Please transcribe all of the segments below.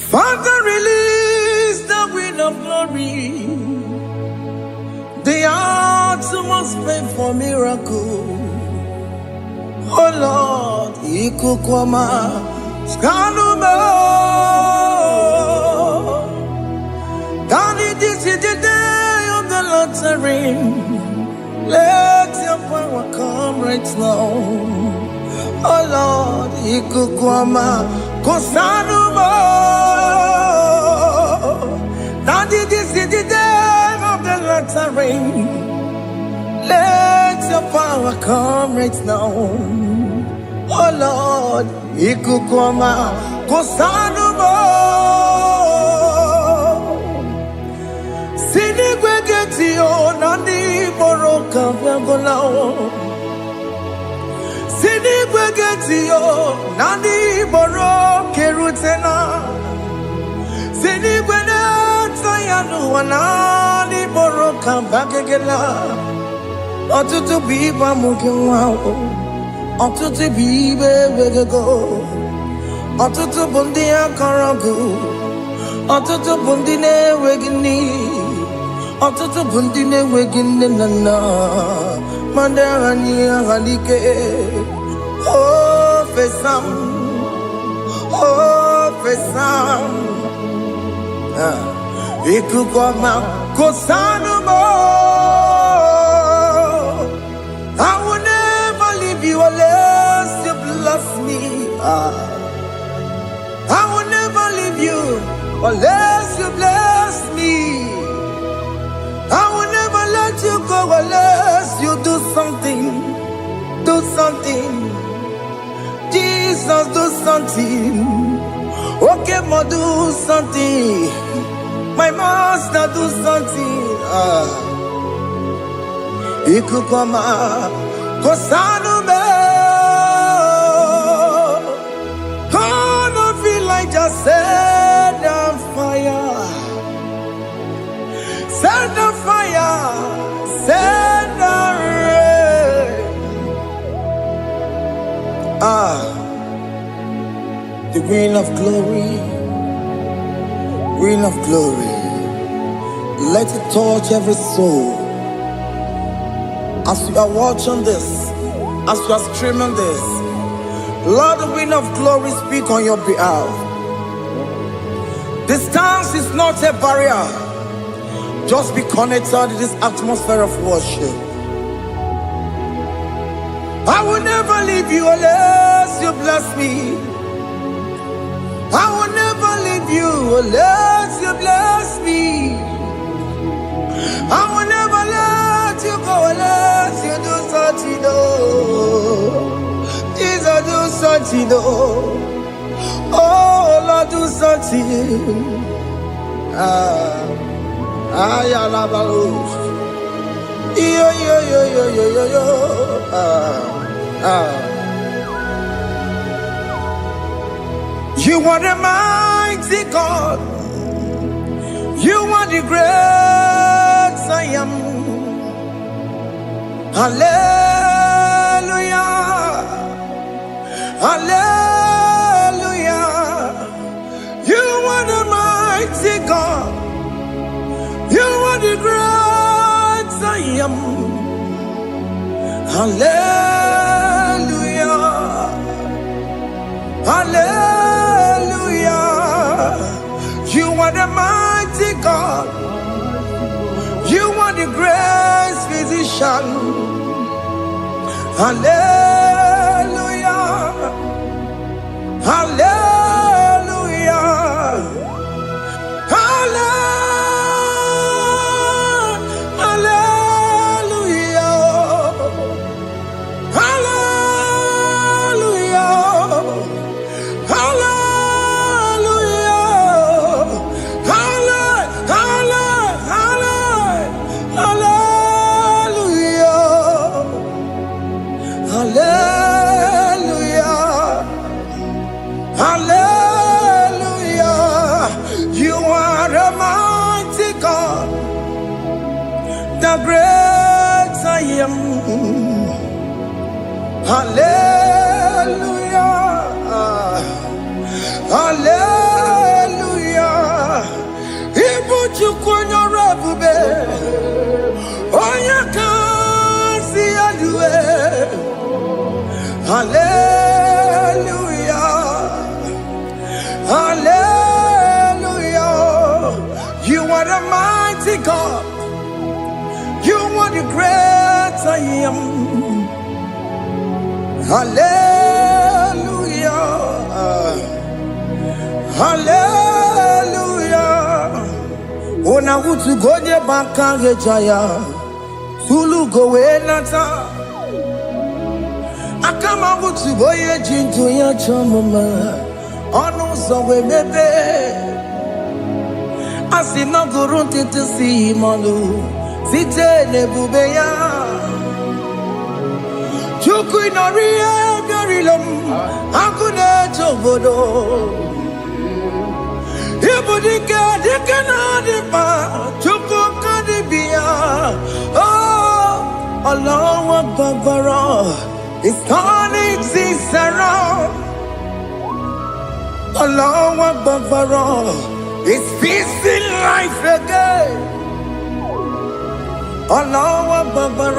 Father, release the wind of glory. The heart must pay for miracle. Oh Lord, Ikukwama, Skanuma. Daddy, this is the day of the lottery. Let your power come right now. Oh Lord, Ikukwama, Kosanuma. Daddy, this is the day of the lottery. Let your power come right now. Oh Lord, Ikukwama, Kosanuma. Sinigwegetio, Nandi Boroka, Viagolao. Sinigwegetio, Nandi Boroke Rutena. Sinigwena, Tayanu, Nandi Boroka, Bagagela. Otutu biba mukiwao, otutu bibe wegego, otutu bundi akaragu, otutu bundi ne wegini, otutu bundi ne wegini nana, mandarani halike, oh fesam, Ikukwama kosanuma. I will never leave you unless you bless me. I will never leave you unless you bless me. I will never let you go unless you do something. Do something. Jesus, do something. Okay, ma, do something. My master, do something. Ikukwama, Kosanume. God of Elijah, set on fire. Set on fire. Set on rain. The wind of glory. Wind of glory. Let it touch every soul. As you are watching this, as you are streaming this, Lord, the wind of glory speak on your behalf. Distance is not a barrier. Just be connected to this atmosphere of worship. I will never leave you unless you bless me. I will never leave you unless you bless me. I will never let you go unless you do something. Jesus, do something. Oh Lord, do something. Ayalabalos. Yo. You are the mighty God. You are the great I am. Hallelujah. Hallelujah. You are the mighty God. You are the great I am. Hallelujah. Hallelujah. You are the mighty God. You are the great physician. Hallelujah. Hallelujah. The great I am. Hallelujah. Hallelujah. mighty God. You are the great I am. Hallelujah. Hallelujah. Ona utu gonye bakange jaya. Tulu gowe nata. Akama utu boye jintu ya chamama. Ono sowe mebe. Asina gurunti tisi manu. Site nebubeya. Chuku inoria garilom. Akune chobodo. Ibudika dikana dipa. Chuku kadibia. Oh, Allah Akbar. It's turning things around. Allah Akbar. It's peace in life again. Allah Akbar.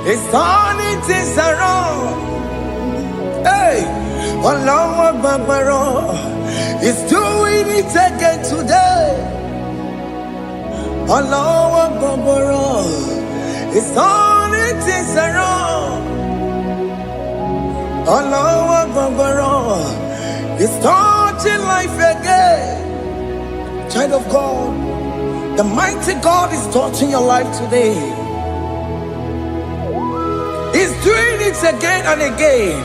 It's turning things around. Hey, Allah Akbar. It's doing it again today. Allah Akbar. It's turning things around. Allah Akbar. It's starting life again. Child of God, the mighty God is touching your life today. He's doing it again and again.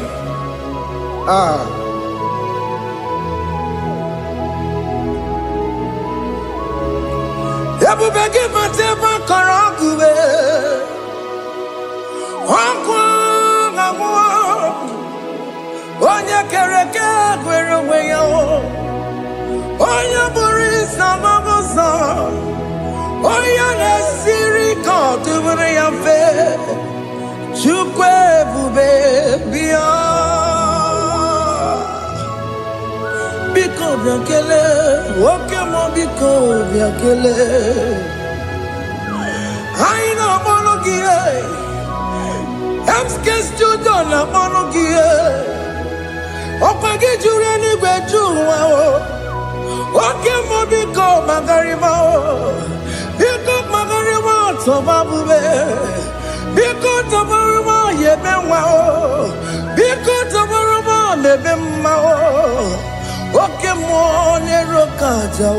Oya Boris Namagosa. Oya Nesiri Kotubere Yafe. Chukwe Bube Bia. Biko Biakele. Okemo Biko Biakele. Aina Monogie. Emskes Judona Monogie. Opagi Jureni Bejuwa. Okemo Biko Magarima. Biko Magarima Tobabube. Biko Tobaruma Yebenwa. Biko Tobaruma Lebemma. Okemo Nerokaja.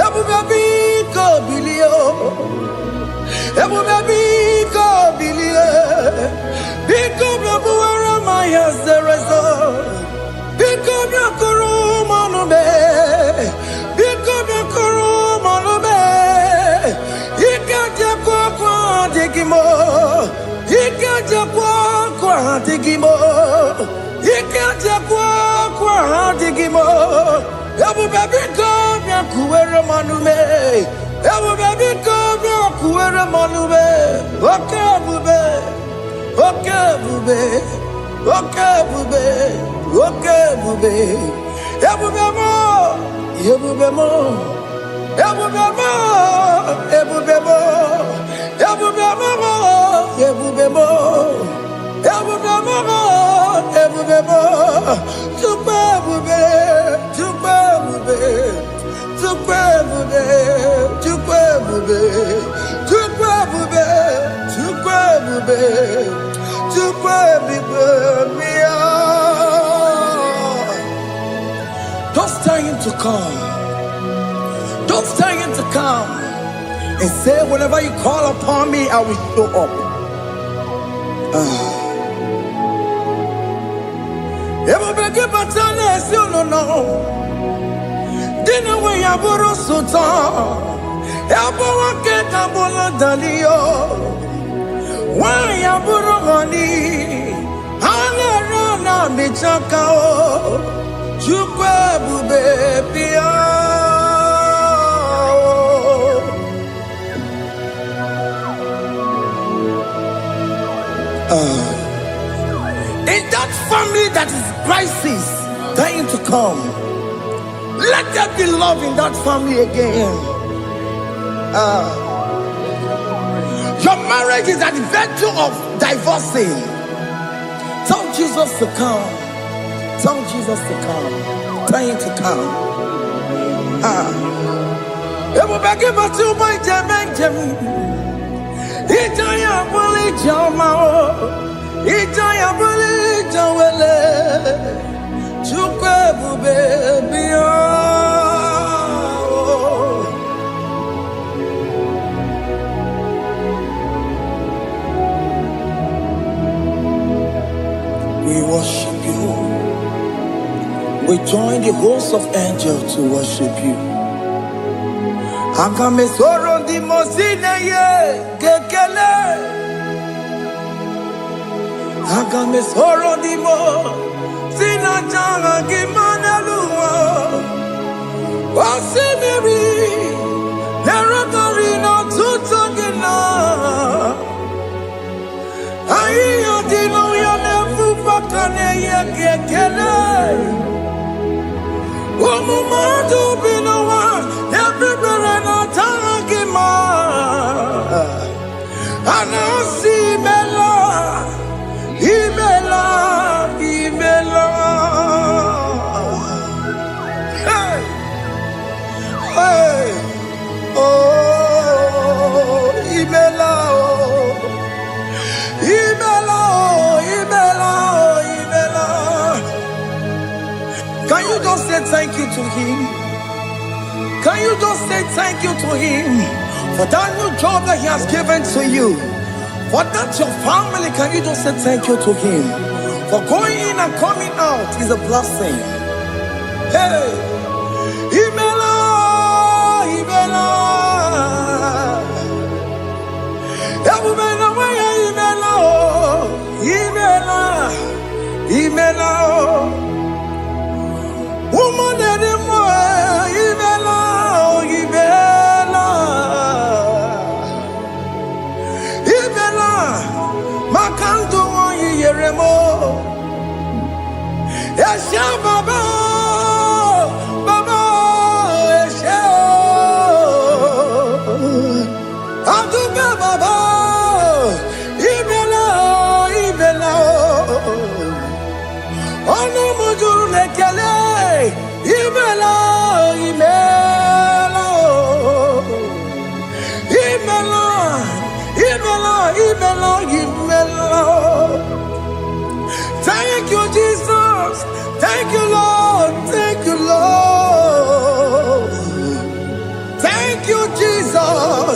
Ebu Biko Bilio. Ebu Biko Bilie. Biko Babuara Maya Zerezo. Biko Bakuru Manube. Biko Bakuru Manube. Ikaja kwa digimo. Ikaja kwa digimo. Ikaja kwa digimo. Ebu Biko Bakuera Manume. Ebu Biko Bakuera Manube. Okabube. Okabube. Okabube. Okabube. Ebubemo. Ebubemo. Ebubemo. Ebubemo. Ebubemo. Ebubemo. Ebubemo. Ebubemo. Tukabube. Tukabube. Tukabube. Tukabube. Tukabube. Tukabube. Don't stay him to come. Don't stay him to come. And say, whenever you call upon me, I will show up. Everybody but unless you don't know. Dinner way I borrow so tall. Elbow get a bola dalio. Why I borrow money? Alerona Michakao. Chukwebu baby. In that family that is crisis dying to come, let there be love in that family again. Your marriage is at the verge of divorcing. Tell Jesus to come. Tell Jesus to come. Tell him to come. Ebu bagi batu my jam. Itaya buli jamao. Itaya buli jawele. Chukwe baby. We worship you. We join the host of angels to worship you. Akame soro di mosine ye kekele. Akame soro di mo sina changa kimana luwa. Wasimiri nerotori no tutogina. Ayo dino ya nefu fakane ye kekele. Umumadu binowa everywhere no tangima. Anasi bela, ibela, ibela. Hey, hey, oh, ibela, oh, ibela, oh, ibela, oh, ibela. Can you just say thank you to him? Can you just say thank you to him for that new job that he has given to you? For that your family, can you just say thank you to him? For going in and coming out is a blessing. Hey, Imela, Imela, Imela, Imela, Imela, woman anymore, Imela, Imela, Imela, Makanto, Yeremo, Esha Baba, Baba, Esha, Aduba Baba, Imela, Imela. Ono mujuru lekele, imela, imela, imela, imela, imela, imela. Thank you, Jesus. Thank you, Lord. Thank you, Lord. Thank you, Jesus.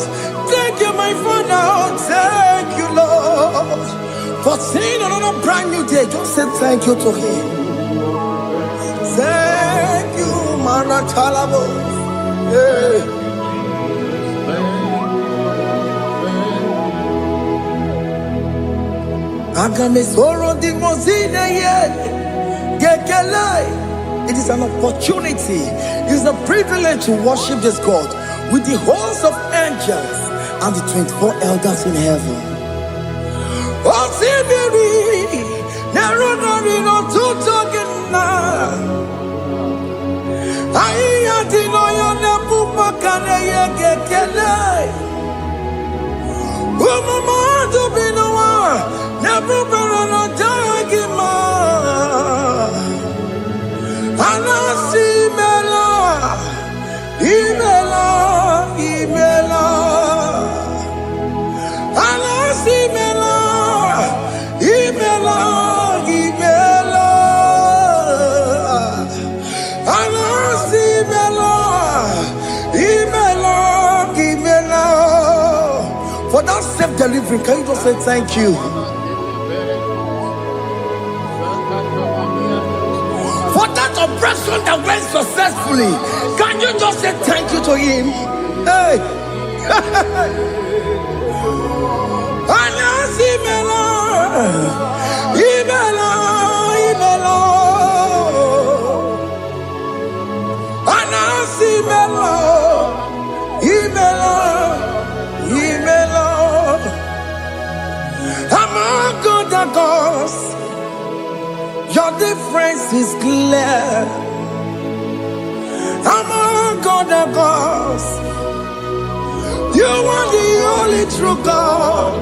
Thank you, my Father. Thank you, Lord. For seeing another brand new day, just say thank you to him. Thank you, Manatalabo. Hey. Agamesoro di mozine ye gekele. It is an opportunity, it is a privilege to worship this God with the host of angels and the 24 elders in heaven. Osimiri, nerunari no tutogina. Aiya dino yo nepupa kane ye gekele. Umumadu binowa, nepupera no jagima. Anasi mela, imela, imela. Anasi mela. Imela, Imela, Anasi Imela, Imela, Imela. For that safe delivery, can you just say thank you? For that operation that went successfully, can you just say thank you to him? Hey. Anasi Imela. Imela, Imela, Anasi Imela, Imela, Imela. Among other gods, your difference is clear. Among other gods, you are the only true God.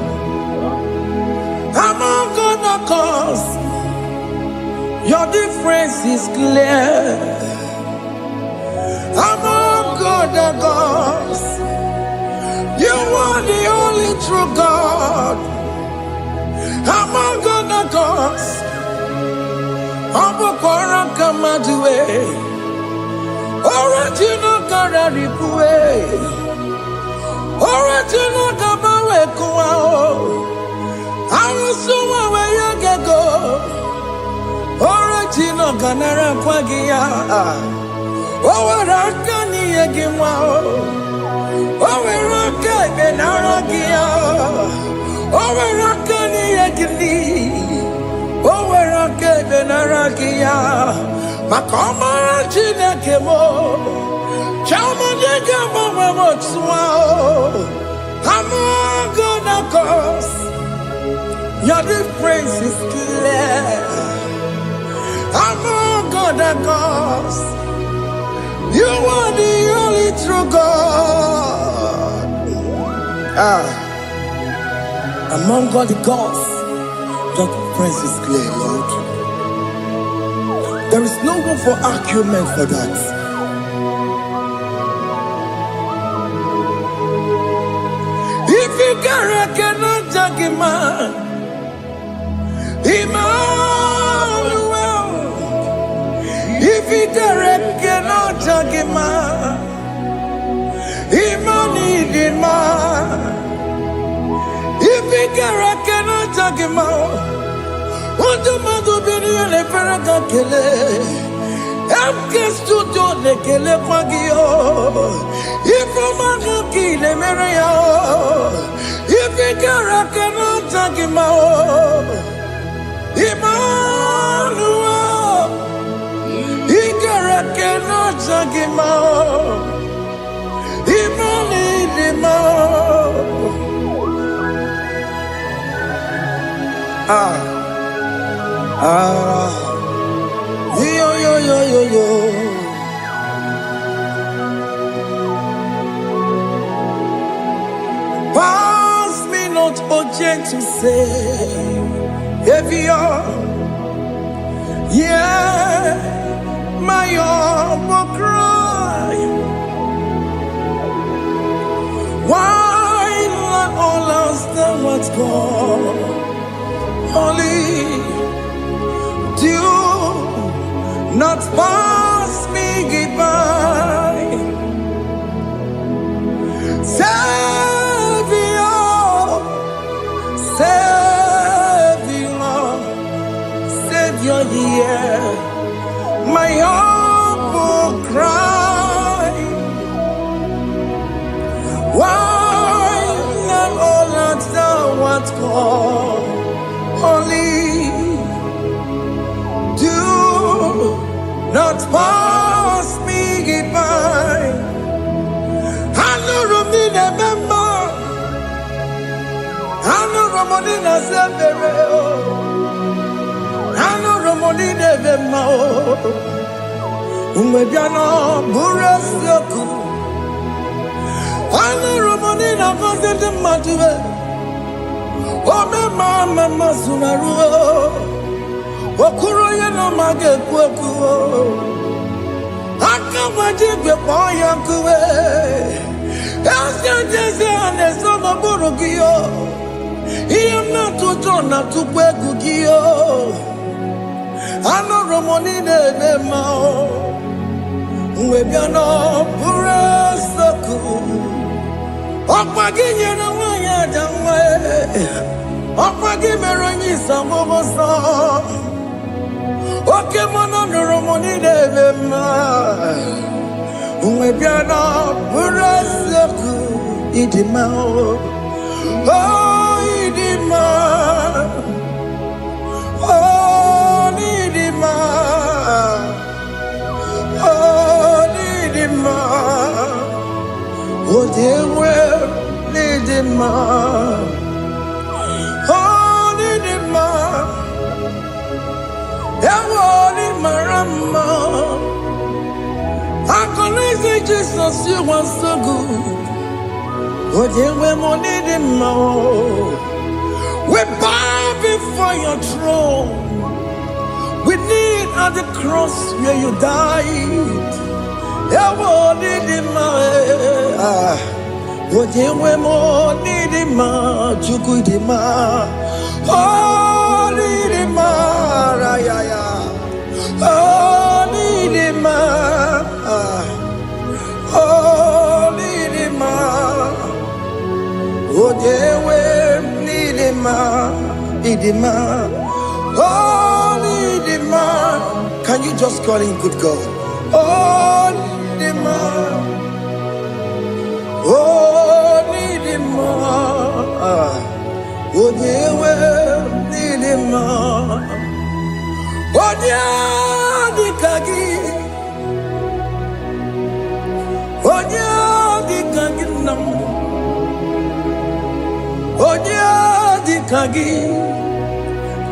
Among other gods, your difference is clear. Among other gods, true God. Among the gods, Abokora Kamadue, original Kararikue, original Kabawe Kuao, Arusuma Wayagego, original Ganara Kwagia, Owarakani Yagimao, Owaraka Benaragia, Owarakani Yagini. Owerake benarakia, makoma chine kemo, chama nega mama motswao. Among the gods, your difference is clear. Among the gods, you are the only true God. Among all the gods, your difference is clear, Lord. There is no room for argument for that. If you cannot judge him, Emmanuel. If you cannot judge him, Emmanuel. If you cannot judge him, what do you do? Le paraga kele, amkestu do le kele magio. If maga kile mereo, if ikara cannot take him out, Emmanuel, ikara cannot take him out, Yo. Pass me not, oh gentle Savior. Yeah, my humble cry. Why not all else than what's gone? Only do not pass me by. Savior, yeah, my humble cry. Why not all else thou art gone? Only do not pass me by. I know Romina member. I know Romonina Zambero. I know Romonina Vemao. Umebiano Burasioku. I know Romonina Vazende Matue. Oh, mama Masunaru. Okuro yeno mage kuo. Akamajibe boya kuwe. Asa jese ane sono burugio. Iyam na tutona tukwe gugio. Ano Romonine nemao. Uwebiano burasoku. Okwaginye na wanya jamwe. Okwagimeronyi samoboso. Oke mono Romoni devema. Uwebiana burasoku idimao. Oh idima. Oh idima. Oh idima. Oh dewe idima. Oh idima. Ewoni marama. I can say Jesus, you are so good. Oh, dear, we need him more. We bow before your throne. We need at the cross where you died. Ewoni him more. Ojewemo nidima, chukudima. Oh, nidima, rayaya. Oh, nidima. Oh, nidima. Ojewe nidima, idima. Oh, nidima. Can you just call him good God? Oh, nidima. Oh, need him more. Oh, dear, well, need him more. Oh, dear, the kagi. Oh, dear, the kagi. Oh, dear, the kagi.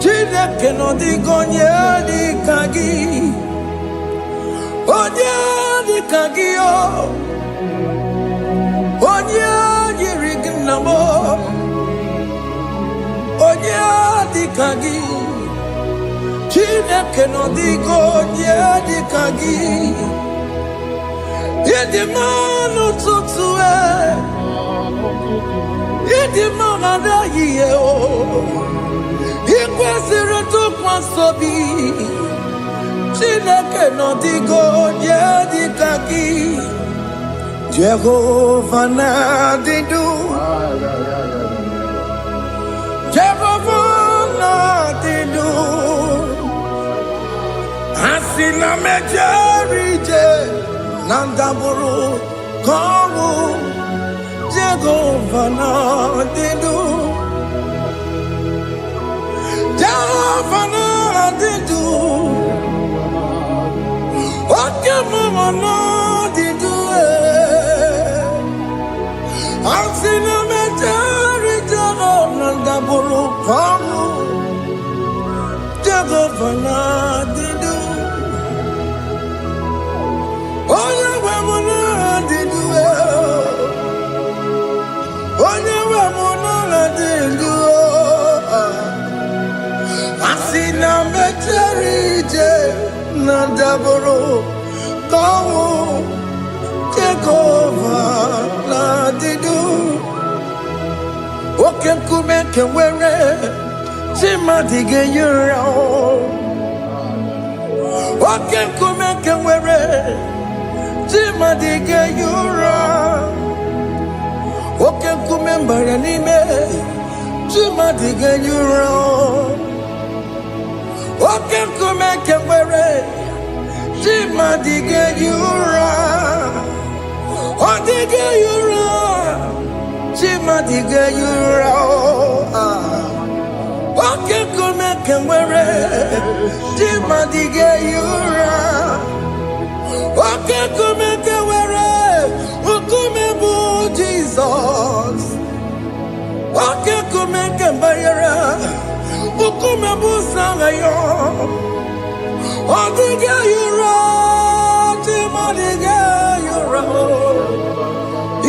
Chile cannot the gonya, the kagi. Oh, dear, the kagi. Onya yirignamo, onya dikagi, chine keno digo onya dikagi, yedimano tutue, yedimano daye o, ikwesire tukwasobi, chine keno digo onya dikagi. Jehovah Nadidu, Jehovah Nadidu, Asina Mejerije, Nandaburu, Komu, Jehovah Nadidu, Jehovah Nadidu, Okemama Nadidu. Asina metari jago nanda buru kamu jago fana didu. Oya wamuna didu. Oya wamuna didu. Asina metari je nanda buru kamu jago fana didu. Oke kume kewere, chima dige yura. Oke kume kewere, chima dige yura. Oke kume mbaranime, chima dige yura. Oke kume kewere, chima dige yura. Odige yura. Chima dige yura. Oke kume kewere. Chima dige yura. Oke kume kewere. Ukume bu Jesus. Oke kume kewere. Ukume bu sangayo. Odige yura. Chima dige yura.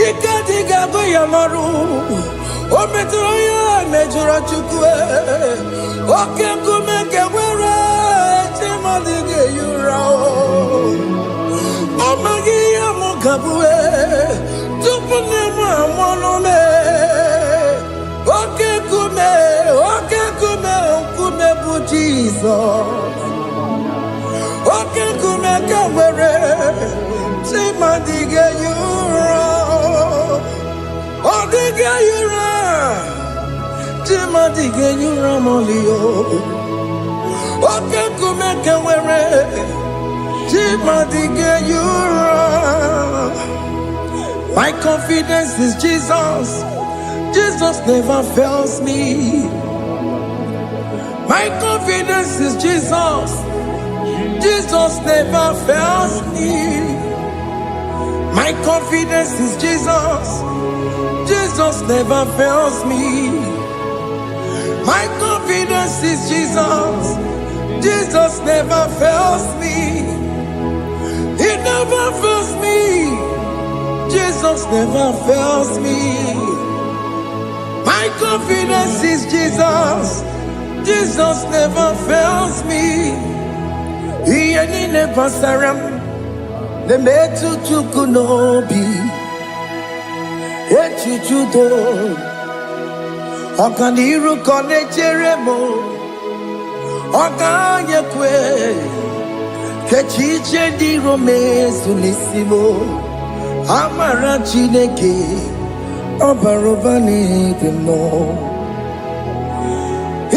Ikadiga goyamaru, ometroya mejura chukwe, oke kumeke were, chimadige yura. Omagi amukabue, tupune monome. Oke kume bu Jesus. Oke kumeke were, chimadige yura. Odige yura, chima dige yura molio. Oke kumeke were, chima dige yura. My confidence is Jesus. Jesus never fails me. My confidence is Jesus. Jesus never fails me. My confidence is Jesus. Jesus never fails me. My confidence is Jesus. Jesus never fails me. He never fails me. Jesus never fails me. My confidence is Jesus. Jesus never fails me. He ain't never saram. The metu chukunobi. echichudo ọganiru kọnechere m ọganyekwe kechiche dị romezu n'isi m amara Chineke ọbara ụba n'ebe m nọ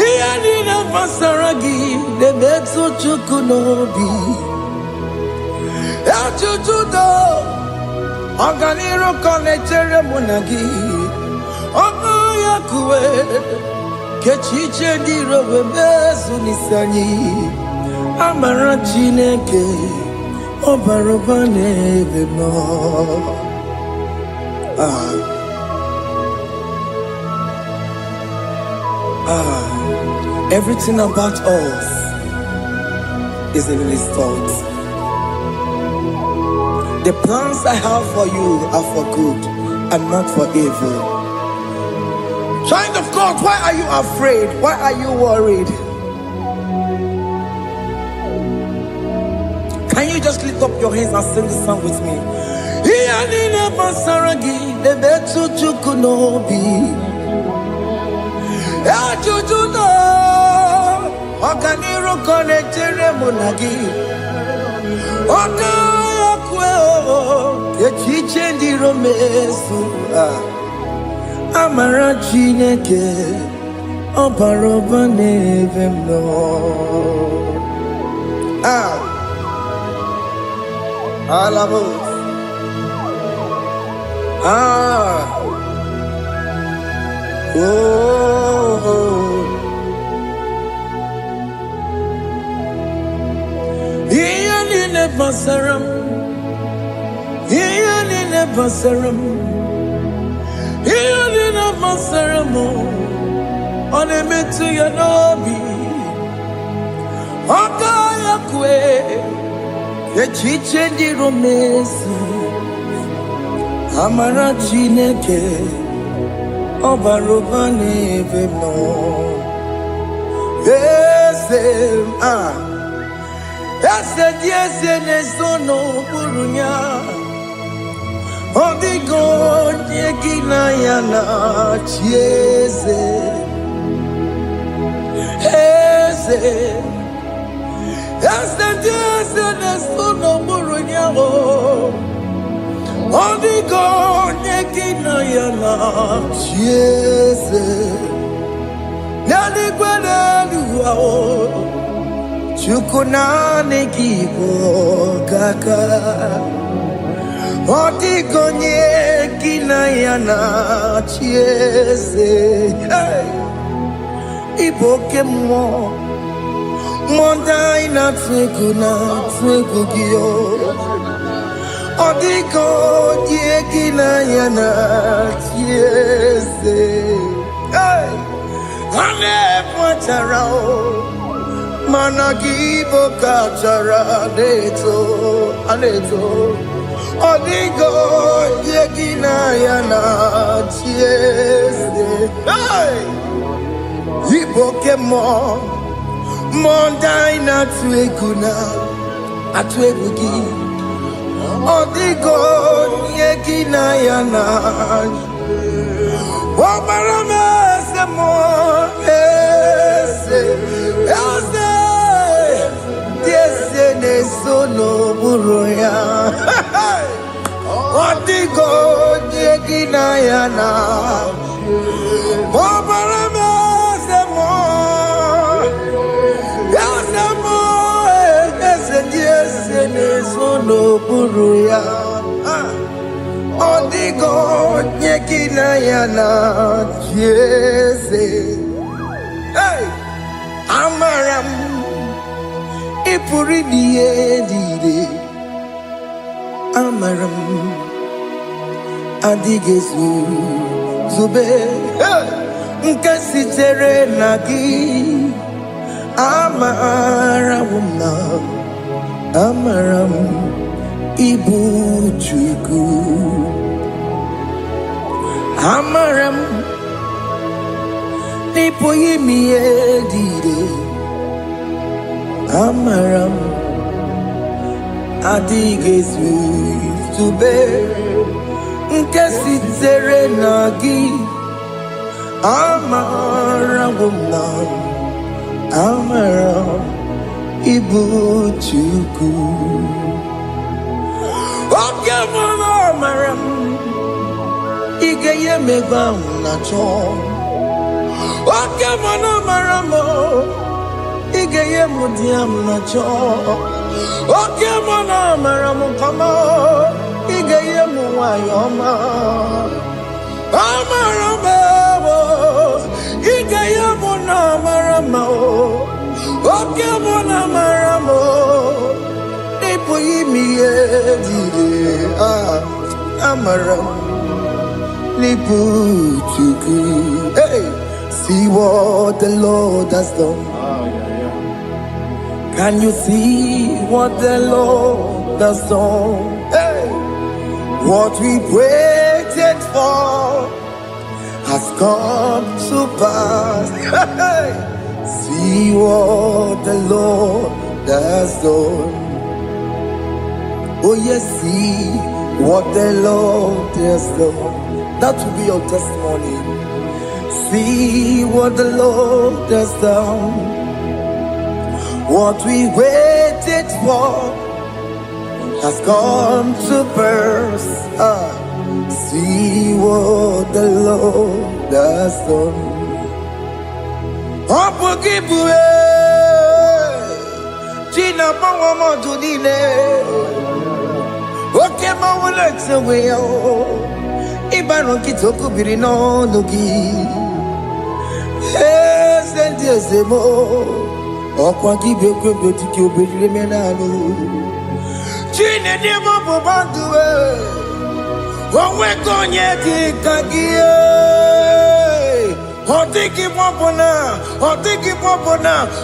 ihe niile gbasara gị na-emetụ Chukwu n'obi echichudo ọganiru kọnechere mụ na gị ọganyekwe kechiche dị romezu n'isi anyị amara Chineke ọbara ụba n'ebe m nọ. Everything about us is in His thoughts. The plans I have for you are for good and not for evil. Child of God, why are you afraid? Why are you worried? Can you just lift up your hands and sing this song with me? Ọganiru kọnechere mụ na gị ọganyekwe echiche dị romezu amara Chineke ọbara ụba n'ebe m nọ. Alamos. Basaram, Iyanine Basaram, Iyanine Basaram, Onemetu Yanobi, Ọganyekwe, echiche dị romezu, amara Chineke, ọbara ụba n'ebe m nọ. Ese diese n'ezono burunya Odigo nyegina ya na chieze Ese diese n'ezono burunya Odigo nyegina ya na chieze Nani gwele luwa Chukunane Igbo kaka Odigonye kinayana chieze Igbo kemo Mondai na twegu giyo Odigonye kinayana chieze Ane pacharao Managibo kachara aneto Odigo yegina yana chieze Ibo kemo Mondai na atwegugi Odigo yegina yana Wabarame semo Nesono buruya Odigo yegina yana Obarame semo Yasemo Ese nesono buruya Odigo yegina yana Jeze Amaram Ipuri diye Amaram Adigezu Zube Nkasitere nagi Amaram Ibu Chukwu Amaram Nipoyi miedide Amaram Adigezu Zube nke sitere na gị amara gwụna amara ịbụ Chukwu oke mara amara m ị ga-enye m ego ahụ na chọọ oke mara amara m ị ga-enye m di ya m na chọọ oke mara amara m kama ị ga-enye m nwanyị ọma amara m ị ga-enye m na amara m oke mara amara m ịpụghị ime ihe dịrị amara m n'ịbụ Chukwu. Hey, see what the Lord has done. Can you see what the Lord has done? Hey, what we waited for has come to pass. Hey, see what the Lord has done. Oh yes, see what the Lord has done. That will be your testimony. See what the Lord has done. What we waited for has come to pass. See what the Lord has done. Opogibue, China Pawamo Judine, Okema Wulexaway, Ibano Kitoku Birino Nugi, yes, and yes, the more. Okwa gibe kwebe tiki obedire menanu Chine ni mo banduwe Onwe konye kikagie Otiki popona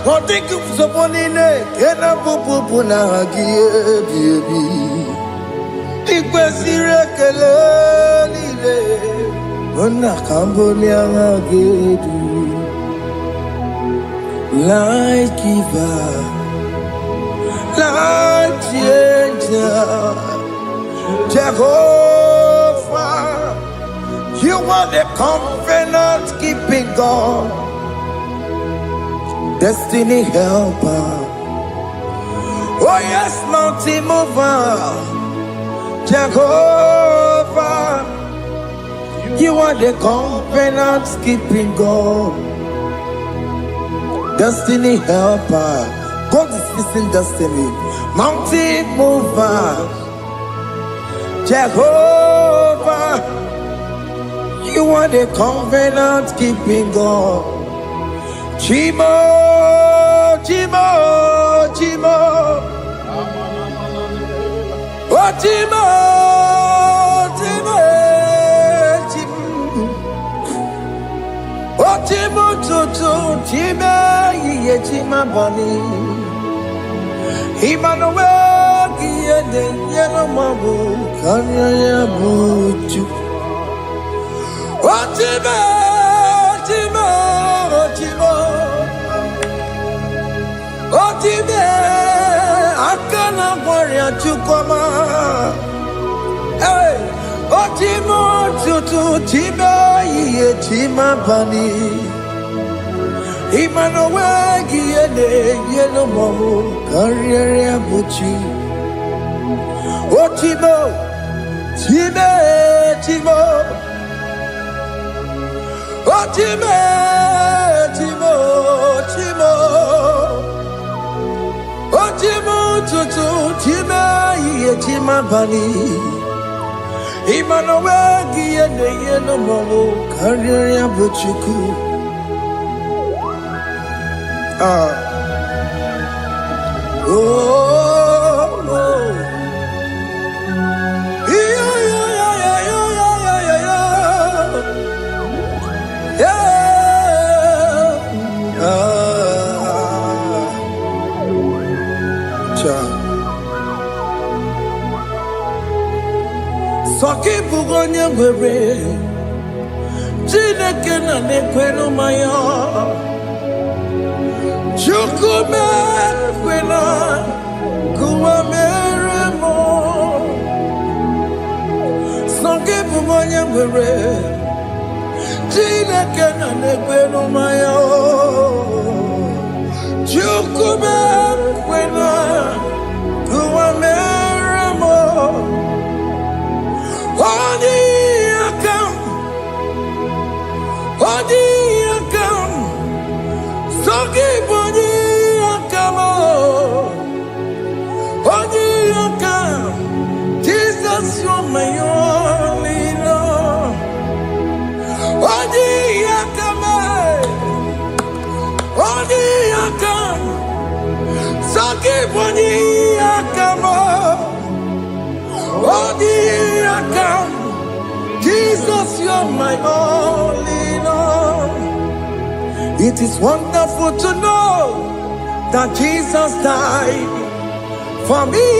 Otiki soponine Kena popona hagie biebi Ikwesire kele lile Ona kamboni angagedu Light giver, light changer, Jehovah, you are the covenant keeping God, destiny helper. Oh yes, mountain mover, Jehovah, you are the covenant keeping God. Destiny helper, God is fixing destiny. Mountain mover, Jehovah, you are the covenant keeping God. Chimo, Chimo, Chimo, oh Chimo, Chimo, Chimo, oh Chimo, Chimo. Chima bani Emmanuel Giyende Yeno Mabu Kanya ya Buchu Chima Chima Chima Chima Akana Warrior Chukoma Hey Chima Tutu Chima Ye Chima bani Emmanuel Giyende Yeno Mabu Kanya ya Buchu Chima Chima Chima Chima Chima Chima Chima Tutu Chima Ye Chima bani Emmanuel Giyende Yeno Mabu Kanya ya Buchu oh, oh. Yeah, yeah, yeah, yeah, yeah, yeah, yeah, yeah. Soki bugonye gwere Chineke na nekwenu maya Chukume kwena kuwa mere mo Songe Jesus, you're my only Lord. Jesus, you're my only Lord. It is wonderful to know that Jesus died for me.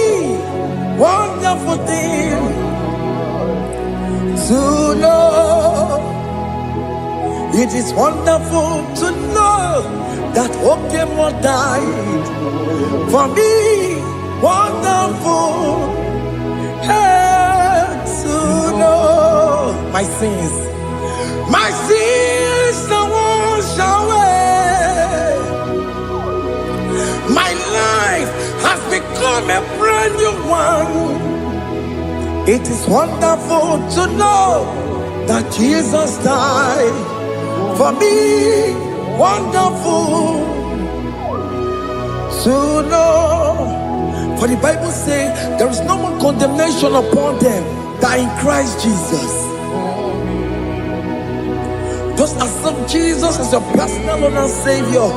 Wonderful thing to know. It is wonderful to know that Okemo died for me. Wonderful to know my sins are washed away. My life has become a brand new one. It is wonderful to know that Jesus died for me. Wonderful to know. For the Bible says there is no more condemnation upon them that in Christ Jesus. Just accept Jesus as your personal Lord and Savior.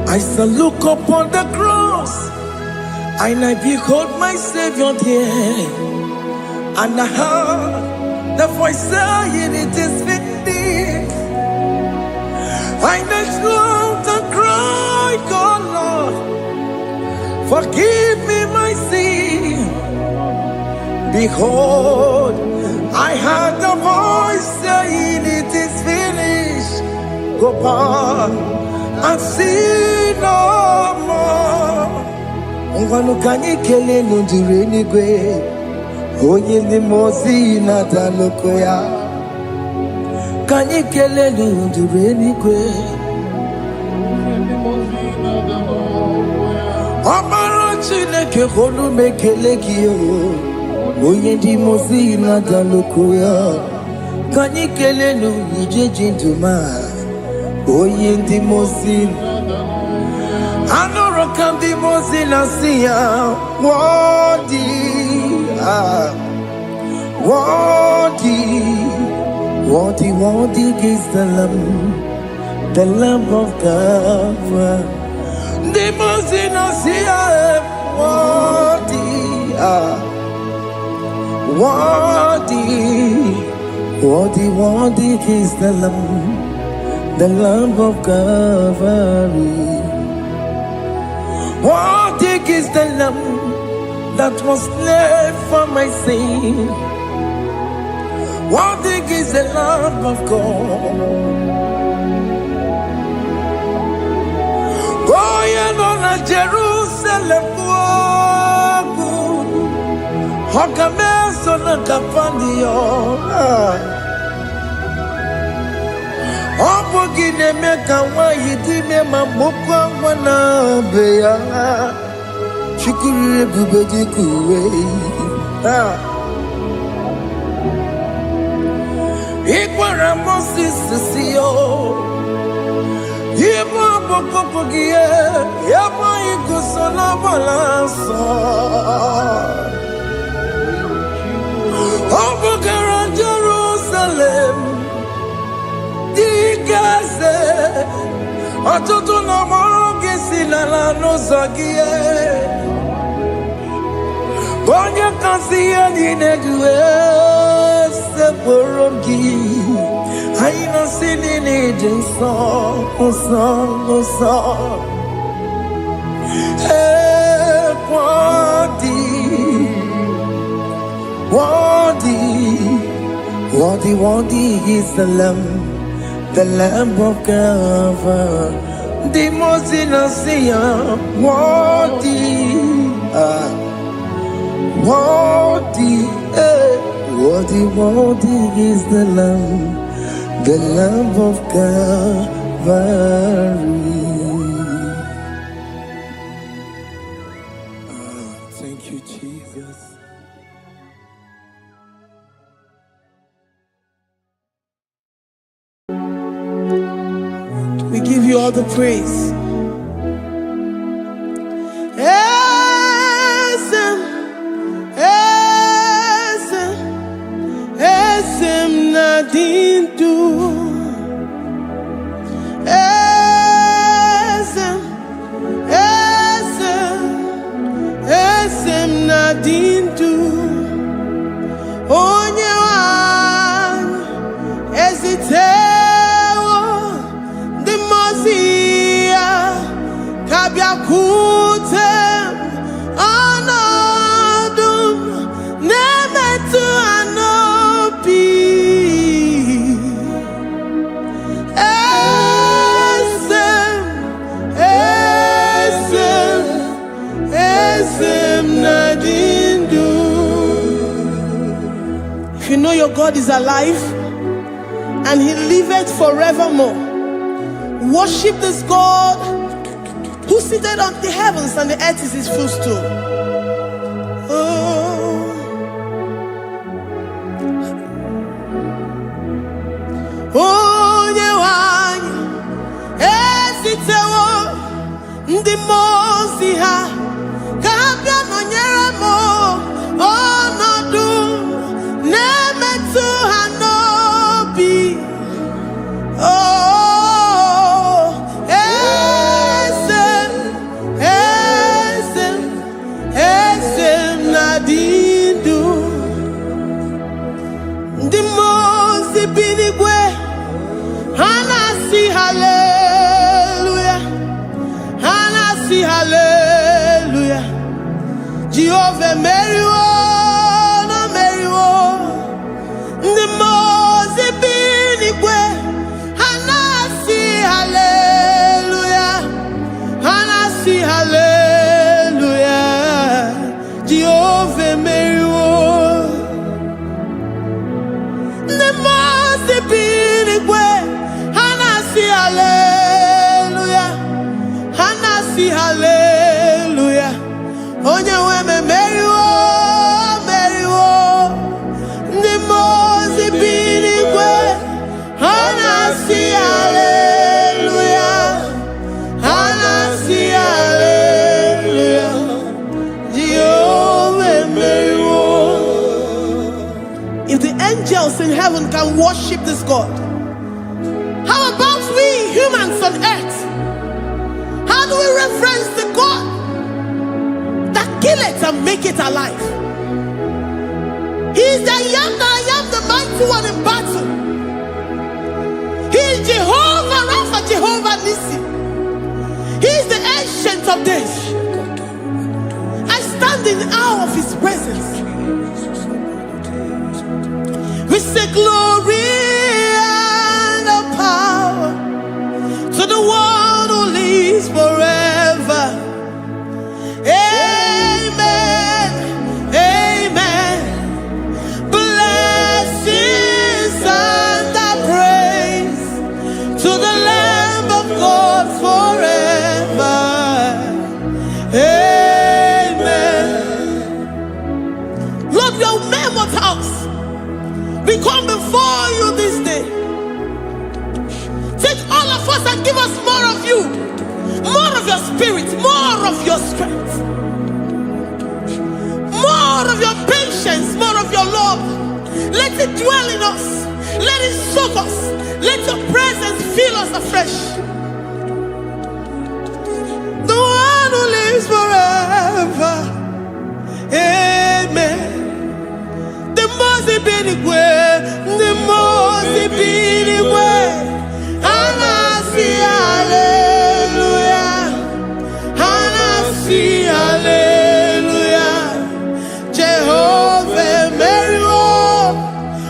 I shall look upon the cross, and I behold my Savior there, and I heard the voice saying, "It is finished." I knelt down and cried, "God, Lord, forgive me my sin." Behold, I heard the voice saying, "It is finished. Go back and sin no more." Ngwanu kanyi kele nundure nigwe, onye ndi mozi na taloko ya. Kanyi kele nundure nigwe, Amara Chineke honu mekele kiyo, onye ndi mozi na taloko ya. Kanyi kele nundure jinduma, onye ndi mozi. Anoro kandi mozi nasia, worthy, worthy is the Lamb of God. The mozi nasia, worthy is the Lamb of Calvary. Worthy is the Lamb that was slain for my sin. Worthy is the Lamb of God. Going on a Jerusalem walk, Hokames on a Capandio. Opogine meka wa yidime mamukwa wana beya. Chukuri bubeji kuwe. Ikwara Moses siyo. Yema bokopogie. Yema ikusola balanso. Opogara Jerusalem. Digaze Atutu na morongi sinala no zagie Bonya kansiya ninegwe Se borongi Haina sinini jinson Hey, worthy is the Lamb. the Lamb of God, the most innocent, worthy, worthy is the Lamb of Calvary. Thank you, Jesus. We give you all the praise. Esem nadindu. Esem nadindu. Onye wan ezitewo the mozia kabia kutem anadum nemetu anopi esem nadindu. If you know your God is alive and he liveth forevermore, worship this God who seated on the heavens and the earth is his footstool. Oh, nyewani esitewo ndi mozi ha kabia nonyere mo onodu nemetu hanobi. Oh, esem nadindu. Ndi mozi binigwe hanasi hallelujah, hanasi hallelujah. Jehovah Meriwo, no Meriwo. Ndi mozi binigwe hanasi hallelujah, hanasi hallelujah. Jehovah Meriwo. Ndi mozi binigwe hanasi hallelujah, hanasi hallelujah. Onye weme Meriwo, Meriwo. Ndi mozi binigwe hanasi hallelujah, hanasi hallelujah. Jehovah Meriwo. If the angels in heaven can worship this God, how about we humans on earth? How do we reference the God that kill it and make it alive? He is the I am, the mighty one in battle. He is Jehovah Rapha, Jehovah Nissi. He is the ancient of days. I stand in awe of his presence. We say glory and power to the one who lives forever. Amen, amen. Blessings and praise to the Lamb of God forever. Amen. Lord, your mammoth house, we come before you this day. Take all of us and give us more of you, more of your spirit, more of your strength, more of your patience, more of your love. Let it dwell in us. Let it soak us. Let your presence fill us afresh. The one who lives forever. Amen. The most binigwe, the most binigwe. Hanasi hallelujah, hanasi hallelujah. Jehovah Meriwo,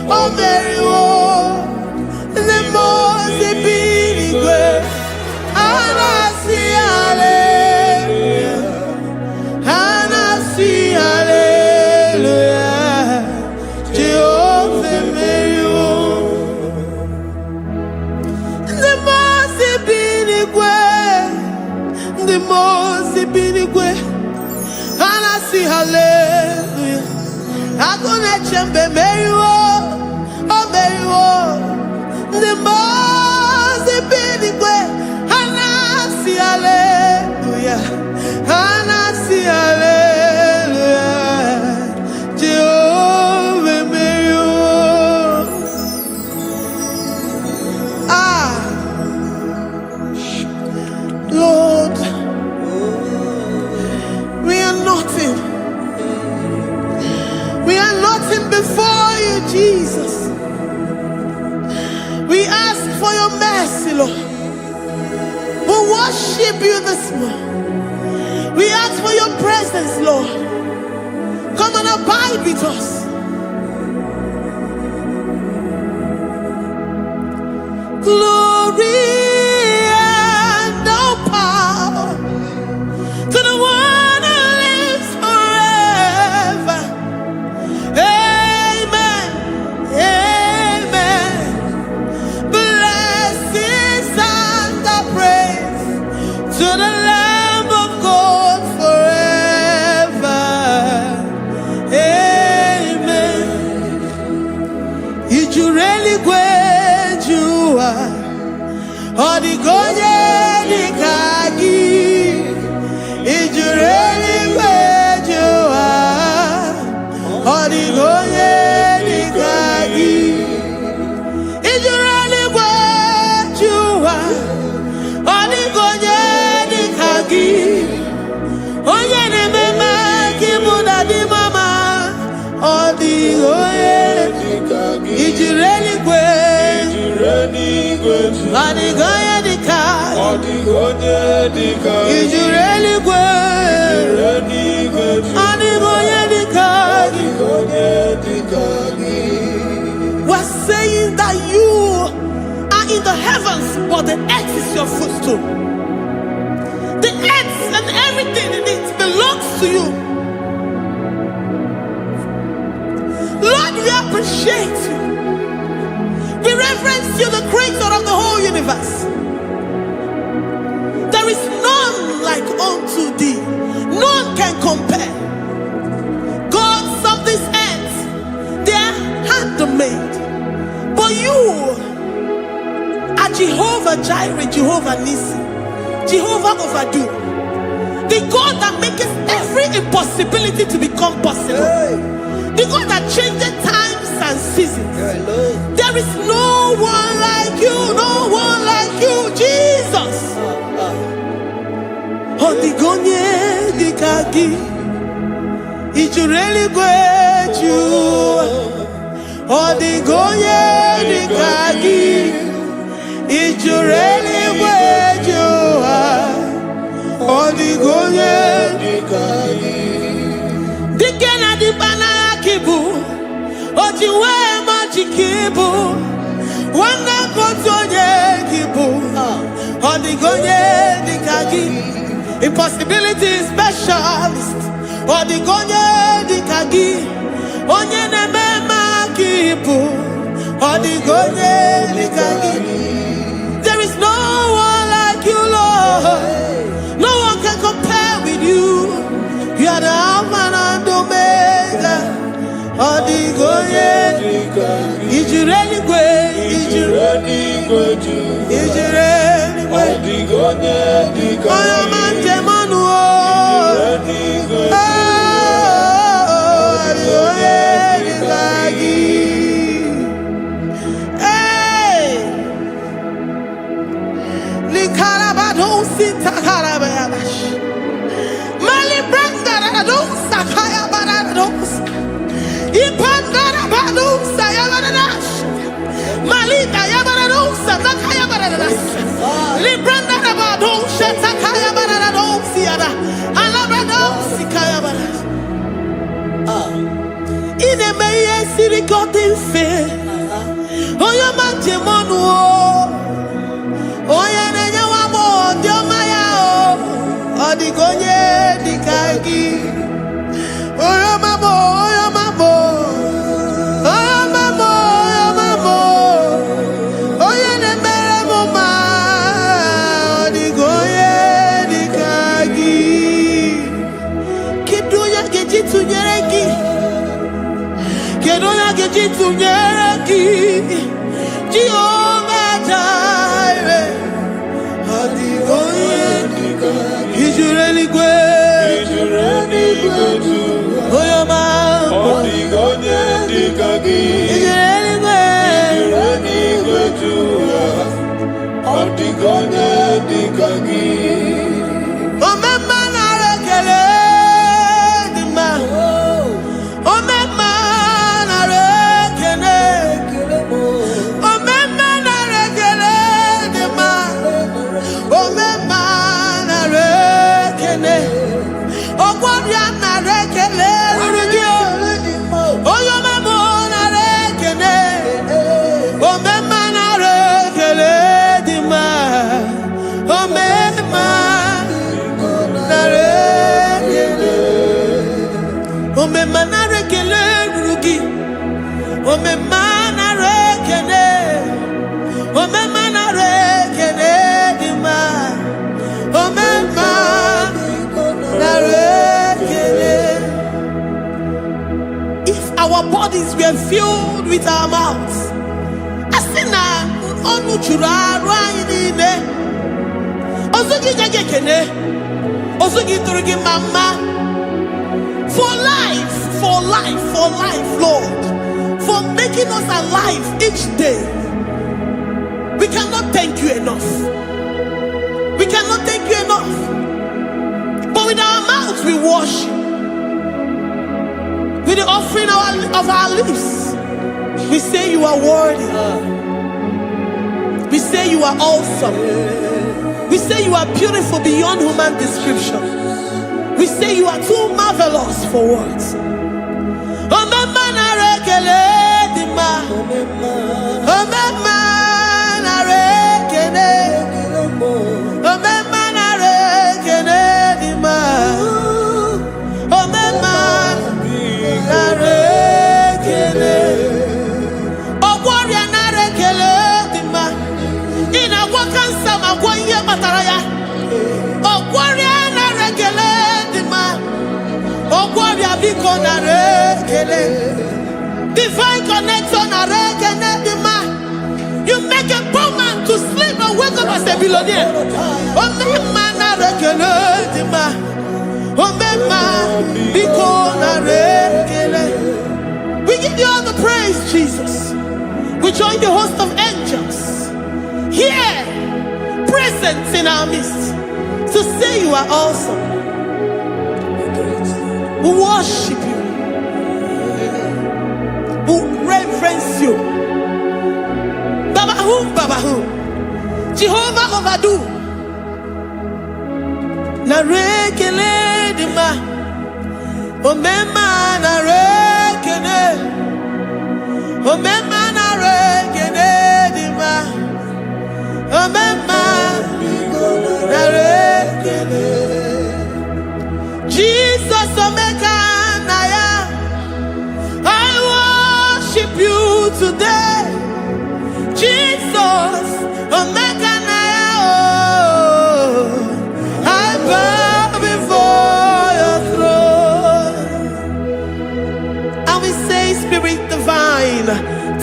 oh Meriwo. The most see hallelujah. Jehovah Merio. The most binigwe. And I see hallelujah. I'm gonna chambe Merio. Oh Merio. The most binigwe. And I see hallelujah. And I see hallelujah. Jehovah Merio. Lord, we are nothing. We are nothing before you, Jesus. We ask for your mercy, Lord. We worship you this morning. We ask for your presence, Lord. Come and abide with us. Glory and all power to the one who lives forever. Amen. Amen. Blessings and the praise to the Lamb of God forever. Amen. You really great you are. Odigonye dikagi. You really great you are. Odigonye dikagi. You really great you are. Odigonye dikagi. Onye ne mema kimuda di mama. Odigonye dikagi. You really great. Odigonye dikagi. Odigonye dikagi. You really great. Odigonye dikagi. We're saying that you are in the heavens, but the earth is your footstool. The earth and everything in it belongs to you. Lord, we appreciate you. We reverence you, the creator of the whole universe. There is none like unto thee. None can compare. Gods of this earth, they are handmade. But you are Jehovah Jireh, Jehovah Nissi, Jehovah Overdo. The God that makes every impossibility to become possible. The God that changes times and seasons. There is no one like you, no one like you, Jesus. Odigonye dikagi. You really great you. Odigonye dikagi. You really great you. Odigonye dikagi. Dikena dibana kibu. Ojiwe majikibu. Wana kotonye kibu. Odigonye dikagi. Impossibility specialist. Odigonye dikagi. Onye nemema kibu. Odigonye dikagi. There is no one like you, Lord. No one can compare with you. You are the Alpha and Omega. Odigonye dikagi. Is you really great? Is you really great? Is you really great? Odigonye dikagi. I am geji tunyereki. Kedonya geji tunyereki. Jehovah-Jireh. Is you really good? Is you really good? Oh, your man. Oh, the God, the God. Is you really good? Is you really good? Oh, the God, the God. Oh, my man, I rekele the man. Oh, my man, I rekele. Oh, my man, I rekele the man. Oh, my man, I rekele. Oh, what you na rekele? Oh, your man, I rekele. Oh, my man, I rekele the man. Oh, my man, I rekele. Oh, my man, I rekele rugi. Oh, my man, I rekele. Oh, my man, I rekele the man. Oh, my man, I rekele. If our bodies were filled with our mouths, asina onu churaru ayine. Ozugi jagekene. Ozugi turugi mama. For life, Lord. For making us alive each day. We cannot thank you enough. We cannot thank you enough. But with our mouths we worship. With the offering of our lips, we say you are worthy. We say you are awesome. We say you are beautiful beyond human description. We say you are too marvelous for words. Oh, my man, I rekele the man. Oh, my man, I rekele. Oh, my man, I rekele the man. Oh, my man, I rekele. Oh, warrior, I rekele the man. In a wakan sama wanya mataraya. Oh, warrior, I rekele the man. Oh, warrior, biko na rekele. Divine connection, I rekele the man. You make a poor man to sleep and wake up as a billionaire. Oh, my man, I rekele the man. Oh, my man, biko na rekele. We give you all the praise, Jesus. We join the host of angels here, present in our midst, to say you are awesome. We worship you. We reverence you. Babahum. Jehovah overdo. Na rekele di ma. O mema na rekele. O mema na rekele di ma. O mema na rekele. Jesus-obata-obie, I worship you today. Jesus-obata-obie, I bow before your throne. And we say, Spirit divine,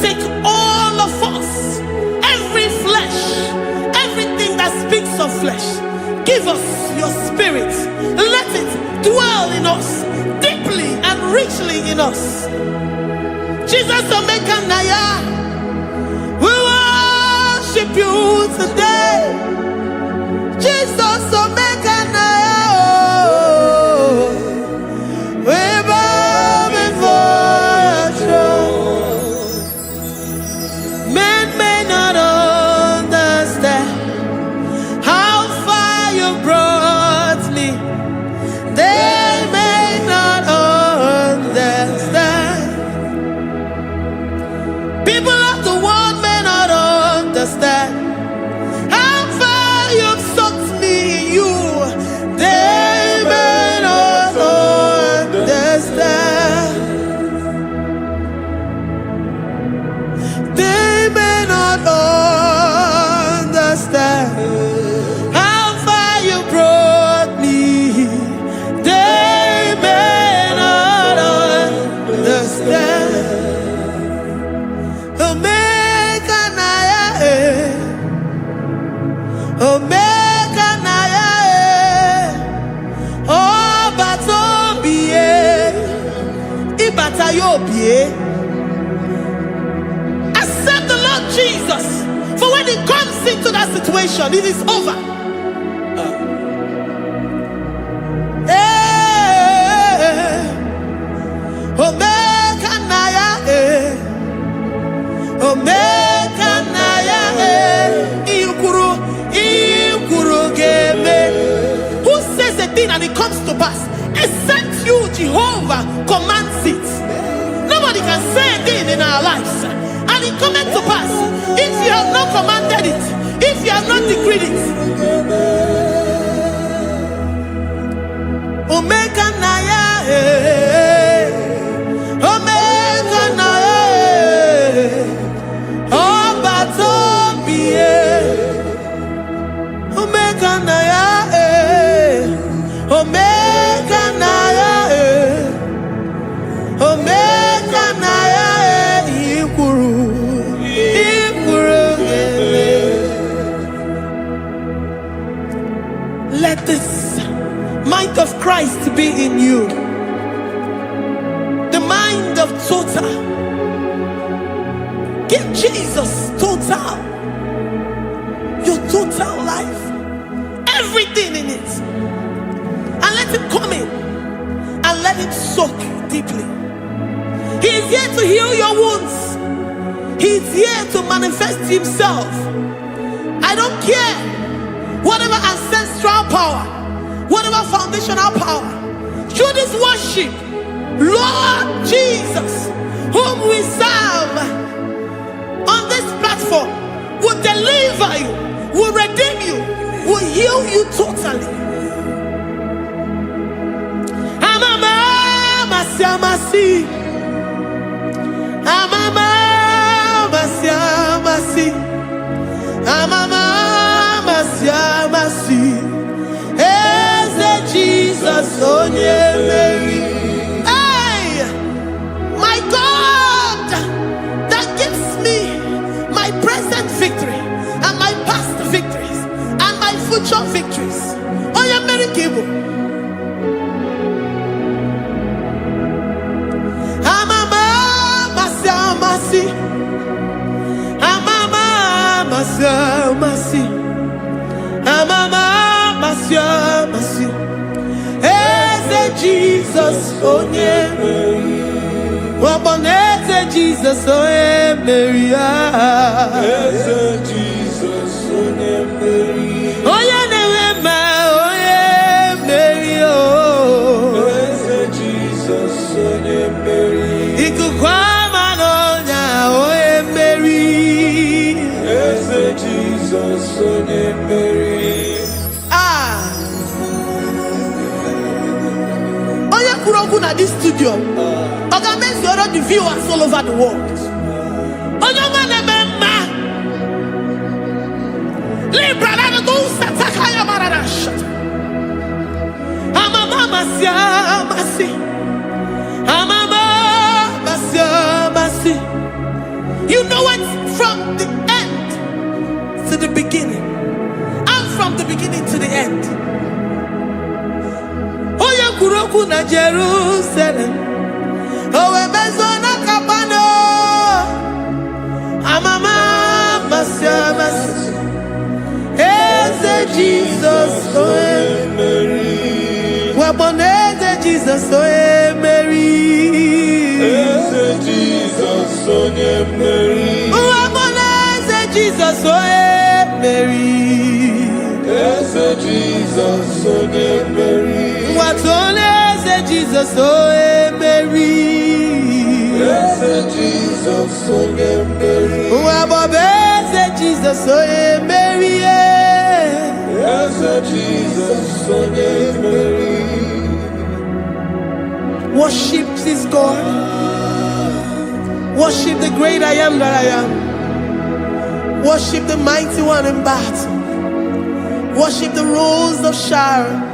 take all of us, every flesh, everything that speaks of flesh. Give us your spirit. Let it dwell in us, deeply and richly in us. Jesus-obata-obie, we worship you today. Jesus-obata-obie, we bow before your throne. Men may not understand how far you brought me. They may not understand. People of the world may not understand how far jesus-obata-obie. Accept the Lord Jesus, for when He comes into that situation, it is over. Who says a thing and it comes to pass? Except you, Jehovah, commands it. Nobody can say a thing in our lives and it comes to pass if you have not commanded it, if you have not decreed it. Omega Naya, Omega Naya, Obata-obie, Omega Naya, Omega Naya, Omega Naya, Ikuru, let this mind of Christ be in you, the mind of total. Give Jesus total, your total life, everything in it, and let Him come in and let Him soak deeply. He is here to heal your wounds. He is here to manifest Himself. I don't care whatever ancestral power, whatever foundational power, through this worship, Lord Jesus, whom we serve on this platform, will deliver you, will redeem you, will heal you totally. Amama masi, amama masi, amama masi. Jesus-obata-obie. Hey, my God, that gives me my present victory and my past victories and my future victories. Oh, you're very Igbo. Amama masi, amama masi, amama masi. Jesus-obata-obie, Jesus-obata-obie, Jesus-obata-obie. Oh yeah, Jesus-obata-obie. Jesus-obata-obie. At this studio, organize the viewers all over the world. You know it from the end to the beginning, and from the beginning to the end. Kuroku na Jerusalem, owe bezona kapano, amama masi, eze Jesus-obata-obie, waboneze Jesus-obata-obie, eze Jesus-obata-obie, waboneze Jesus-obata-obie, eze Jesus-obata-obie. What's on Jesus-obata-obie? Yes, Jesus-obata-obie. Jesus-obata-obie. Yes, Jesus-obata-obie. Worship this God. Worship the great I am that I am. Worship the mighty one in battle. Worship the rose of Sharon.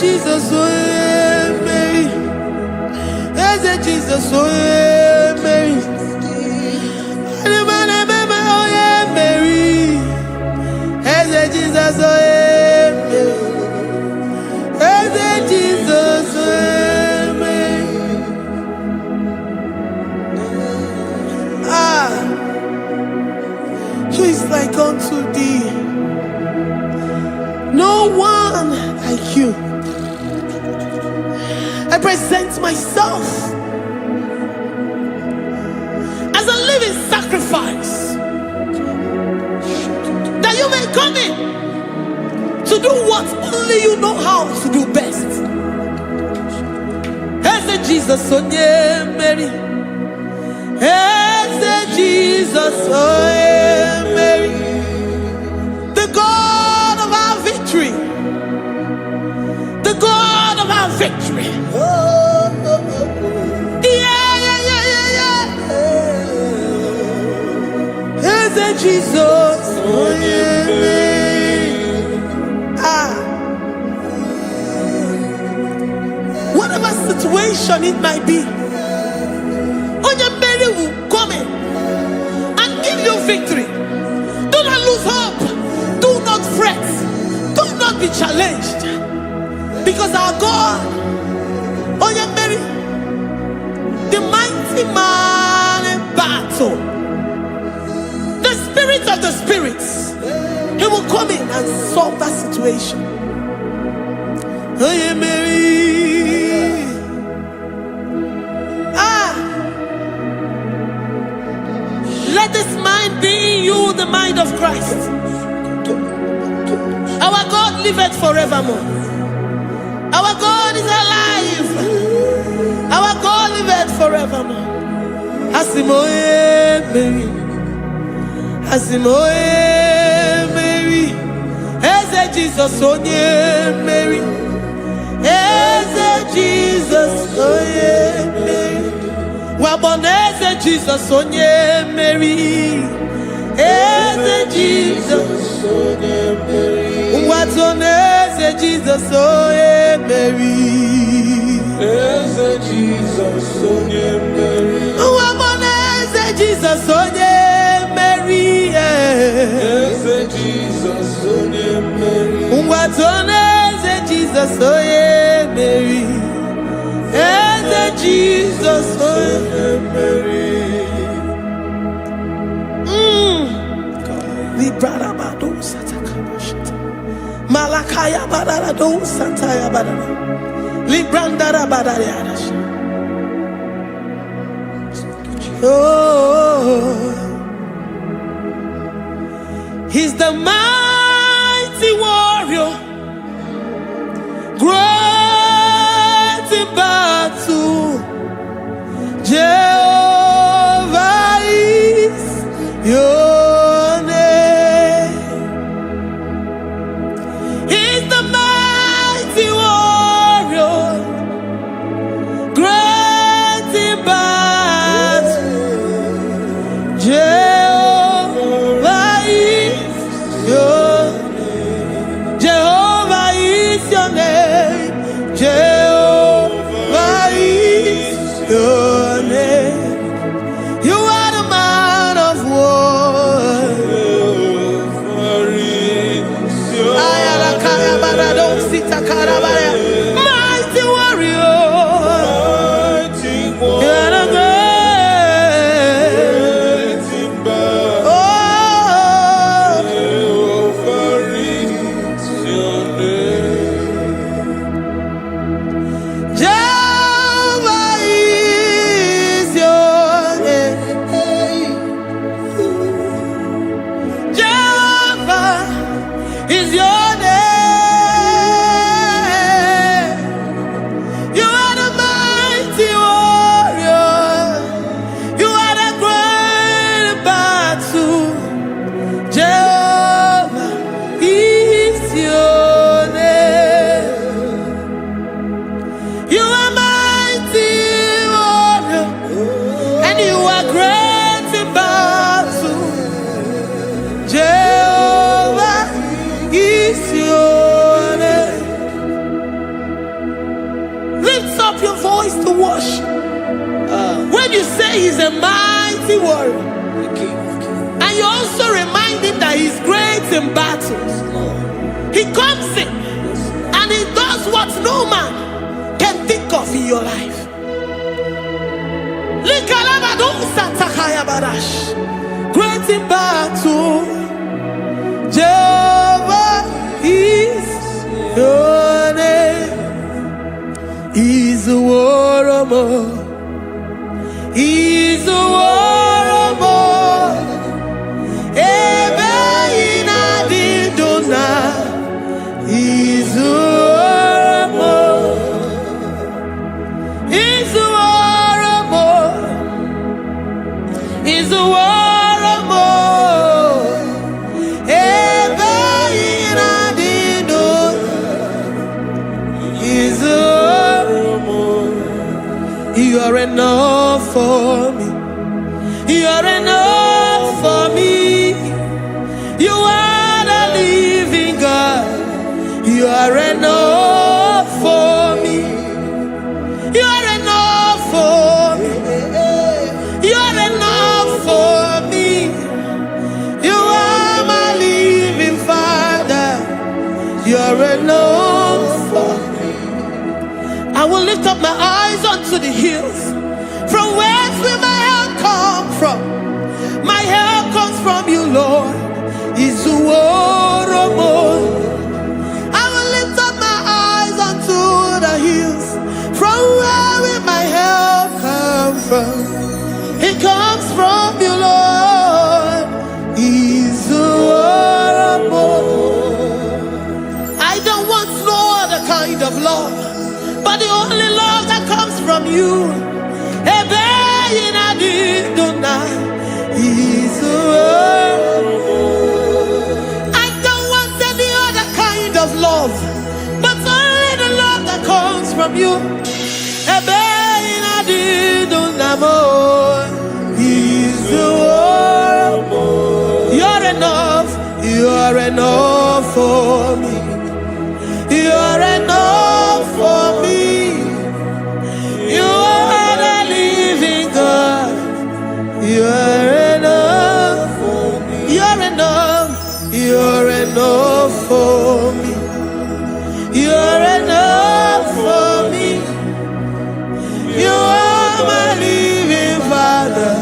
Jesus-obata-obie. Jesus, oh yeah, Mary. Oh yeah, Mary. Hey, Jesus, oh yeah, Mary. Hey, Jesus, oh yeah, Mary. Ah, who is like unto thee? No one like you. I present myself as a living sacrifice, that you may come in to do what only you know how to do best. Hey, Jesus, oh yeah, Mary. Hey, Jesus, oh yeah, Mary. The God of our victory. The God of our victory. Hey, Jesus, oh yeah, ah, whatever situation it might be, Mary will come in and give you victory. Do not lose hope. Do not fret. Do not be challenged, because our God, Mary, the mighty man in battle, the spirit of the spirits, he will come in and solve that situation. Oh yeah, Mary. Ah, let this mind be in you, the mind of Christ. Our God liveth forevermore. Our God is alive. Our God liveth forevermore. Asimoye Mary. Asimoye Mary. Eze Jesus onye Mary. Eze Jesus onye Mary. Waboneze Jesus onye Mary. Eze Jesus onye Mary. Watoneze Jesus onye Mary. Eze Jesus onye Mary. Waboneze Jesus onye Mary. Eze Jesus onye Mary. Watoneze Jesus onye Mary. Eze Jesus onye Mary. Librarabado satakabashita. Malakaya badarado santaya badara. Librandara badariadash. Oh, he's the mighty warrior, great in battle. Jehovah is your name. He's the mighty warrior, great in battle. Jehovah is your name. Jehovah is your name. Jehovah is your name. You are the man of war. Ayalakaya barado sita karabaya. Mighty warrior. You are the great. Oh, Jehovah is your name. Jehovah is your name. Jehovah is your name. You are the mighty warrior. You are the great battle. Jehovah is your name. You are mighty warrior, and you are great in battle. Jehovah is your name. Lift up your voice to worship. When you say he's a mighty warrior, and you also remind him that he's great in battles, he comes in and he does what no man can think of in your life. Great in battle, Jehovah is your name. He's a warrior. He's a warrior. Ebe ina didona. He's a warrior. He's a warrior. He's a warrior. Ebe ina didona. He's a warrior. You are enough for me. You are enough for me. You are the living God. You are enough for me. You are enough for me. You are enough for me. You are my living Father. You are enough for me. I will lift up my eyes unto the hills. From whence will my help come from? My help comes from you, Lord. Is the word of God. I will lift up my eyes unto the hills. From where will my help come from? It comes from you, Lord. Is the word of God. I don't want no other kind of love, but the only love that comes from you. I don't want any other kind of love, but only the love that comes from you. You're enough. You're enough for me. You're enough for me. You are the living God. You are enough for me. You're enough. You're enough for me. You're enough for me. You are my living Father.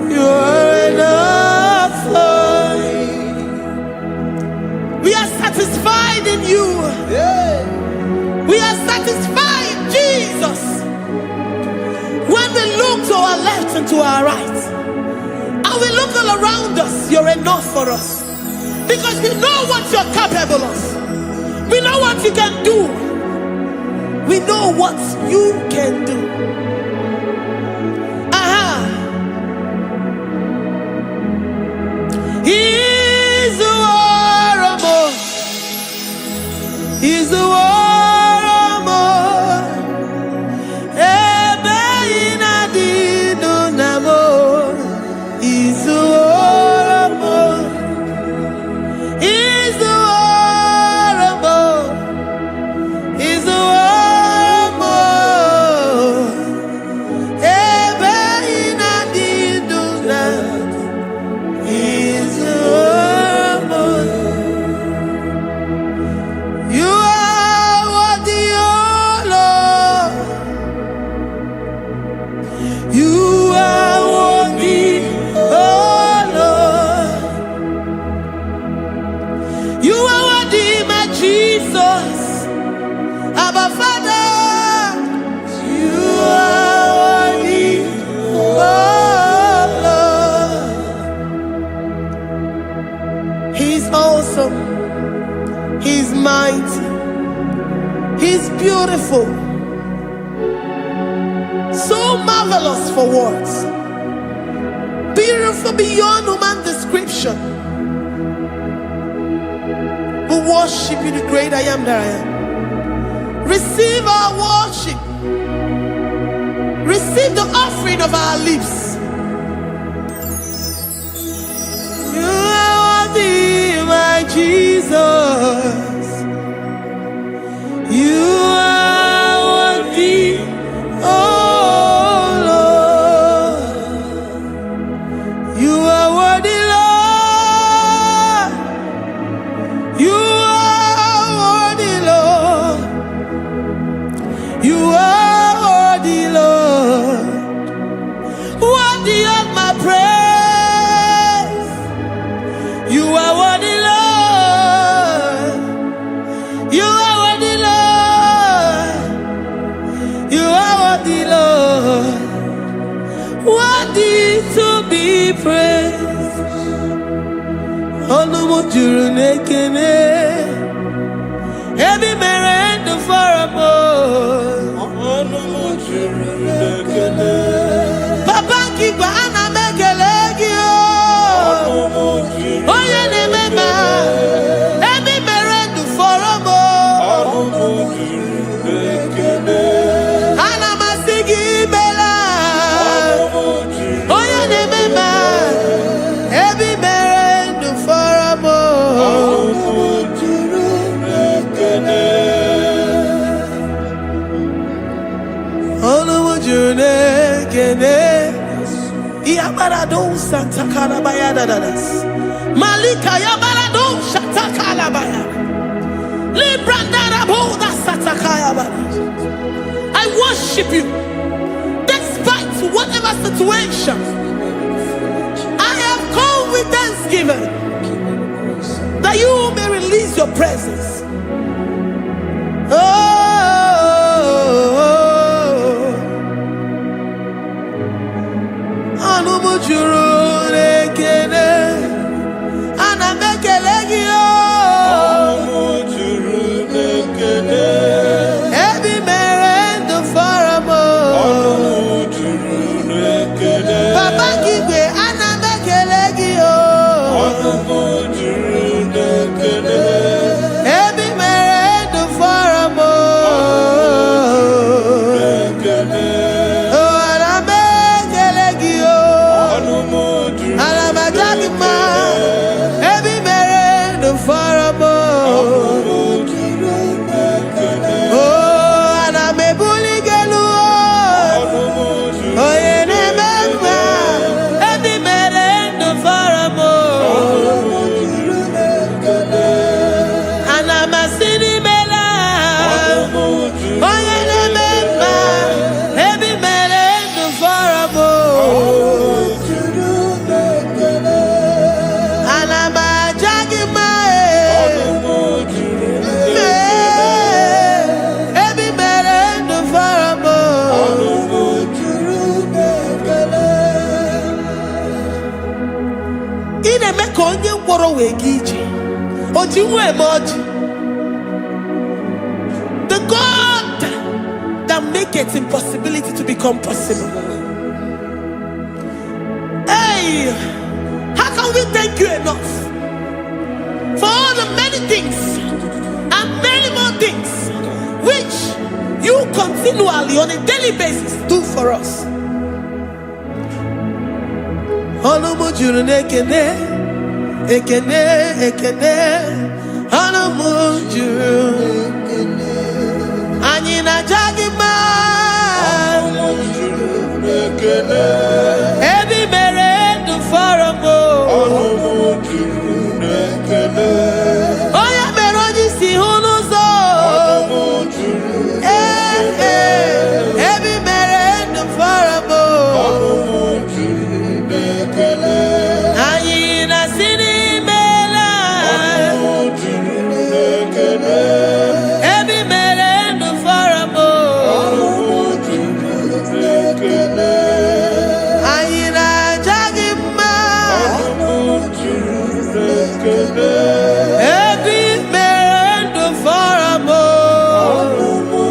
You are enough for me. We are satisfied in you. We are satisfied, Jesus. When we look to our left and to our right, and we look all around us, you're enough for us. Because we know what you're capable of. We know what you can do. We know what you can do. He's the warrior. He's the warrior. He's mighty. He's beautiful. So marvelous for words. Beautiful beyond human description. We worship you, the great I am that I am. Receive our worship. Receive the offering of our lips. You are worthy, my Jesus. You are worthy, oh You are worthy, Lord, worthy of my praise. You are worthy, Lord. You are worthy, Lord. You are worthy, Lord, worthy to be praised. Onumu juru nekene, every merend for a boy. Onumu juru nekene, Papa Kigwa ana mekelegio. Onumu juru, oye nemema, every merend for a boy. Onumu juru nekene, ana masigi bela. Oye nemema, every merend for a boy. Onumu juru nekene, Onumu juru nekene. Yabarado Santa Calabaya dadas. Malika Yabarado Santa Calabaya. Librandara Boda Santa Calabaya. I worship you despite whatever situation. I have come with thanksgiving that you may release your presence. Onumu juru nekene, ana mekelegio. Onumu juru nekene, every merend for a boy. Onumu juru nekene, Papa Kigwe ana mekelegio. Onumu juru nekene, every merend for a boy. Oh, ana mekelegio. Every merend for a boy. Oh, and I'm a bully gelu. Oh, yeah, remember. Every merend for a boy. And I'm a city bella. Oh, yeah, remember. Every merend for a boy. The God that makes impossibility to become possible. Hey, how can we thank you enough for all the many things and many more things which you continually on a daily basis do for us? Onumu juru nekene, ekene, ekene, Onumu juru nekene, anyina jagima. Onumu juru nekene, every merend for a boy. Onumu juru nekene, oya meroji si hunuzo. Onumu juru nekene, every merend for a boy. Onumu juru nekene, anyina sini mela. Onumu juru nekene, every merend for a boy. Onumu juru nekene, anyina jagima. Onumu juru nekene, every merend for a boy. Onumu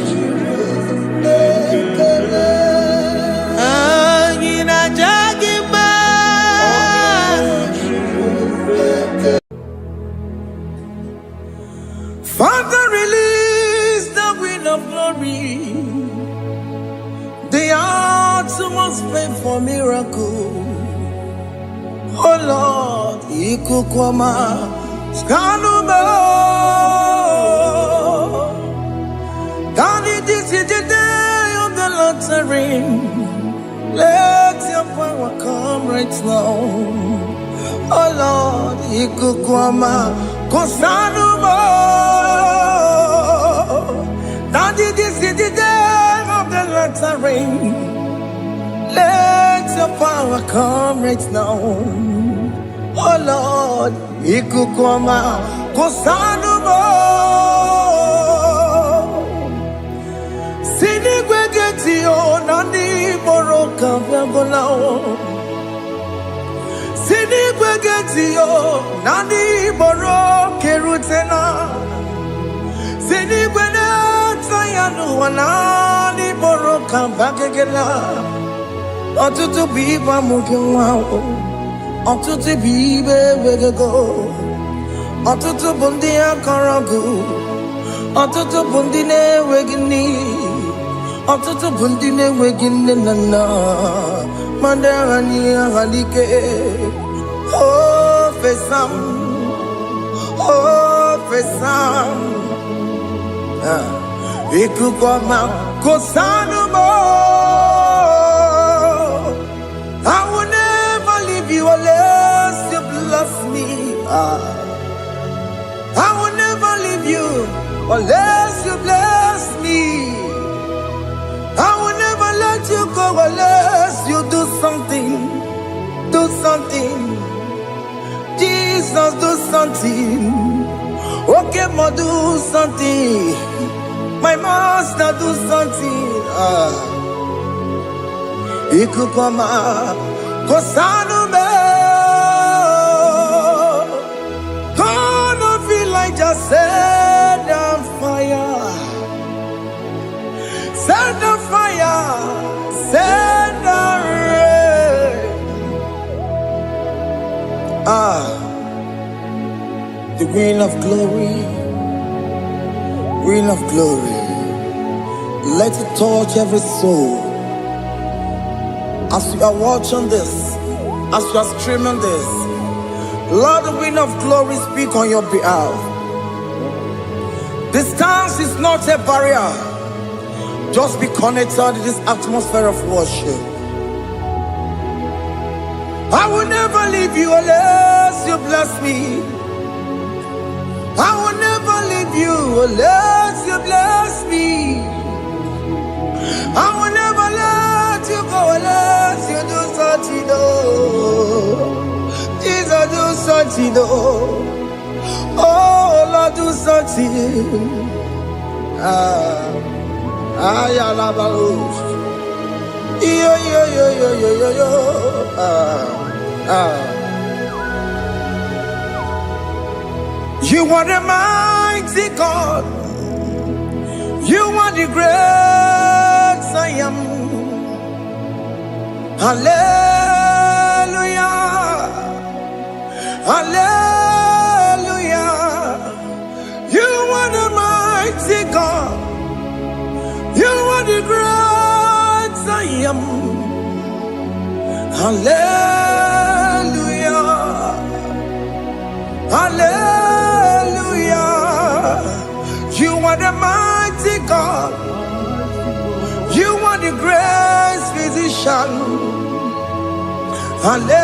juru nekene, anyina jagima. Father, release the wind of glory. The hearts must pray for miracle. Oh Lord, ikukwama skanubo. Daddy, this is the day of the Lord's reign. Let your power come right now. Oh Lord, ikukwama kosanubo. Daddy, this is the day better rain. Let your power come right now. Oh Lord, ikukoma kusanumo. Sinigwegetio nani boroka vyangolao. Sinigwegetio nani boroke rutena. Sinigwena tayanu wanani boroka vagegela. Ọtụtụ bụ ibe amụghị nwa ahụ, ọtụtụ bụ ibe ewegego, ọtụtụ bụ ndị akọrọ gụ, ọtụtụ bụ ndị na-enweghị nne, ọtụtụ bụ ndị na-enweghị nne na nna, ma ndị agha n'ihe agha n'ike. O fesam, o fesam, ikuku ọma kụsanụ m. I will never leave you unless you bless me. I will never leave you unless you bless me. I will never let you go unless you do something. Do something. Jesus, do something. Okay, ma, do something. My master, do something. Ikukoma kosanu me. Gonna feel like just set on fire. Set on fire. Set on rain. The Queen of glory. Queen of glory. Let it touch every soul. As you are watching this, as you are streaming this, Lord, the wind of glory, speak on your behalf. Distance is not a barrier. Just be connected to this atmosphere of worship. I will never leave you unless you bless me. I will never leave you unless you bless me. I will never let you go unless you do something. Jesus, do something. Oh Lord, do something. Yo. You are the mighty God. You are the great I am. Hallelujah. Hallelujah. You are the mighty God. You are the great I am. Hallelujah. Hallelujah. You are the mighty God. You are the great physician. Hallelujah.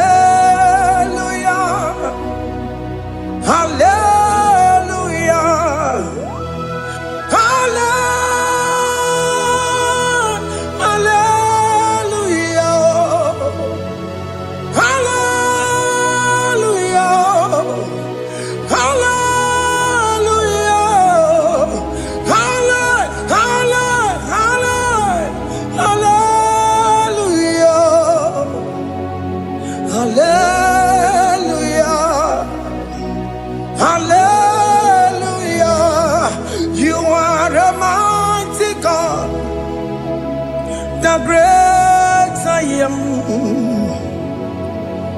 Hallelujah. Hallelujah. The great I am.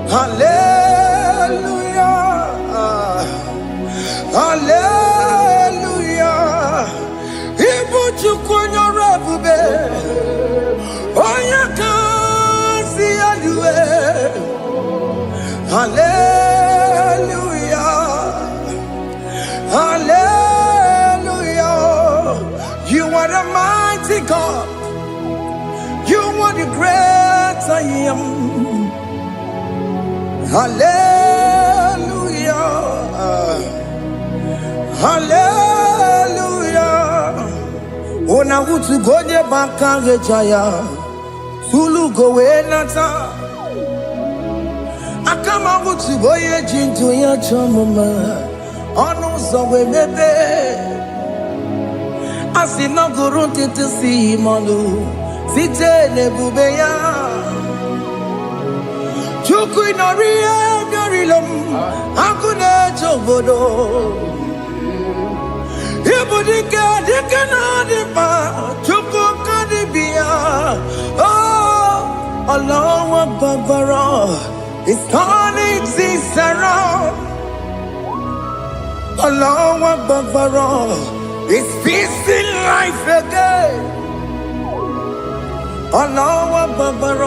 Hallelujah. Hallelujah. Ibu chukwanya rabube. Oya kasi alue. Hallelujah. Hallelujah. You are the mighty God. You are the great I am. Hallelujah. Hallelujah. Ona utu gonye baka rejaya Sulu gowe nata Akama utu goye jinto ya chamama Ono zowe mebe Asina gurunti tisi malu Site nebube ya Chuku inoriya garilom Akune chobodo Ibudika dikana dipa Chuku kadibia Oh Allah Akbar It's turning things around Allah Akbar It's peace in life again Allah Akbar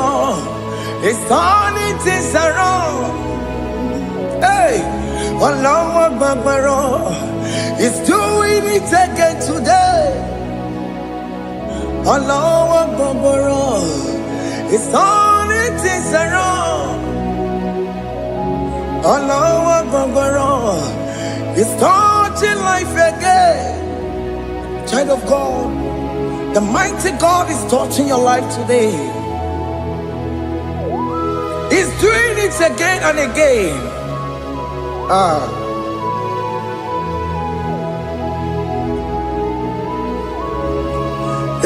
It's turning things around Hey Allah Akbar It's doing it again today Allah Akbar It's turning things around Allah Akbar It's touching life again Child of God, the mighty God is touching your life today. He's doing it again and again.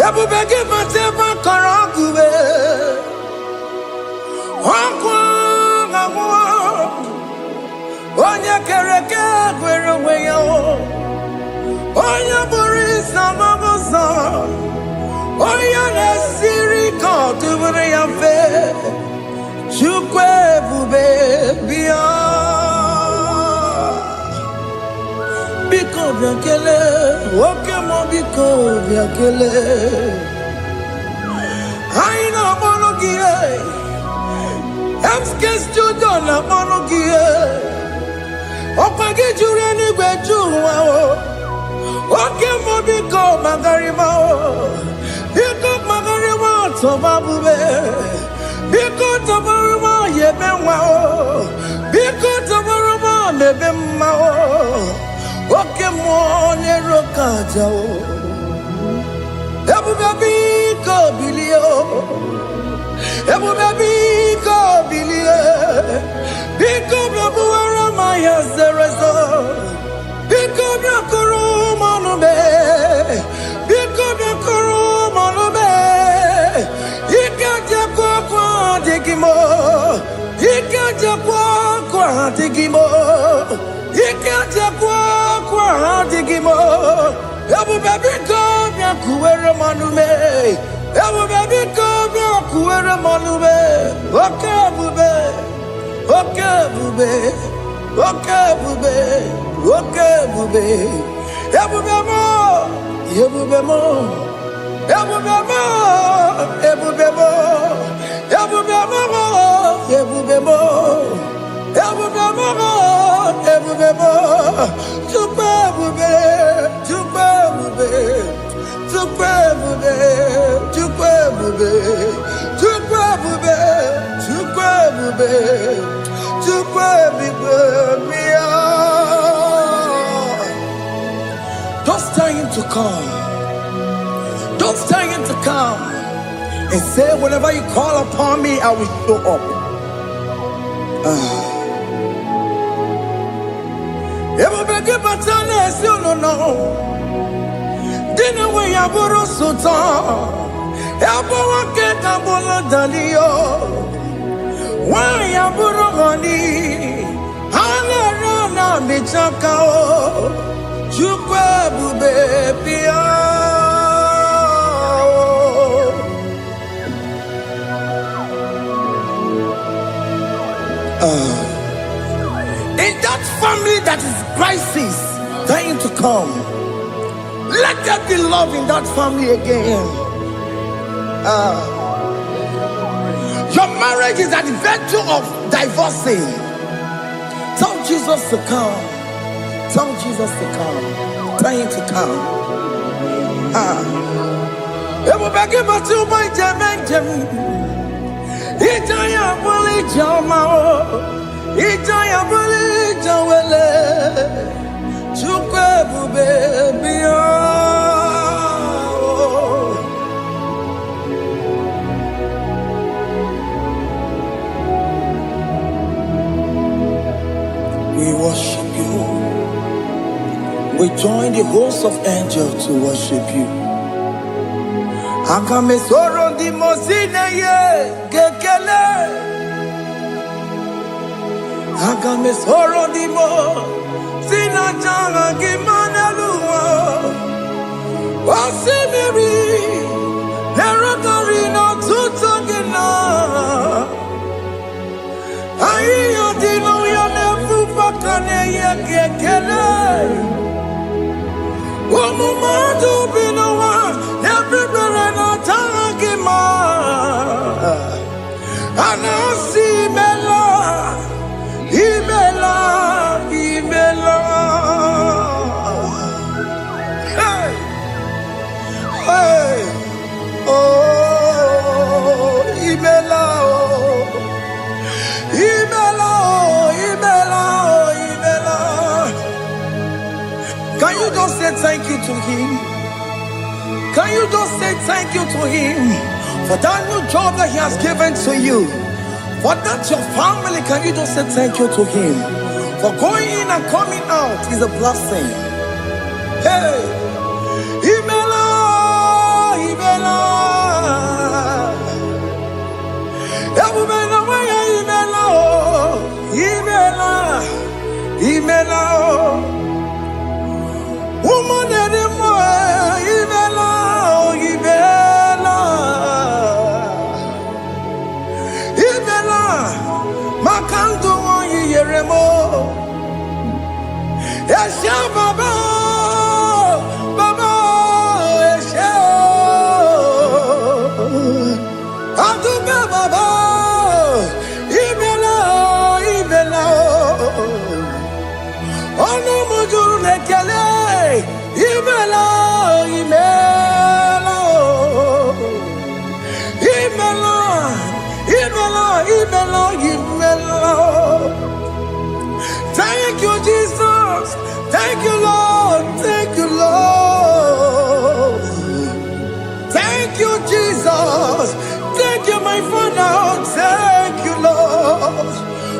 Ebubege matema karangube. Onye kereke gwerewe yo. Oya burisa mabosa Oya nesiri kotubure ya fe Chukwe bube biya Biko biakele Woke mo biko biakele Aina monogie Emske studio na monogie Opage jure ni gwejuwa o Oke mo biko magarima o Biko magarima tobabube Biko tobarima yebenwa o Biko tobarima mebemma o Oke mo nero kaja o Ebube biko bilio Ebube biko bilie Biko blabuara maya zerezo Biko blakuru manube Biko blakuru manube Ikaja kwa digimo Ikaja kwa digimo Ikaja kwa digimo Ebu baby go byakuwere manume Ebu baby go byakuwere manume Okay bube Okay bube Okay bube Okay, bube, ebubemo, ebubemo, ebubemo, ebubemo, ebubemo, ebubemo, ebubemo, ebubemo, tukwe bube, tukwe bube, tukwe bube, tukwe bube, tukwe bube, tukwe bube, tukwe bube, mia. Don't stay him to come. Don't stay him to come. And say, whenever you call upon me, I will show up. Everybody but you don't know. Dinner way I borrow so tall. Elbow get a bullet dalio. Why I borrow honey? I never know me chakao. Chukwe bube pia. In that family that is crisis trying to come, let there be love in that family again. Your marriage is at the verge of divorcing. Tell Jesus to come. Tell Jesus to come. Tell him to come. Ebubege batu by Jemen. Ijaya buli jamao. Ijaya buli jawele. Chukwe bube biya. the host of angels to worship you. Akame soro di mosine ye gekele. Akame soro di mo sina janga gimana luwa. Wasimiri nerotari no tutogina. Ayo dino ya nefu pakane ye gekele. Omumadu binowa everywhere no tangima. Anasi mela, imela, imela. Hey, hey, oh, imela, oh, imela, oh, imela, oh, imela. Can you just say thank you to him? Can you just say thank you to him for that new job that he has given to you? For that your family, can you just say thank you to him? For going in and coming out is a blessing. Hey, Imela, Imela, Imela, Imela, woman anymore, Imela, Imela, Imela, Makandu Yeremo, Esha Baba, Baba, Esha, Aduba Baba, Imela, Imela, Ono Mujuru Nekele. Imela, Imela, Imela, Imela, Imela, Imela. Thank you, Jesus. Thank you, Lord. Thank you, Lord. Thank you, Jesus. Thank you, my Father. Thank you, Lord.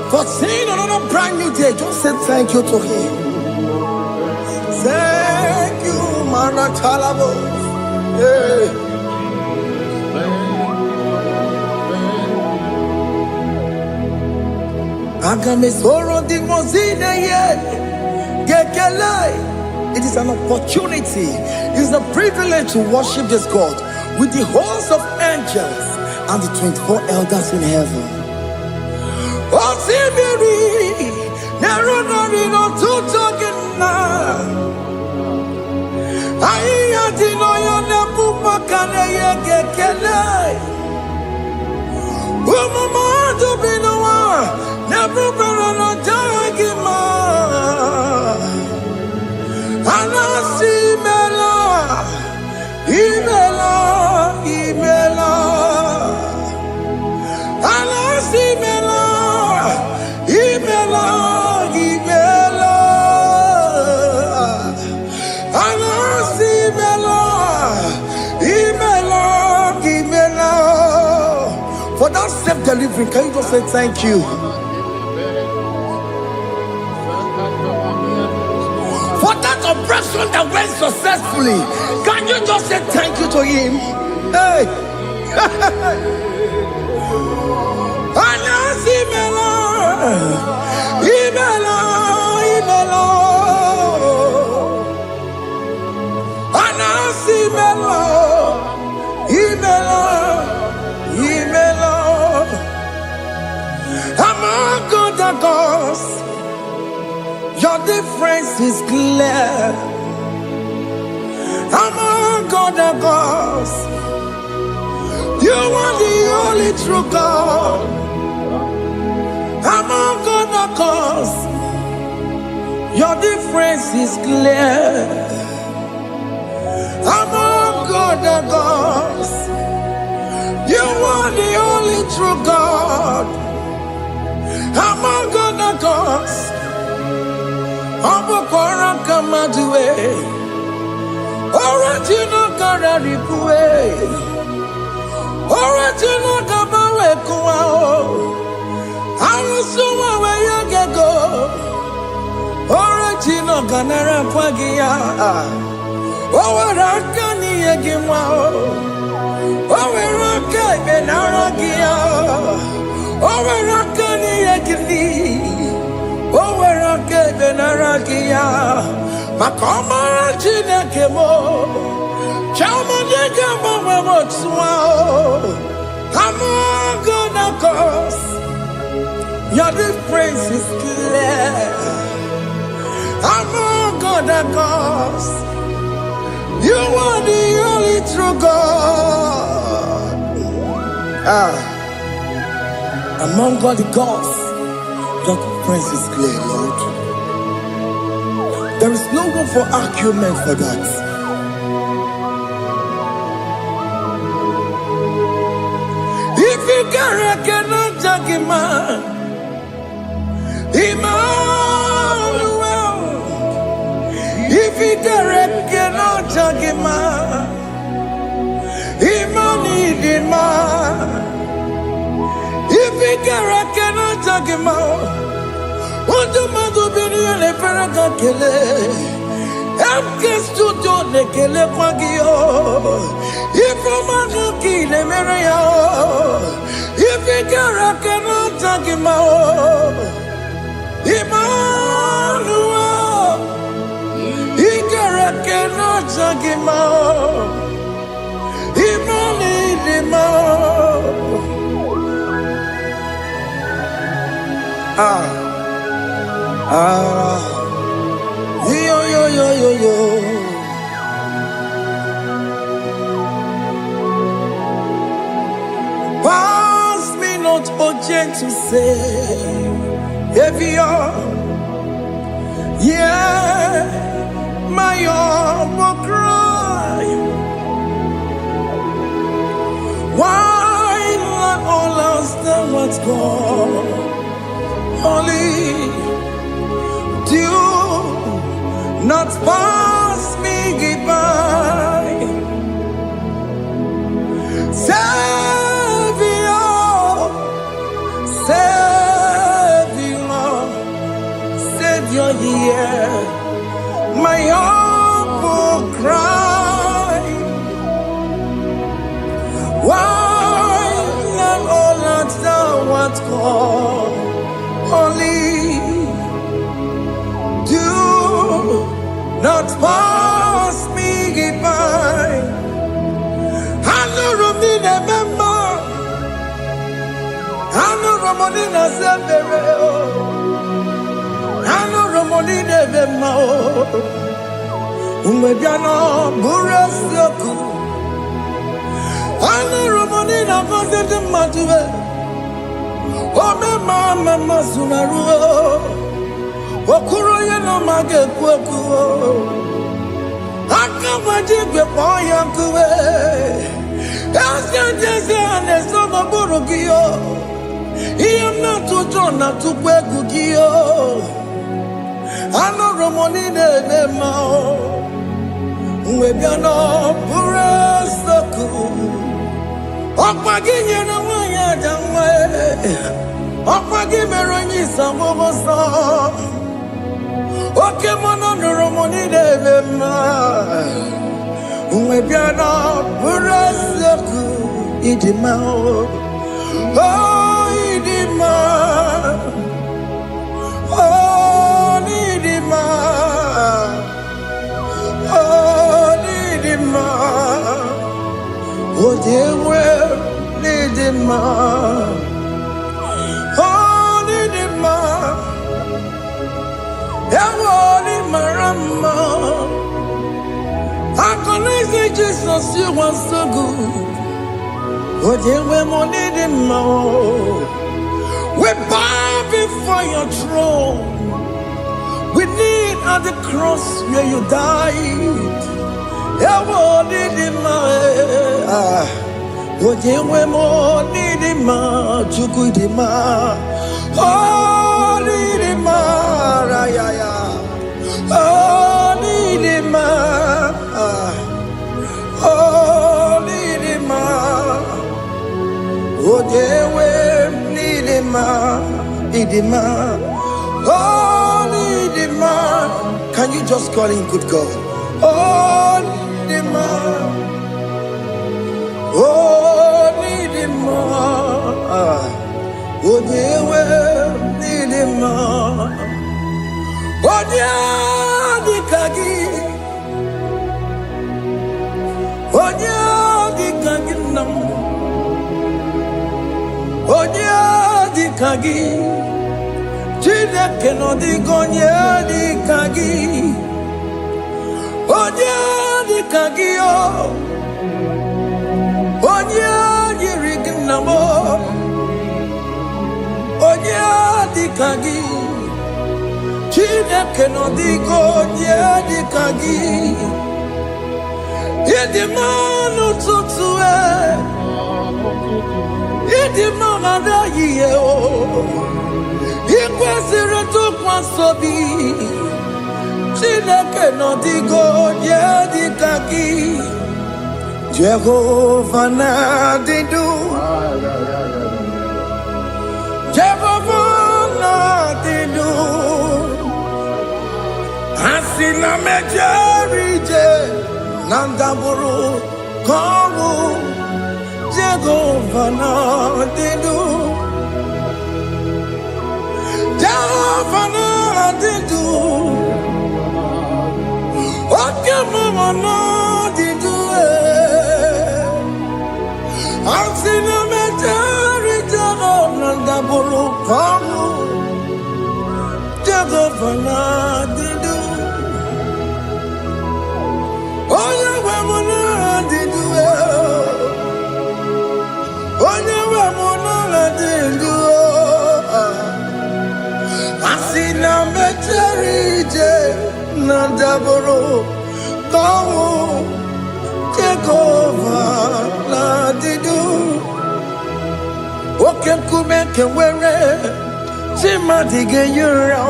For seeing another brand new day, just say thank you to him. Thank you, Manatalabo. Yeah. Agame soro di mozine ye gekele. It is an opportunity. It is a privilege to worship this God with the host of angels and the 24 elders in heaven. Osimiri nerunari no tutogina. Aiya dino ya nefu pakane ye gekele. Umamadu binowa nefu berano jagima. Anasi mela, imela, imela. Anasi mela, imela, imela. Anasi mela, imela, imela. For that self-delivery, can you just say thank you? For that operation that went successfully, can you just say thank you to him? Hey! Anasi mela, imela, imela. Anasi mela, imela, imela. Among other gods, your difference is clear. Among other gods, you are the only true God. Among other gods, your difference is clear. Among other gods, you are the only true God. Among other gods, Obokora Kamadue, original Kararipue, original Kabawe Kuao, Arusuma where you go, original ganara kwagia. Owarakani yegimwa. Owaraka benaragia. Owarakani yegini. Owaraka benaragia. Makoma chinekemo. Chama yegamo wamotswa. I'm gonna cause your praise is clear. I'm gonna cause you are the only true God. Among all the gods, your praise is clear, Lord. There is no room for argument for that. If you cannot judge him, Emmanuel. If you cannot judge him, Emmanuel. If you cannot judge him, what do you do? Be the Faragakele. Studio de Kele Pagio. If I'm a killer, Maria. If you cannot judge him, Emmanuel. He cannot judge him, Yo. Pass me not, oh gentle Savior. Yeah, my humble cry. Why not all else than what's gone? Only do not pass me by. Savior, here, my humble cry. Why not all that thou art called? Only do not pass me by. I know Romina member. I know Romonina Severo. I know Romonina member. Umbebiano Burasoku. I know Romonina Vasset Matue. Oh, Mama Sunaru. Okuro yeno mage kweku. Akamaji gwepo yankuwe. Jese anesono burugiyo. Iyam na tujo na tukweku giyo. Ano romoni nebe mao. Mwebiano burasoku. Okpagi nyena wanya jamwe. Okpagi meronyi sambobosa. Okay, mono romoni nebe ma. Mwebiano burasoku. Idima oh idima oh idima oh idima oh dewe idima oh idima yawoni marama. I can say Jesus, you are so good. Oh, we need him more. We bow before your throne. We need at the cross where you died. Yeah, we need him more. Oh, we need him more. Chukwu him more. Oh, need him more. Oh, need him more. Oh, need him more. Oh, dewe nidima, idima, oh nidima, Can you just call him good God? Oh, Nidima. Oh, Nidima. Oh, Dewe, Nidima. Oh, Dikagi. Oh, Dikagi nam. Oh, Dikagi. Chineke no digonye Dikagi. Onye Dikagi o. Onye yirigi namo. Onye Dikagi. Chineke no digonye Dikagi. Yedimanu tutue. Yedimanu yiye o. Ikwesịrị tụkwasị obi. Chineke nọ dịgo onye dịka gị. Jehova na-adịdu. Jehova na-adịdu. Asị na mejere ije na ndagwurugwu ka ọnwụ. Jehova na-adịdu. Jehova na-adịdu. Oke mama na-adịdu. Asị na mejere ije na ndagwurugwu ka ọnwụ. Jehova na-adịdu. Onye nwe m na-adịdu. Onye nwe m na-adịdu. Asị na mejere ije na ndagwurugwu ka ọnwụ. Jehova na-adịdu. Oke nkume nke nwere chi mmadụ ga-eyi ụra.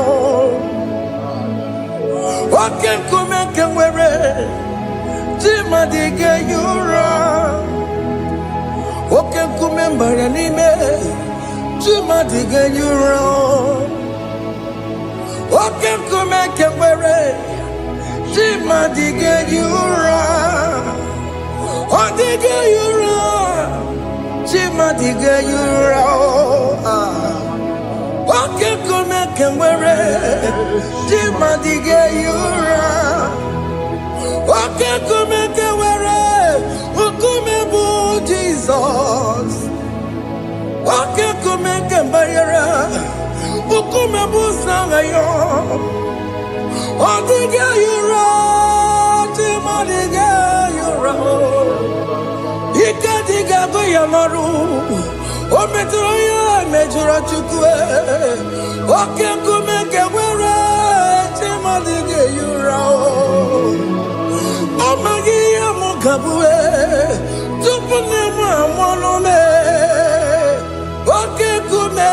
Oke nkume nke nwere chi mmadụ ga-eyi ụra. Oke nkume mbara n'ime chi mmadụ ga-eyi ụra. Oke nkume nke nwere chi mmadụ ga-eyi ụra. Ọ dịghị eyi ụra. Chi mmadụ ga-eyi ụra. Oke nkume nke nwere chi mmadụ ga-eyi ụra. Oke nkume nke nwere nkume bụ Jizọs. Oke nkume nke mbara nkume bụ Sanga ya. Ọ dịghị eyi ụra. Chi mmadụ ga-eyi ụra. Ike dịghị agụ ya n'ọrụ. O metụrụ ya mejọrọ Chukwu. Oke nkume nke nwere chi mmadụ ga-eyi ụra. Ọ maghị ihe m ga-abụ tupu nne m amụrụ m. Oke nkume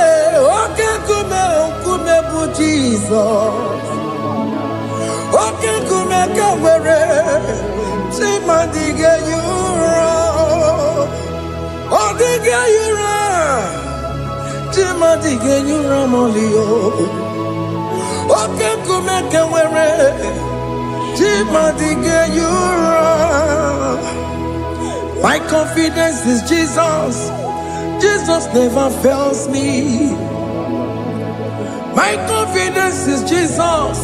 nkume bụ Jizọs. Oke nkume nke nwere chi mmadụ ga-eyi ụra. Ọ dịghị eyi ụra. Chi mmadụ ga-eyi ụra ma ọlị o. Oke nkume nke nwere chi mmadụ ga-eyi ụra. My confidence is Jesus. Jesus never fails me. My confidence is Jesus.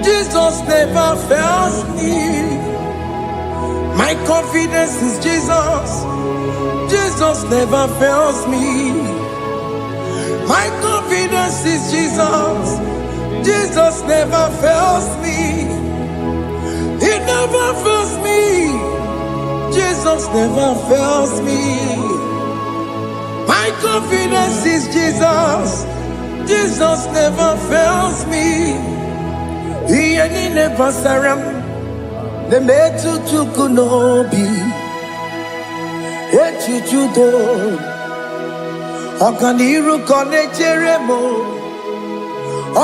Jesus never fails me. My confidence is Jesus. Jesus never fails me. My confidence is Jesus. Jesus never fails me. He never fails me. Jesus never fails me. My confidence is Jesus. Jesus never fails me. He never saram. The metu tukunobi. Echichudo. Okaniru konecheremo.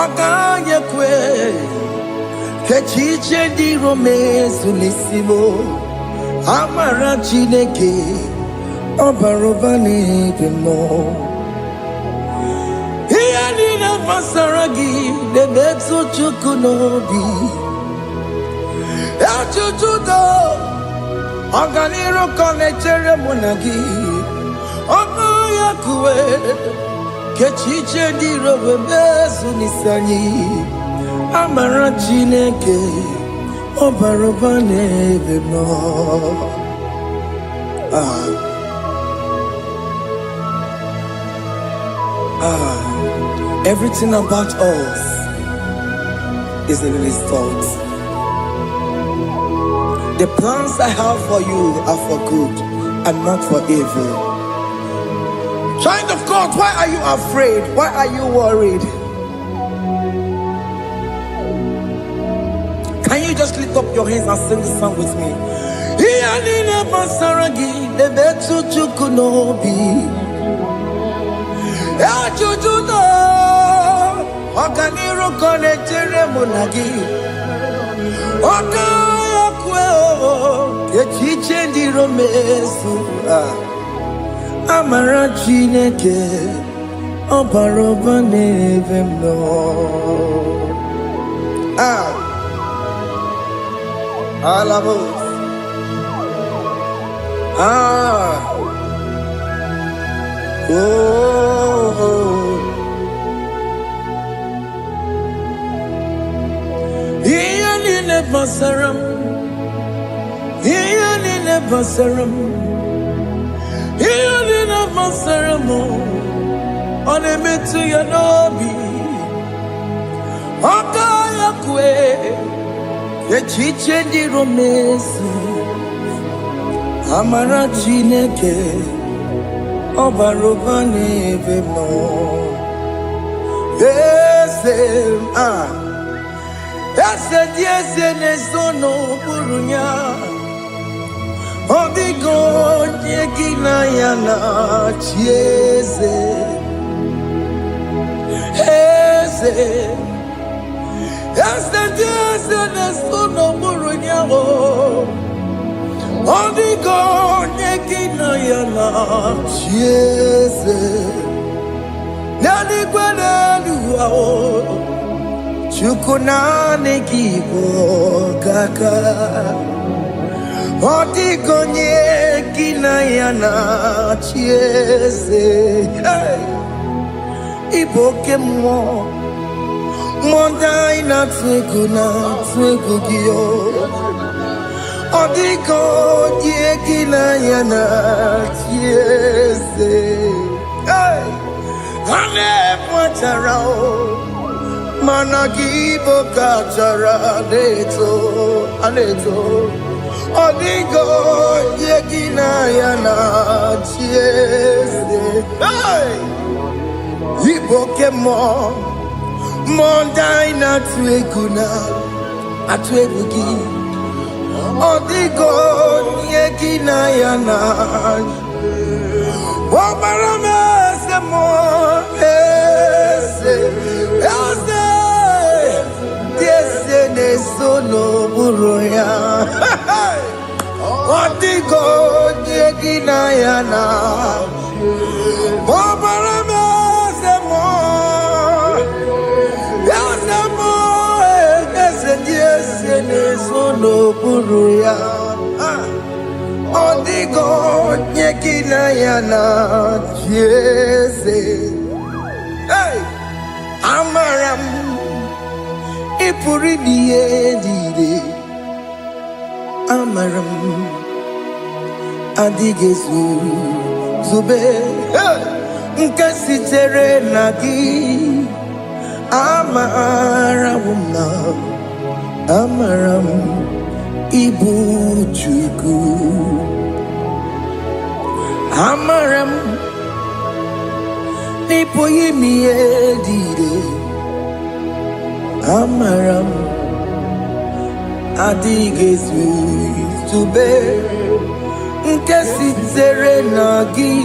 Okanyekwe. Kechiche di romezu nisimo. Amara Chineke. Obarobani bimo. He niile gbasara gị na-emetụ Chukwu n'obi. Ajụjụ do ọganiru ka na-echere mụ na gị. Ọnụ ya kuwe kechiche dị iro wee mezu n'isi anyị. Amara Chineke ọbara ụba n'ebe nọ. Everything about us is in His thoughts. The plans I have for you are for good and not for evil. Child of God, why are you afraid? Why are you worried? Can you just lift up your hands and sing this song with me? Ọganiru ka na-echere mụ na gị. Ọkaya kwe echiche ndị iro mezu. Amara Chineke ọbara ụba n'ebe m nọ. Alamos. Basaram, Iyanine Basaram, Iyanine Basaram, Onemetu Yanobi, Okaya Kwe, Echiche di Romesu, Amara Chineke, Obaroba Nevemo, Ese diese nesono burunya. Odigo nyegina yana chieze. Ese diese nesono burunya. Odigo nyegina yana chieze. Nani kwelelua Chukunane kibo kaka. Odigonye kinayana chieze. Iboke mo Monda ina twegu giyo. Odigonye kinayana chieze. Hane mwacharao Managibo kachara aneto Odigo yegina yana chiese. Iboke mo Mondai na tueguna atuebugi. Odigo yegina yana Wabarame se mo Nesono buroya. Odigo yegina yana. Bobarame semo. Yasemo ese nesono buroya. Odigo yegina yana chiese. Amaram Ipuri diye Amaram Adigezu Zube Nkasitere nagi Amaram Ibu Chuku Amaram Nipoyi miedide Amaram Adigezu Zube Nkasitere nagi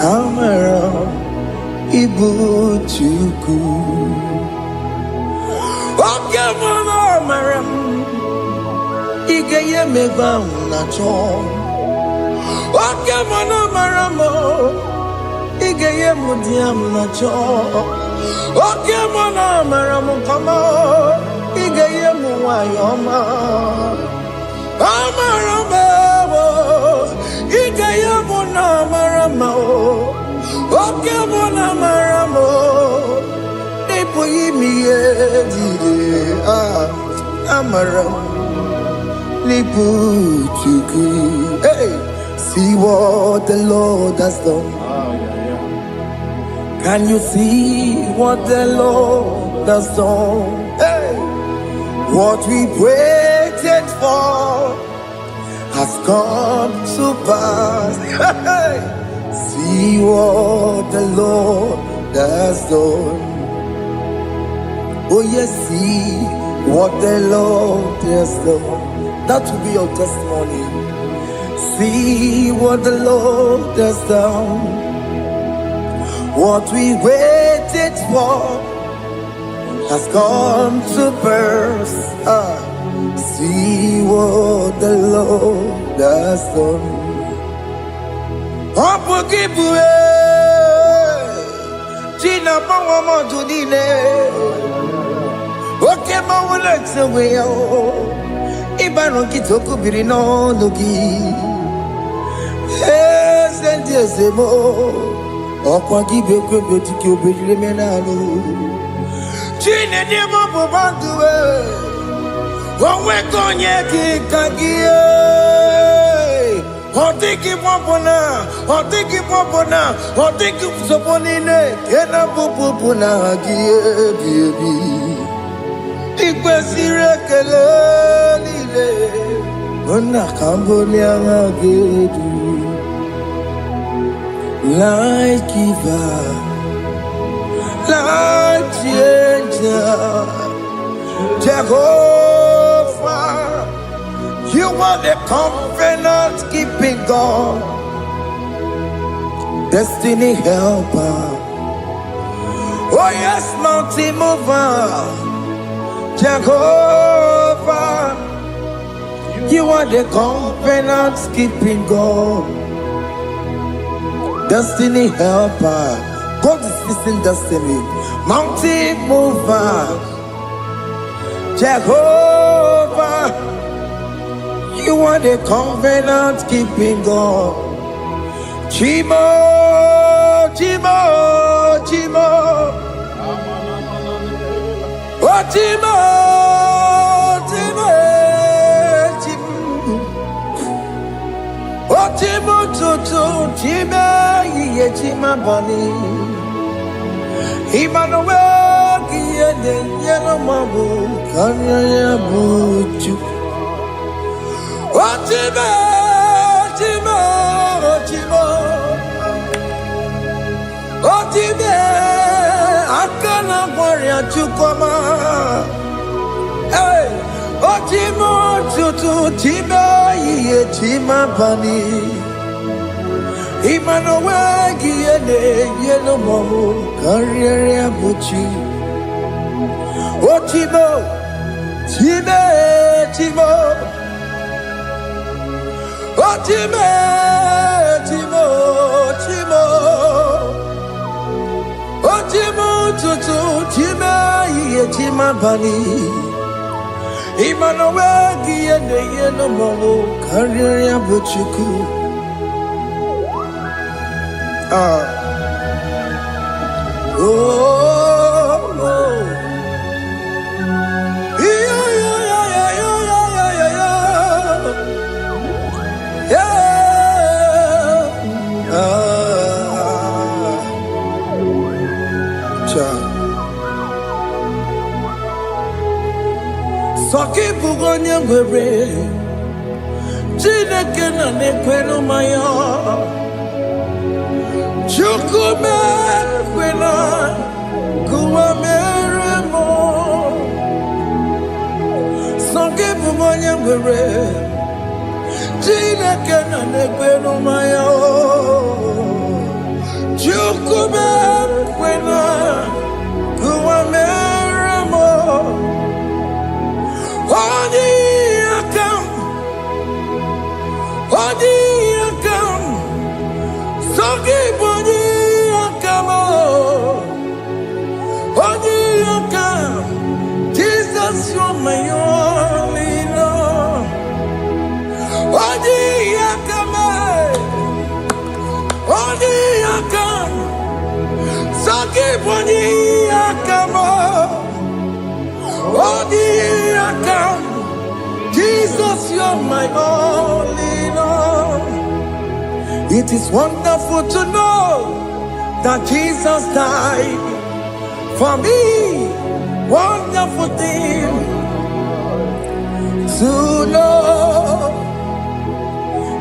Amaram Ibu Chuku Amaram Igeye meba unacho Oke mana maramo, igeye mudiam na cho. Oke mana maramo kama, igeye muwayoma. Amaramo, igeye muna maramo. Oke mana maramo, nipo yimiye dide. Amaramo. Hey, see what the Lord has done. Can you see what the Lord has done? Hey, what we waited for has come to pass. Hey, see what the Lord has done. Oh yes, see what the Lord has done. That will be your testimony. See what the Lord has done. What we waited for has come to pass. See what the Lord has done. Ibano kitoko birino nogi sendezemo okwa gibekwe betiki obirire menano chine demo bobanduwe onwe konye kikagie otiki popona otiki soponine kena popona gie biebi ikwesire kelelile ona kambonia ngagedu like giver like changer Jehovah, you are the covenant keeping God, destiny helper, oh yes, mountain mover. Jehovah, you are the covenant keeping God, destiny helper. God is fixing destiny, mountain mover. Jehovah, you are the covenant keeping God. Chimo. Chimo, ye chima bani. Emmanuel, kiende yeno mabu, kanya ya buchu. Chimo, akana warrior chukoma. Hey, Chimo, chima ye chima bani. Emmanuel, kiende yeno mabu, kanya ya buchu. Chimo. Chima bani. Emmanuel, kiende yeno mabu, kanya ya buchu. Soki bugonye ngwere Chineke na nekwenu maya Chukume kwena Kuwa meremo Soki bugonye ngwere Chineke na nekwenu maya Chukume kwena Kuwa meremo Odi akam Jesus, you're my all in all. It is wonderful to know that Jesus died for me. Wonderful thing to know.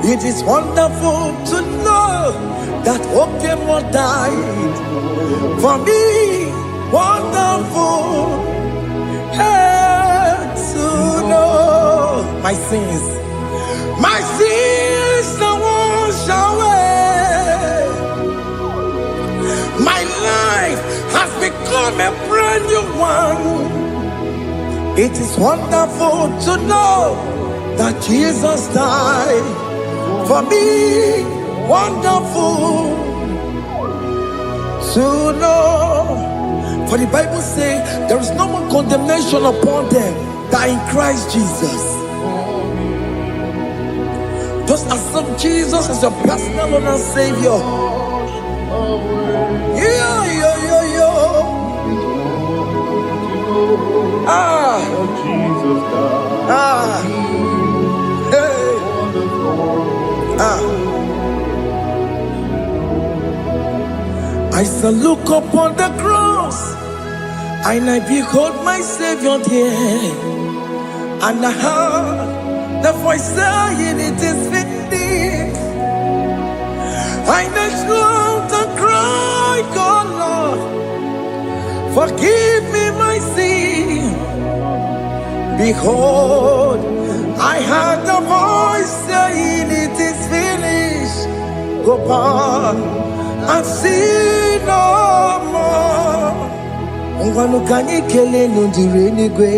It is wonderful to know that Okemo died for me. Wonderful to know my sins are washed away. My life has become a brand new one. It is wonderful to know that Jesus died for me. Wonderful to know. For the Bible says there is no more condemnation upon them that are in Christ Jesus. Just accept Jesus as your personal Lord and Savior. I shall look upon the cross, and I behold my Savior there, and I heard the voice saying, "It is finished." I knelt down and cried, "Oh Lord, forgive me my sin." Behold, I heard the voice saying, "It is finished. Go back and sin no more." Ngwanu kanyi kele nundure nigwe,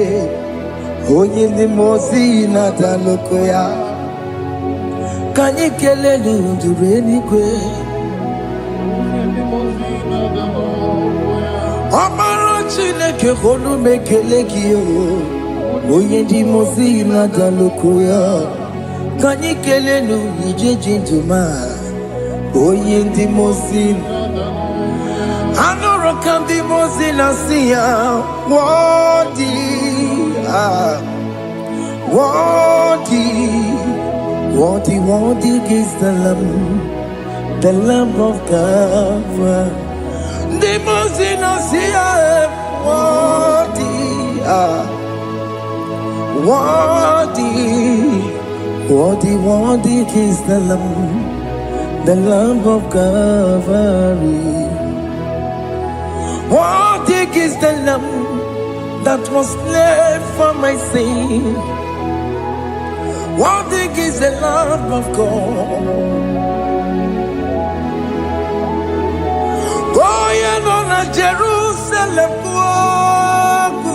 onye ndi mozi na daloko ya. Kanyi kele nundure nigwe, Amara Chineke honu mekele kiyo, onye ndi mozi na daloko ya. Kanyi kele nundure jintuma, onye ndi mozi. Anoro kandi mozi na siya, worthy is the Lamb of God. The mozi na siya, worthy is the Lamb of Calvary. Worthy is the Lamb that was slain for my sin. Worthy is the Lamb of God. Going on a Jerusalem walk,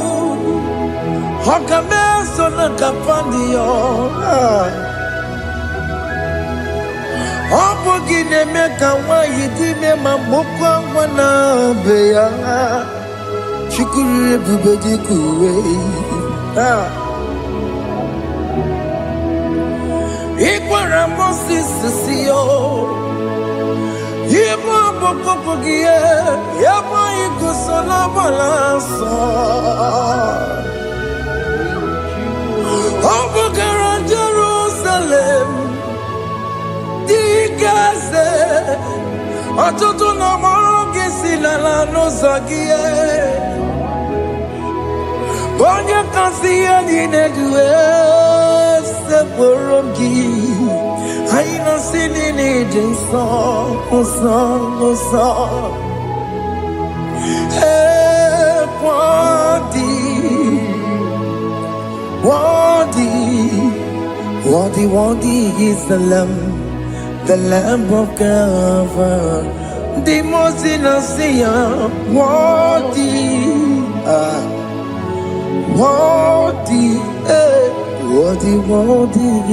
Hokameso na kapandio. Opogine meka wa yidime mamukwa wana beya. Shukuru bubedi kuwe. Ikwara Moses siyo. Yema bokopogie. Yema ikusola balansa. Opogara Jerusalem. Dikaze. Atutu na moroge silala no zagie. Bonye kansiya dinedue seporogi. Aina sinini jinson, song. Worthy is the Lamb of God. The most innocent, worthy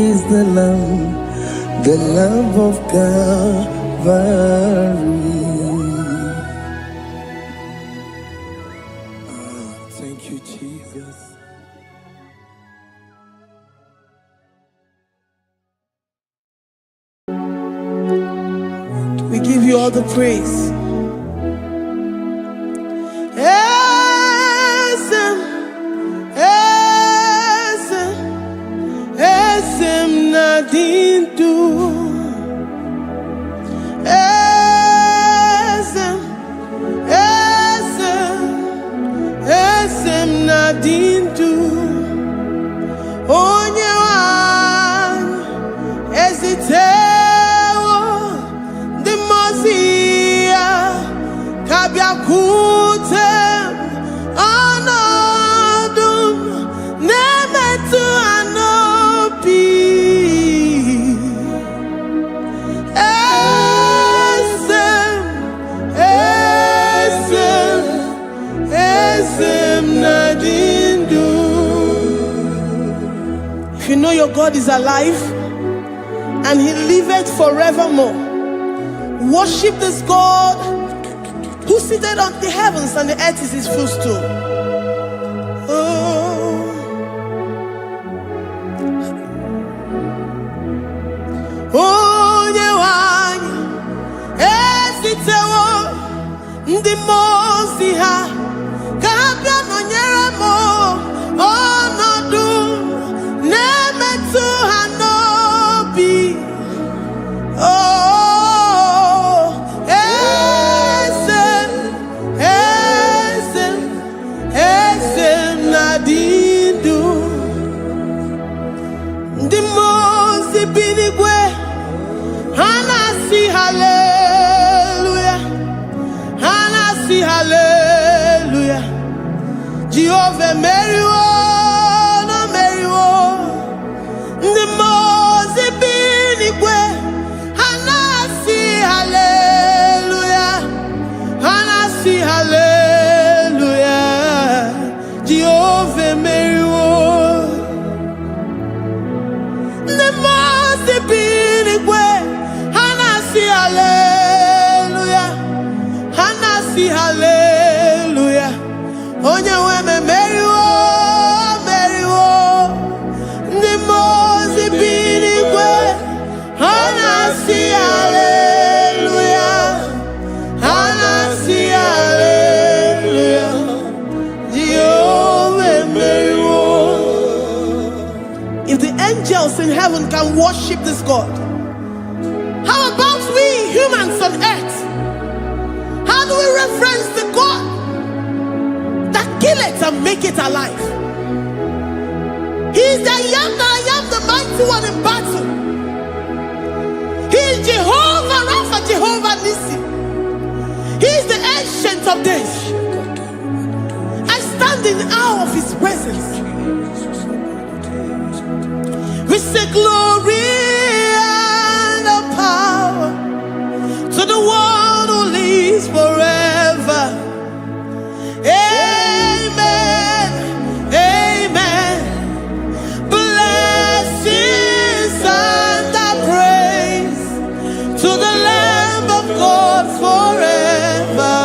is the Lamb of Calvary. Thank you, Jesus. We give you all the praise. nadindu. Esem nadindu. Onye wan ezitewo the mozia kabiakute anodum nemetu anopi. Esem nadindu. If you know your God is alive and He liveth forevermore, worship this God who seated on the heavens and the earth is His footstool. Oh, Nyewani, esitewo ndi mozi ha kabia nonyere mo onodu nemetu hanobi. Oh, esem nadindu. Ndi mozi binigwe hanasi hallelujah, hanasi hallelujah. Jehovah Meriwo, no Meriwo. The Mose binigwe, hanasi hallelujah, hanasi hallelujah. Jehovah Meriwo. The Mose binigwe, hanasi hallelujah, hanasi hallelujah. Onye weme Meriwo, Meriwo. The Mose binigwe, hanasi hallelujah, hanasi hallelujah. Jehovah Meriwo. If the angels in heaven can worship this God, how about we humans on earth? How do we reference the God that kill it and make it alive? He is the I am, the mighty one in battle. He is Jehovah Rapha, Jehovah Nissi. He is the ancient of days. I stand in awe of His presence. We say glory and the power to the one who lives forever. Amen, amen. Blessings and the praise to the Lamb of God forever.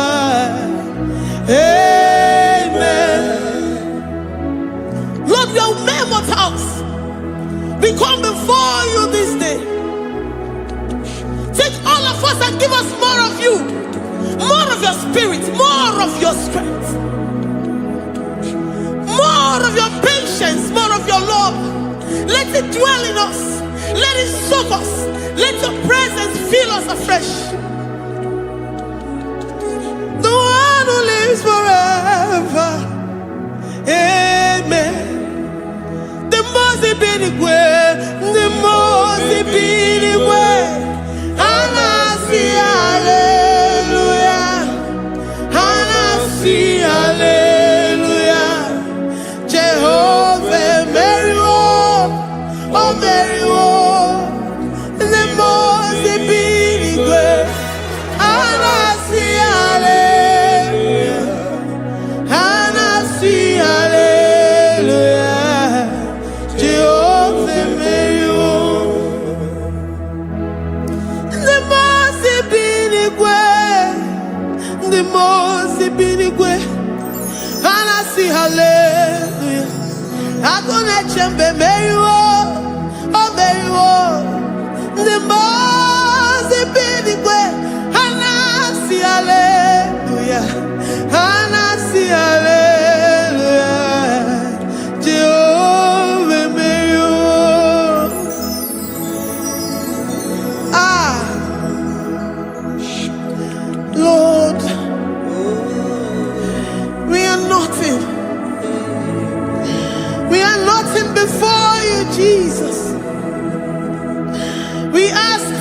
Amen. Lord, your mammoth house, we come before you this day. Take all of us and give us more of you, more of your spirit, more of your strength, more of your patience, more of your love. Let it dwell in us. Let it soak us. Let your presence fill us afresh. The one who lives forever. Amen. The Mose binigwe, the Mose binigwe, hanasi hallelujah, hanasi hallelujah. Jehovah Meriwo, oh Meriwo. The Mose binigwe, hanasi hallelujah, hanasi hallelujah. Jehovah Meriwo. The Mose binigwe, the Mose binigwe, hanasi hallelujah. Agone chembe Meriwo, oh Meriwo. The Mose binigwe, hanasi hallelujah, hanasi hallelujah. Jehovah Meriwo.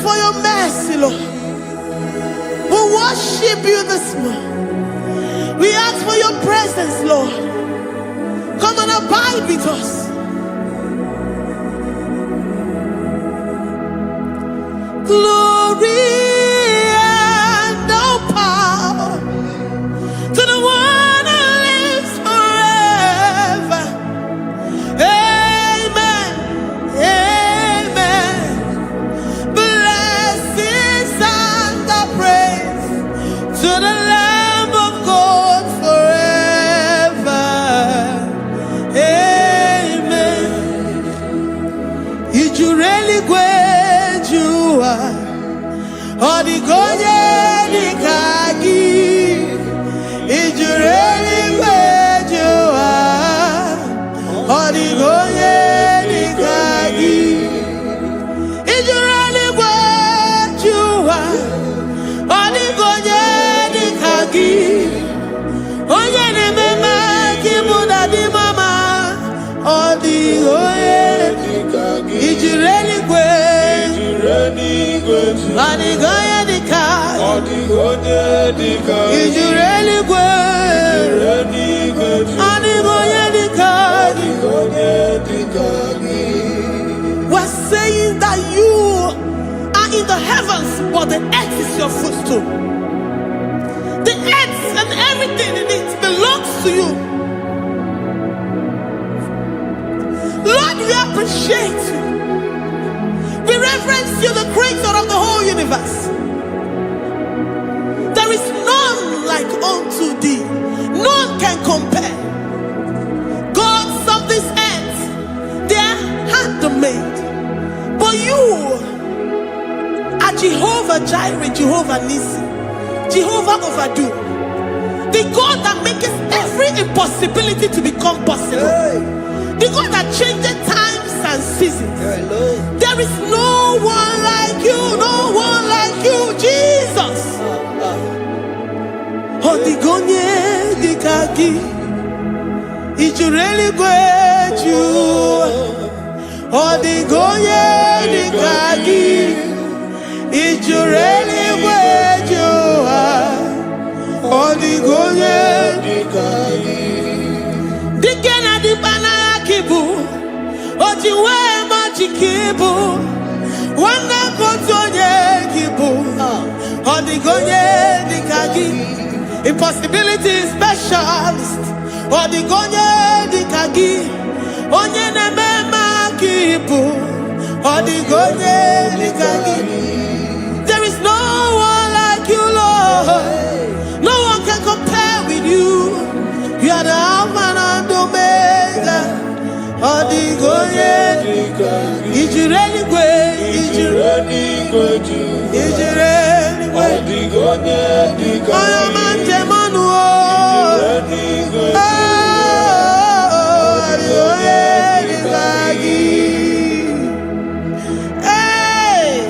for your mercy, Lord. We worship you this morning. We ask for your presence, Lord. Come and abide with us. Glory and all power to the one who lives forever. Amen. Amen. Blessings and the praise to the Lamb of God forever. Amen. Did you really go? Odigonye dikagi, ijureli kwejuwa. Odigonye dikagi, ijureli kwejuwa. Odigonye dikagi, onye nemema kimuda di mama. Odigonye dikagi, ijureli kwejuwa. Odigonye dikagi, odigonye dikagi, ijureli kwejuwa. Odigonye dikagi, odigonye dikagi. We're saying that you are in the heavens, but the earth is your footstool. The earth and everything in it belongs to you. Lord, we appreciate you. We reverence you, the creator of the whole universe. There is none like unto thee. None can compare. Gods of this earth, they are handmade. But you are Jehovah Jireh, Jehovah Nissi, Jehovah Overdo, the God that makes every impossibility to become possible. The God that changes times and seasons. There is no one like you, no one like you, Jesus. Odigonye dikagi, ijureli kwejuwa. Odigonye dikagi, ijureli kwejuwa. Odigonye dikagi. Dikena dibana kibu, ojiwe majikibu. Wana kotonye kibu, odigonye dikagi. Impossibility specialist, odigonye dikagi. Onye nemema kibu, odigonye dikagi. There is no one like you, Lord. No one can compare with you. You are the Alpha and Omega. Odigonye dikagi. Ijureli kwe, ijureli kweju. Ijureli kwe. Odigonye dikagi. Oyomanje manuo. Ijureli kweju. Odigonye dikagi. Hey.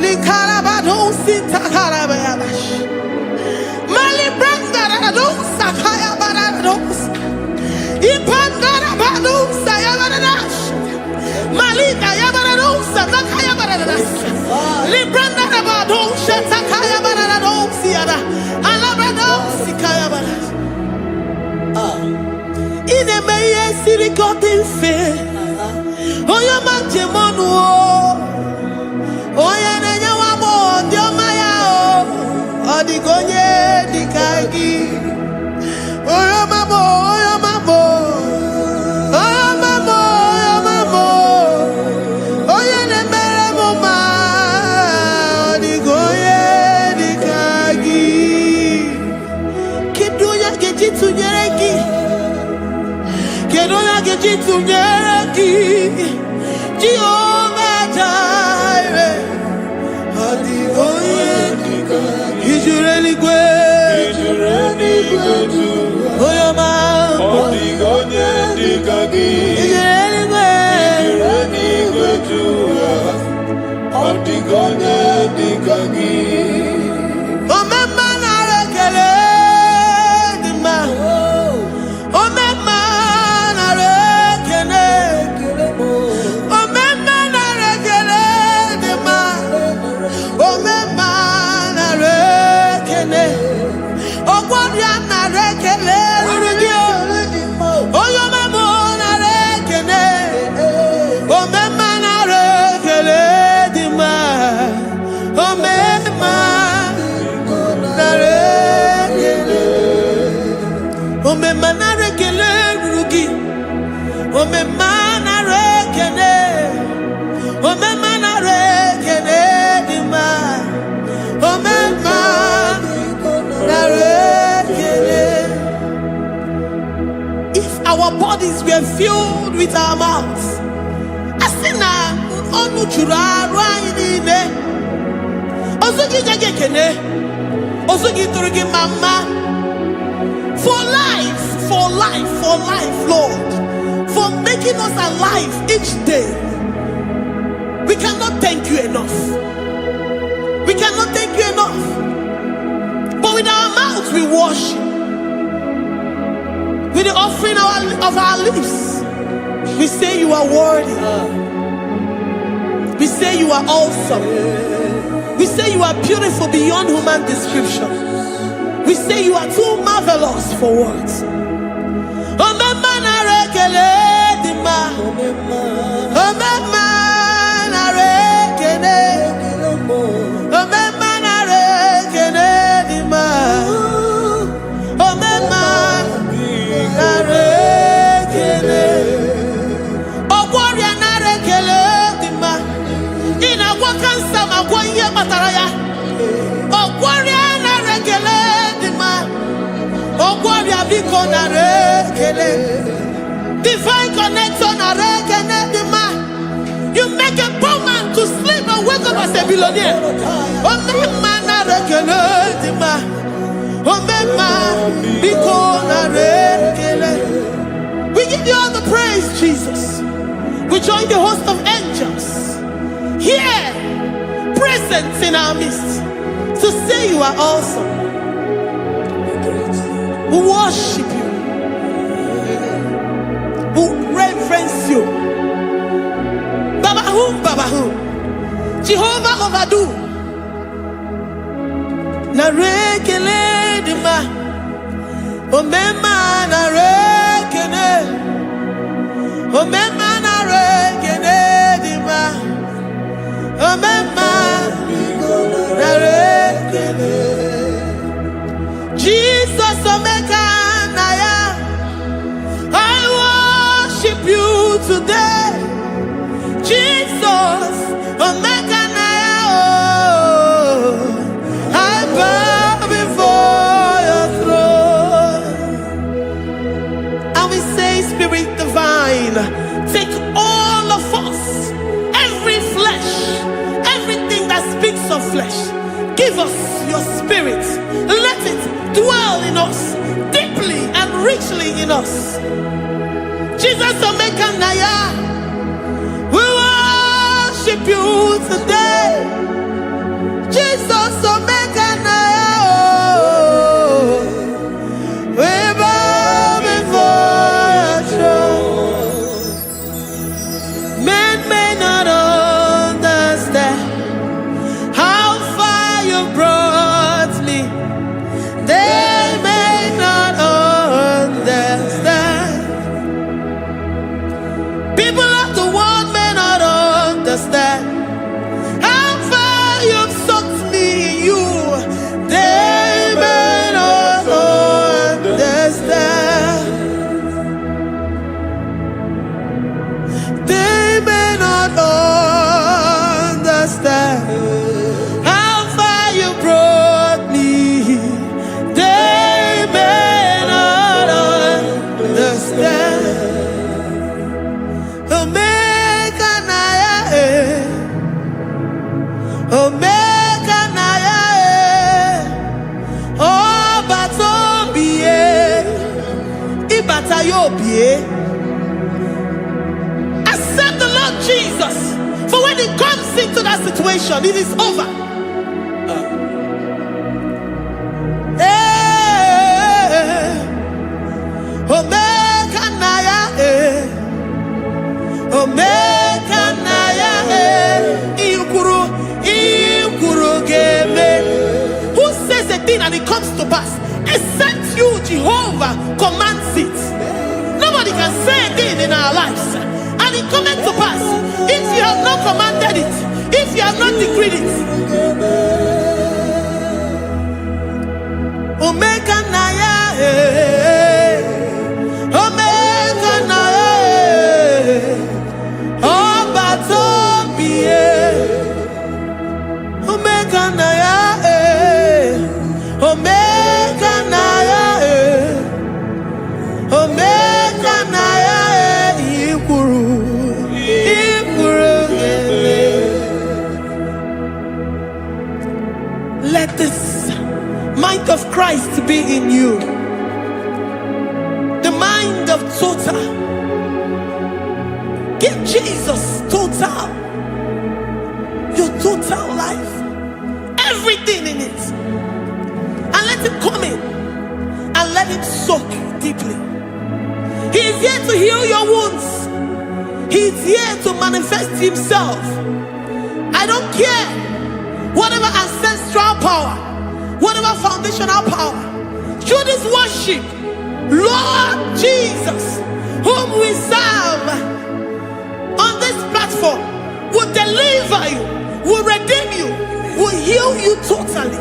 Likarabado sitakarabayabash. Mali branda radon sakaya barados. Ipandara badusa yabaradas. Malika yabaradosa nakaya baradas. Libranda badusa takaya barados yada. Alabrados kaya baradas. Ine meye sirikotin fe. Oya manje monuo. Oya nenya wamo ndio maya o. Odigonye dikagi. Oya mamo, oya mamo. Oya mamo, oya mamo. Oya nemere moma. Odigonye dikagi. Kedoya gejitu nyereki. Kedoya gejitu nyereki. Jehovah Jireh. Odigonye dikagi. Ijureli kwe. Ijureli kweju. Oyoma. Odigonye dikagi. Ijureli kwe. Ijureli kweju. Odigonye dikagi. Omema na rekele dima. Omema na rekele. Omema na rekele our bodies were filled with our mouths. Asina onu chura ruaine. Osugi jagekene. Osugi turugi mama. For life, Lord. For making us alive each day. We cannot thank you enough. We cannot thank you enough. But with our mouths we worship. With the offering of our lips, we say you are worthy. We say you are awesome. We say you are beautiful beyond human description. We say you are too marvelous for words. Divine connection. You make a poor man to sleep and wake up as a billionaire. We give you all the praise, Jesus. We join the host of angels here, present in our midst, to say you are awesome. We worship you. We reverence you. Babahum. Jehovah overdo. Narekele dima. Omema narekele. Omema narekele dima. Omema narekele. Jesus omeka naya. I worship you today. Jesus omeka naya. I bow before your throne. And we say, Spirit divine, take all of us, every flesh, everything that speaks of flesh. Give us your spirit. Let it dwell in us, deeply and richly in us. Jesus omeka naya. We worship you today. Jesus omeka naya. We bow before your throne. Men may not understand how far you brought me. They may not understand. People of the world may not understand how far you've sucked me in you. They may not understand. They may not understand how far you brought me. They may not understand. Omeka naya, Omeka naya, obata-obie, ibata-obie. Accept the Lord Jesus, for when He comes into that situation, it is over. Omeka naya, Omeka naya, Ikuru geme. Who says a thing and it comes to pass? Except you, Jehovah, commands it. Nobody can say a thing in our lives and it comes to pass. If you have not commanded it, if you have not decreed it. Omeka naya, Omeka naya, obata-obie, Omeka naya, Omeka naya, Omeka naya. Christ be in you. The mind of total. Give Jesus total. Your total life. Everything in it. And let him come in. And let him soak you deeply. He is here to heal your wounds. He is here to manifest himself. I don't care. Whatever ancestral power, whatever foundational power, through this worship, Lord Jesus, whom we serve on this platform, will deliver you, will redeem you, will heal you totally.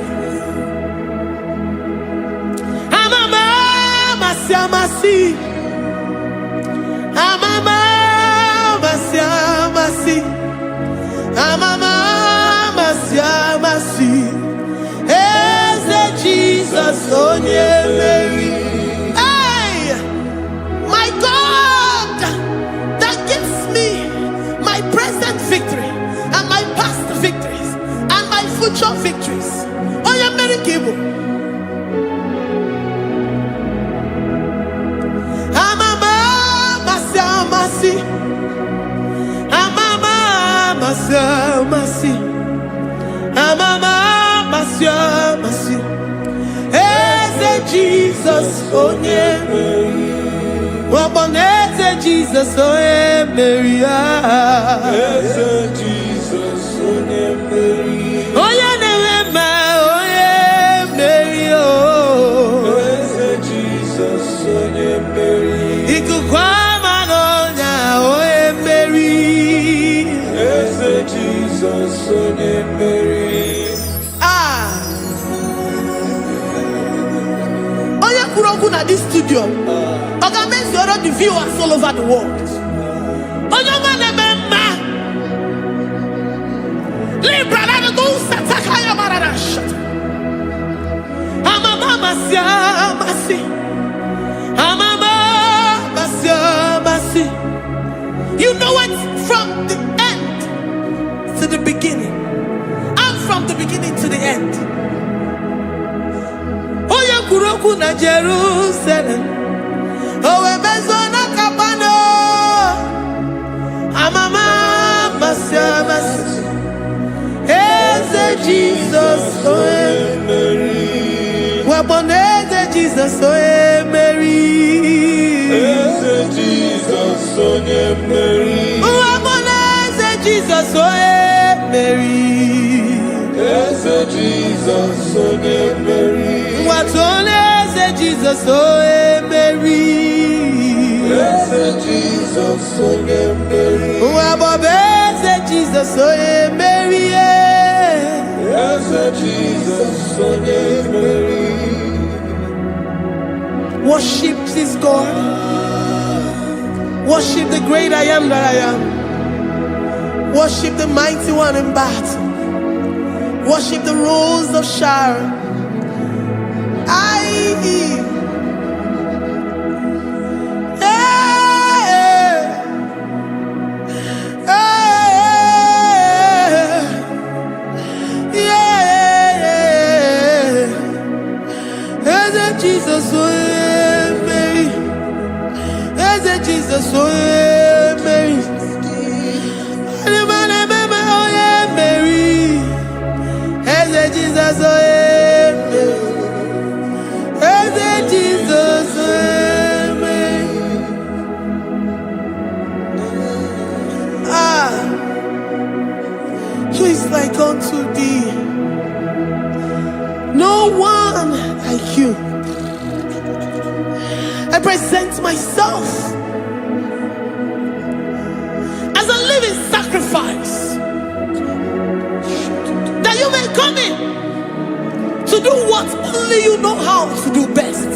Jesus, hey, my God, that gives me my present victory and my past victories and my future victories. Oh, yeah, very Igbo. Jesus, oh yeah, Jesus, oh yeah, Mary, Jesus, oh yeah, Mary, oh yeah, Mary, oh Jesus, oh yeah, Mary, Jesus, oh yeah, Mary. At this studio, organize the other viewers all over the world. You know it from the end to the beginning, and from the beginning to the end. Kuroku na Jerusalem, oh ebezona kapano, amama masiamas, eze Jesus, oh Mary, waboneze Jesus, oh Mary, eze Jesus, oh Mary, waboneze Jesus, oh Mary, eze Jesus, oh Mary. Jesus, oh Mary, yes, Jesus, oh Mary, Jesus, oh Mary, yes, Jesus, oh Mary. Worship this God. Worship the great I am that I am. Worship the mighty one in battle. Worship the rose of Sharon. Jesus, oh Mary, Jesus, oh Mary, Jesus, oh Jesus, who is like unto thee? No one like you. I present myself as a living sacrifice, that you may come in to do what only you know how to do best.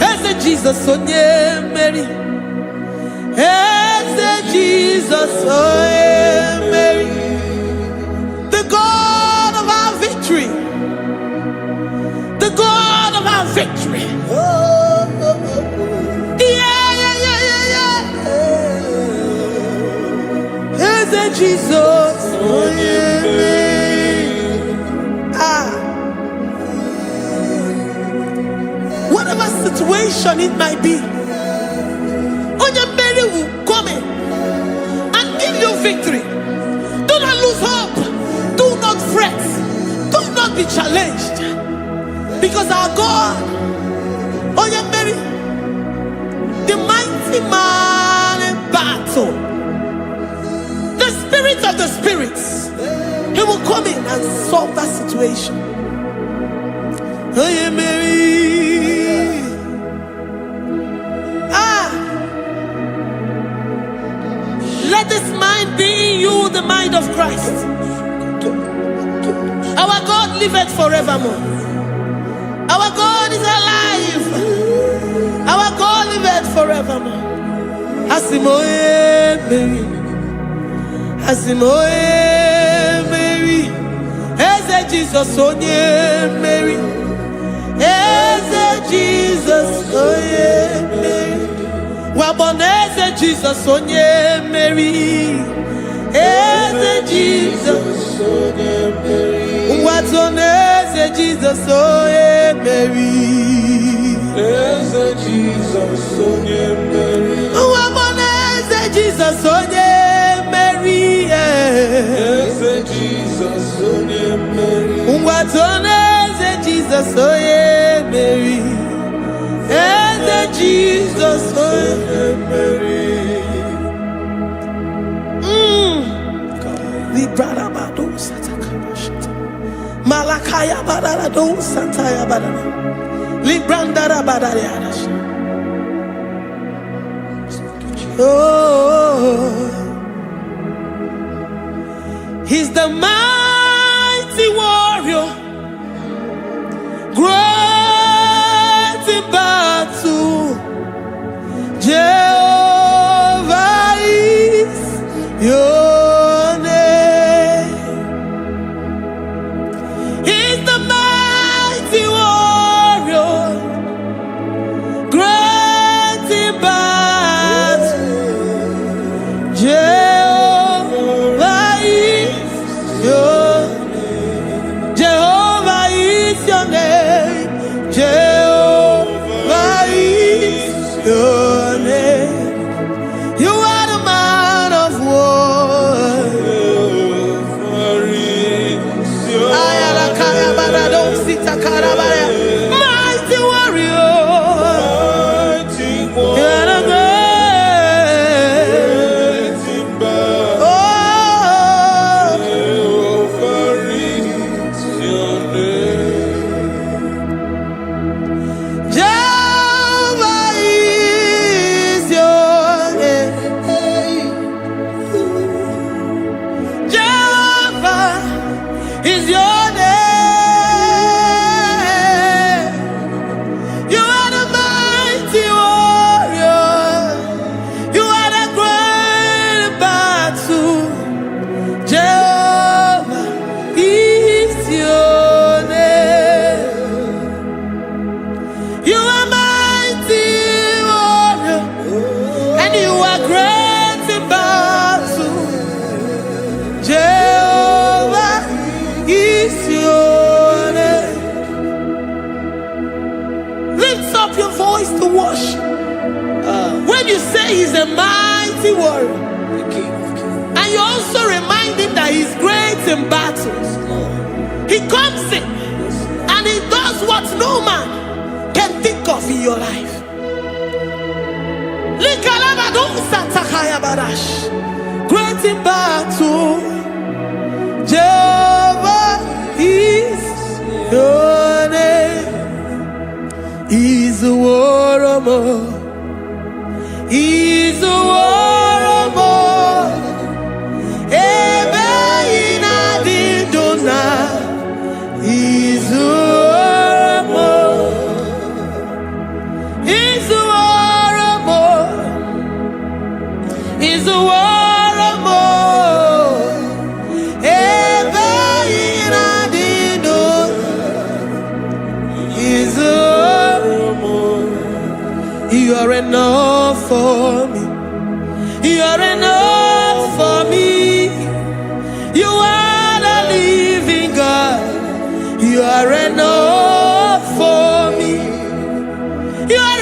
As Jesus, oh yeah, Mary. As Jesus, oh yeah, Mary. The God of our victory. The God of our victory. Jesus, oh yeah, situation it might be, Onye Mary will come in and give you victory. Do not lose hope. Do not fret. Do not be challenged. Because our God, Onye Mary, the mighty man in battle, the spirit of the spirits, he will come in and solve that situation. Onye Mary. Let this mind be in you, the mind of Christ. Our God liveth forevermore. Our God is alive. Our God liveth forevermore. Asimoye Mary. Asimoye Mary. Eze Jesus onye Mary. Eze Jesus onye Mary. Waboneze Jesus onye Mary. Eze Jesus onye Mary. Watoneze Jesus onye Mary. Eze Jesus onye Mary. Waboneze Jesus onye Mary. Eze Jesus onye Mary. Watoneze Jesus onye Mary. Eze Jesus onye Mary. Librada bado satakabashita. Malakaya badara do sataya badara. Librandara badara yadash. Oh, he's the mighty warrior, great in battle. Jehovah is your name. He's the mighty warrior, great in battle. Jehovah is your name. Jehovah is your name. Jehovah is your name. You are the man of war. Ayalakaya barado sita karabaya. Mighty warrior. You are the great. Oh, Jehovah is your name. Jehovah is your name. Jehovah is your name. You are the mighty warrior. You are the great battle. Jehovah is your name. You are mighty warrior, and you are great in battle. Jehovah is your name. Lift up your voice to worship. When you say he's a mighty warrior, and you also remind him that he's great in battles, he comes in and he does what no man can think of in your life. Great in battle, Jehovah is your name. He's a warrior. He's a warrior. Ebe inadidona. He's a warrior. He's a warrior. He's a warrior. Ebe inadidona. He's a warrior. You are enough for me. You are enough for me. You are the living God. You are enough for me. You are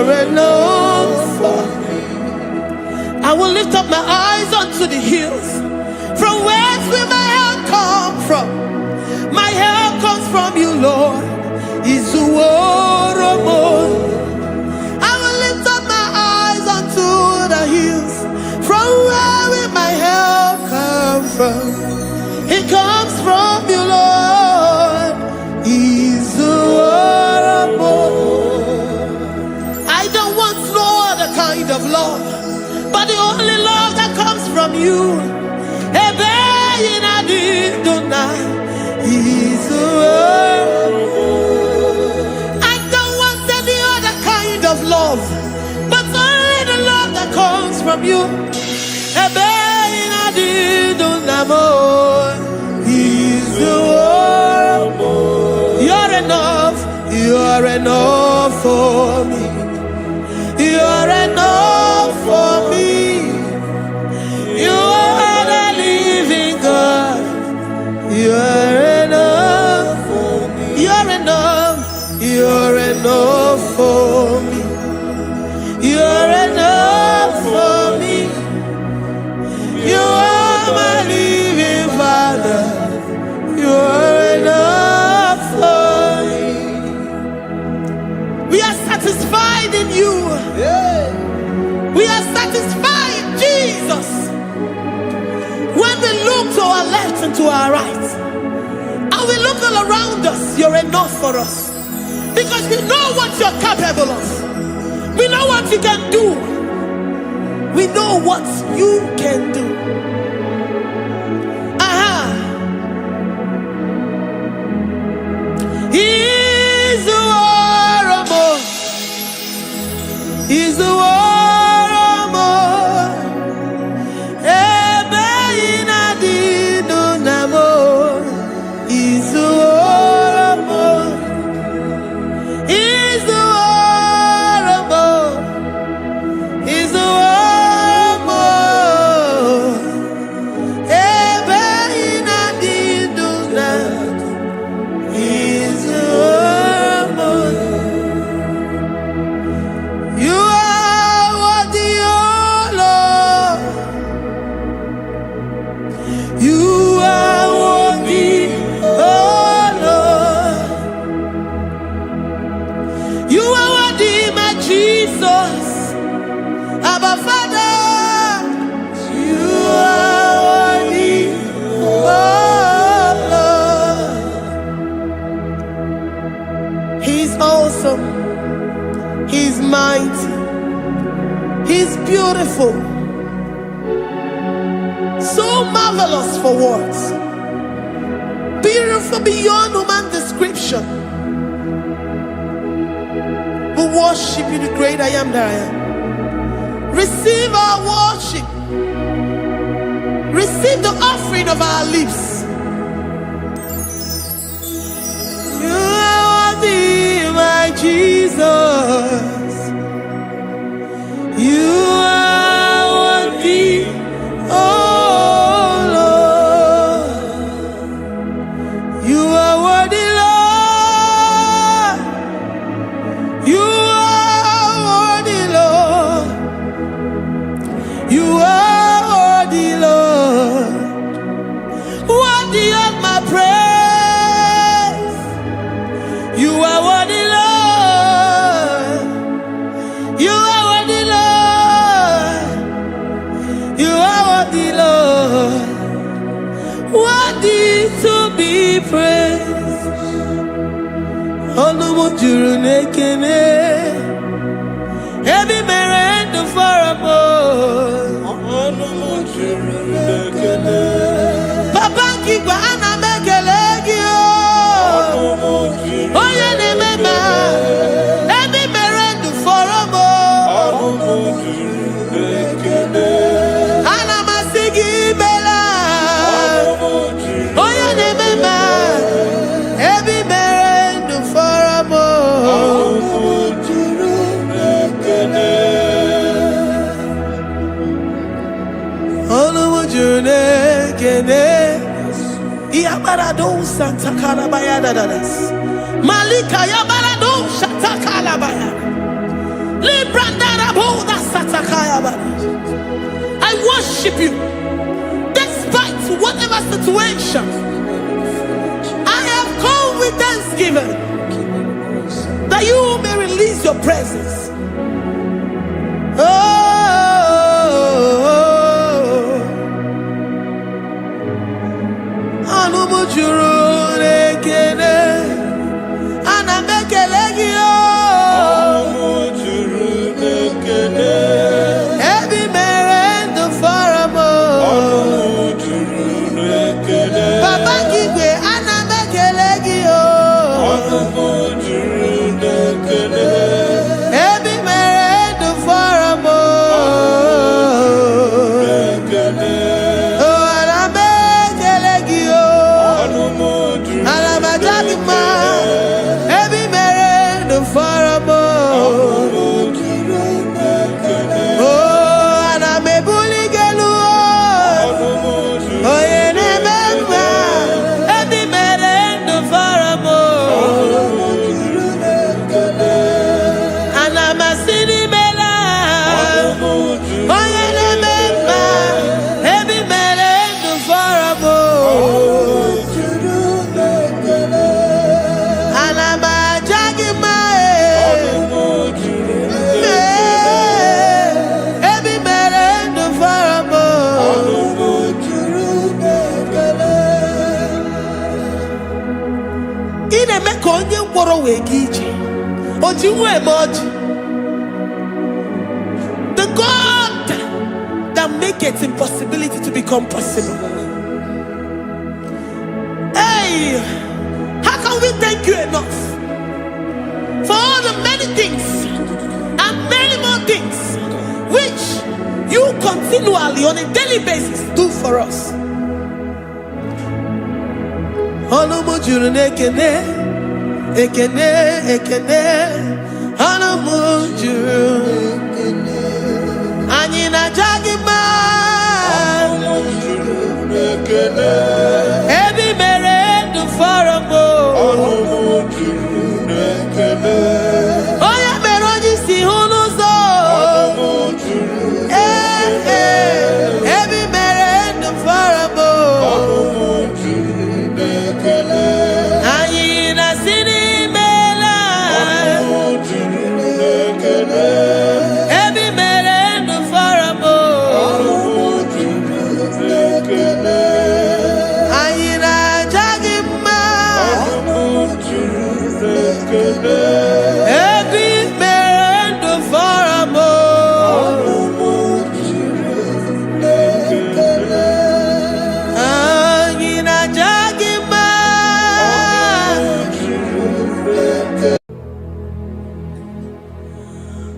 are enough for me. I will lift up my eyes unto the hills. From whence will my help come from? My help comes from you, Lord. Is the word of God. I will lift up my eyes unto the hills. From where will my help come from? It comes from you, Lord. Is the word of God. I don't want no other kind of love, but the only love that comes from you. I don't want any other kind of love, but only the love that comes from you. You're enough. You're enough for me. You're enough for me. You are the living God. You're enough for me. You're enough. You're enough for me. You're enough for me. You are my living Father. You're enough for me. We are satisfied in you. We are satisfied, Jesus. When we look to our left and to our right, and we look all around us, you're enough for us. Because we know what you're capable of. We know what you can do. We know what you can do. He's the war of more. He's the war of more. He's the war of more. He's the war of more. He's the war of more. He's the war of more. You are worthy, oh Lord. You are worthy, oh Lord. You are worthy, my Jesus. Abba Father, you are worthy, oh Lord. He's awesome. He's mighty. He's beautiful. So marvelous for words. Beautiful beyond human description. We worship you, the great I am that I am. Receive our worship. Receive the offering of our lips. You are worthy, my Jesus. You are worthy, oh Lord. You are worthy, Lord. You are worthy, Lord. You are worthy, Lord. Worthy of my praise. You are worthy, Lord. You are worthy, Lord. You are worthy, Lord. Worthy to be praised. Onu mujuru nekene. Ebi merendo farabo. Onu mujuru nekene. Papa kiba ana mekelegi o. Onu mujuru. Oye ne mema. Ebi merendo farabo. Onu mujuru nekene. Ana masigi bela. Onu mujuru. Oye ne mema. Ebi merendo farabo. Onu mujuru nekene. Onu mujuru nekene. Yabarado Santa Carabaya Dadas. Malika Yabarado Shata Calabaya. I worship you despite whatever situation. I have come with thanksgiving that you may release your presence. The God that maketh impossibility to become possible. Hey, how can we thank you enough for all the many things and many more things which you continually on a daily basis do for us? Ekene, Anamujuru, Anina Jagima, Ebi Mere du Farabo, Oya Meroji si Hunuzo, Ebi Mere du Farabo, Anina Sini.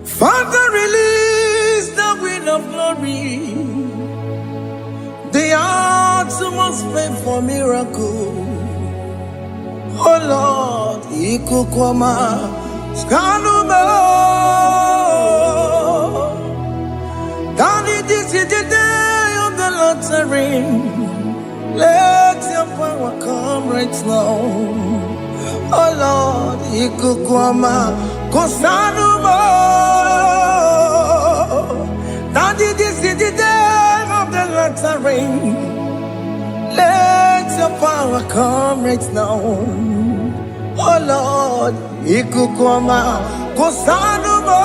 Father, release the wind of glory. The hearts must pray for miracle. Oh Lord, Ikukwama, Skanuma. Daddy, this is the day of the lottery. Let your power come right now. Oh Lord, Ikukwama, Kosanuma. Daddy, this is the day of the lottery. Let your power come right now. Oh Lord, Ikukwama, Kosanuma.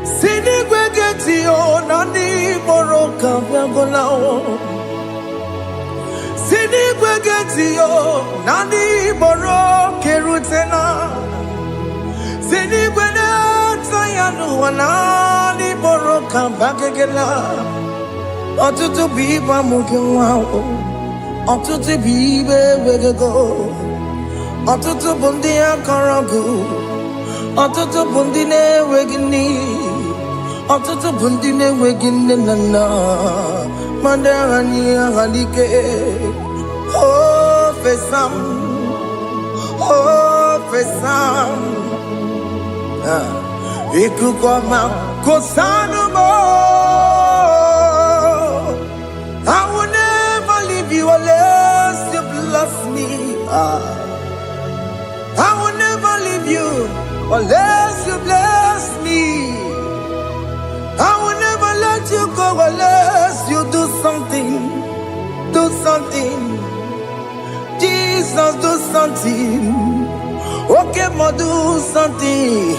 Sini gwegeti o nani boroka vyangolao. Sini gwegeti o nani boroke rutena. Sini gwena tayanu wanani boroka bagegela. Otutu biba mukiwao. Otutu bibe wegego. Otutu bundi akaragu. Otutu bundi ne wegini. Otutu bundi ne wegini nana. Mandarani ahalike. Oh fesam. Oh fesam. Ikukwama kosanuma. I will never leave you unless you bless me. I will never leave you unless you bless me. I will never let you go unless you do something. Do something. Jesus, do something. Okay, ma, do something.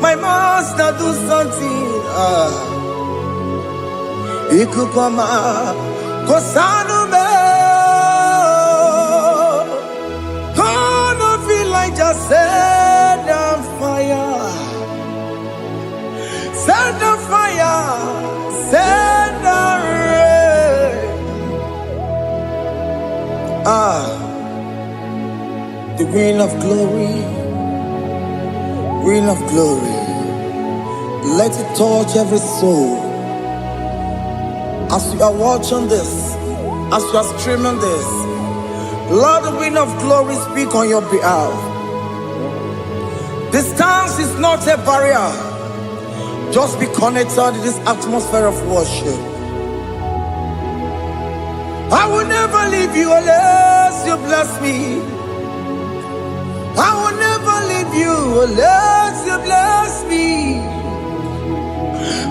My master, do something. Ikukoma, kosanume. Gonna feel like just set on fire. Set on fire. Set on rain. The wind of glory. Wind of glory. Let it touch every soul. As you are watching this, as you are streaming this, Lord, the wind of glory speak on your behalf. Distance is not a barrier. Just be connected to this atmosphere of worship. I will never leave you unless you bless me. I will never leave you unless you bless me.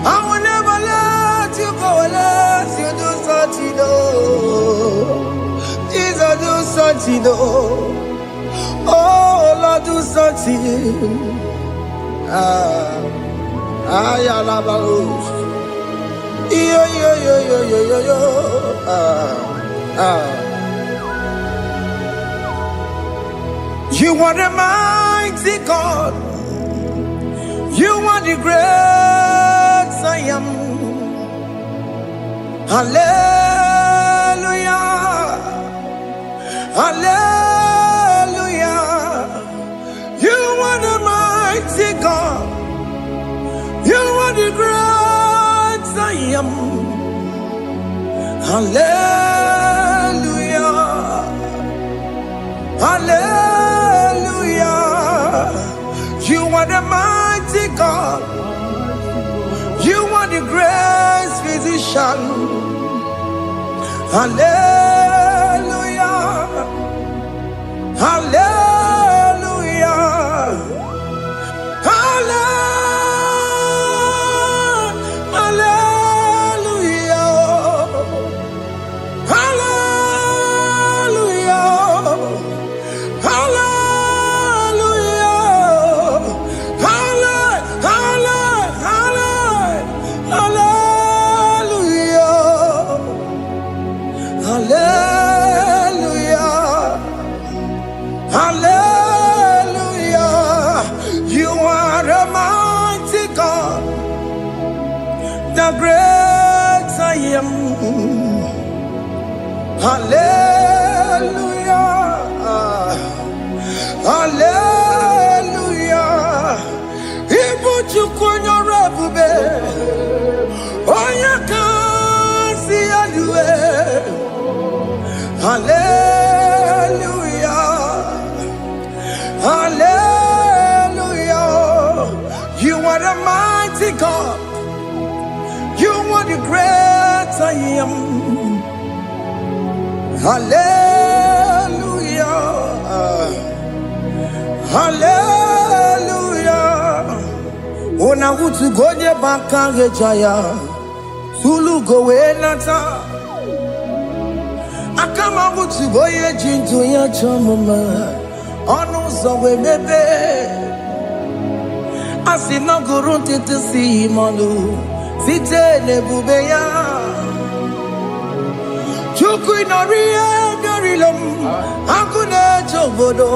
I will never let you go unless you do something. Jesus, do something. Oh, Lord, do something. You are the mighty God. You are the great I am. Hallelujah. Hallelujah. You are the mighty God. You are the great I am. Hallelujah. Hallelujah. You are the mighty God. You are the great physician. Hallelujah. Hallelujah. The great I am. Hallelujah. Hallelujah. Ibuchukunyo rabube. Oya kasi alue. Hallelujah. Hallelujah. You are the mighty God. You are the great I am. Hallelujah. Hallelujah. Ona utu gonye bakange jaya. Sulu gowe nata. Akama utu goye jinto ya chamama. Onu zowe mebe. Asina gurunti tisi imanu. Site nebubeya Chuku inoria garilom Akune chobodo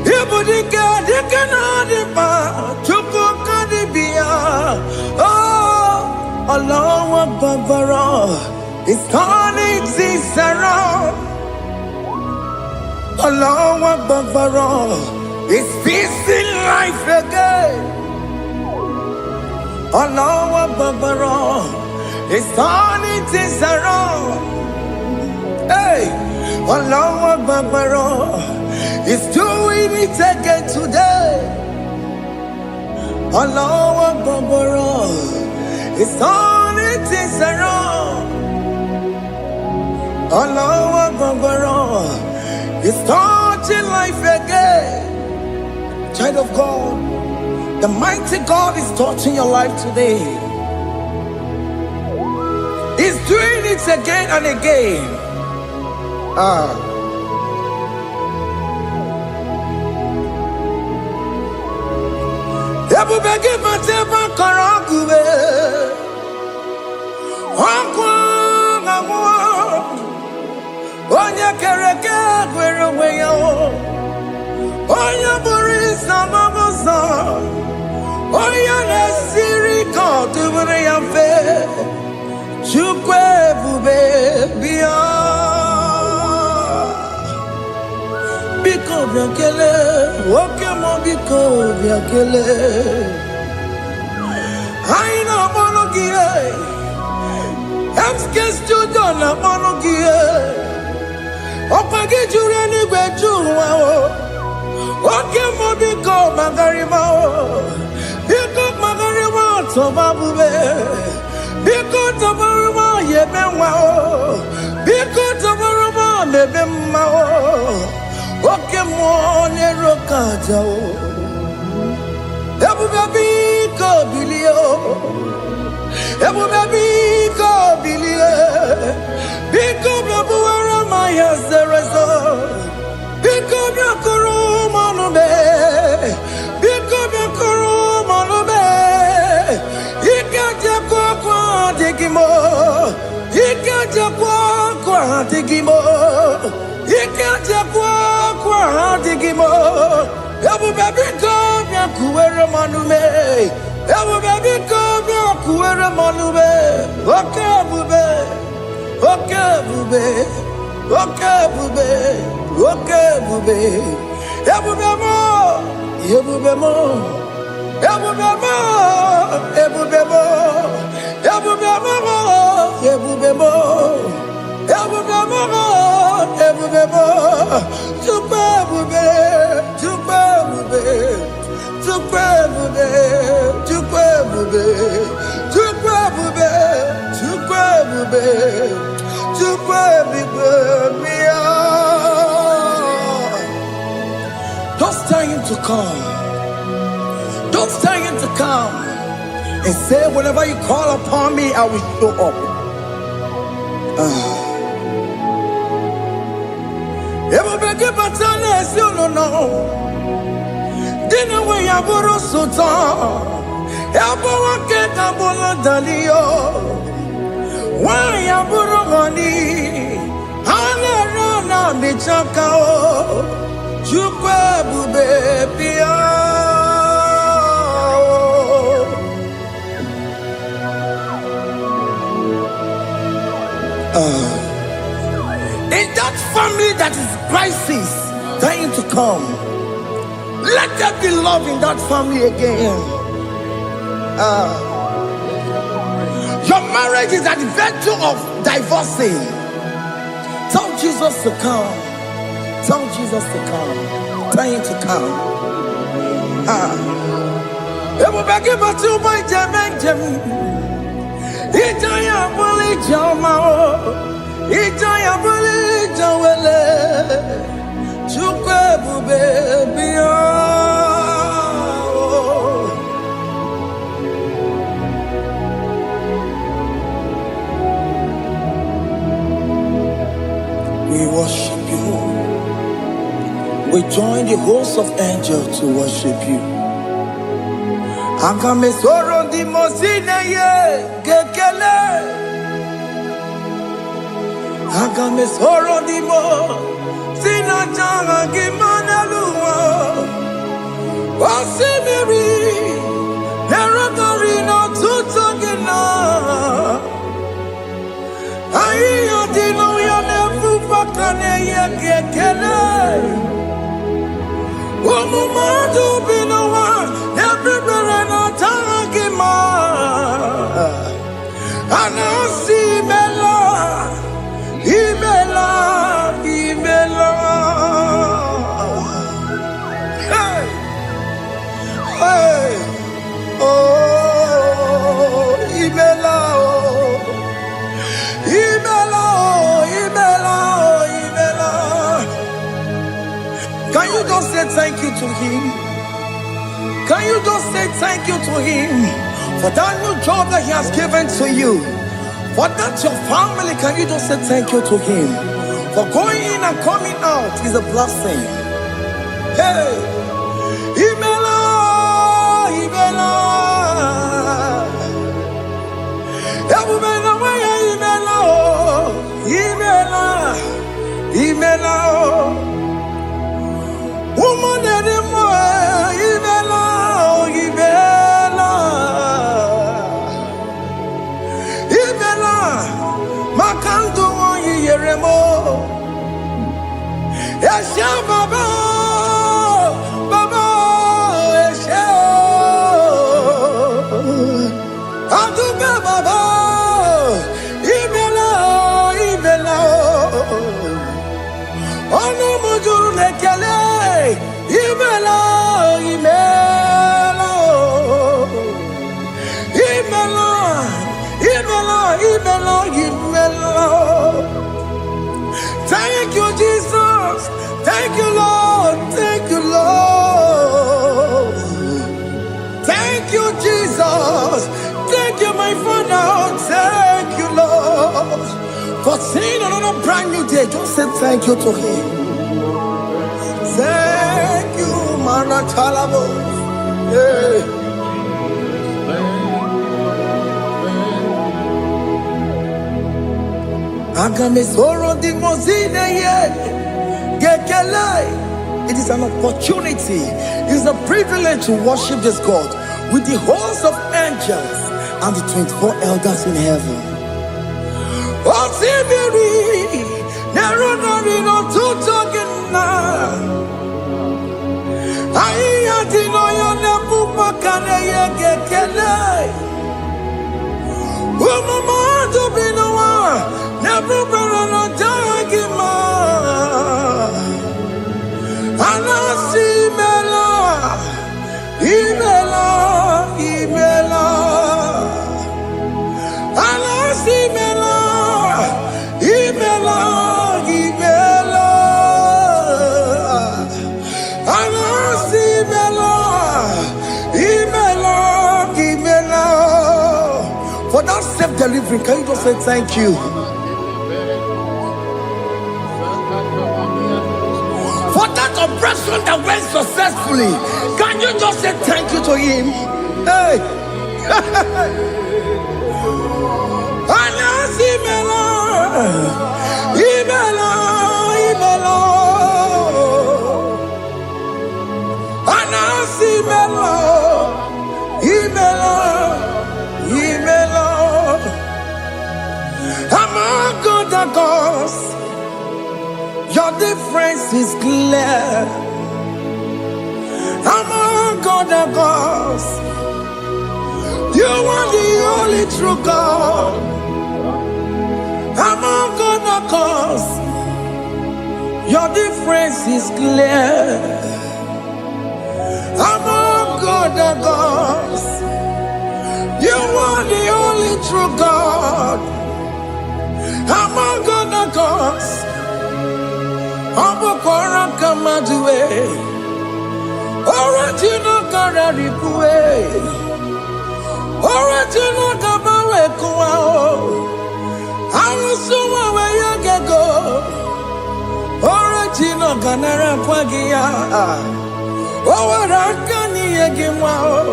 Ibudika dikana dipa Chuku kadibia Oh Allah Akbar It's turning things around Allah Akbar It's peace in life again Allah Akbar, it's turning things around. Hey, Allah Akbar, it's doing it again today. Allah Akbar, it's turning things around. Allah Akbar, it's touching life again. Child of God, the mighty God is touching your life today. He's doing it again and again. Onye kereke gwere onwe ya, onye bụrụ ịsa n'ụzọ, onye na-esiri ka ọ dịrị ya mfe, Chukwu ebube bịa. Biko bịa kelee, oke mụ biko bịa kelee. Anyị na-akpọrọ gị MSK Studio na-akpọrọ gị ọkwa gị juru eluigwe ju ụwa oke mụ biko magarịma biko magarịma tọba bube biko tọbarịma yebe nwa biko tọbarịma mebe mma oke mụ n'ero kaja ebube biko bilie ebube biko bilie biko bịabuwara ma ya zerezo biko bịakọrọ mmanụ be biko bịakọrọ mmanụ be ike jekwa akwa adịghị m ike jekwa akwa adịghị m ike jekwa akwa adịghị m ebube biko bịakuwere mmanụ me ebube biko bịakuwere mmanụ me oke ebube oke ebube oke ebube oke ebube ebube mo ebube mo ebube mo ebube mo ebube mo ebube mo ebube mo ebube mo Chukwu ebube Chukwu ebube Chukwu ebube Chukwu ebube Chukwu ebube Chukwu ebube Chukwu ebube bịa. Don't tell him to come. Don't tell him to come. And say, whenever you call upon me, I will show up. Ebube gị bata na-esi ụlọ dị na nwe ya bụrụ sụtọ ya bụ nwoke ka bụrụ dalio why abụrụ honey ha na-ere na mechaka Chukwu ebube bịa. In that family that is crisis trying to come, let there be love in that family again. Your marriage is at the verge of divorcing. Tell Jesus to come. Tell Jesus to come. Tell him to come. Ebubeke batu boy jemenjem. Ijaya buli jamao. Ijaya buli jawele. Chukwu ebube bịa. We worship you. We join the host of angels to worship you. Agame soro di mosine ye gekele. Agame soro di mo sina janga gimaneluwa. Osimiri nerotari no tutogina. Ayo dino ya nefu fakane ye gekele. Omumadu binowa everybody no tangima. Anasi mela imela imela. Hey hey oh imela oh imela oh imela oh imela. Can you just say thank you to him? Can you just say thank you to him for that new job that he has given to you? For that your family, can you just say thank you to him? For going in and coming out is a blessing. Hey, Imela, Imela, Imela, Imela, Imela, woman anymore, Imela, Imela, Imela, Makandu Yeremo, Esha Baba, Baba, Esha, Aduba Baba, Imela, Imela, Ono Mujuru Nekele, Imela, Imela, Imela, Imela, Imela, Imela. Thank you, Jesus. Thank you, Lord. Thank you, Lord. Thank you, Jesus. Thank you, my Father. Thank you, Lord. For seeing another brand new day, just say thank you to him. Thank you, Manatalabo. Yeah. It is an opportunity, it is a privilege to worship this God with the host of angels and the 24 elders in heaven. For that safe delivery, can you just say thank you? For that operation that went successfully, can you just say thank you to him? Hey! Among other gods, your difference is clear. Among other gods, you are the only true God. Among other gods, your difference is clear. Among other gods, you are the only true God. Among other gods, Abokora Kamadue, Original Kararipue, Original Kabawe Kuao, Arusuma Wayagego, Original Ganara Kwagia, Owarakani Yagimao,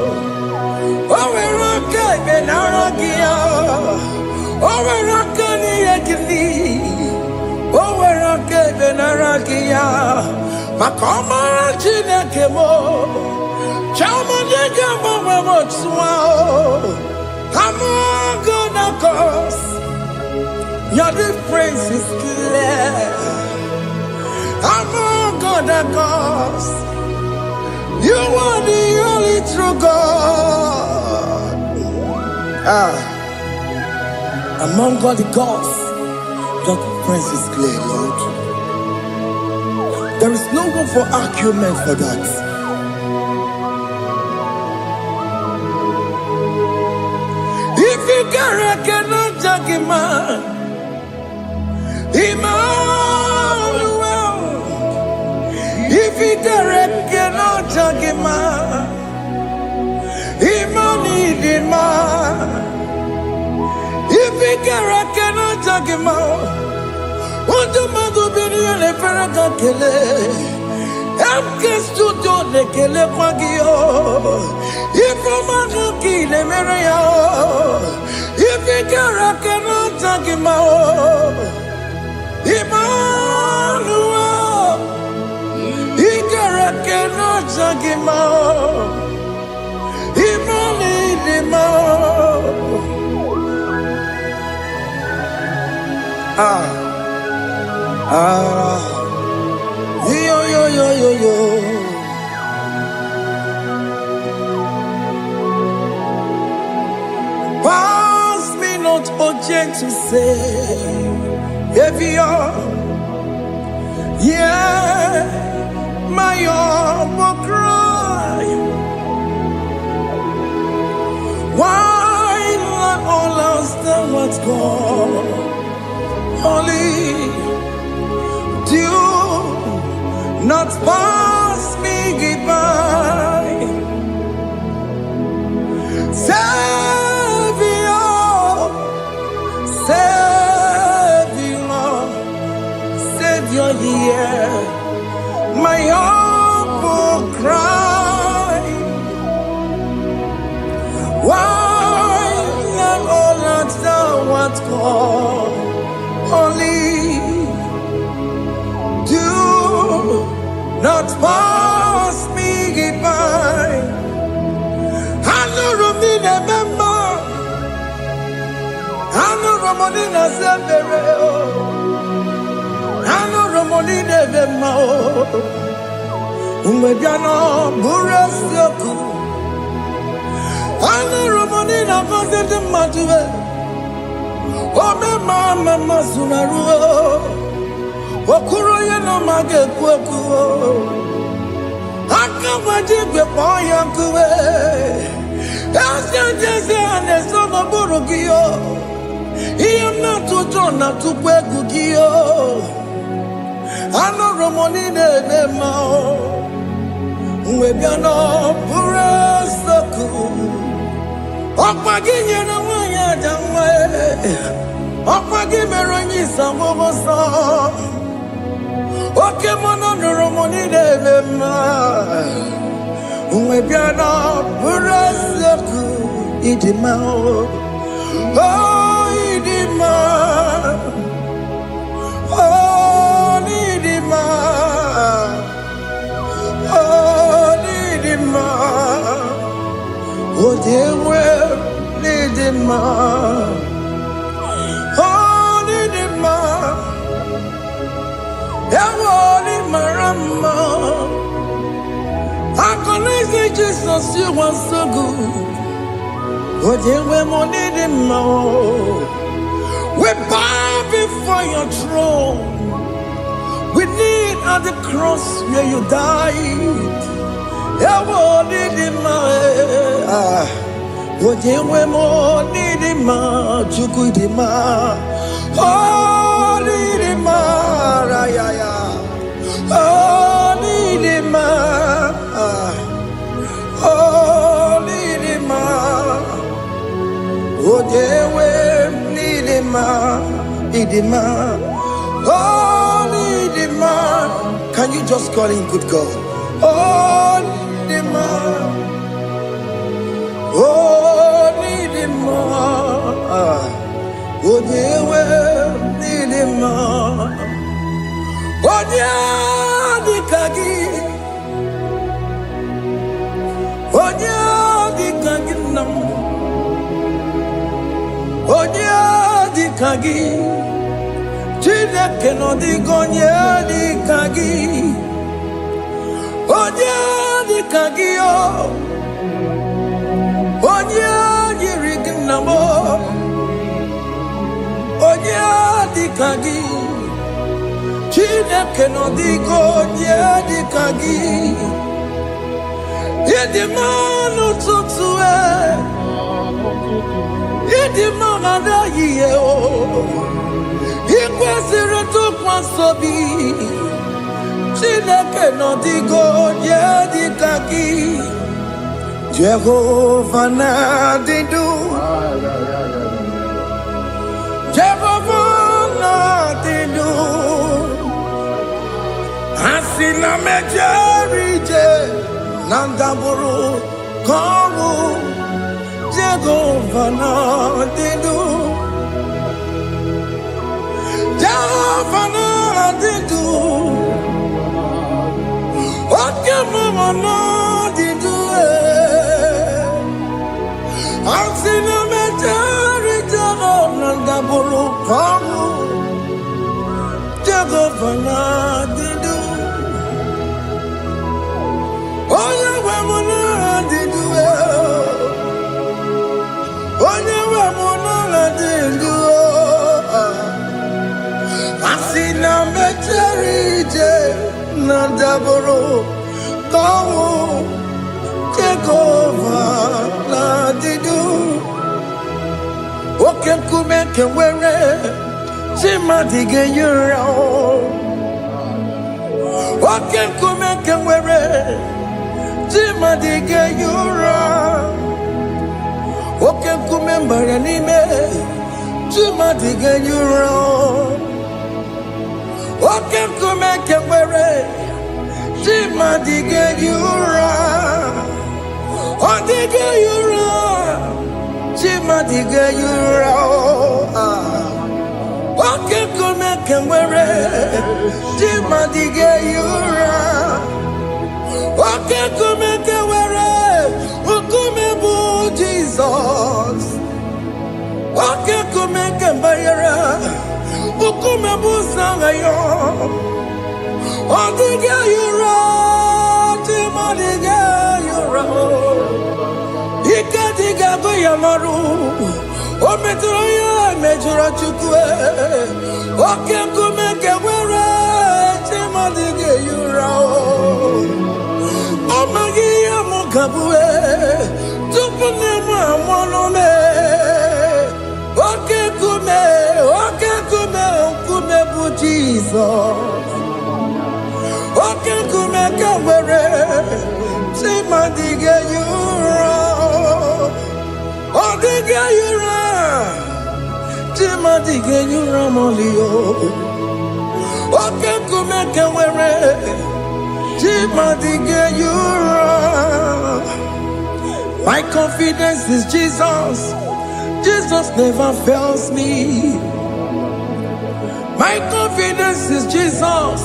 Owaraka Benaragia, Owarakani Yagini, Owaraka Benaragia, Makoma Chinakemo, Chamanegamo Motswao, Among other gods, your difference is clear. Among other gods, you are the only true God. Among all the gods, your difference is clear, Lord. There is no room for argument for that. If you cannot judge him, Emmanuel. If you cannot judge him, jagima. Undo mago bini le feraka kele. Emke studio le kele kwagio. Ifoma ki le mereya. Ifikara kena jagima. Emmanuel, Ikara kena jagima. Yo. Pass me not, O gentle Savior. Yeah, my humble cry. Why let all else than what's gone? Only do not pass me by. Savior, hear my humble cry. Why not all that thou art called? Only do not pass me by. I know Romina member. I know Romonina Zembere. I know Romonina member. Umediano Burasioku. I know Romonina Vazette Matue. Oh, mama Sunaru. Okuro yeno mage kweku. Akamajigwe poyankuwe. Jese anesono burugiyo. Iyo na tutona tukwegugiyo. Ano romonine nemao. Mwebiano burasoku. Okwaginye na wanya jamwe. Okwagimeronyi sambobosa. Oke mono romonine nemao. Mwebiano burasoku. Idimao. Oh, Idima. Oh, Idima. Oh, Idima. Oh, they will Idima. Oh, Idima. Ewoli marama. I can say Jesus, you are so good. Oh, they will need him more. We bow before your throne. We need at the cross where you died. Yeah, oh, need him more. Oh, they will need him more. Chuku him more. Oh, need him more. Oh, need him more. Oh, need him more. Oh, they will need him, oh, need him. Can you just call him good God? Oh, need him, oh, need him, oh, they will need him, oh, yeah, the kagi, oh, yeah, the kagi, Odia di kagi, Chile que no digo ni di kagi. Odia di kagi Odia di rignamo. Odia di kagi, Chile que no digo ni di kagi. Yedi manu tutue. Yedi mangada yeo. Ikwesire tu kwasobi. Chineke no digo yedi kaki. Jehovah na didu. Jehovah Asina mejerije nandaburu kongu Jehovah na didu Jehovah na didu Okemama na didu Asina mejerije nandaburu kongu Jehovah na didu Oye wemuna didu Oye wemuna didu Asina mecherije nandaburu kongu Jehovah na didu Oke kume kewere Chimadige yura Oke kume kewere Chimadige yura Oke kume mbaranime Chimadige yura Oke kume kewere Chimadige yura Odige yura Chimadige yura Oke kume kewere Chimadige yura Oke kume kewere Ukume bu Jesus Oke kume kembayera Ukume bu sangayo Odige yura Chimadige yura Ikadiga goyamaru Ometroya mejura chukwe Oke kume kewere Chimadige yura Omagiya mukabwe Tupune mwamonome Oke kume bu Jesus Oke kume kewere Chimadige yura Odige yura Chimadige yura molio Oke kume kewere Chimadige yura My confidence is Jesus Jesus never fails me My confidence is Jesus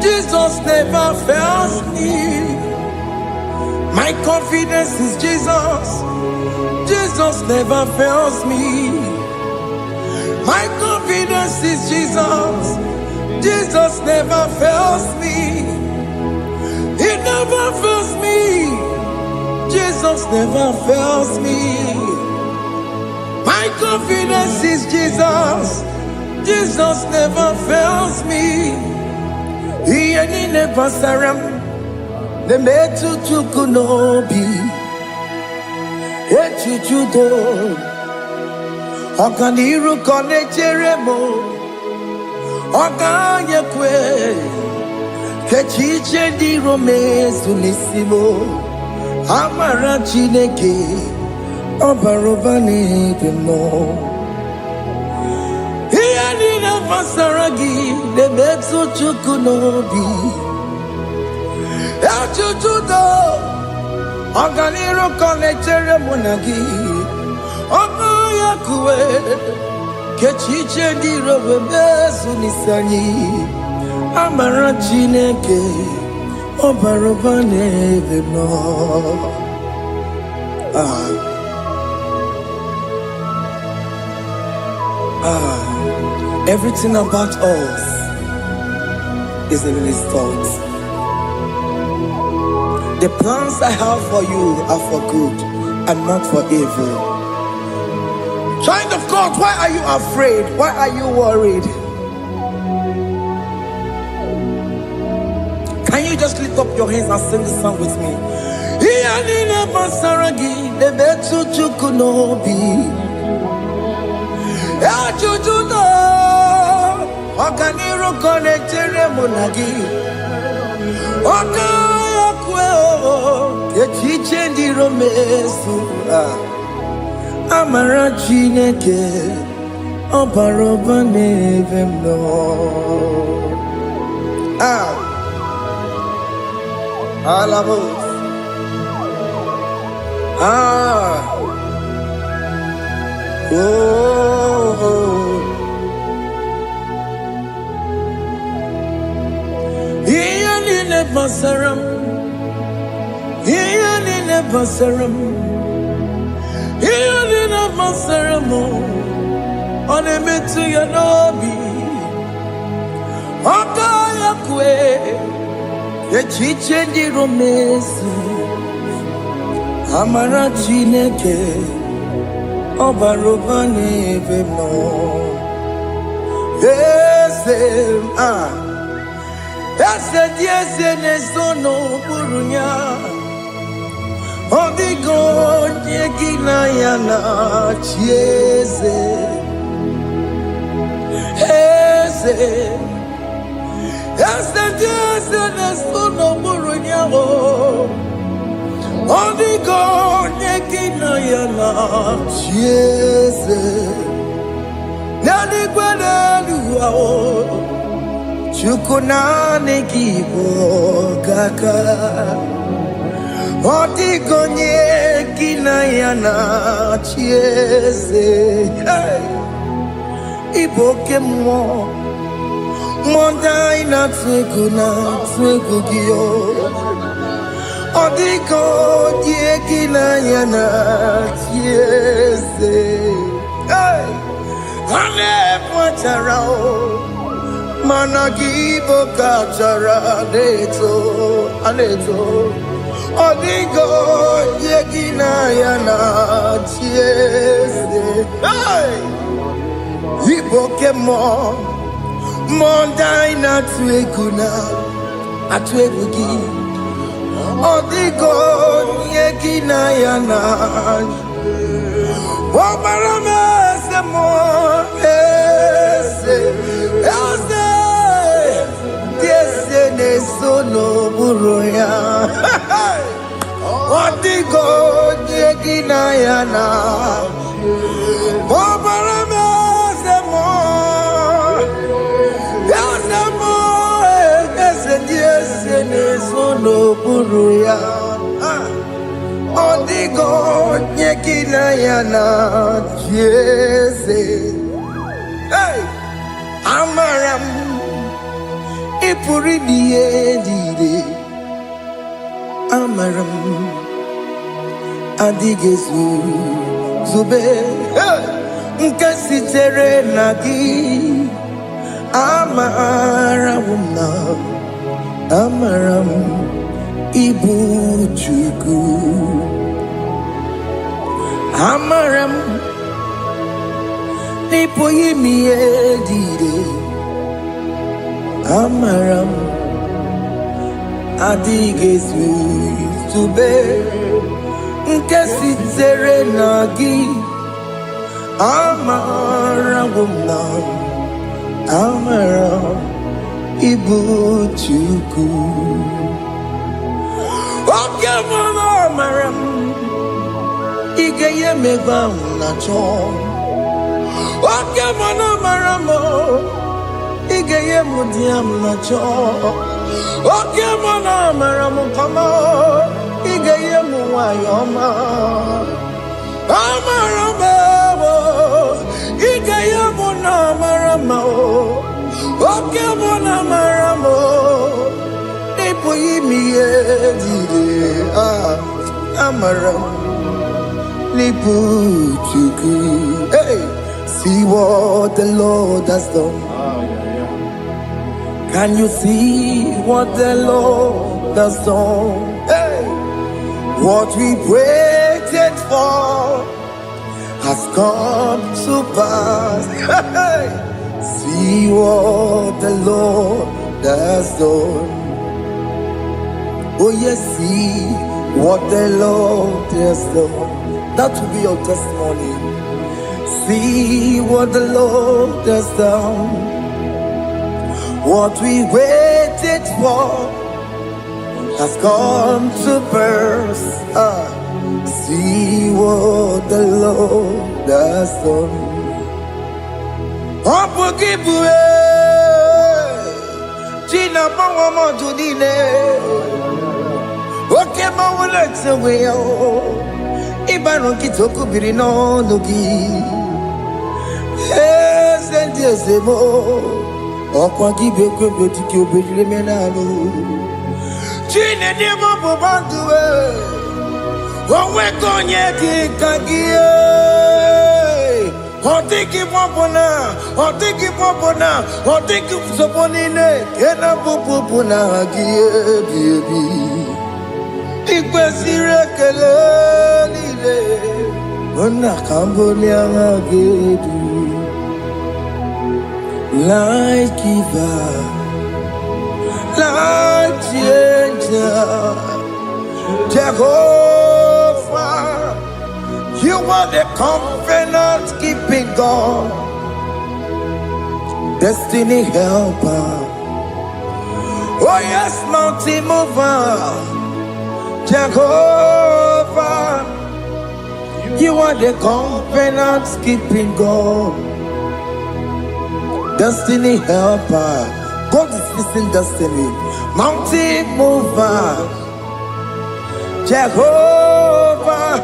Jesus never fails me My confidence is Jesus Jesus never fails me My confidence is Jesus Jesus never fails me He never fails me Jesus never fails me My confidence is Jesus Jesus never fails me He never saram The metu tukunobi Echuchudo Okaniru kone cheremo Okanye kwe Kechiche di romezu nisimo Amara chineke Obarobane demo Iyani na masaragi The metu tukunobi Echuchudo Oganiru konechere monagi Oya kuwe Kechiche di robe bezu nisani Amara chineke Obarobane demo Everything about us is in His thoughts. The plans I have for you are for good and not for evil. Child of God, why are you afraid? Why are you worried? Can you just lift up your hands and sing this song with me? Amara Chineke Obaroba nevem no. Alamos. Ah. Oh. Iyan ine basaram. Iyan ine basaram. Iyan ine basaram. One metu ya nobi. Akaya kwe. Echiche ndi romesi. Amara Chineke Obarobane Vemno Ese nesono burunya Odigo nyegina yana chieze Ese nesono burunya Odigo nyekina yana chieze Nani gwaneluwa Chukuna nekibo kaka Odigo nyekina yana chieze Iboke mo Monda ina twegu giyo Odigo diekina yana tiese. Hey, ane pacharao, managibo kachara aneto. Odigo diekina yana tiese. Hey, ibokemo, mondai na tueguna, atuegugi. Odigo nyekina yana Obarame semo Ese nesono buruya Odigo nyekina yana Obarame semo Ese nesono buruya Odigo nyekina yana chieze. Hey, amaram ipuri diye amaram adigezu zube. Hey, nkasitere nagi amaram Ibu Chuku Amaram Nipo yimi edide Amaram Adigezu Zube Nkesi tere nagi Amaram Ibu Chuku Oke mama maram Igeye meba unacho Oke mama maramo Igeye mudiam nacho Oke mama maramo kama Igeye muwayoma Amaramo Igeye muna maramo Oke mama maramo Amaram Lipu Chuku. Hey, see what the Lord has done. Can you see what the Lord has done? Hey, what we waited for has come to pass. Hey, see what the Lord has done. Oh yes, see what the Lord has done. That will be your testimony. See what the Lord has done. What we waited for has come to burst. See what the Lord has done. Gina Pawamo Judine. Okay, my legs away. Ibano kitoko birino nogi. Yes, and yes, mo. Okwa gibe kwe tiki obedile menalo. Chine de mo banduwe. Onwe konye ki kagie. Otiki popona, otiki soponine, kena popona gie baby. Ikwesire kele lile, ona kambolia agedu. Light giver, light changer, Jehovah. You are the covenant-keeping God, destiny helper. Oh yes, mountain mover, Jehovah. You are the covenant-keeping God, destiny helper. God is fixing destiny. Mountain mover, Jehovah.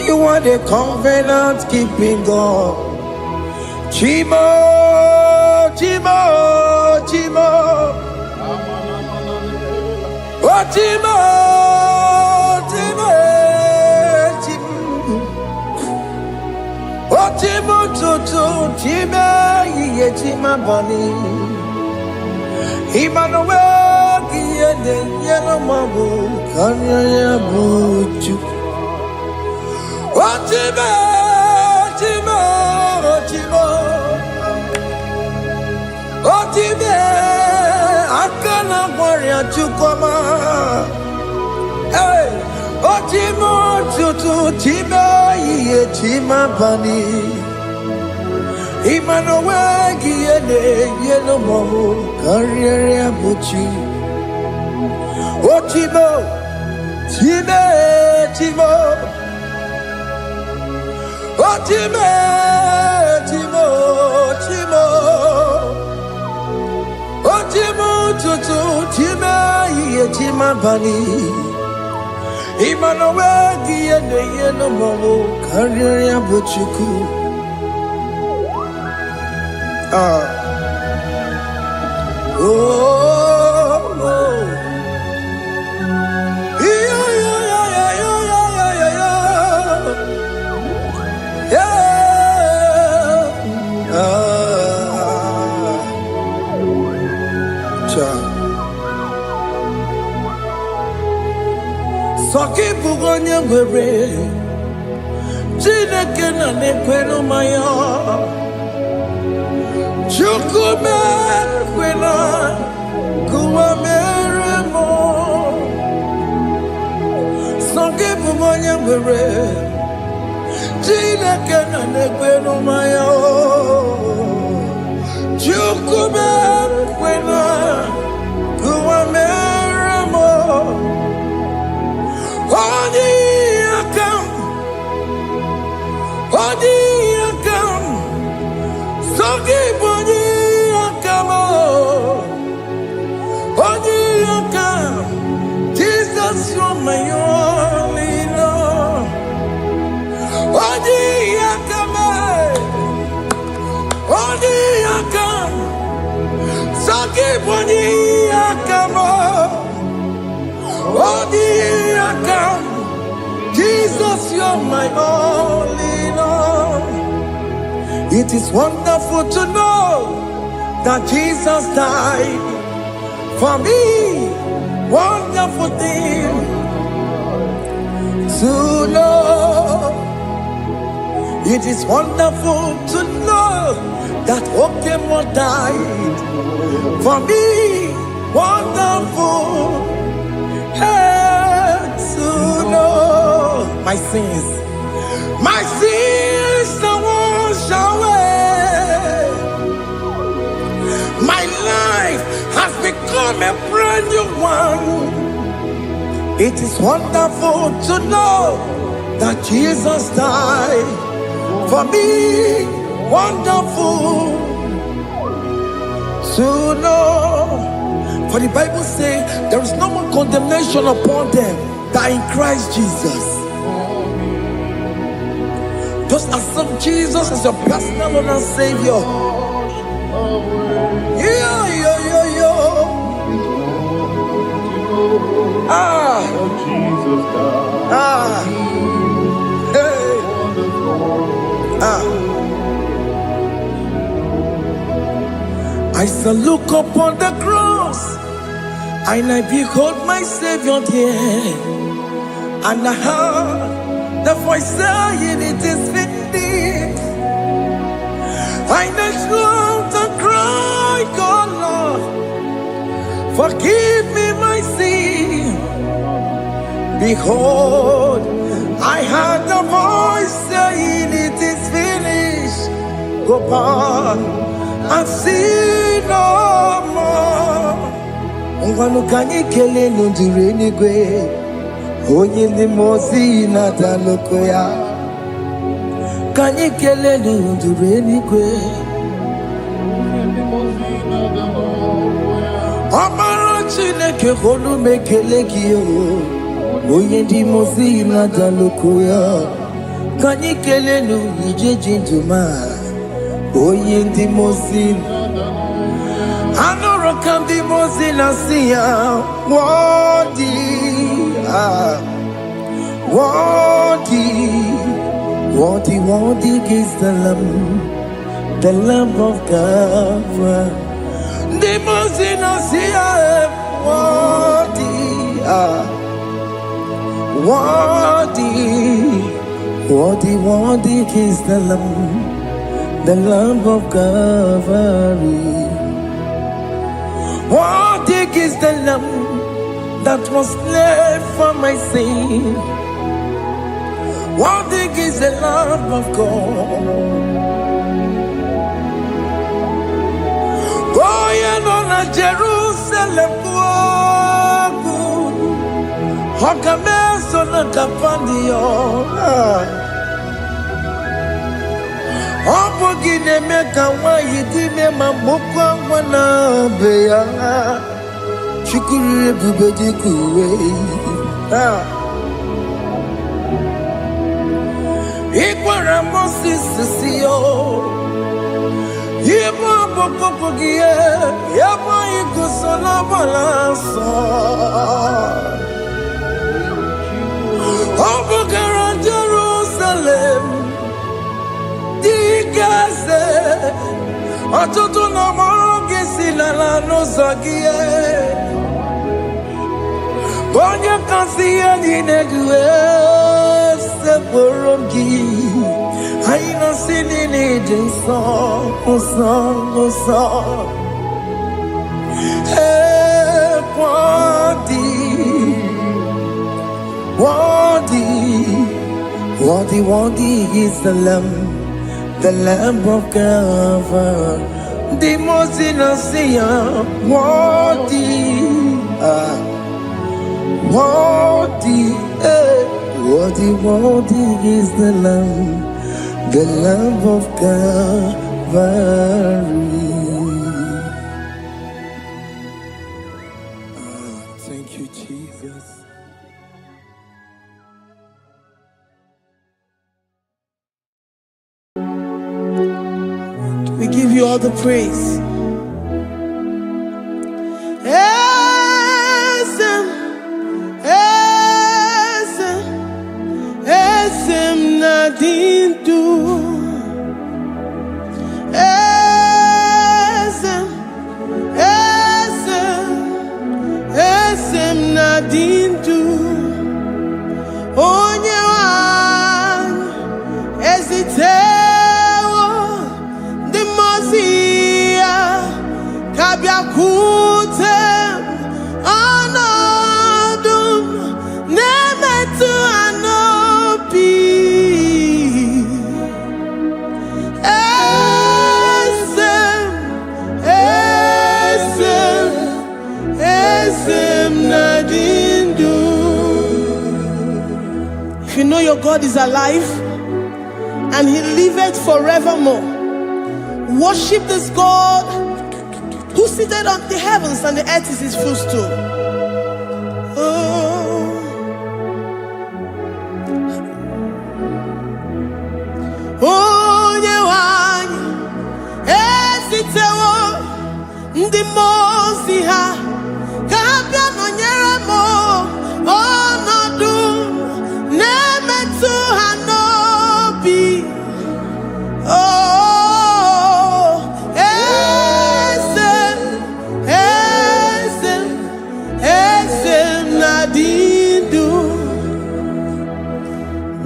You are the covenant-keeping God. Chimo. Oh, Chimo. Oh, Chimo, Chimo, ye Chima Bani. Emmanuel, yellow mabu, Kanya Buchu. Chimo, akana warrior chukoma. Hey, Chimo, Chimo, ye Chima Bani. Emmanuel, yellow mabu, Kanya Buchu. Chimo. Oh, Chimo, oh, Chimo, ye Chima Bani. Emmanuel, ye no more, Kanya Buchuku. Soki bugonye mwere, Chineke na nekweno maya. Chukume kwena, kuwa meremo. Soki bugonye mwere, Chineke na nekweno maya. Chukume kwena, kuwa meremo. Odi akam, sogi bodi akam, odi akam. Jesus, you're my only Lord. Odi akam, sogi bodi akam, odi akam. Jesus, you're my only Lord. It is wonderful to know that Jesus died for me. Wonderful thing to know. It is wonderful to know that Okemo died for me. Wonderful. To know my sins are washed away. My life has become a brand new one. It is wonderful to know that Jesus died for me. Wonderful to know. For the Bible says there is no one condemnation upon them that are in Christ Jesus. Just accept Jesus as your personal Lord and Savior. I shall look upon the cross, and I behold my Savior there, and I heard the voice saying, "It is finished." I knelt down and cried, "God, Lord, forgive me my sin." Behold, I heard the voice saying, "It is finished. Go back and sin no more." Ungwanu kanyi kele nundure nigwe, onye limozi na dalokoya. Kanyi kele nundure nigwe, Amara Chineke honu mekele kiyo, onye limozi na dalokoya. Kanyi kele nu ije jinduma, onye limozi. Anoro kam di mozina siya, worthy, worthy, worthy is the Lamb of God. Di mozina siya, worthy, worthy is the Lamb of God. Worthy is the Lamb that was slain for my sin. Worthy is the Lamb of God. Going on a Jerusalem, Hokameso na kapandio. Opogine meka wa yidime mamukwa wana beya. Shukuru ebubedi kuwe. Ikwara Moses siyo. Yema bokopogie. Yema ikusola balanso. Opogara Jerusalem. Digase, atutu na moge silala no zagie. Bonye kansiye dinegwe se borongi. Aina sinini jinso, osa. Worthy is the Lamb of God. The most innocent, worthy is the Lamb of God. Thank you, Jesus. We give you all the praise. Esem nadindu. Esem nadindu. Onye wan ezite. Kabiakute anadum nemetu anopi. Esem nadindu. If you know your God is alive and He liveth forevermore, worship this God who seated on the heavens and the earth is His footstool. Oh, onye wanyị esitewo ndị mmụọ ozi ha ka ha bịa nọnyere m ọnọdụ na-emetụ ha n'obi. Eze na-adị ndụ.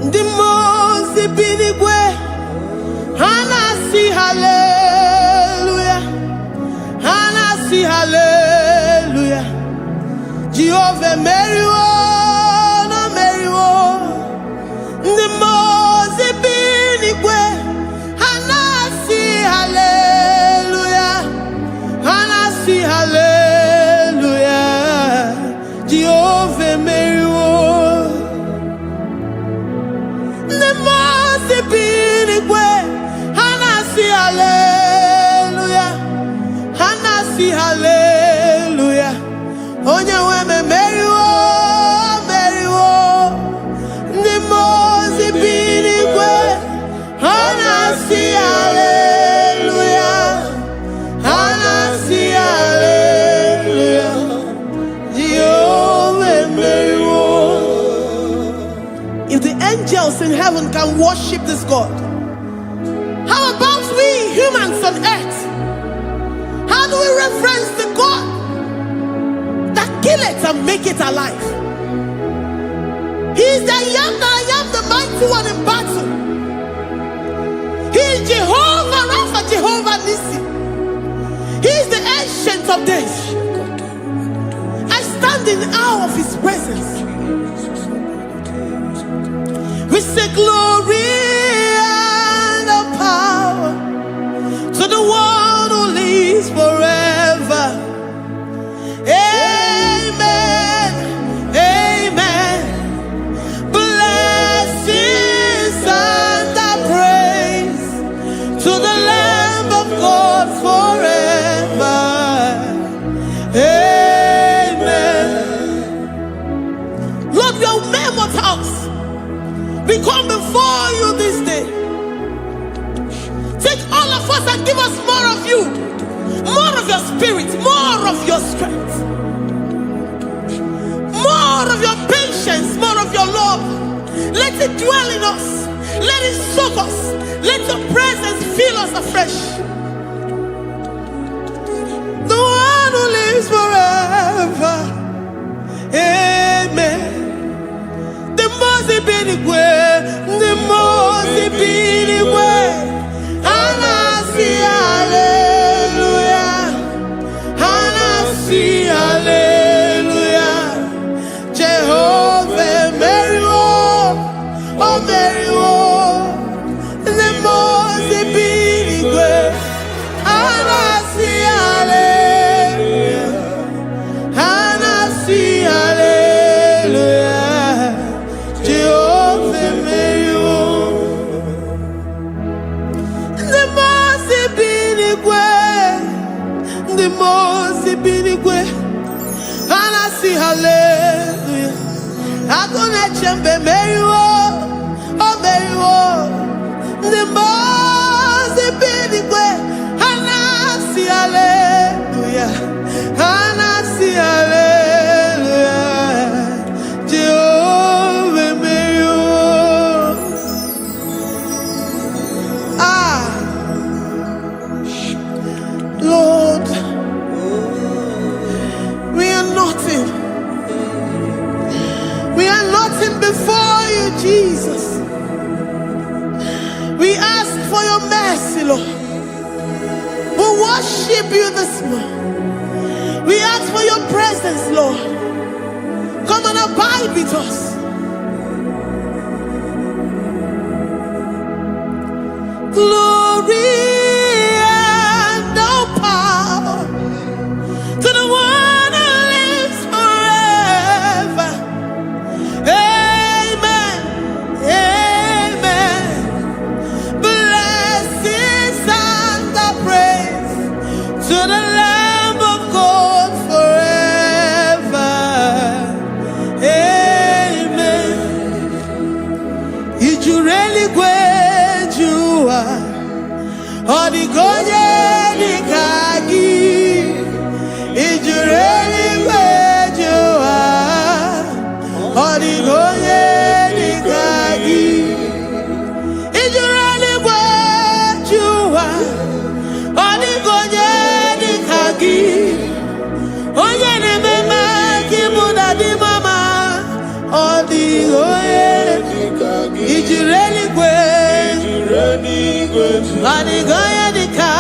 Ndị mmụọ ozi bi n'igwe ha na-asị haleluya, ha na-asị haleluya. Jehova emeriwo, na meriwo. Ndị mmụọ ozi bi n'igwe ha na-asị haleluya, ha na-asị haleluya. Jehova emeriwo. Ndị mmụọ ozi bi n'igwe ha na-asị haleluya, ha na-asị haleluya. Onye nwe m emeriwo, meriwo. Ndị mmụọ ozi bi n'igwe ha na-asị haleluya, ha na-asị haleluya. Jehovah emeriwo. If the angels in heaven can worship this God, how about we humans on earth? How do we reference the God that kill it and make it alive? He is the I am that I am, the mighty one in battle. He is Jehovah Rapha, Jehovah Nissi. He is the ancient of days. I stand in awe of his presence. We say glory and the power to the one who lives forever. Amen, amen. Blessings and the praise to the Lamb of God forever. Amen. Lord, your mammoth house, we come before you this day. Take all of us and give us more of you, more of your spirit, more of your strength, more of your patience, more of your love. Let it dwell in us. Let it soak us. Let your presence fill us afresh. The one who lives forever. Amen. The most binigwe, the most binigwe. Hanasi hallelujah, Hanasi hallelujah. Jehovah meriwo, oh meriwo. The most binigwe, Hanasi hallelujah, Hanasi hallelujah. Jehovah meriwo. The most binigwe, the most binigwe. Hanasi hallelujah. Agone chembe meriwo, oh meriwo. The most binigwe. Hanasi hallelujah, Hanasi hallelujah. Jehovah meriwo. Lord, we are nothing. We are nothing before you, Jesus. We ask for your mercy, Lord. We worship you this morning. We ask for your presence, Lord. Come and abide with us. Glory and no power to the one who lives forever. Amen, amen. Blessings and the praise to the Lamb of God forever. Amen. Ijureli gweju Adigoye dika.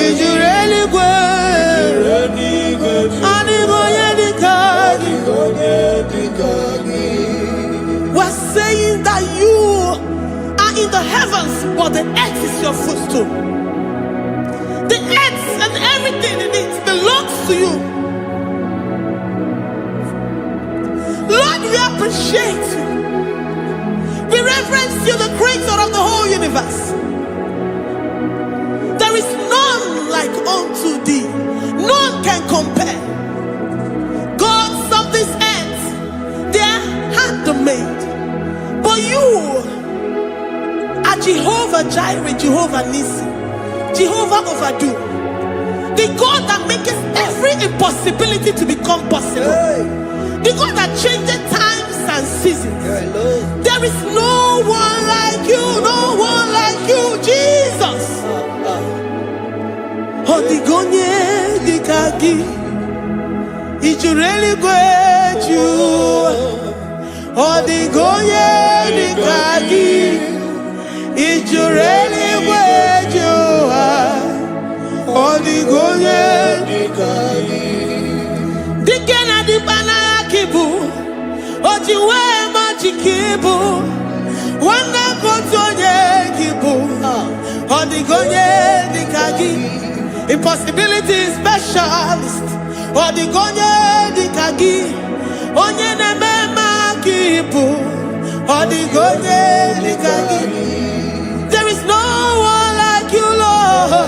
Ijureli gwe. Adigoye dika. We're saying that you are in the heavens, but the earth is your footstool. The earth and everything in it belongs to you. Lord, we appreciate you. We reverence you, the creator of the whole universe. There is none like unto thee. None can compare. Gods of this earth, they are handmade. But you are Jehovah Jireh, Jehovah Nissi, Jehovah Overdo, the God that makes every impossibility to become possible. The God that changes times and seasons. There is no one like you, no one like you, Jesus. Odigonye dikagi, ijureli gweju. Odigonye dikagi, ijureli gweju. Odigonye dikagi. Dikena dibana kibu, ojiwe majikibu, wana kotonye kibu, odigonye dikagi, impossibility specialist, odigonye dikagi, onye nemema kibu, odigonye dikagi. There is no one like you, Lord.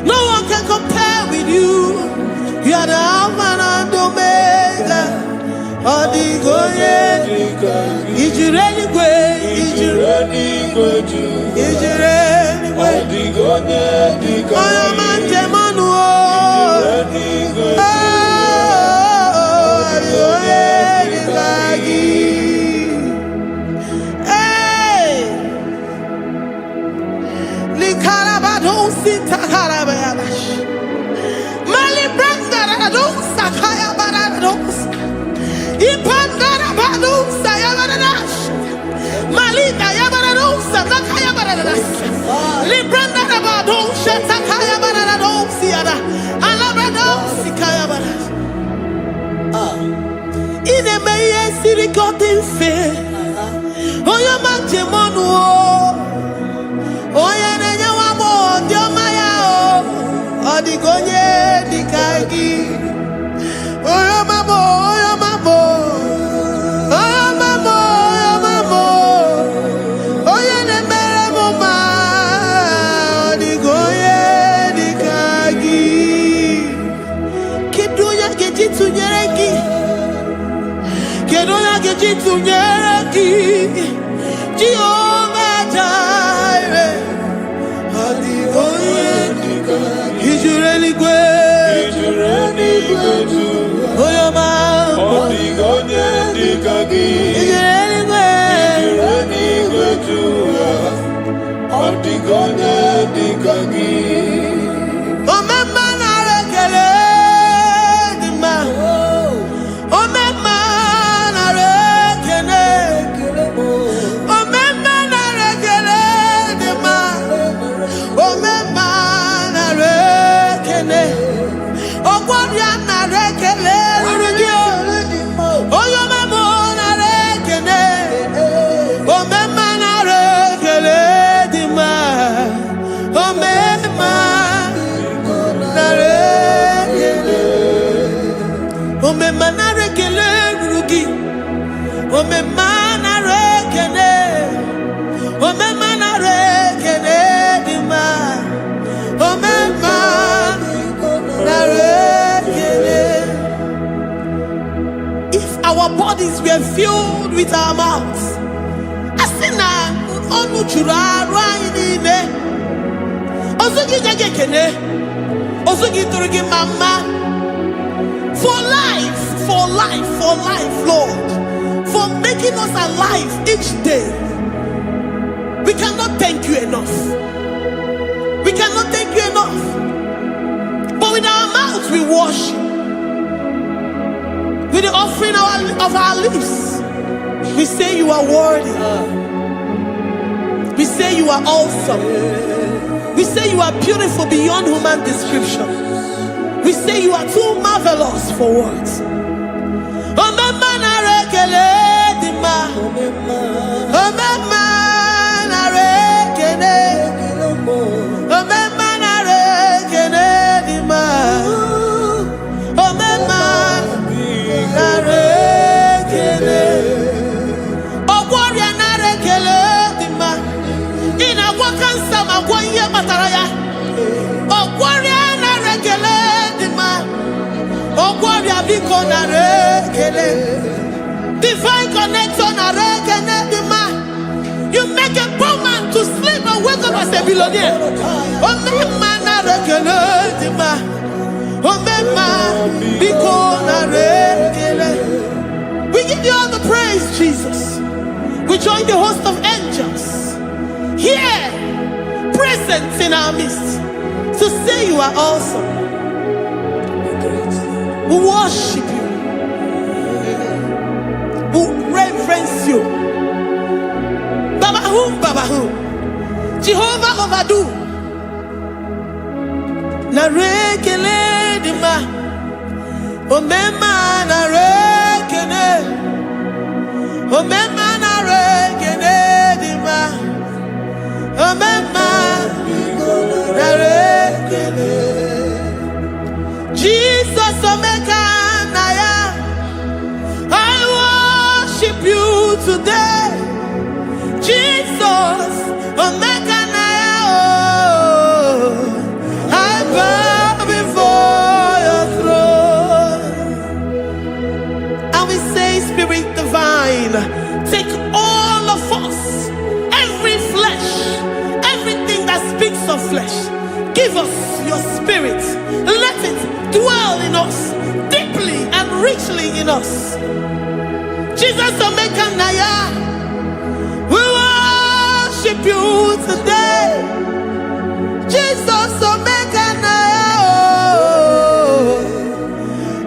No one can compare with you. You are the Alpha and Omega. Odigoye, ijureli gwe, ijureli gwe, odigoye dikagi, oyo manje manu, ijureli gwe, odigoye dikagi. Hey, likarabado sita karabayabash. Sakaya barados, Ipandara badus, Sayabaradas, Malika Yabarados, Sakaya baradas, Librandara bados, Sakaya barados, Siada, Alabrados, Sikaya baradas. In a maye sirikotin fe, Oya Manjemonu, Oya Nanyawamo, Diomaya, Odigonye dikagi. Oyo mamo, oyo mamo, oyo mamo, oyo mamo, oyo nemere mama, odigoye dikagi. Kedoya gejitu nyereki, kedoya gejitu nyereki, Jehovah Jireh, odigoye dikagi. Ijureli gwe, ijureli gwe. Oyoma, odigonye dikagi, ijureli gwe tu, odigonye dikagi. Omema na rekele dima, omema na rekele, omema na rekele dima, omema na rekele, ogwaria na rekele. If our bodies were filled with our mouths, asina onu chura rainine, osugi jagekene, osugi turugi mama, for life, Lord, for making us alive each day. We cannot thank you enough. We cannot thank you enough. But with our mouths we worship. With the offering of our lips, we say you are worthy. We say you are awesome. We say you are beautiful beyond human description. We say you are too marvelous for words. Divine connection. You make a poor man to sleep and wake up as a billionaire. We give you all the praise, Jesus. We join the host of angels here, present in our midst, to say you are awesome. We worship you. We reverence you. Babahum, Jehovah overdo. Narekele dima, omema narekele, omema narekele dima, omema narekele. Jesus omeka naya, I worship you today. Jesus, omeka naya, oh, I bow before your throne. And we say, Spirit divine, take all of us, every flesh, everything that speaks of flesh. Give us your spirit. Let it dwell in us, deeply and richly in us. Jesus, omeka naya, we worship you today. Jesus, omeka naya, oh,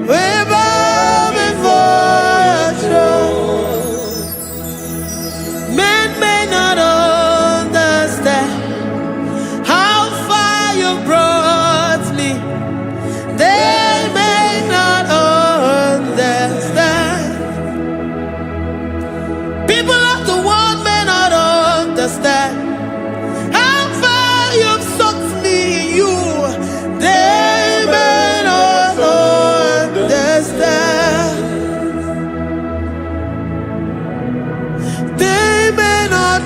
we bow before your throne. Men may not understand how far you brought me. They may not understand. People of the world may not understand how far you've sucked me in you. They may not understand. They may not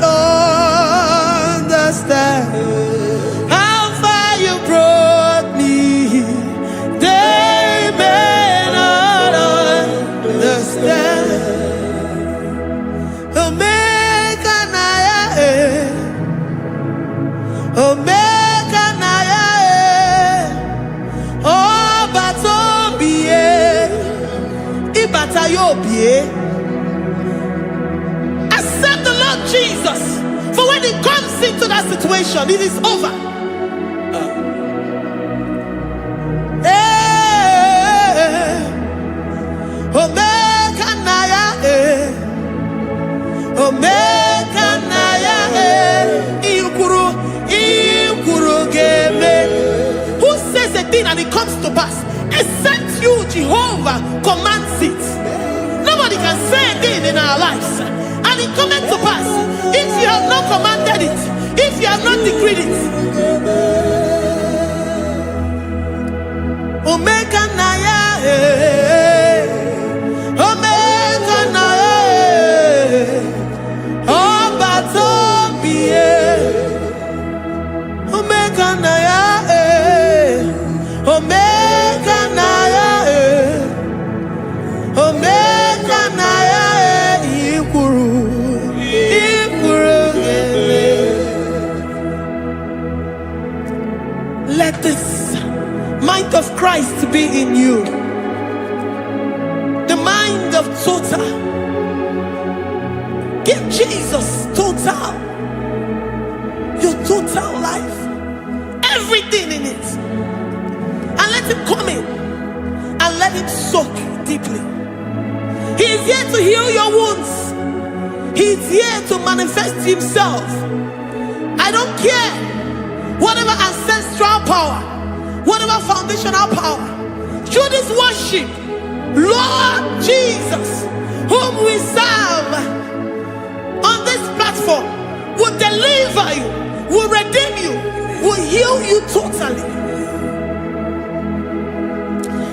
understand how far you brought me. They may not understand. Omeka naya, omeka naya, obata-obie, ibata-obie. Accept the Lord Jesus, for when He comes into that situation, it is over. Omeka naya, omeka naya, ikuru geme. Who says a thing and it comes to pass? Except you, Jehovah, commands it. Nobody can say a thing in our lives and it comes to pass if you have not commanded it, if you have not decreed it. Omeka naya, omeka naya, obata-obie, omeka naya, omeka naya, omeka naya, ikuru gele. Let this mind of Christ be in you, the mind of total. Give Jesus total, your total life, everything in it, and let Him come in and let Him soak deeply. He is here to heal your wounds. He is here to manifest Himself I don't care. Whatever ancestral power, whatever foundational power, through this worship, Lord Jesus, whom we serve on this platform, will deliver you, will redeem you, will heal you totally.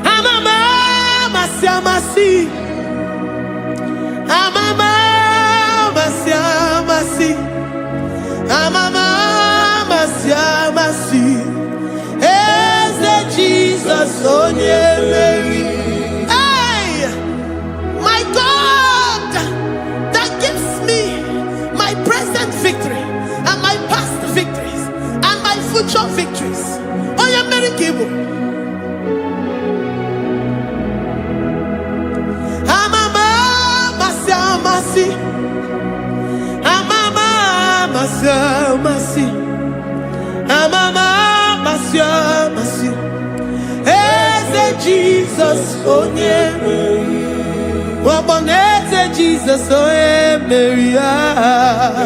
Amama siamasi, amama siamasi, amama siamasi. Eze Jesus onye Mary. Hey, my God, that gives me my present victory and my past victories and my future victories. Onye Mary Igbo. Amama siamasi, amama siamasi, amama siamasi. Eze Jesus onye Mary. Waboneze Jesus onye Mary.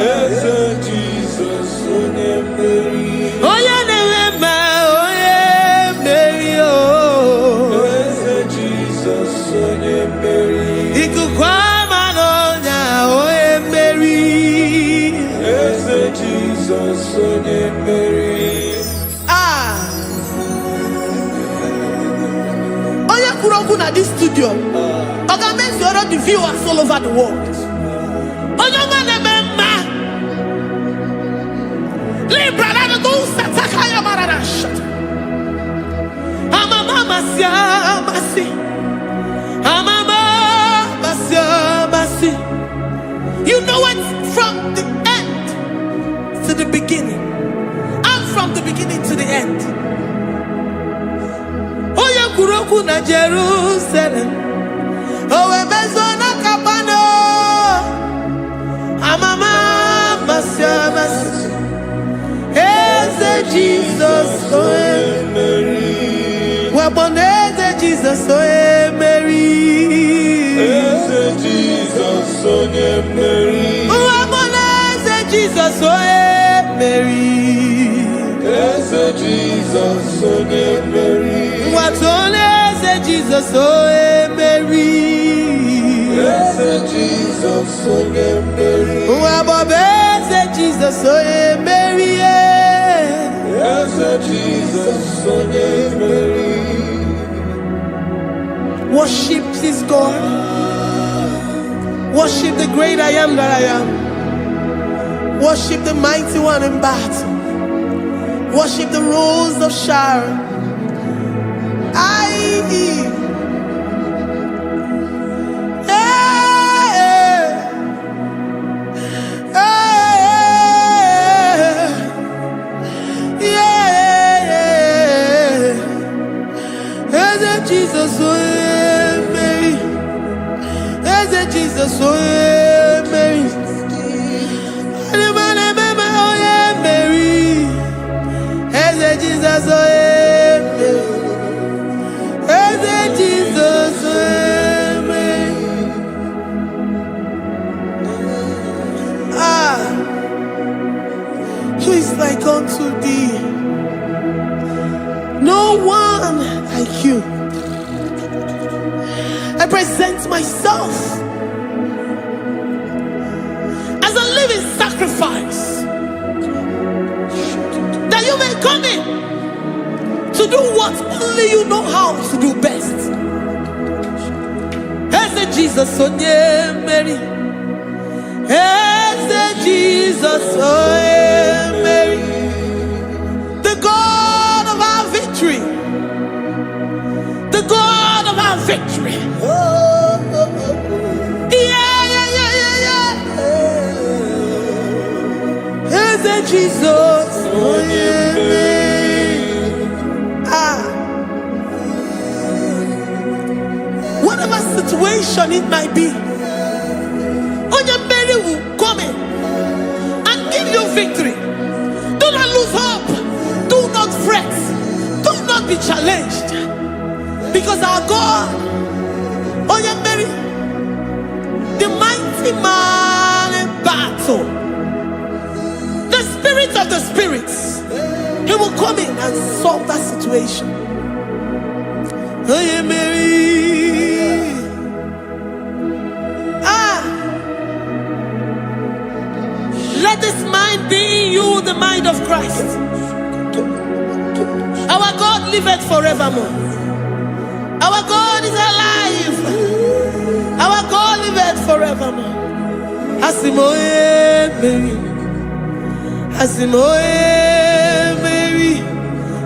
Eze Jesus onye Mary. Onye na-eme onye Mary. Eze Jesus onye Mary. Ikuku ama n'ọnya onye Mary. Eze Jesus onye Mary. Onye kwuru okwu na this studio, ọ ga-emezuoro the viewers all over the world. Onye ọma na-eme mma. Libra na do sataka ya marara shata. Amama masi. Amama masi. You know it from the end to the beginning, and from the beginning to the end. Oya kuroku na Jerusalem, owe bezona kapano. Amama masi. Eze Jesus oe Mary. Waboneze Jesus oe Mary. Eze Jesus onye Mary. Waboneze Jesus oe Mary. Eze Jesus onye Mary. Watoneze Jesus oe Mary. Eze Jesus onye Mary. Wabobeze Jesus oe Mary. Eze Jesus onye Mary. Worship this God. Worship the great I am that I am. Worship the mighty one in battle. Worship the rose of Sharon. Jesus, oh Mary. Eze Jesus, oh Mary. Mary. Eze Jesus, oh Mary. Eze Jesus, oh Mary. Who is like unto thee? No one like you. I present myself as a living sacrifice, that you may come in to do what only you know how to do best. As a Jesus, oh yeah, Mary. As a Jesus, oh yeah, Mary. The God of our victory. The God of our victory. Is it Jesus? Oh, yeah. Whatever situation it might be, Onya Mary will come in and give you victory. Do not lose hope. Do not fret. Do not be challenged. Because our God, Onya Mary, the mighty man in battle, the Spirit spirit of the spirits, he will come in and solve that situation. Oh yeah, Mary. Let this mind be in you, the mind of Christ. Our God liveth forevermore. Our God is alive. Our God liveth forevermore. Asimoye Mary. Asimoye Mary.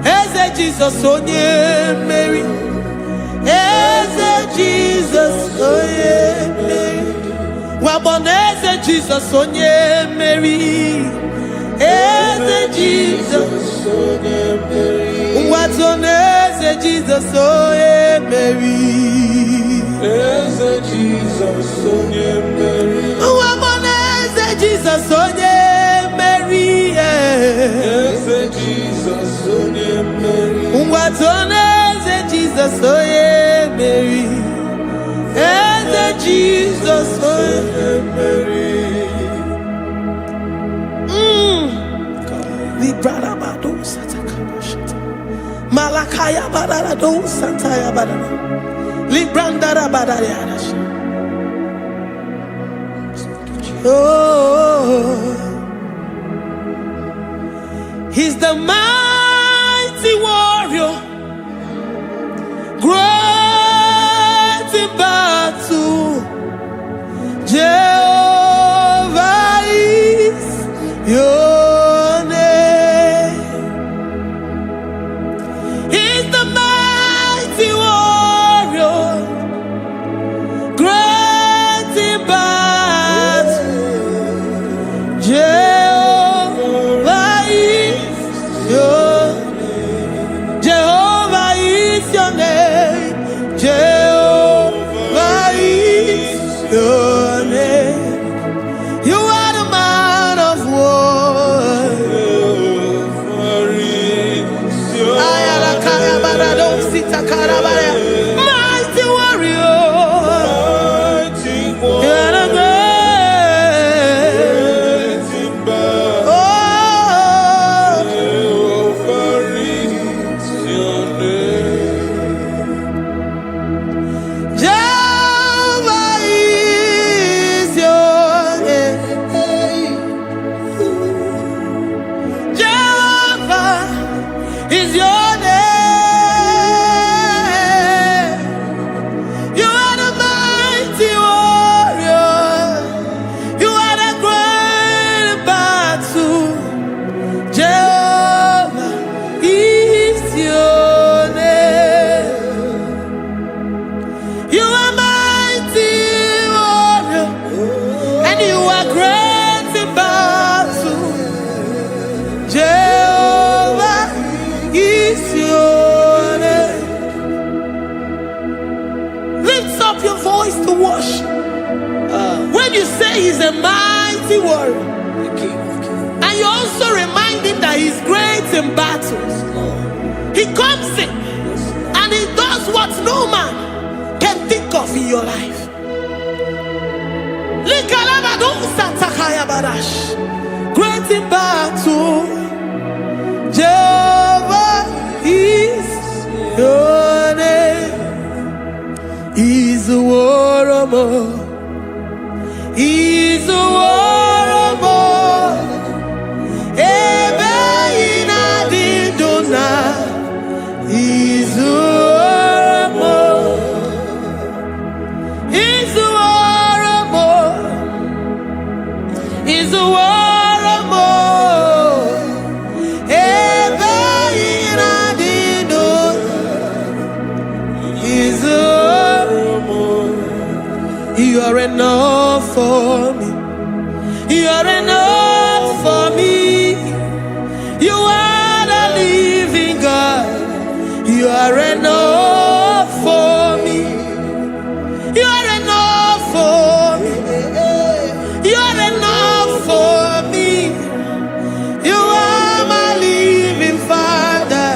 Eze Jesus onye Mary. Eze Jesus onye Mary. Waboneze Jesus onye Mary. Eze Jesus onye Mary. Watoneze Jesus onye Mary. Eze Jesus onye Mary. Waboneze Jesus onye Mary. Eze Jesus onye Mary. Watoneze Jesus onye Mary. Eze Jesus onye Mary. Librada bado satakabashata. Malakaya badara do sataya badara. Librandara badara. Oh, he's the mighty warrior, great in battle. Jehovah is your name. He's the mighty warrior, great in battle. Jehovah is your name. Jehovah is your name. Jehovah is your name. You are the man of war. Mighty warrior. You are the great. Oh, Jehovah is your name. Jehovah is your name. You are the mighty warrior. You are the great battle. Jehovah is your name. You are mighty warrior, and you are great in battle. Jehovah is your name. Lift up your voice to worship. When you say he's a mighty warrior, and you also remind him that he's great in battles, he comes in and he does what no man can think of in your life. Great in battle, Jehovah is your name. He's a warrior. He's a warrior. Ebe ina didona. He's a warrior. He's a warrior. He's a warrior. Ebe ina didona. He's a warrior. You are enough for me. You are enough for me. You are the living God. You are enough for me. You are enough for me. You are enough for me. You are my living Father.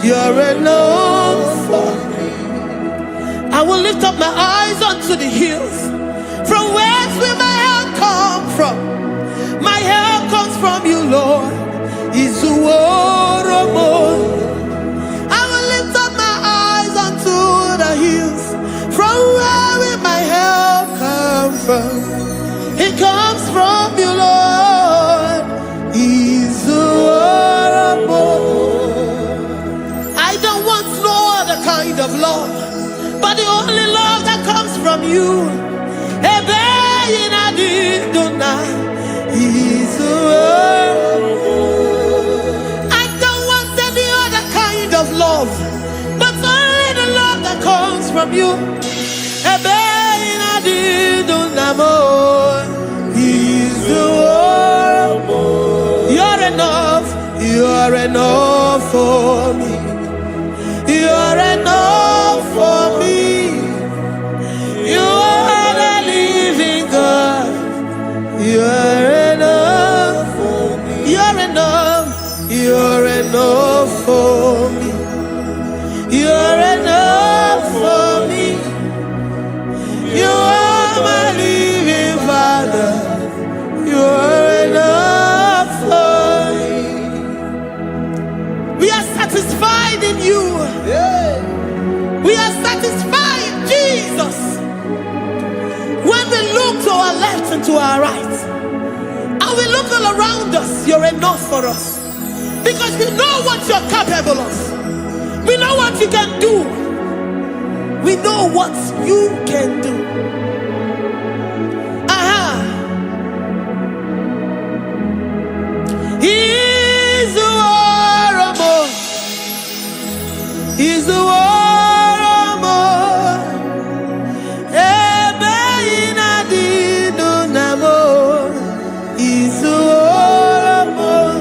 You are enough for me. I will lift up my eyes unto the hills. From whence will my help come from? My help comes from you, Lord, is the word of God. I will lift up my eyes unto the hills, from where will my help come from? It comes from you, Lord, is the word of God. I don't want no other kind of love, but the only love that comes from you. I don't want any other kind of love, but only the love that comes from you. You're enough, you're enough for me. You're enough for me. You are the living God. You're enough for me. You're enough. You're enough for me. You're enough for me. You are my living Father. You're enough for me. We are satisfied in you. We are satisfied in Jesus. When we look to our left and to our right, and we look all around us, you're enough for us. Because we know what you're capable of. We know what you can do. We know what you can do. He's the war of more. He's the war of more. He's the war of more.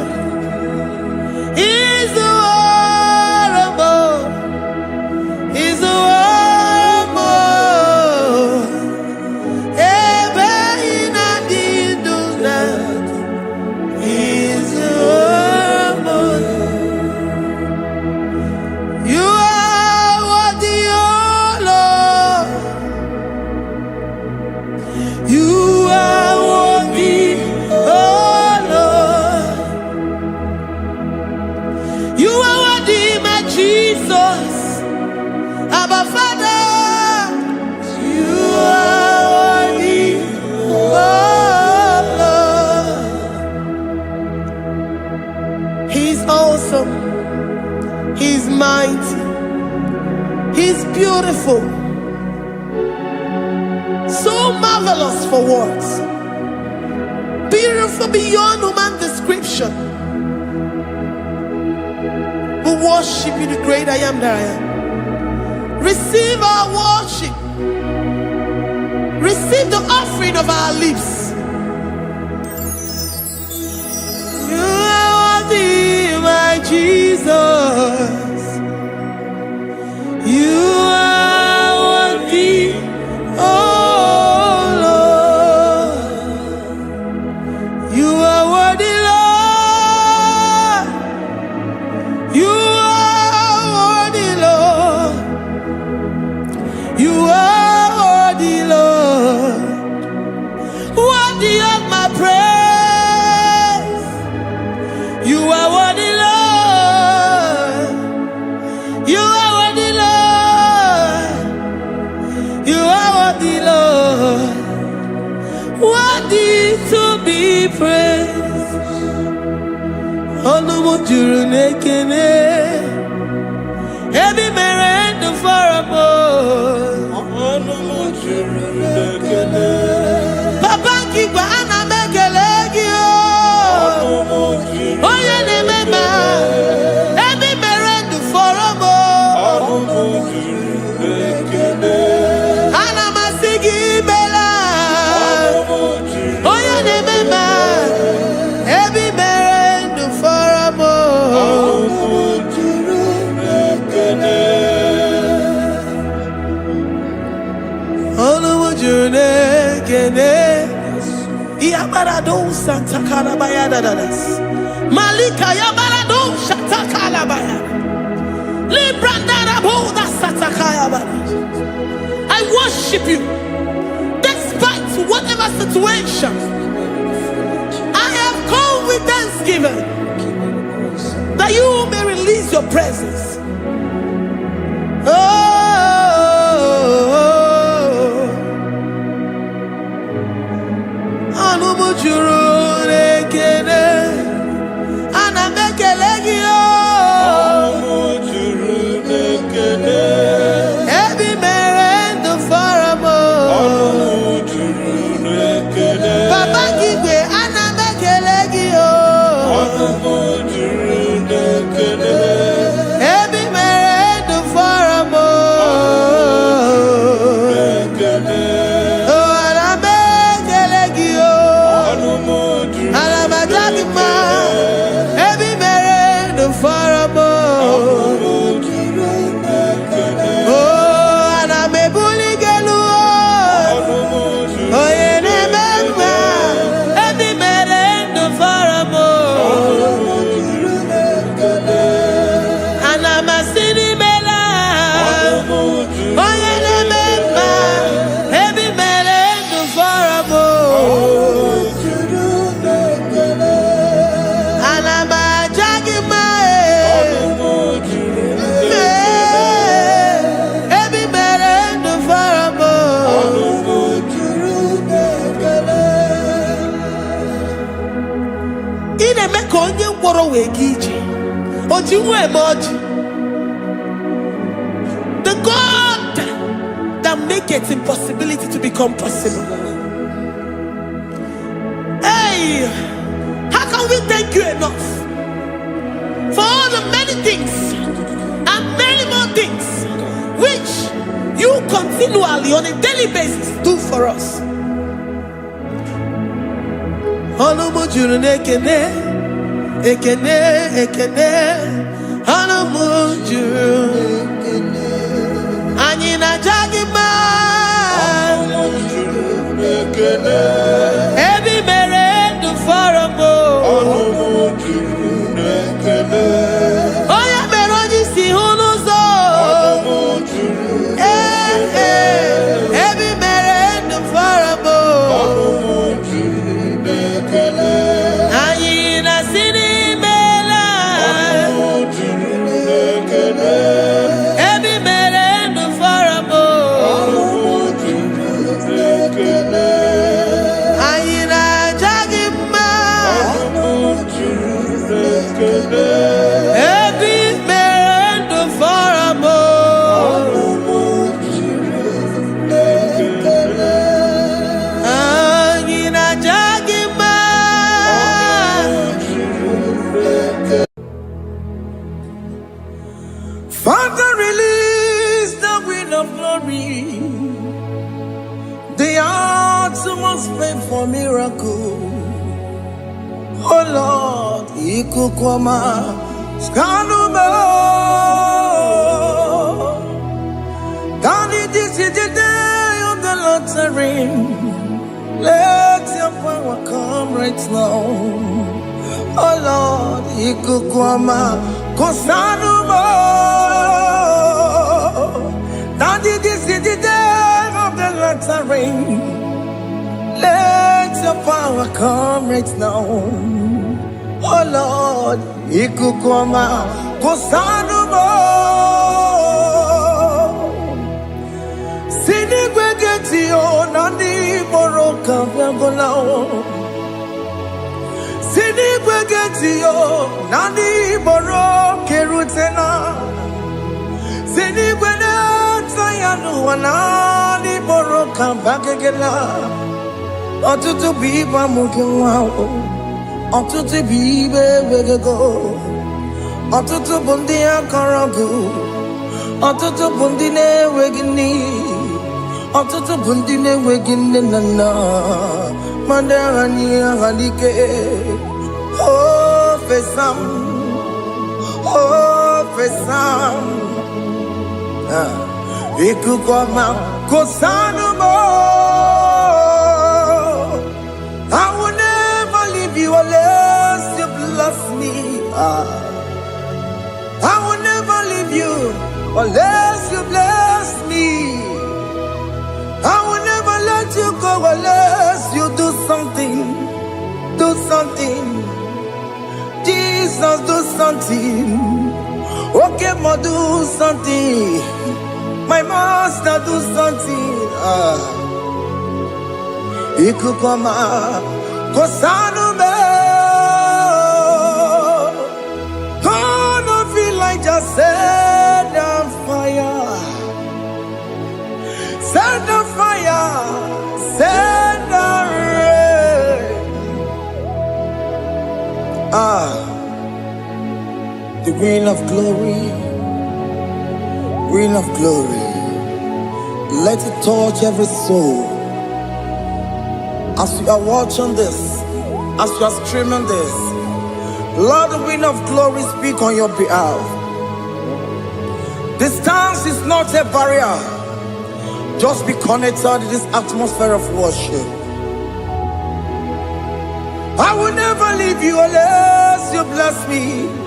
He's the war of more. He's the war of more. He's the war of more. You are worthy, oh Lord. You are worthy, oh Lord. You are worthy, my Jesus. Abba Father, you are worthy, oh Lord. He's awesome. He's mighty. He's beautiful. So marvelous for words. Beautiful beyond human description. We worship you, the great I am that I am. Receive our worship. Receive the offering of our lips. You are worthy, my Jesus. You are worthy, oh Lord. You are worthy, Lord. You are worthy, Lord. You are worthy, Lord. Worthy of my praise. You are worthy, Lord. You are worthy, Lord. You are worthy, Lord. Worthy to be praised. Onomojuru nekene. Ebi merendo for a Onomojuru nekene. Papa kiba ana mekelegi o. Oye ne mema. Ebi merendo for a Onomojuru nekene. Ana masigi bela. Oye ne mema. Ebi merendo for a Onomojuru nekene. Onomojuru nekene. Yabarado Santa Calabaya dadas. Malika Yabarado Shata Calabaya. Librandara Boda Satakaya. I worship you despite whatever situation. I have come with the thanksgiving, that you may release your presence. The God that makes impossibility to become possible. Hey, how can we thank you enough for all the many things and many more things which you continually on a daily basis do for us? Ekene, ekene, anamujuru, anina jagima, ebi mere du faramo, oya meroji si hunuzo, ebi mere du faramo, anina sini. Father, release the wind of glory. The hearts must pray for miracle. Oh Lord, Ikukwama, Skanuma. Daddy, this is the day of the Lord's ring. Let your power come right now. Oh Lord, Ikukwama, Kosanuma. Daddy, this is the day of the Lord's ring. Let your power come right now. Oh Lord, Ikukwama, Kosanuma. Sini gwegeti o nani moroka vyangolao. Sini gwegeti o nani moroke rutena. Sini gwena tayanu wanani moroka bagegela. Otutu biba mukiwao. Otutu bibe wegego. Otutu bundi akaragu. Otutu bundi ne wegini. Otutu bundi ne wegini nana. Mandarani halike. Oh fesam. Oh fesam. Ikukwama kosanuma. I will never leave you unless you bless me. I will never leave you unless you bless me. I will never let you go unless you do something. Do something. something. Okay, ma do something. My master do something. Ikukoma kosanu me. Gonna feel like just set on fire. Set on fire. Set on rain. The rain of glory. Rain of glory. Let it touch every soul. As you are watching this, as you are streaming this, Lord, the wind of glory speak on your behalf. Distance is not a barrier. Just be connected to this atmosphere of worship. I will never leave you unless you bless me.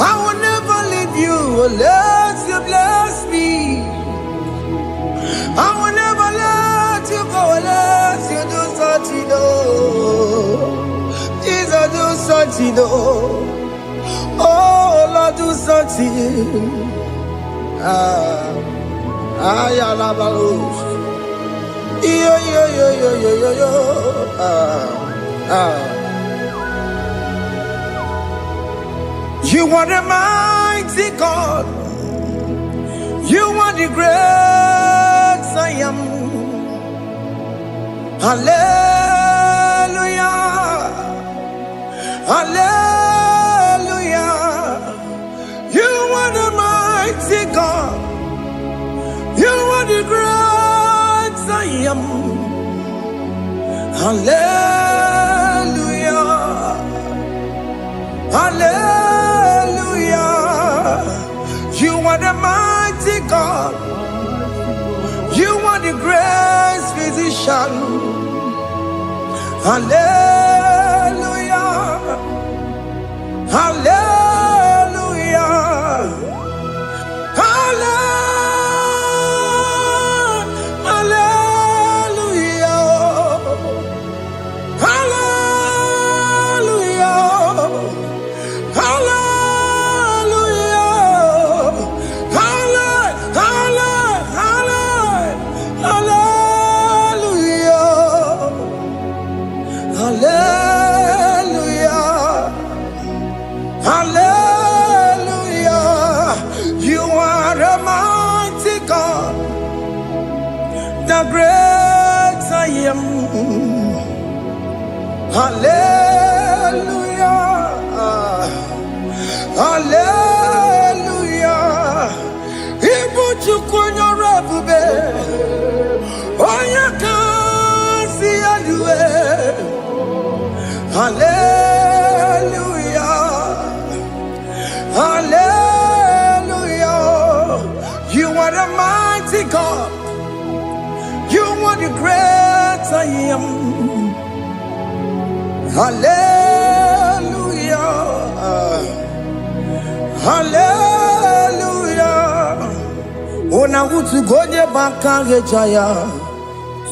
I will never leave you unless you bless me. I will never let you go unless you do something. Jesus, do something. Oh, Lord, do something. You are the mighty God. You are the great I am. Hallelujah. Hallelujah. You are the mighty God. You are the great I am. Hallelujah. Hallelujah. You are the mighty God. You are the great physician. Hallelujah. Hallelujah. The great I am. Hallelujah. Hallelujah. Ibu chukunyo rebube. Oya kasi alue. Hallelujah. Hallelujah. You are the mighty God. You are the great I am. Hallelujah. Hallelujah. Ona utu gonye bakange jaya.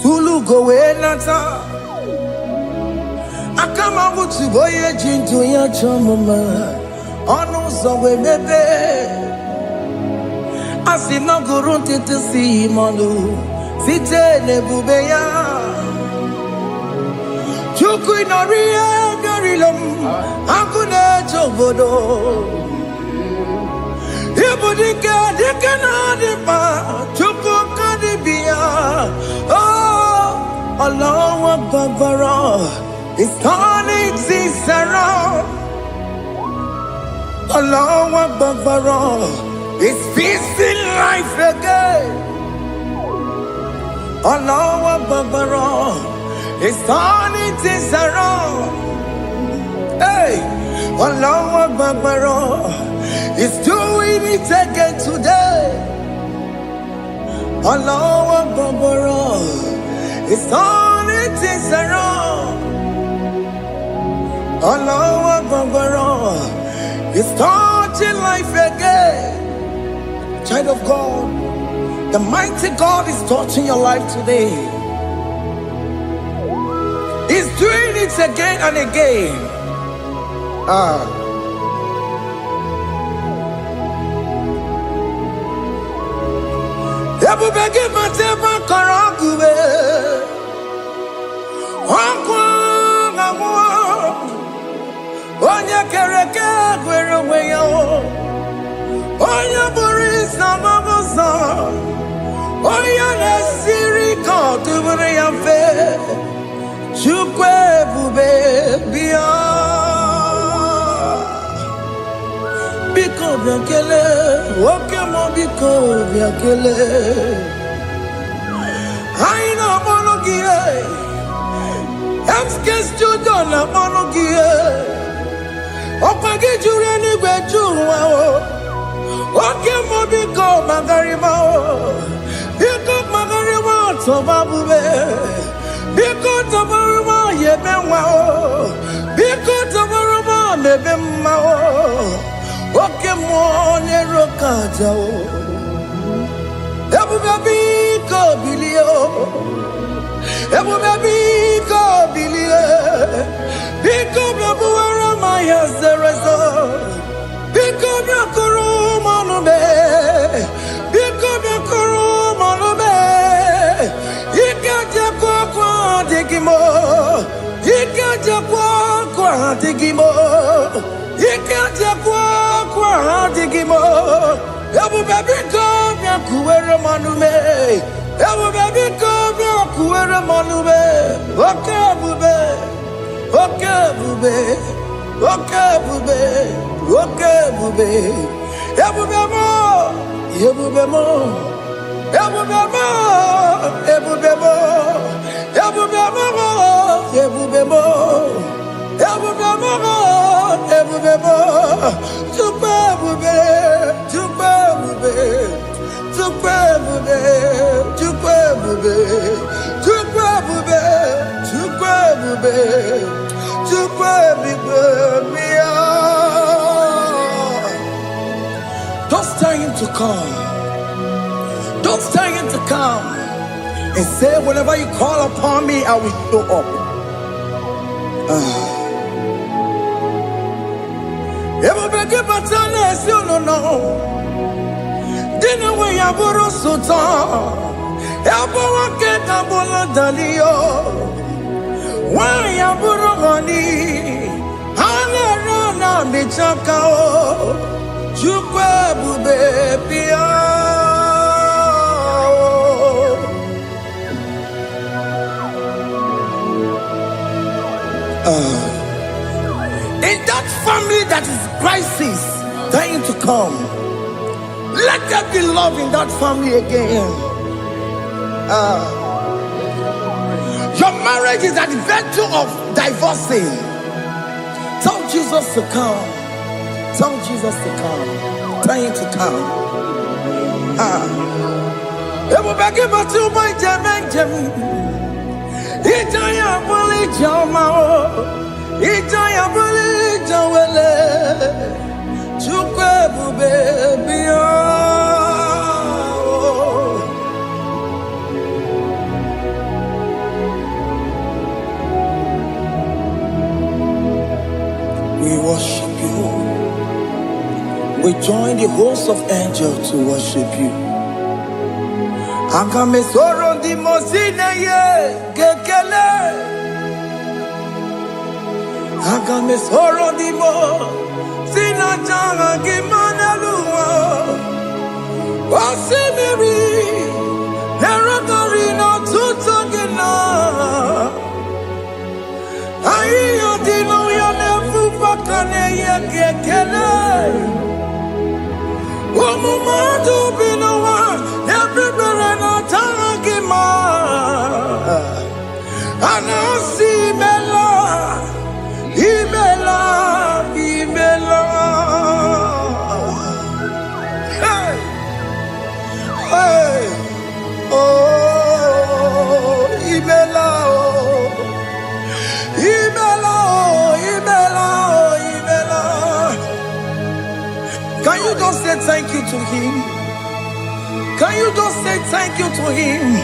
Tulu gowe nata. Akama utu goye jinto ya chamama. Ono zowe bebe. Asina gurunti tisi manu. Site nebubeya Chuku inoria garilom Akune chobodo Ibudika dikana dipa Chuku kadibia Oh Allah Akbar It's turning things around Allah Akbar It's feasting life again Allah Akbar, it's turning things around. Hey, Allah Akbar, it's doing it again today. Allah Akbar, it's turning things around. Allah Akbar, it's touching life again. Child of God, the mighty God is touching your life today. He's doing it again and again. Ebubegi mateba karangube. Akwa ngwa. Onya kereke gwere weyo. Onya boris na mamosa. Onya nesiri kotubure yamfe. Chukwe bube biya. Biko biakele, woke mo biko biakele. Aina monogie, emskes judo na monogie. Opagi jure ni gwejuwa o. Woke mo biko magarima o. Biko magarima toba bube. Biko tobaruma yebenwa o. Biko tobaruma mebemma o. Oke mo nero kaja o. Ebu baby ko bilio. Ebu baby ko bilie. Biko babu ara maya zerezo. Biko biakuru manube. Biko biakuru manube. Ikaja kwa digimo. Ikaja kwa digimo. Ikaja kwa digimo. Ebu baby come ya kuwere manume. Ebu baby come ya kuwere manume. Okay bube. Okay bube. Okay bube. Okay bube. Ebu bemo. Ebu bemo. Ebu bemo. Ebu bemo. Ebu bemo. Ebu bemo. Ebu bemo. Ebu bemo. Tukwe bube. Tukwe bube. Tukwe bube. Tukwe bube. Tukwe bube. Tukwe bube. Tukwe bube. Don't stay him to come. Don't stay him to come. And say, whenever you call upon me, I will show up. Everybody but honest, you don't know. Dinner way I borrow so tall. Everyone get a bullet dalio. Why I borrow money? Hana rana bichakao. Chukwe bube pia. In that family that is crisis, dying to come, let there be love in that family again. Your marriage is at the verge of divorcing. Tell Jesus to come. Tell Jesus to come. Dying to come. Everybody but you my Jemen. Ijaya buli jamao. Ijaya buli jawele. Chukwe bube biya. We worship you. We join the host of angels to worship you. Akame soro di mosine ye kekele. Akame soro di mo sina changa kimana luwa. Osimiri nerogori no tutogina. Ayo dino ya nefu fakane ye kekele. Omumadu binowa everybody no tangima. Anasi mela, imela, imela. Hey, hey, oh, imela, oh, imela, oh, imela, oh, imela. Can you just say thank you to him? Can you just say thank you to him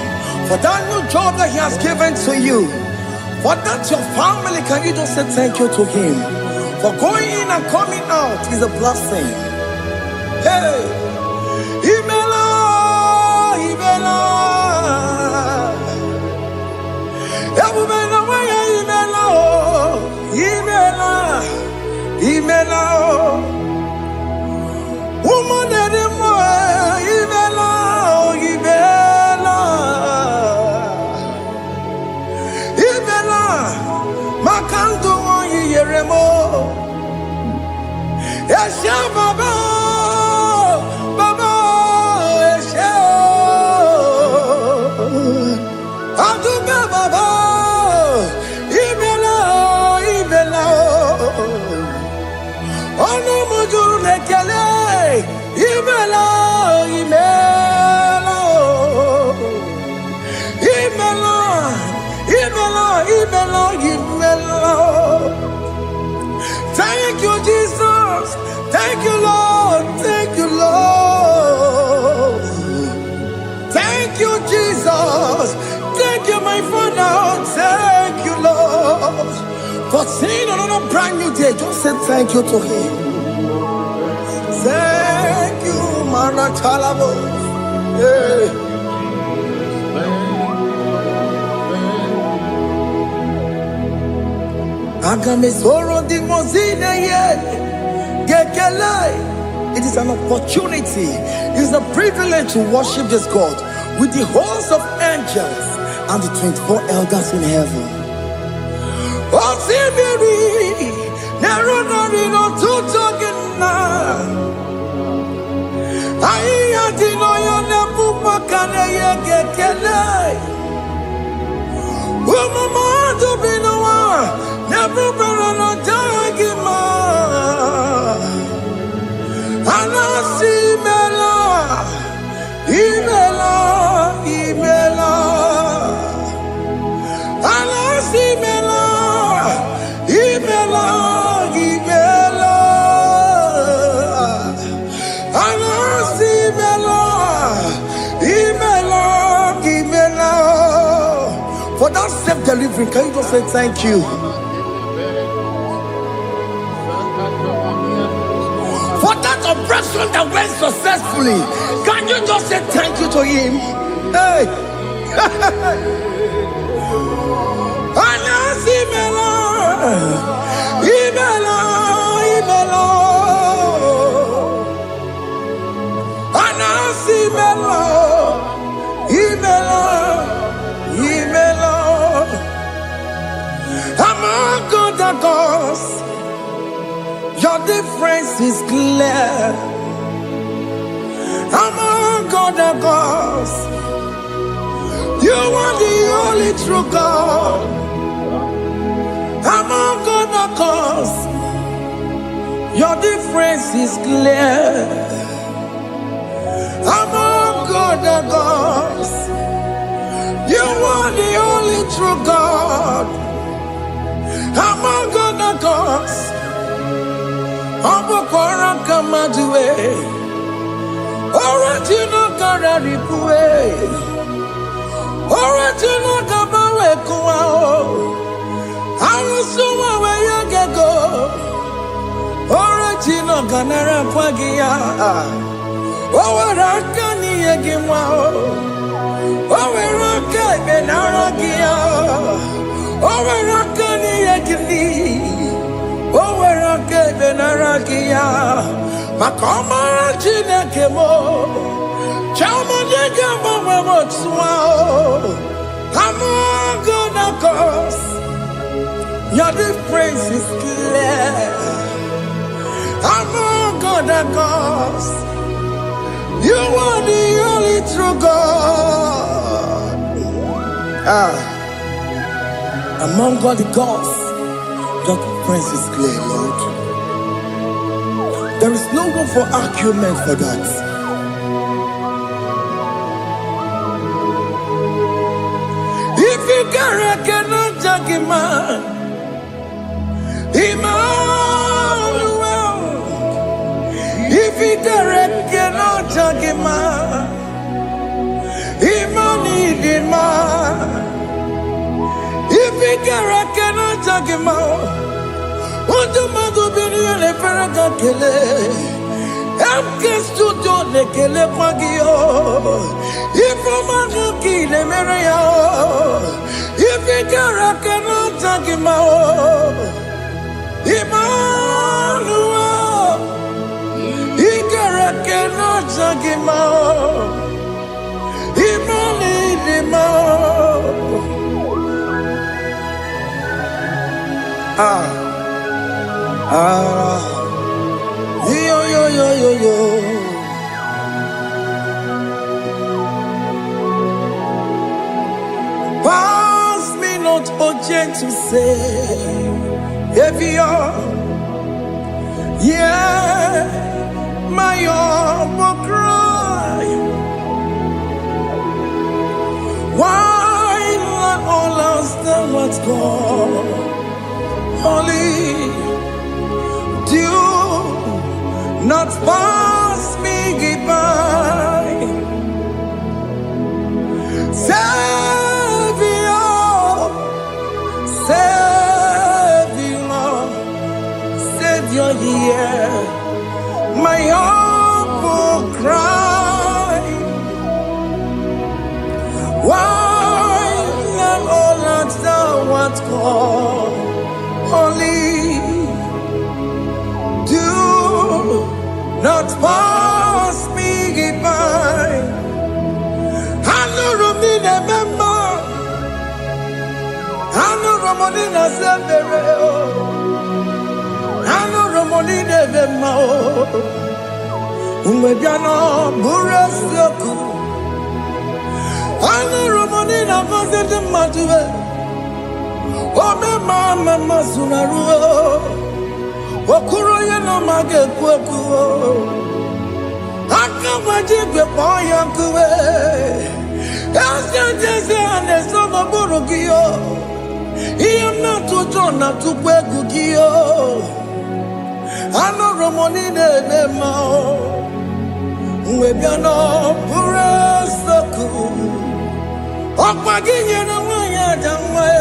for that new job that he has given to you? For that your family, can you just say thank you to him? For going in and coming out is a blessing. Hey, Imela, ibela. Ebubela waya ibela oh, ibela, ibela oh. Woman ede mo ibela oh, ibela, ibela. Makanto oh yeremo. Esha baba, baba esha. Aduba baba, ibela, ibela. Ono mujuru nekele, ibela, ibela. Ibela, ibela, ibela, ibela. Thank you, Jesus. Thank you, Lord. Thank you, Lord. Thank you, Jesus. Thank you, my Father. Thank you, Lord. For seeing another brand new day, just say thank you to Him. Thank you, Manatalabo. Yeah. It is an opportunity, it is a privilege to worship this God with the host of angels and the 24 elders in heaven. Oh, Sibiri, Nerunarino Tutogina. Ayatino Yonapupakane Gekele. Umama to be no one, never better Dagima. Anasi Mela, Imela, Imela. Anasi Mela, Imela, Imela. Anasi Mela, Imela, Imela. For that self-delivery, can you just say thank you? For that operation that went successfully, can you just say thank you to Him? Hey! Anasi Mela, Imela, Imela. Anasi Mela, Imela. Among God and gods, your difference is clear. Among God and gods, you are the only true God. Among God and gods, your difference is clear. Among God and gods, you are the only true God. Among God and gods, Abokora Kamadue, Original Kararipue, Original Kabawe Kuao, Arusuma Wayagego, Original Ganara Pagia, Owarakani Yagimao, Owaraka Benaragia. Owarakani Yagini, Owaraka Benaragia, Makoma Jinakemo, Chamanega Mamamotswao, Among God and gods, your difference is clear. Among God and gods, you are the only true God. Among God the gods, your difference is clear, Lord. There is no room for argument for that. If you cannot judge him, Emmanuel. If you cannot judge him, Emmanuel. If you cannot judge him, what do you be in a Faragakele? I'm guest to Don Nekele Pagio. If I'm a cookie, the Maria, if you cannot take him out, Emmanuel, he cannot take him out, yo. Pass me not, oh gentle Savior, yeah, my humble cry. Why let all else than what's gone? Holy, do not pass me by. Savior, hear my humble cry. Why let all that thou art called holy? Do not pass me by. I am not to turn up to Pegugio. I know Romani de Mao. Webiano, Purasaku. Opagin and Maya Damwe.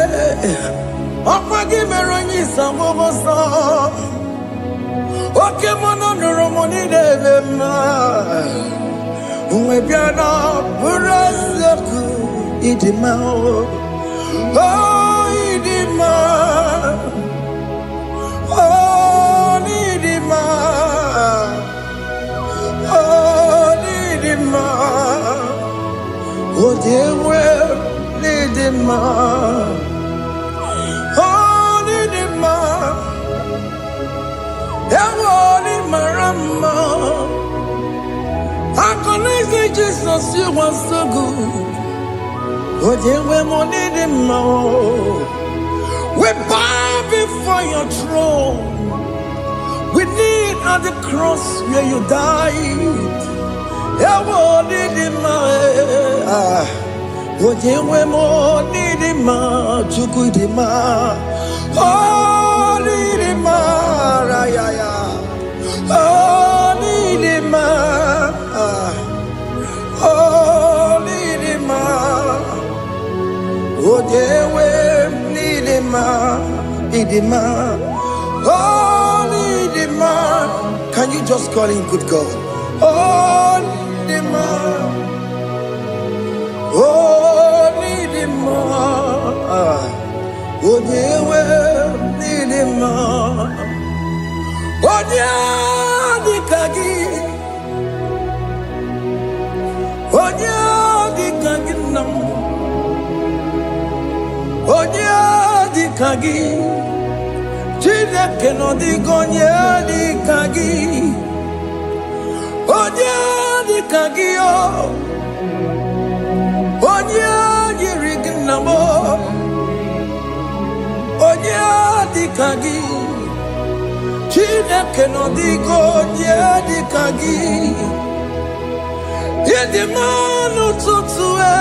Opagin Meroni Samosa. Okemon Romani de Mao. Webiano, Purasaku. Idimao. Oh, Idima, oh, Idima, oh, Idima, oh, dear, well, Idima, oh, Idima, Idima, Rama. I can say Jesus, you are so good. Oh, dear, we need him more. We bow before your throne. We need at the cross where you died. Yeah, we need him more. Oh, dear, we need him more. Chukudima. Oh, need him more. Oh, need him more. Oh, need him more. Oh, dear, we need him, Idima. Oh, need him. Can you just call him good God? Oh, need him. Oh, need him. Oh, dear, we need him. Oh, dear, the Kagi. Oh, dear, the Kagi. Onya di kagi, chile que no digo onya di kagi, onya di kagi o, onya di rignamo, onya di kagi, chile que no digo onya di kagi, yedi manu tutue.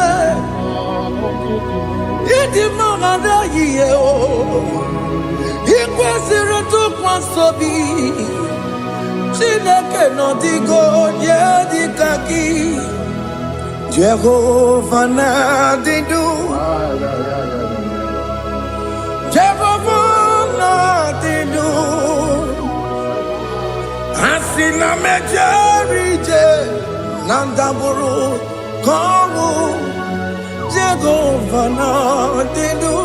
Idi mangada yeo, ikwesiri tukwasobi. Chineke no digo yedi kaki. Jehovah na didu, Jehovah na didu. Asina mejerije nandaburu komu. Jehovah Nadidu,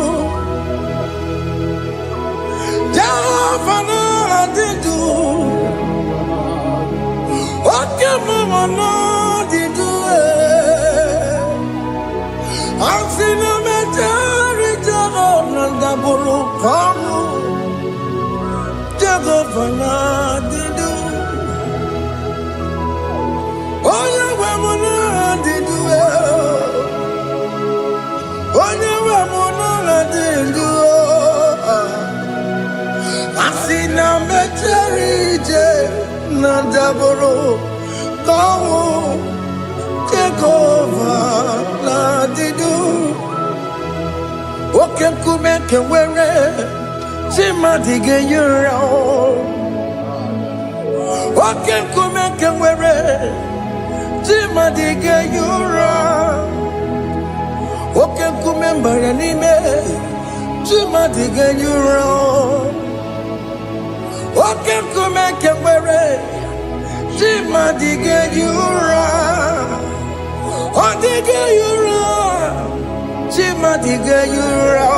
Jehovah Nadidu, Okemama Nadidu, Asina Metari Jehovah Nandaburu Kamu, Jehovah Nadidu, Oyewemo Nadidu, Oyewemo Nadidu, Asina Metari Jehovah Nandaburu Kamu, Jehovah Nadidu. Oke kume kewere, chimadige yura. Oke kume kewere, chimadige yura. Oke kume mbaranime, chimadige yura. Oke kume kewere, chimadige yura. Odige yura. Chimadiga yura,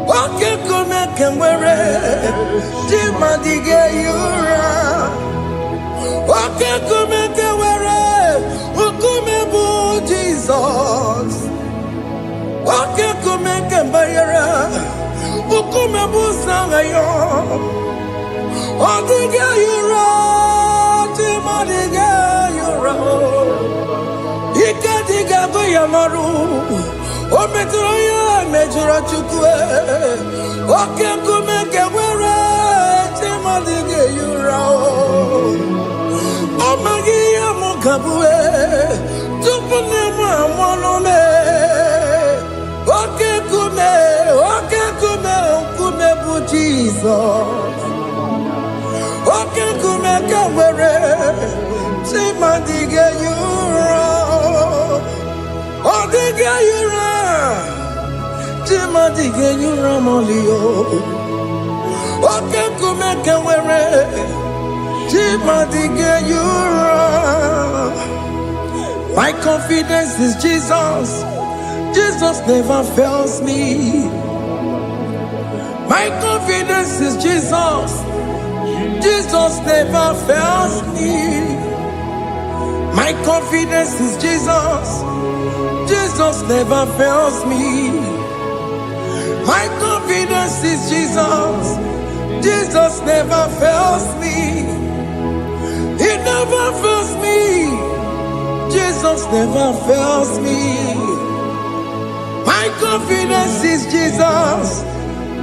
oke kume kemwere. Chimadiga yura, oke kume kemwere. Ukume bu Jesus, oke kume kemwere. Ukume bu sangayo, odiga yura. Chimadiga yura. Ikadiga goyamaru, o metroya mejura chukwe, o kenkume kewere, chimadiga yurao, o magiya mukabue, tupune monome, o kenkume bu Jesus, o kenkume kewere, chimadiga yurao. Odiga yura, chimadiga yura molio. Oke kume kewere, chimadiga yura. My confidence is Jesus. Jesus never fails me. My confidence is Jesus. Jesus never fails me. My confidence is Jesus. Jesus never fails me. My confidence is Jesus. Jesus never fails me. He never fails me. Jesus never fails me. My confidence is Jesus.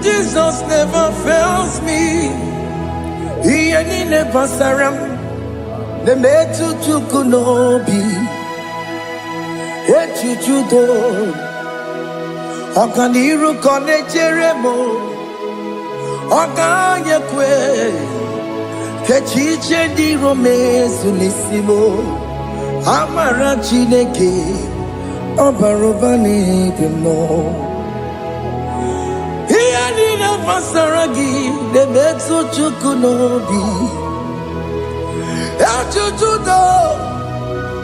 Jesus never fails me. He ain't never surrender. The metu chukunobi, echuchudo, okaniru konecheremo, okanyekwe, kechiche di romezu nisimo, amara chineke, obarobani demo. Iyani na pasaragi, the metu chukunobi. Echuchudo,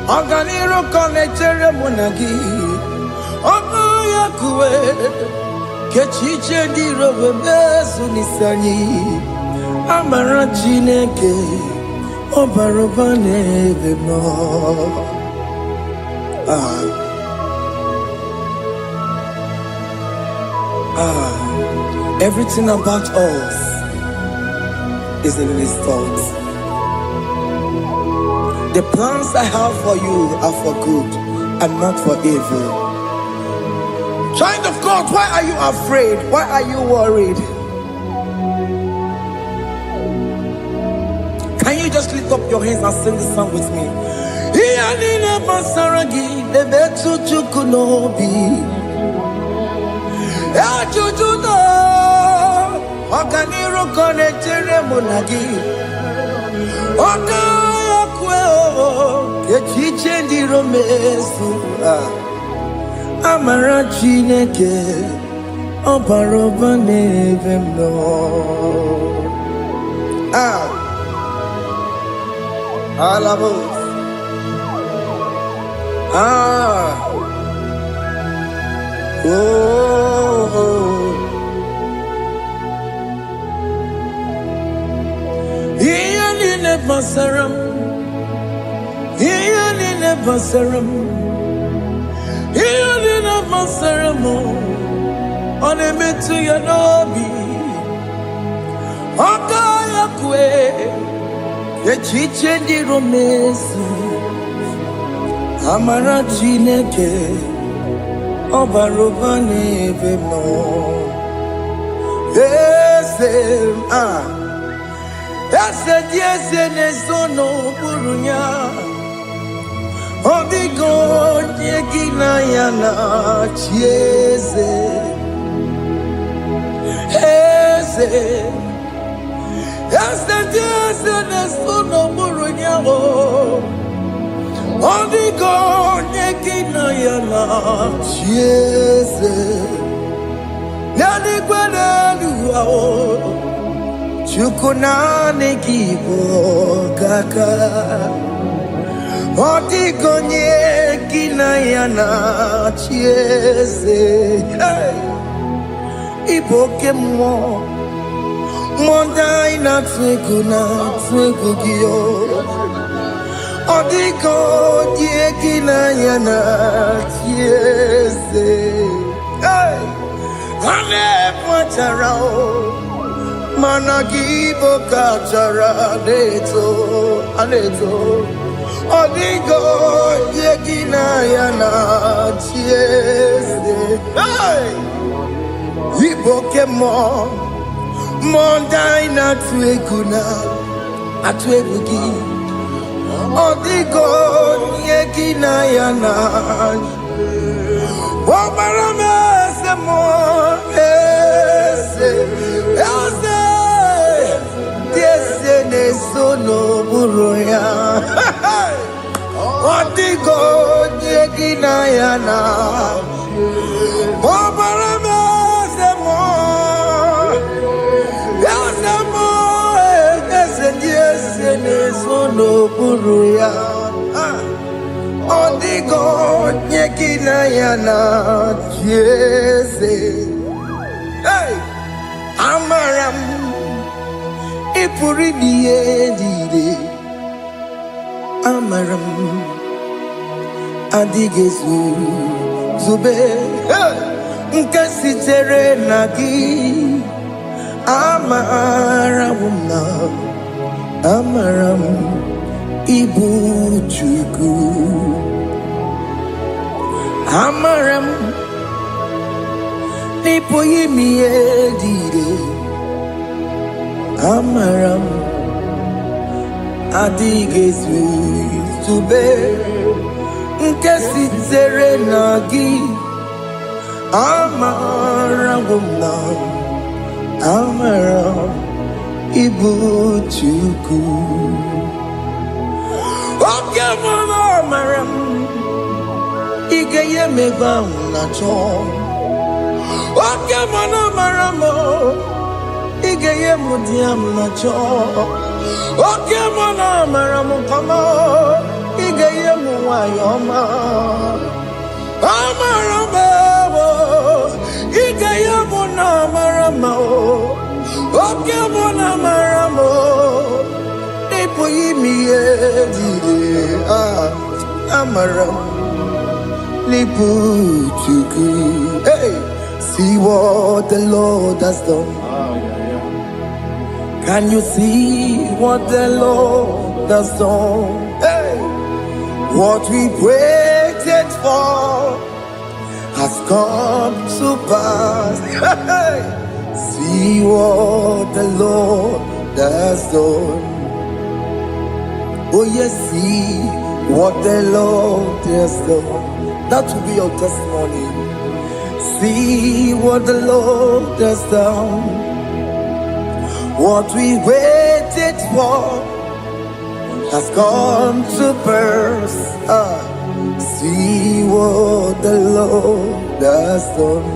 oganiru konechere munagi, okoyakue, kechiche di robebezu nisani, amara chineke, obarobane vemo. Everything about us is in His thoughts. The plans I have for you are for good and not for evil. Child of God, why are you afraid? Why are you worried? Can you just lift up your hands and sing this song with me? Amara Chineke Obaroba nevemno. Alabos. basaram, healing basaram, healing basaram, on a metu yanobi, Okaya kwe, echiche di romesu, amara chineke, obarobane vemo. Ese dieze nesono burunya, odigo yegina yana chieze. Ese dieze nesono burunya, odigo yegina yana chieze. Nani kwenelu ao, chukuna nekibo kaka. Odigo nyekina yana chieze. Iboke mo, monda ina twekuna twekugio. Odigo nyekina yana chieze. Ane pacharao, managibo kachara aneto. Odigo yegina yana chiese. Iboke mo, mondai na tuekuna, atuegugi. Odigo yegina yana. Omarame semo, ese nesono buruya. Odigo yegina yana. Omarame semo, ese nesono buruya. Odigo nyekina yana chiese. Amaram ipuri diye. Amaram adigezu zube. Nkasitere nagi. Amaramuna. Amaram ibu chuku. Amaram nipo yimi edire. Amaram adigezu zube. Nkesi tere nagi. Amaram Amaram ibu chuku. Okay, mama, Amaram. Igeye meba unacho. Oke mana maramo. Igeye mudiam nacho. Oke mana maramo kama. Igeye muwayoma. Amaramo. Igeye muna maramo. Oke mana maramo. Ipo yimi edire. Amaram. Hey, see what the Lord has done. Can you see what the Lord has done? Hey, what we waited for has come to pass. Hey, see what the Lord has done. Oh yes, see what the Lord has done. That will be your testimony. See what the Lord has done. What we waited for has come to pass. See what the Lord has done.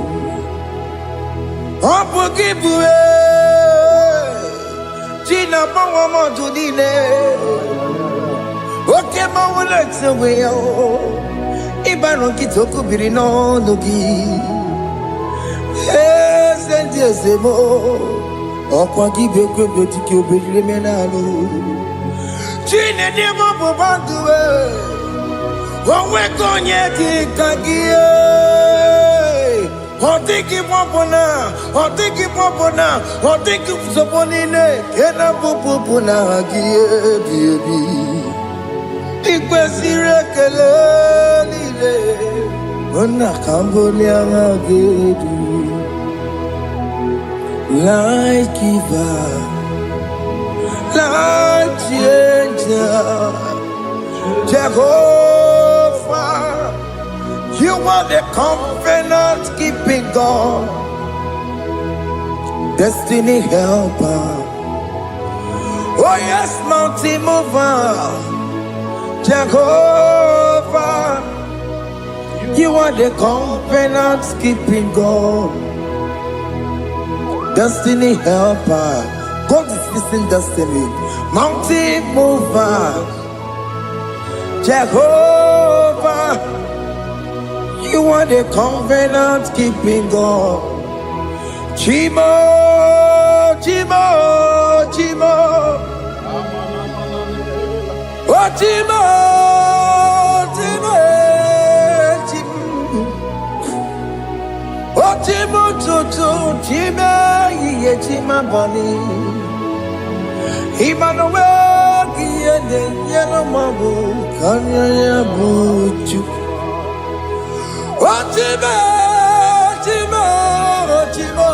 China Pawamo Judine. Okay, Mawalex away. Ibaron Kitoku Birino Nogi. Send yes, Emo. Or Quanti Beko Botiki Obedimenalo. Chine de mo banduwe. Onwe konye ki kagie. Otiki popona, otiki popona, otiki soponine. Kena pupuna gie baby. Ikwesire kele lile. Ona kambolia agedu. Light giver, light changer, Jehovah, you are the covenant keeping God, destiny helper. Oh yes, mountain mover, Jehovah, you are the covenant keeping God. Destiny helper, God is fixing destiny. Mountain mover, Jehovah, you are the covenant keeping God. Chimo, Chimo, Chimo, oh Chimo, Chimo, Chimo, oh Chimo, Chimo, Chimo. Chima bani, Emmanuel, Giende, Yellow Mabu, Kanya Buchu. Oh, Chima, Chima, Chima,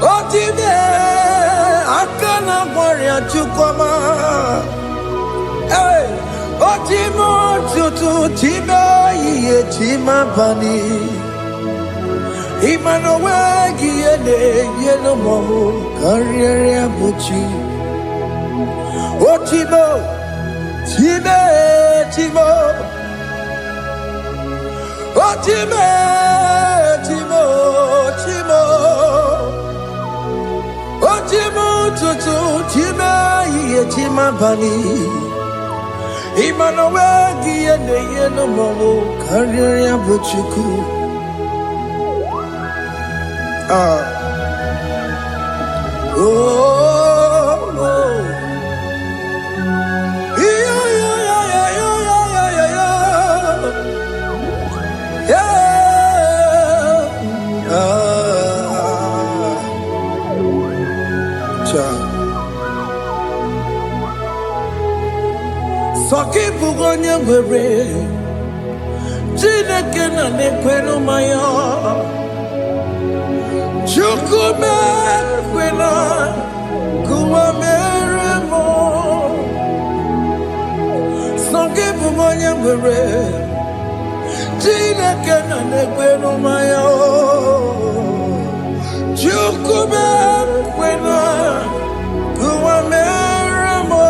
oh, Chima, Akana Maria Chukama. Hey, oh, Chima, Chutu, Chima, Chima bani. Emmanuel, Giende, Yellow Mabu, Kanya Buchu. Oh, Chima, Chima, Chima. Oh, Chimo, Chimo, Chimo. Oh, Chimo, Tutu, Chimo, Ye, Chima, Bani. Emmanuel, Giende, Yeno, Momo, Karya, Buchuku. Oh, oh. Soki bugonye were, Chineke na nekwenu maya, Chukume kwena, kuwa meremo. Soki bugonye were, Chineke na nekwenu maya, Chukume kwena, kuwa meremo.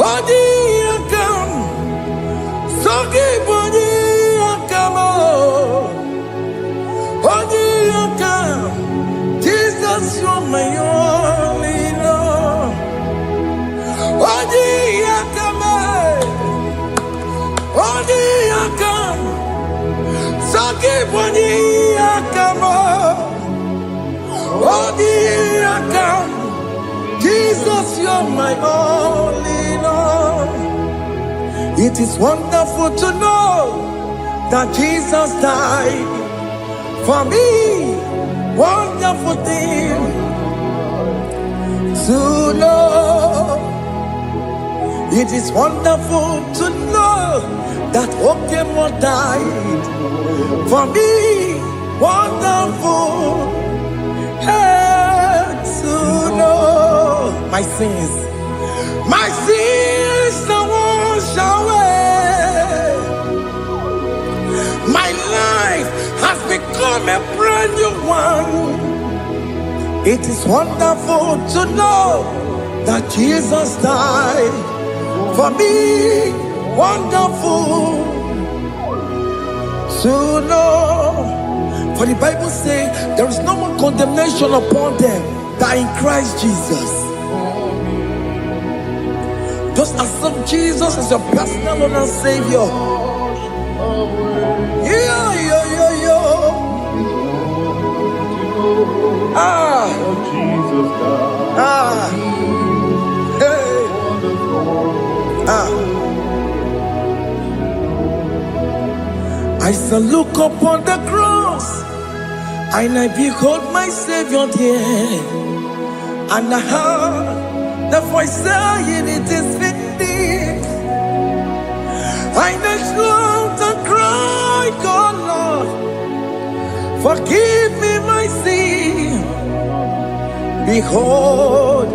Odi akam, sogi bodi akamo. Odi akam, Jesus you're my only Lord. Odi akam, sogi bodi akamo. Odi akam, Jesus, you're my only Lord. It is wonderful to know that Jesus died for me. Wonderful thing to know. It is wonderful to know that Okemo died for me. Wonderful. To know my sins are washed away. My life has become a brand new one. It is wonderful to know that Jesus died for me. Wonderful to know. For the Bible says there is no more condemnation upon them that in Christ Jesus. Just accept Jesus as your personal Lord and Savior. Ah, Oh, Jesus, God. ah, hey, ah. I shall look upon the cross, and I behold my Savior there, and I heard the voice saying, "It is finished." I knelt down and cried, "God, Lord, forgive me my sin." Behold,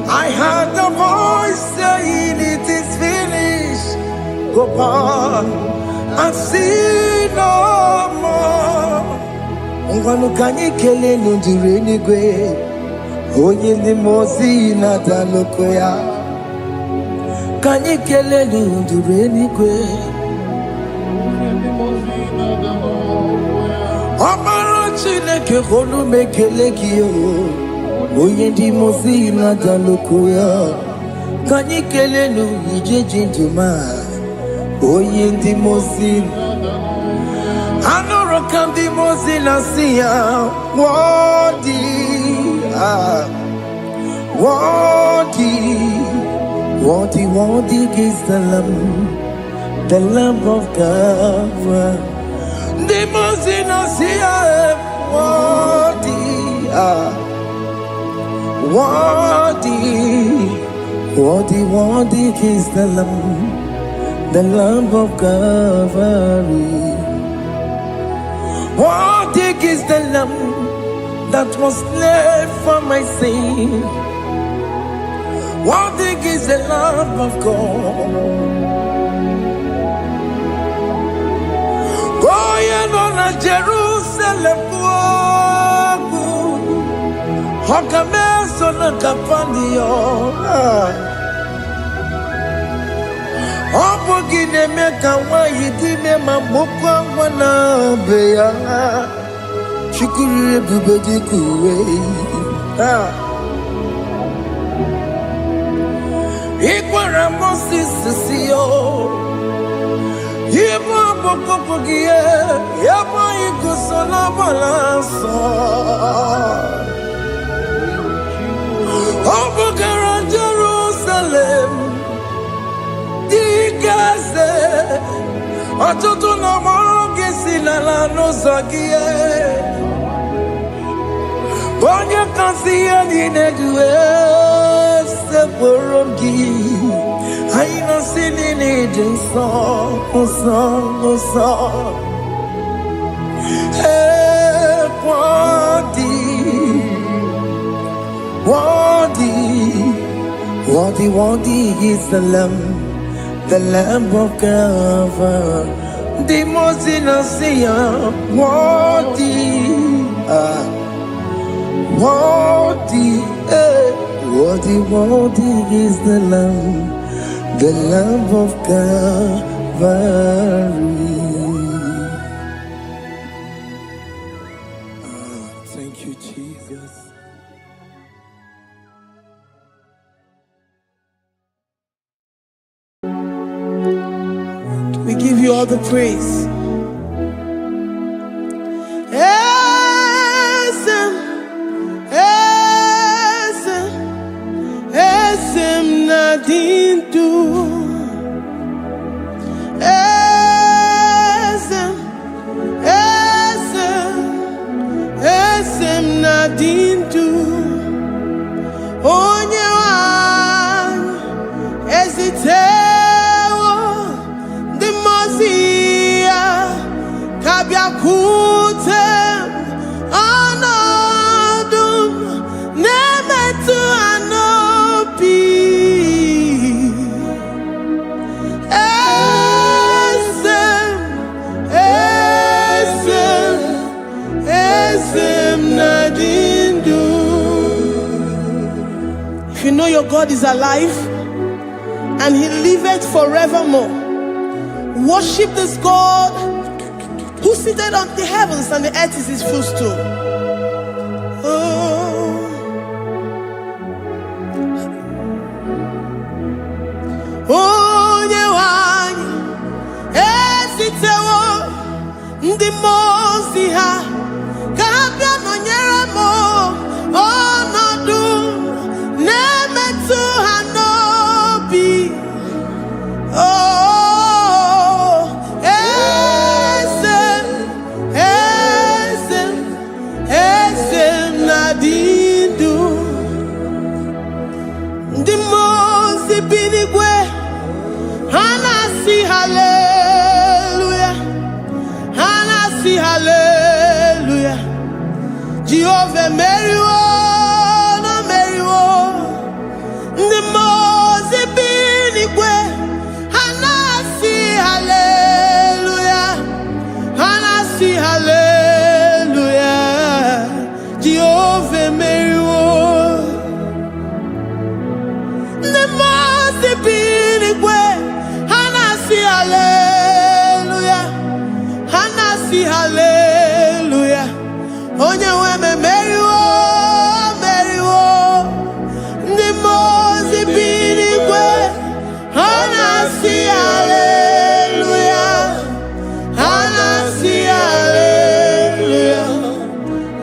I heard the voice saying, "It is finished. Go back and sin no more." Ngwanu kanyi kele nundure nigwe, onye ndi mozi na daloko ya. Kanyi kele nundure nigwe, Amara Chineke honu mekele kiyo, onye ndi mozi na daloko ya. Kanyi kele nu ije jinduma, onye ndi mozi. Anoro kandi mozi na siya, worthy, worthy, worthy, worthy is the Lamb of God. The mozi na siya, worthy, worthy, worthy, worthy is the Lamb of Calvary. Worthy is the Lamb that was slain for my sin. Worthy is the Lamb of God. Going on a Jerusalem walk, Hokames on a Capandio. Opogine meka wa yidime mamokwa wana beya. Shukuru ebubedi kuwe. Ikwara Moses siyo. Ibo bokopogie. Yabo ikusola balanso. Opogara Jerusalem. Dikaze. Atutu na moge silala no zagie. Onye kansiya ni nedue se porogi. Aina sini ni jinso, oso. Hey, worthy is the Lamb of God. The most innocent, worthy, worthy is the Lamb of Calvary. Thank you, Jesus. We give you all the praise. Esem nadindu. Esem nadindu. Onye wan ezitewo the Mosiah kabia kutem anadum nemetu anopi. Esem nadindu. If you know your God is alive and he liveth forevermore, worship this God who seated on the heavens and the earth is his footstool. Onye wanyi esitewo ndị mmụọ ozi ha ka ha bịa nọnyere m Jehovah meriwo na meriwo. The most binigwe hanasi hallelujah. Hanasi hallelujah. Jehovah meriwo. The most binigwe hanasi hallelujah. Hanasi hallelujah. Onye weme meriwo, meriwo. The most binigwe hanasi hallelujah. Hanasi hallelujah.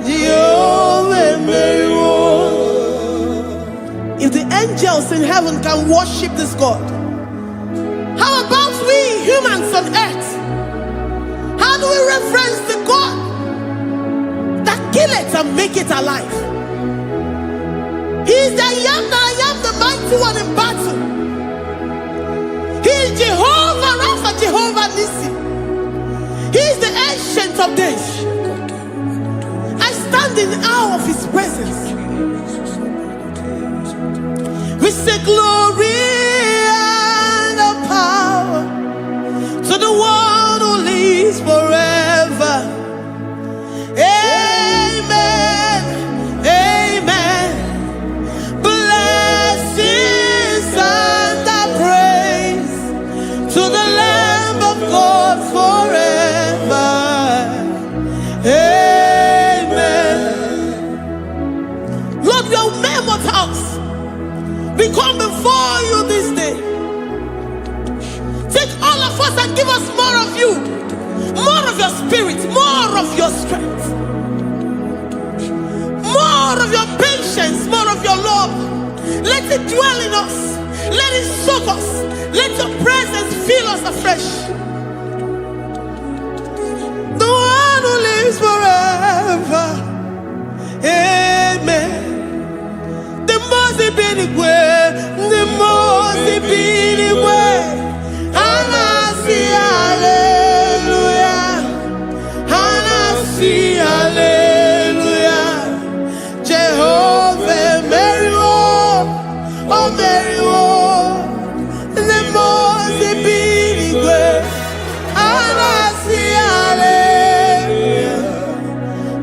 Jehovah meriwo. If the angels in heaven can worship this God, how about we humans on earth? How do we reference the God that kill it and make it alive? He is the I am, the mighty one in battle. He is Jehovah Rapha, Jehovah Nissi. He is the ancient of days. I stand in awe of his presence. We say glory and power to the one who lives forever. Amen. Amen. Blessings and praise to the Lamb of God forever. Amen. Lord, we are mammoth house. We come before you this day. Take all of us and give us more of you, more of your spirit, more of your strength, more of your patience, more of your love. Let it dwell in us. Let it soak us. Let your presence fill us afresh. The one who lives forever. Amen. The most binigwe, the most binigwe. Hanasi hallelujah. Hanasi hallelujah. Jehovah meriwo, oh meriwo. The most binigwe. Hanasi hallelujah.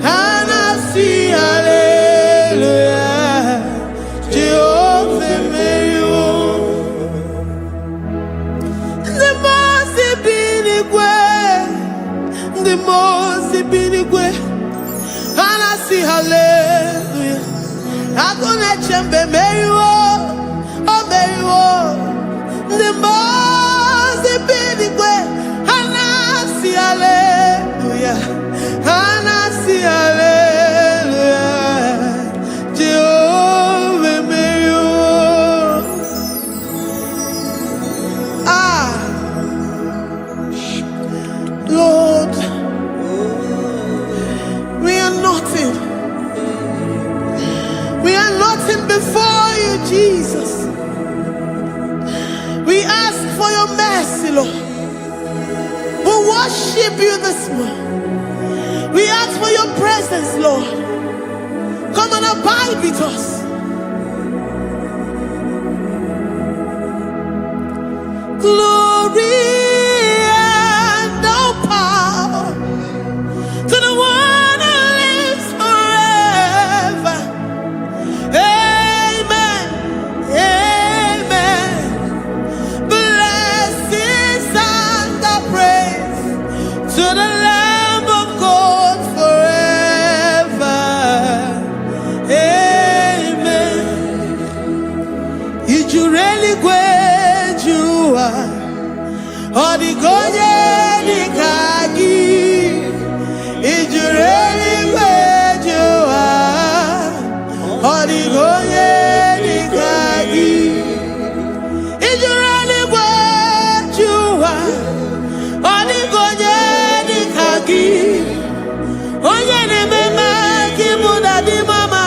Hanasi hallelujah. Jehovah meriwo. The most binigwe. Hanasi hallelujah. Agone chembe meriwo, oh meriwo. The most binigwe. Hanasi hallelujah. Hanasi hallelujah. Jehovah meriwo. Lord, we are nothing. We are nothing before you, Jesus. We ask for your mercy, Lord. We worship you this morning. We ask for your presence, Lord. Come and abide with us. Glory and power to the one who lives forever. Amen. Amen. Blessings and praise to the Lamb of God forever. Amen. You really great you are. Odigonye nikagi. You really great you are. Odigonye nikagi. You really great you are. Odigonye nikagi. Onye ne mema kimuda di mama.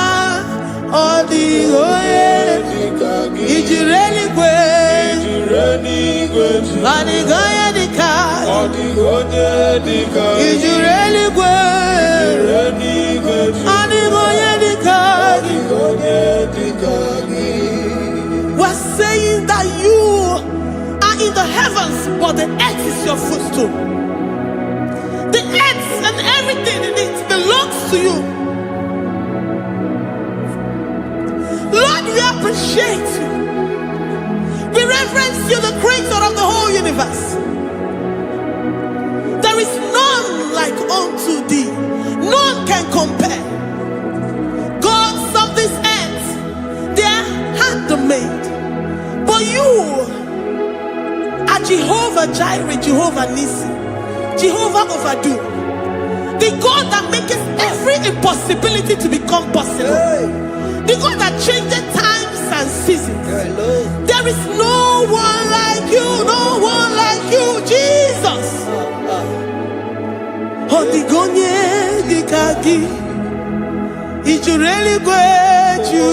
Odigonye nikagi. You really great. Odigonye nikagi. We're saying that you are in the heavens, but the earth is your footstool. The earth and everything in it belongs to you. Lord, we appreciate you. We reverence you, the creator of the whole universe. There is none like unto thee. None can compare. Gods of this earth, they are handmade. But you are Jehovah Jireh, Jehovah Nissi, Jehovah Overdo, the God that makes every impossibility to become possible. The God that changes times and seasons. There is no one like you, no one like you, Jesus. Odigonye dikagi, Ijureli gweju.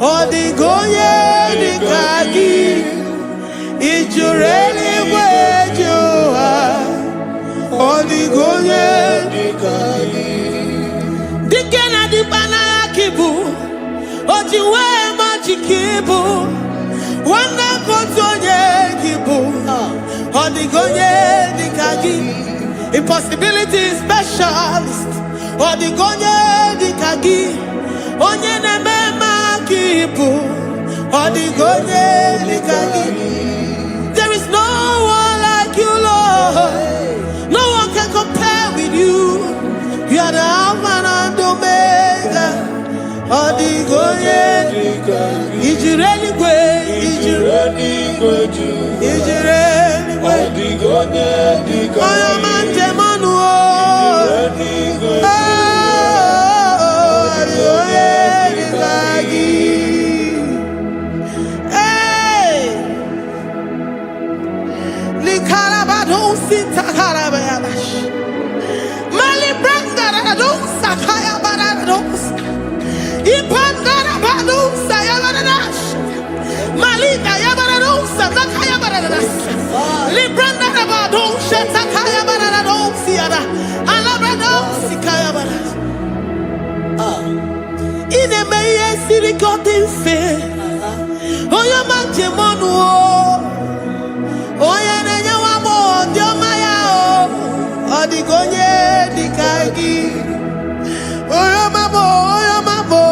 Odigonye dikagi, Ijureli gweju. Odigonye dikagi. Dikena dibana kibu, ojiwe majikibu, wana kotonye kibu, odigonye dikagi, impossibility specialist, odigonye dikagi, onye nemema kibu, odigonye dikagi. There is no one like you, Lord. No one can compare with you. You are the Alpha and Omega. Odigonye, Ijureli gwe, Ijureli gwe, Ijureli gwe, Odigonye, Oyamante manu, Ijureli gwe, Odigonye, Dikagi. Hey, Likarabado sita karabayabash. Mali branga radosa kaya baradosa. Ipandara badosa ya baradash. Malika ya baradosa takaya baradash. Libranda rabadosa takaya baradadosi yada. Alabradosi kaya baradash. Ine meye sirikotin fe. Oya manche monu. Oya nenya wamo diomaya o. Odigonye dikagi. Oya mamo, oya mamo.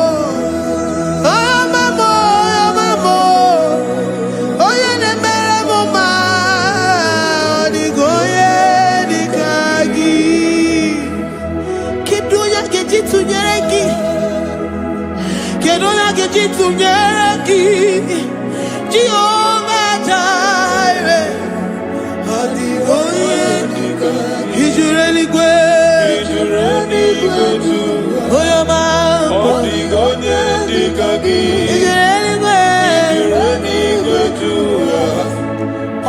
Oya mamo, oya mamo. Oya nemere moma. Odigonye dikagi. Kedoya gejitu nyereki. Kedoya gejitu nyereki. Jehovah Jireh. Odigonye dikagi. Ijureli gwe, Ijureli gwe tu. Oyoma, Odigonye dikagi. Ijureli gwe, Ijureli gwe tu.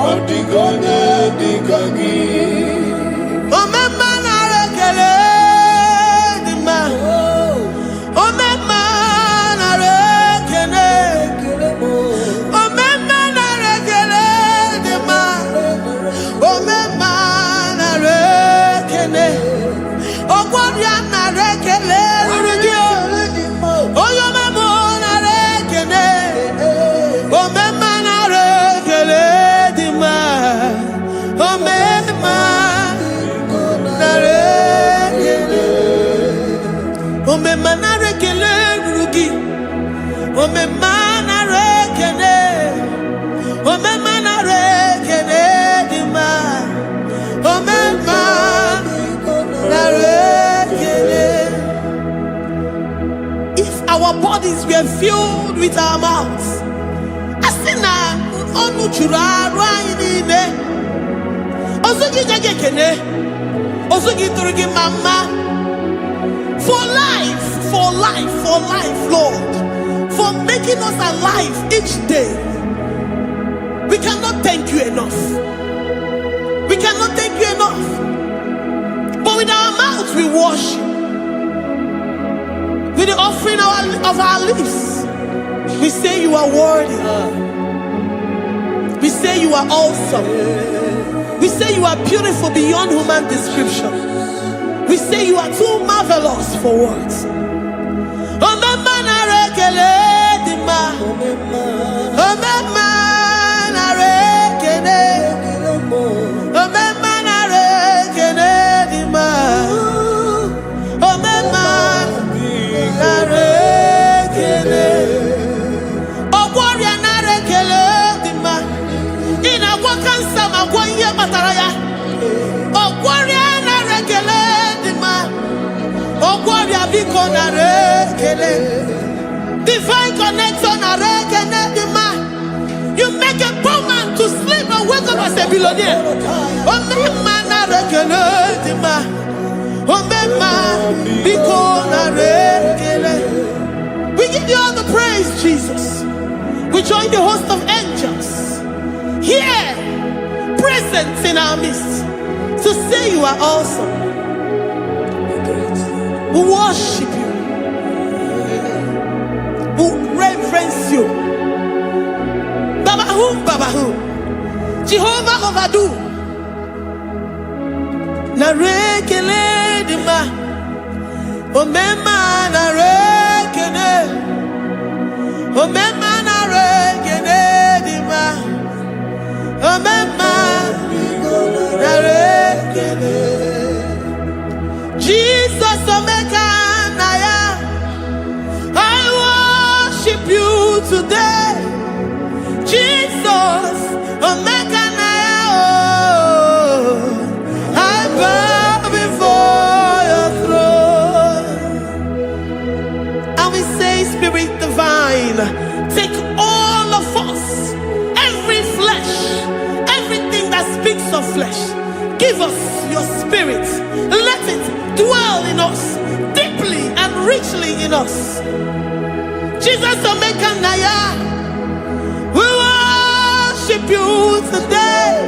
Odigonye dikagi. Omema na rekele dima. Omema na rekele. Omema na rekele dima. Omema na rekele. Ogwaria na rekele rugio. Oyoma mo na rekele. Omema na rekele dima. Omema na rekele. Omema na rekele rugi. Omema na rekele. Omema na rekele dima. Omema na rekele. If our bodies were filled with our mouths, asina onu chura rainine. Osugi jagekene. Osugi turugi mama. For life, for life, for life, Lord. For making us alive each day. We cannot thank you enough. We cannot thank you enough. But with our mouths we worship. With the offering of our lips, we say you are worthy. We say you are awesome. We you are beautiful beyond human description. We say you are too marvelous for words. Divine connection. You make a poor man to sleep and wake up as a billionaire. We give you all the praise, Jesus. We join the host of angels here, present in our midst, to say you are awesome. We worship you. We reverence you. Babahum, Jehovah overdo. Narekele dima, omema narekele, omema narekele dima, omema narekele. Jesus omeka naya, I worship you today. Jesus, omeka naya, I bow before your throne. And we say, Spirit divine, take all of us, every flesh, everything that speaks of flesh. Give us your spirit. Let it dwell in us, deeply and richly in us. Jesus, omeka naya, we worship you today.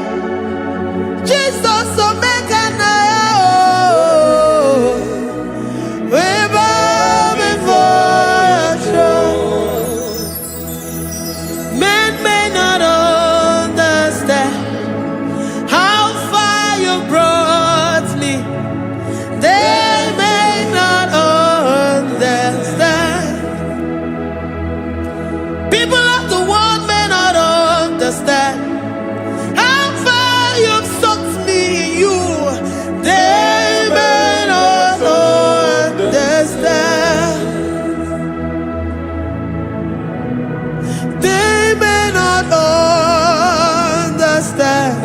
Jesus, omeka naya, we bow before your throne. Men may not understand how far you brought me. They may not understand. People of the world may not understand how far you've sucked me in you. They may not understand. They may not understand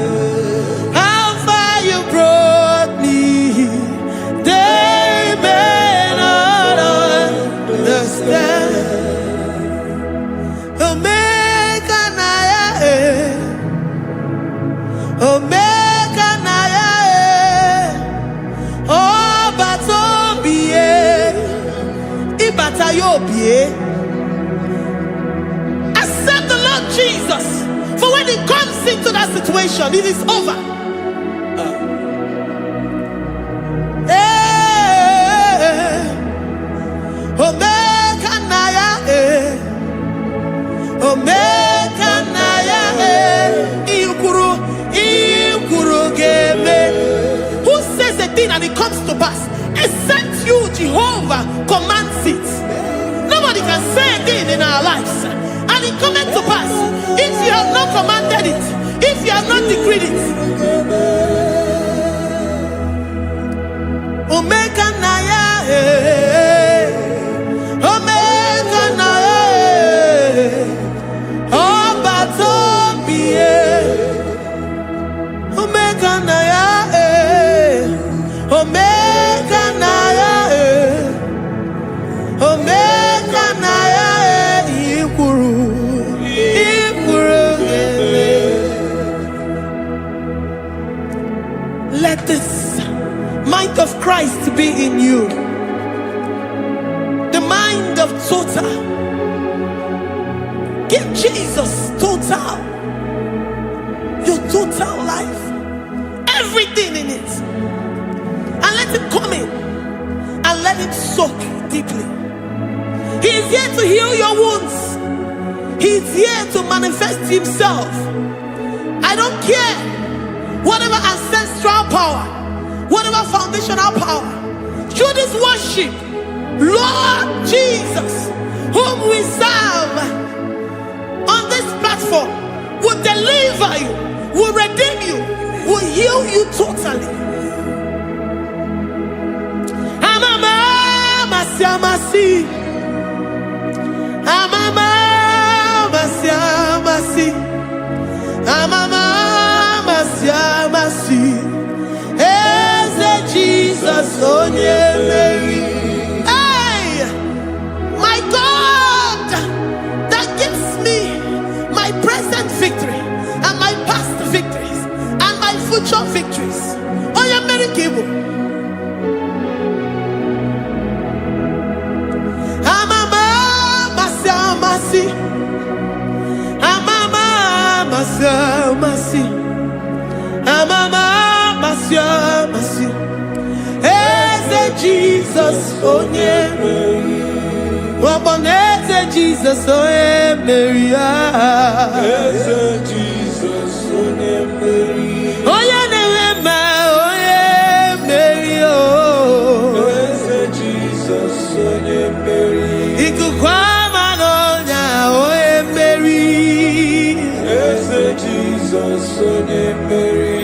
how far you brought me. They may not understand. Omeka naya, obata-obie. Accept the Lord Jesus, for when He comes into that situation, it is over. Omeka naya, omeka naya, who says a thing and it comes to pass? Except you, Jehovah, commands it. Nobody can say a thing in our lives and it comes to pass if you have not commanded it, if you have not decreed it. Omeka naya, omeka naya, obata-obie. Omeka naya, omeka naya, omeka naya, ikuru. Let this mind of Christ be in you, the mind of total. Give Jesus total, your total life, everything in it, and let it come in and let it soak deeply. He is here to heal your wounds. He is here to manifest Himself. I don't care whatever ancestral power, whatever foundational power, through this worship, Lord Jesus, whom we serve on this platform, will deliver you, will redeem you, will heal you totally. Amasi, Amama, Masia, Masi, Amama, Masia, Masi, Jesus, oh yeah, Mary. Hey, my God, that gives me my present victory and my past victories and my future victories. Oh yeah, Mary Igbo. Amama, Masia, Masi, Amama, Masia, Masi, Amama, Masia, Masi. Jesus, oh yeah, Mary. Jesus, oh yeah, Mary. Jesus, oh yeah, Mary. Oh yeah, Mary. Oh, Jesus, oh yeah, Mary. Ikukwamanonya, oh yeah, Mary. Jesus, oh yeah, Mary.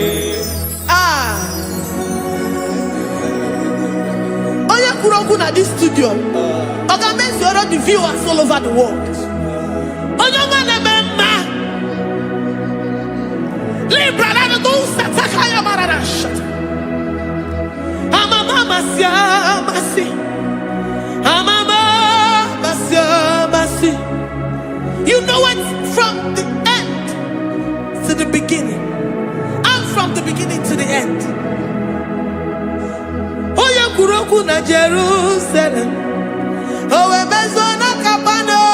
At this studio, organize the viewers all over the world. You know it from the end to the beginning, and from the beginning to the end. Kuroku na Jerusalem, oh emezona kapano,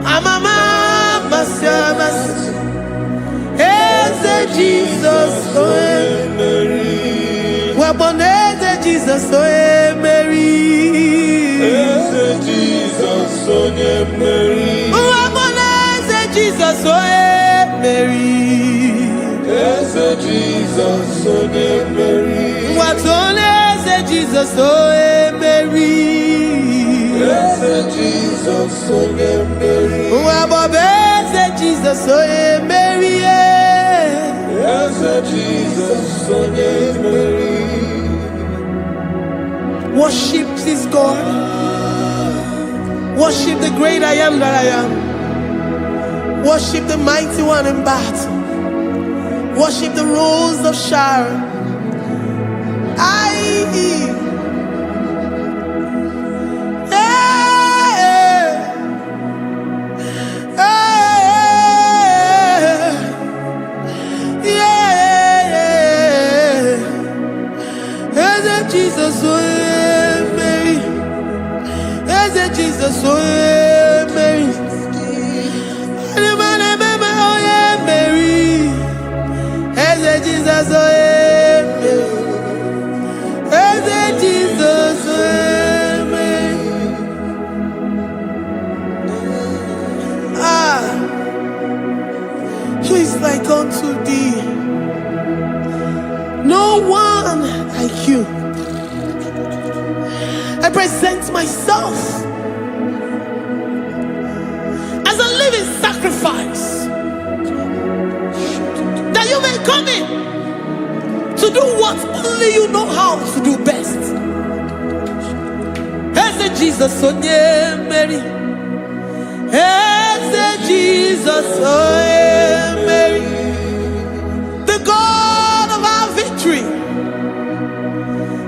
amama masiamas, eze Jesus, oh Mary, waboneze Jesus, oh Mary, eze Jesus, oh Mary, waboneze Jesus, oh Mary, eze Jesus, oh Mary. What only say Jesus, oh Mary. Yes, Jesus, oh Mary. What say Jesus, oh Mary. Yes, Jesus, oh Mary. Worship this God. Worship the great I am that I am. Worship the mighty one in battle. Worship the rose of Sharon. Jesus, oh Mary, Jesus, oh Mary, Mary, Jesus, oh Jesus, Mary. Who is like unto thee? No one like you. I present myself as a living sacrifice, that you may come in to do what only you know how to do best. As Jesus, oh yeah, Mary. As Jesus, oh yeah, Mary. The God of our victory.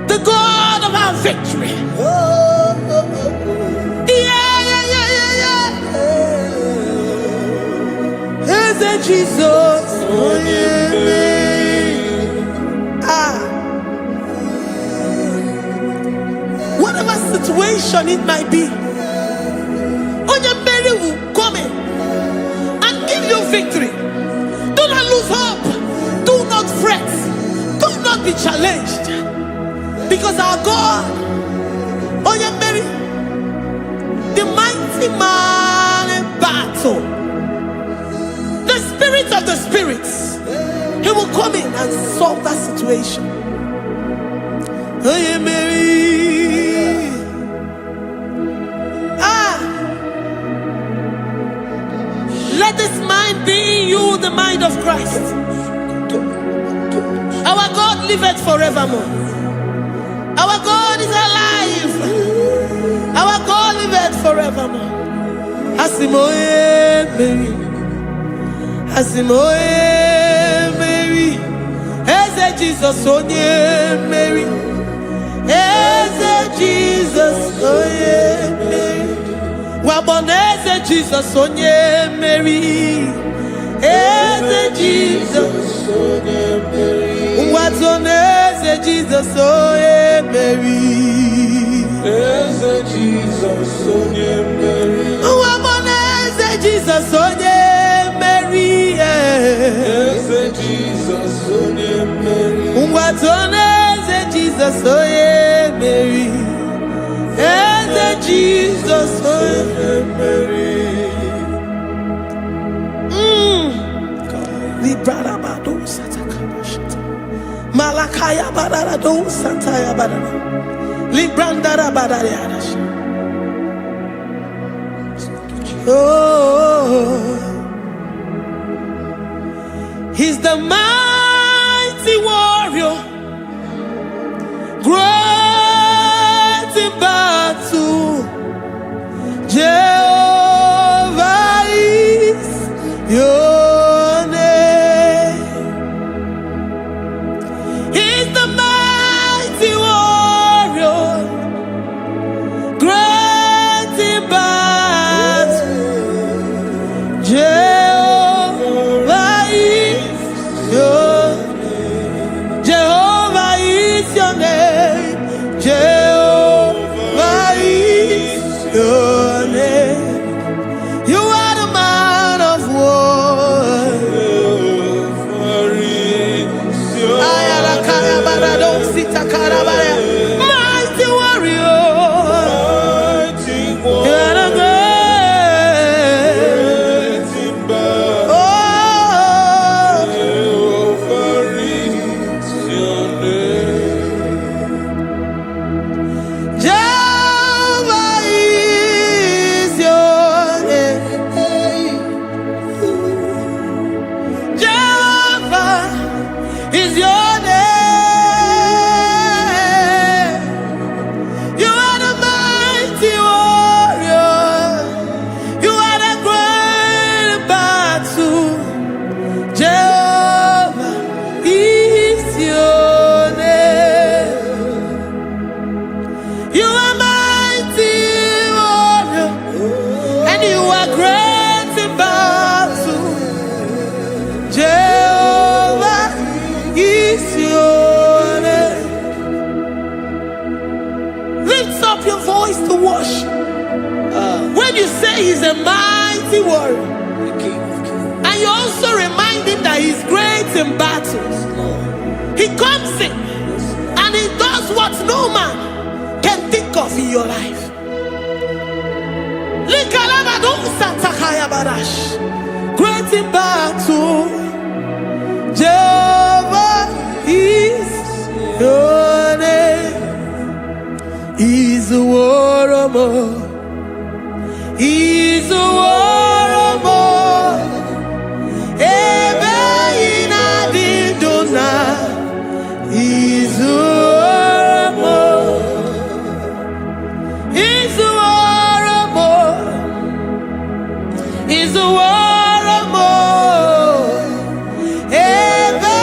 The God of our victory. As Jesus, oh yeah, Mary. Whatever situation it might be, Mary will come in and give you victory. Do not lose hope. Do not fret. Do not be challenged. Because our God, Mary, the mighty man in battle, the spirit of the spirits, he will come in and solve that situation. Hey, Mary. Let this mind be in you, the mind of Christ. Our God liveth forevermore. Our God is alive. Our God liveth forevermore. Asimoye Mary. Asimoye Mary. Eze Jesus onye Mary. Eze Jesus onye Mary. Waboneze Jesus onye Mary. Eze Jesus onye Mary. Watoneze Jesus onye Mary. Eze Jesus onye Mary. Waboneze Jesus onye Mary. Eze Jesus onye Mary. Watoneze Jesus onye Mary. Eze Jesus onye Mary. Librada bado satakabashita. Malakaya badara do santaya badara. Librandara badara yadash. Oh, he's the mighty warrior, great in battle. Jehovah is your name. He's the mighty warrior, great in battle. Jehovah is your name. Jehovah is your name. Jehovah is your name. You are the man of war. Jehovah is your name. Mighty warrior. Mighty You are the warrior. great. Great in battle. Oh, Jehovah is your name. Jehovah is your name. Jehovah is your name. You are the mighty warrior. You are the great battle. Jehovah is your name. You are mighty warrior, and you are great in battle. Jehovah is your name. Lift up your voice to worship. When you say he's a mighty warrior, and you also remind him that he's great in battles, he comes in and he does what no man can think of in your life. Great in battle, Jehovah is your name. He's a warrior. He's a warrior. Ebe ina didona. He's a warrior. He's a warrior. He's a warrior. Ebe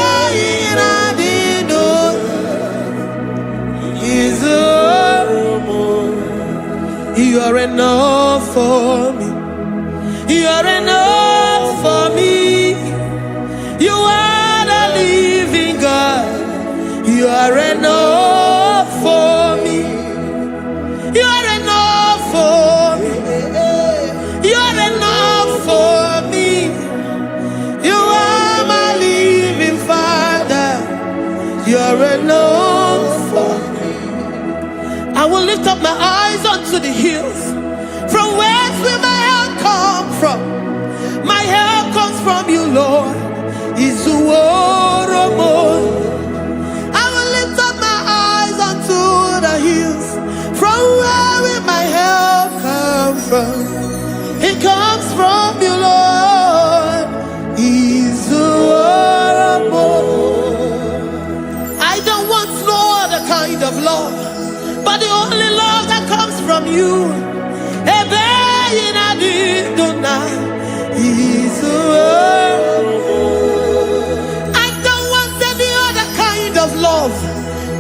ina didona. He's a warrior. You are enough for me. You are enough for me. You are the living God. You are enough for me. You are enough for me. You are enough for me. You are my living Father. You are enough for me. I will lift up my eyes unto the hills. From whence will my help come from? My help comes from you, Lord. Is the word you. I don't want any other kind of love,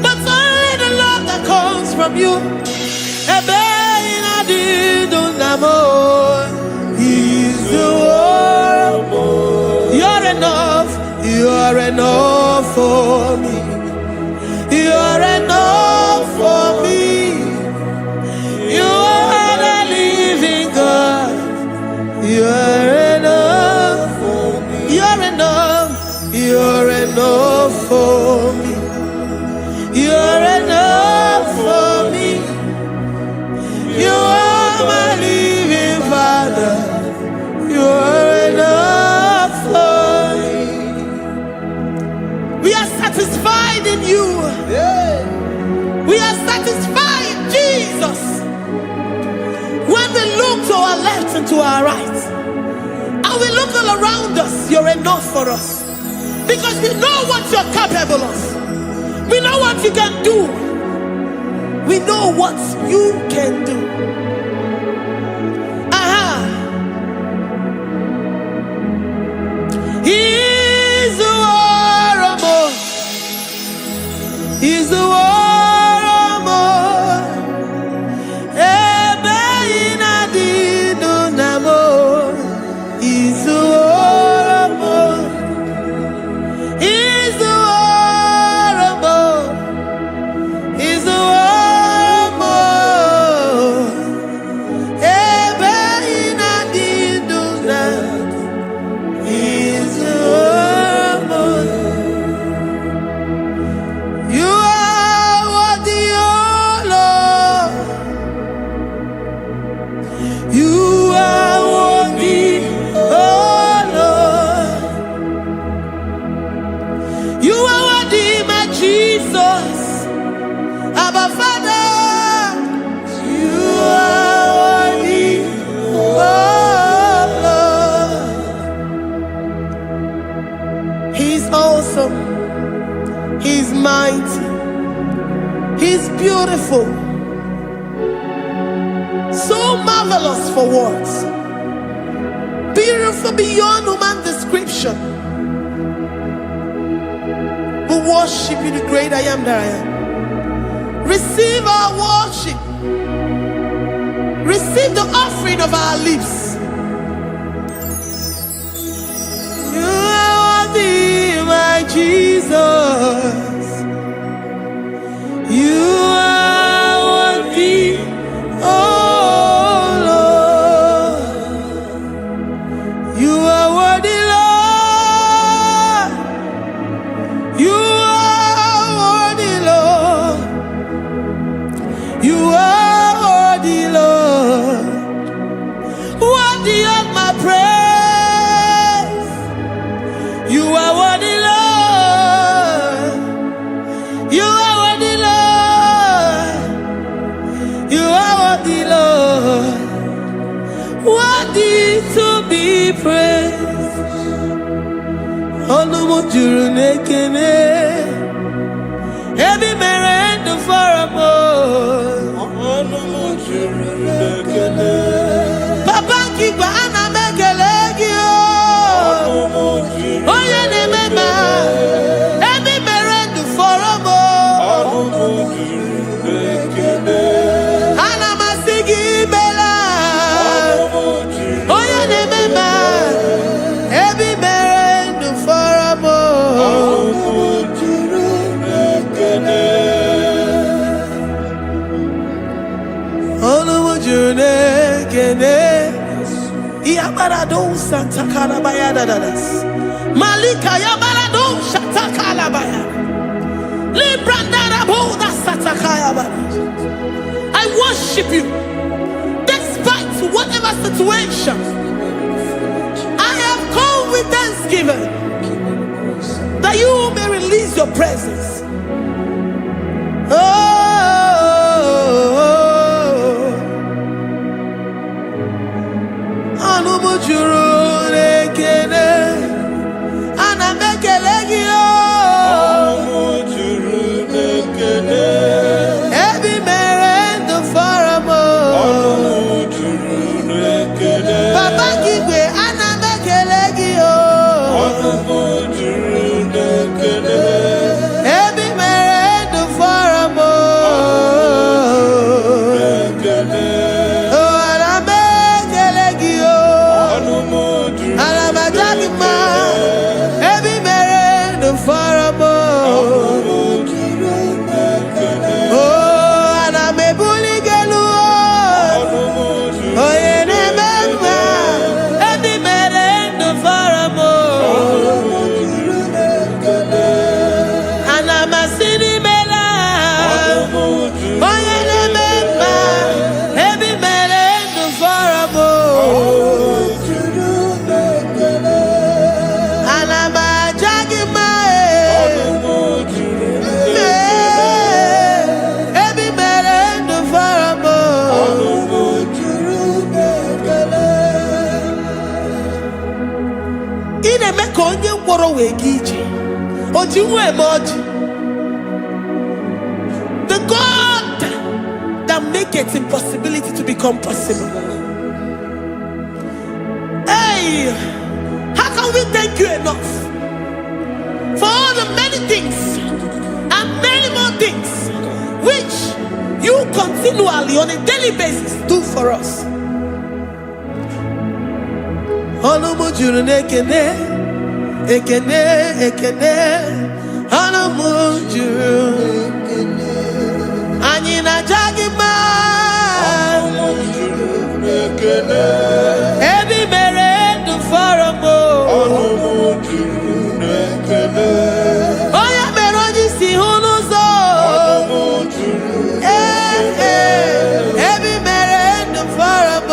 but only the love that comes from you. You're enough. You're enough for me. You're enough for me. You are the living God. You're enough for me. You're enough. You're enough for me. You're enough for me. You are my living Father. You're enough for me. We are satisfied in you. We are satisfied, Jesus. When we look to our left and to our right, and we look all around us, you're enough for us. Because we know what you're capable of. We know what you can do. We know what you can do. He's the war. He's the war. He's mighty. He's beautiful. So marvelous for words. Beautiful beyond human description. We worship you, the great I am that I am. Receive our worship. Receive the offering of our lips. You are worthy, my Jesus. You are worthy, oh Lord. You are worthy, Lord. You are worthy, Lord. You are worthy, Lord. Worthy of my praise. You are worthy, Lord. You are worthy, Lord. You are worthy, Lord. Worthy to be praised. Onumu juru nekene. Ebi mere ndu foramo. Onumu juru nekene. Papa kigba ana mekele gi o. Onumu juru. Oye ne mema. Ebi mere ndu foramo. Onumu juru nekene. Ana masigi bela. Onumu juru. Oye ne mema. Ebi mere ndu foramo. Onumu juru nekene. Onumu juru nekene. Yabarado Santa Calabaya dadas. Malika Yabarado Shata Calabaya. Librandara Boda Satakaya. I worship you despite whatever situation. I have come with thanksgiving that you may release your presence. Ebi mere ndụ fọrọ m. Oh, ana m ekele gị o. Ana m aja gị mma. Ebi mere ndụ fọrọ m. Oh, ana m ebuli gị elu o. Onye na-eme mma. Ebi mere ndụ fọrọ m. Ana m asị n'imela. Onye na-eme mma. Ebi mere ndụ fọrọ m. Ana m aja gị mma. Ebi mere ndụ fọrọ m. Ị na-eme ka onye mkpọrọ wee gaa ije. O ji nwa eme ọjị. The God that makes impossibility to become possible. Hey, how can we thank you enough for all the many things and many more things which you continually on a daily basis do for us? Ọnụ m juru n'ekene, ekene, ekene. Ọnụ m juru. Anyị na-aja gị mma. Ebi mere ndụ fọrọ m. Onye mere onye isi hụ n'ụzọ. Ebi mere ndụ fọrọ m.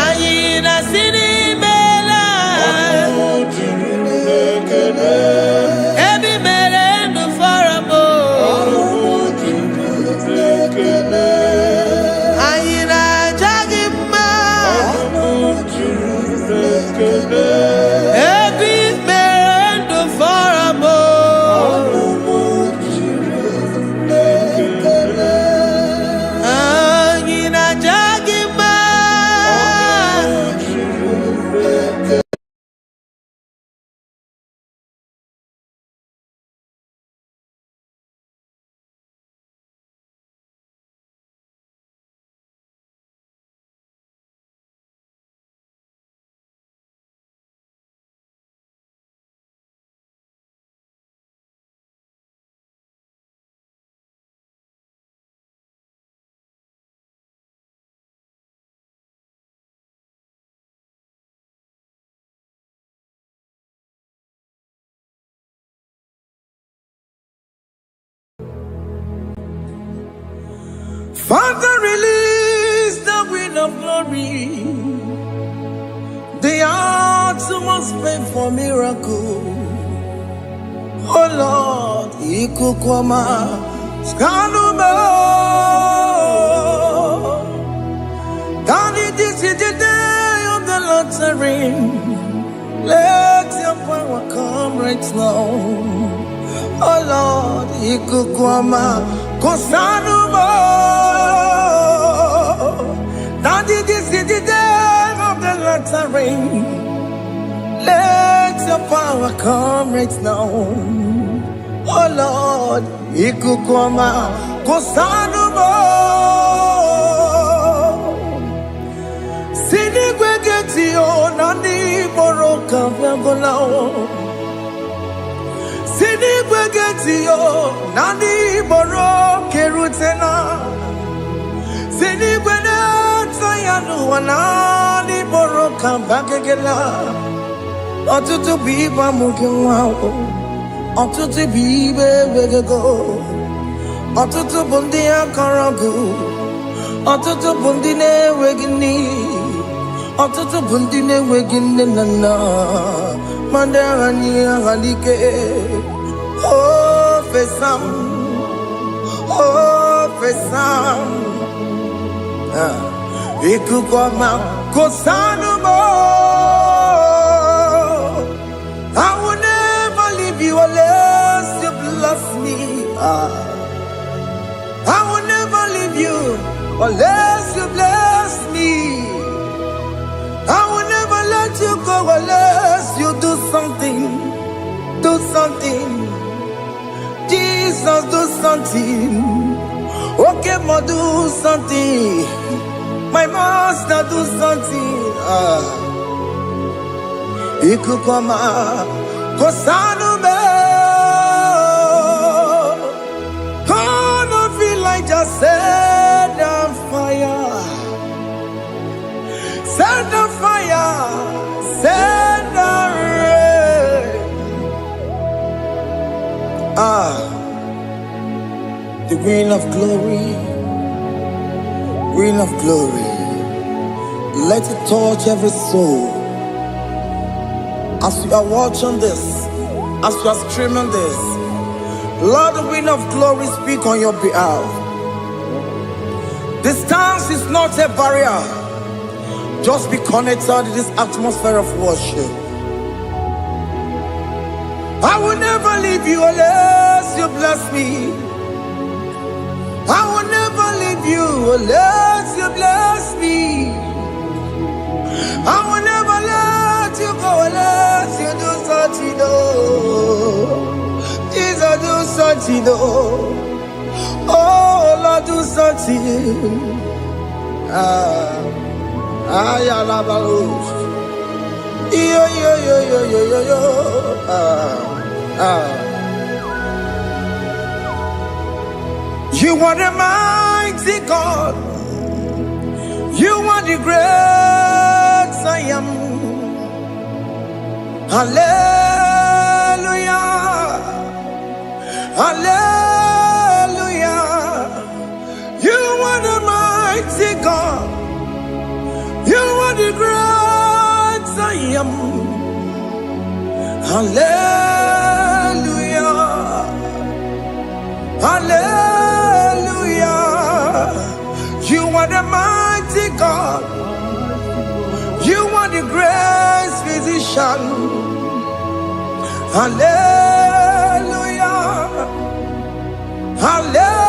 Anyị na-asị n'imela. Ebi mere ndụ fọrọ m. Anyị na-aja gị mma. Ebi mere ndụ fọrọ m. Anyị na-aja gị mma. Father, release the wind of glory. The hearts must pray for miracle. Oh Lord, Ikukwama, Skanuma. Daddy, this is the day of the Lord's ring. Let your power come right now. Oh Lord, Ikukwama, Kosanuma. Daddy, this is the day of the Lord's ring. Let your power come right now. Oh Lord, Ikukwama, Kosanuma. Sini gwegeti o nani boroka vyangolao. Sini gwegeti o nani boroke rutena. Sini gwena tayanu wanani boroka bagegela. Ọtụtụ bụ ibe amụghị nwa ahụ. Ọtụtụ bụ ibe wegego. Ọtụtụ bụ ndị akọrọ gụ. Ọtụtụ bụ ndị na-enweghị nne. Ọtụtụ bụ ndị na-enweghị nne na nna. Ma ndị agha nye agha n'ike. O fesam. O fesam. Ikukwama kosanuma. I will never leave you unless you bless me. I will never leave you unless you bless me. I will never let something. Jesus, do something. Okay, ma, do something. My master, do something. Ikukoma, Kosanu me. Gonna feel like just set on fire. Set on fire. Set on rain. The wind of glory. Wind of glory. Let it touch every soul. As you are watching this, as you are streaming this, Lord, the wind of glory speak on your behalf. Distance is not a barrier. Just be connected to this atmosphere of worship. I will never leave you unless you bless me. I will never leave you unless you bless me. I will never let you go unless you do something. Jesus, do something. Oh, Lord, do something. Ya la balos. Yo. You are the mighty God. You are the great I am. Hallelujah. Hallelujah. You are the mighty God. You are the great I am. Hallelujah. Hallelujah. You are the mighty God. You are the great physician. Hallelujah. Hallelujah.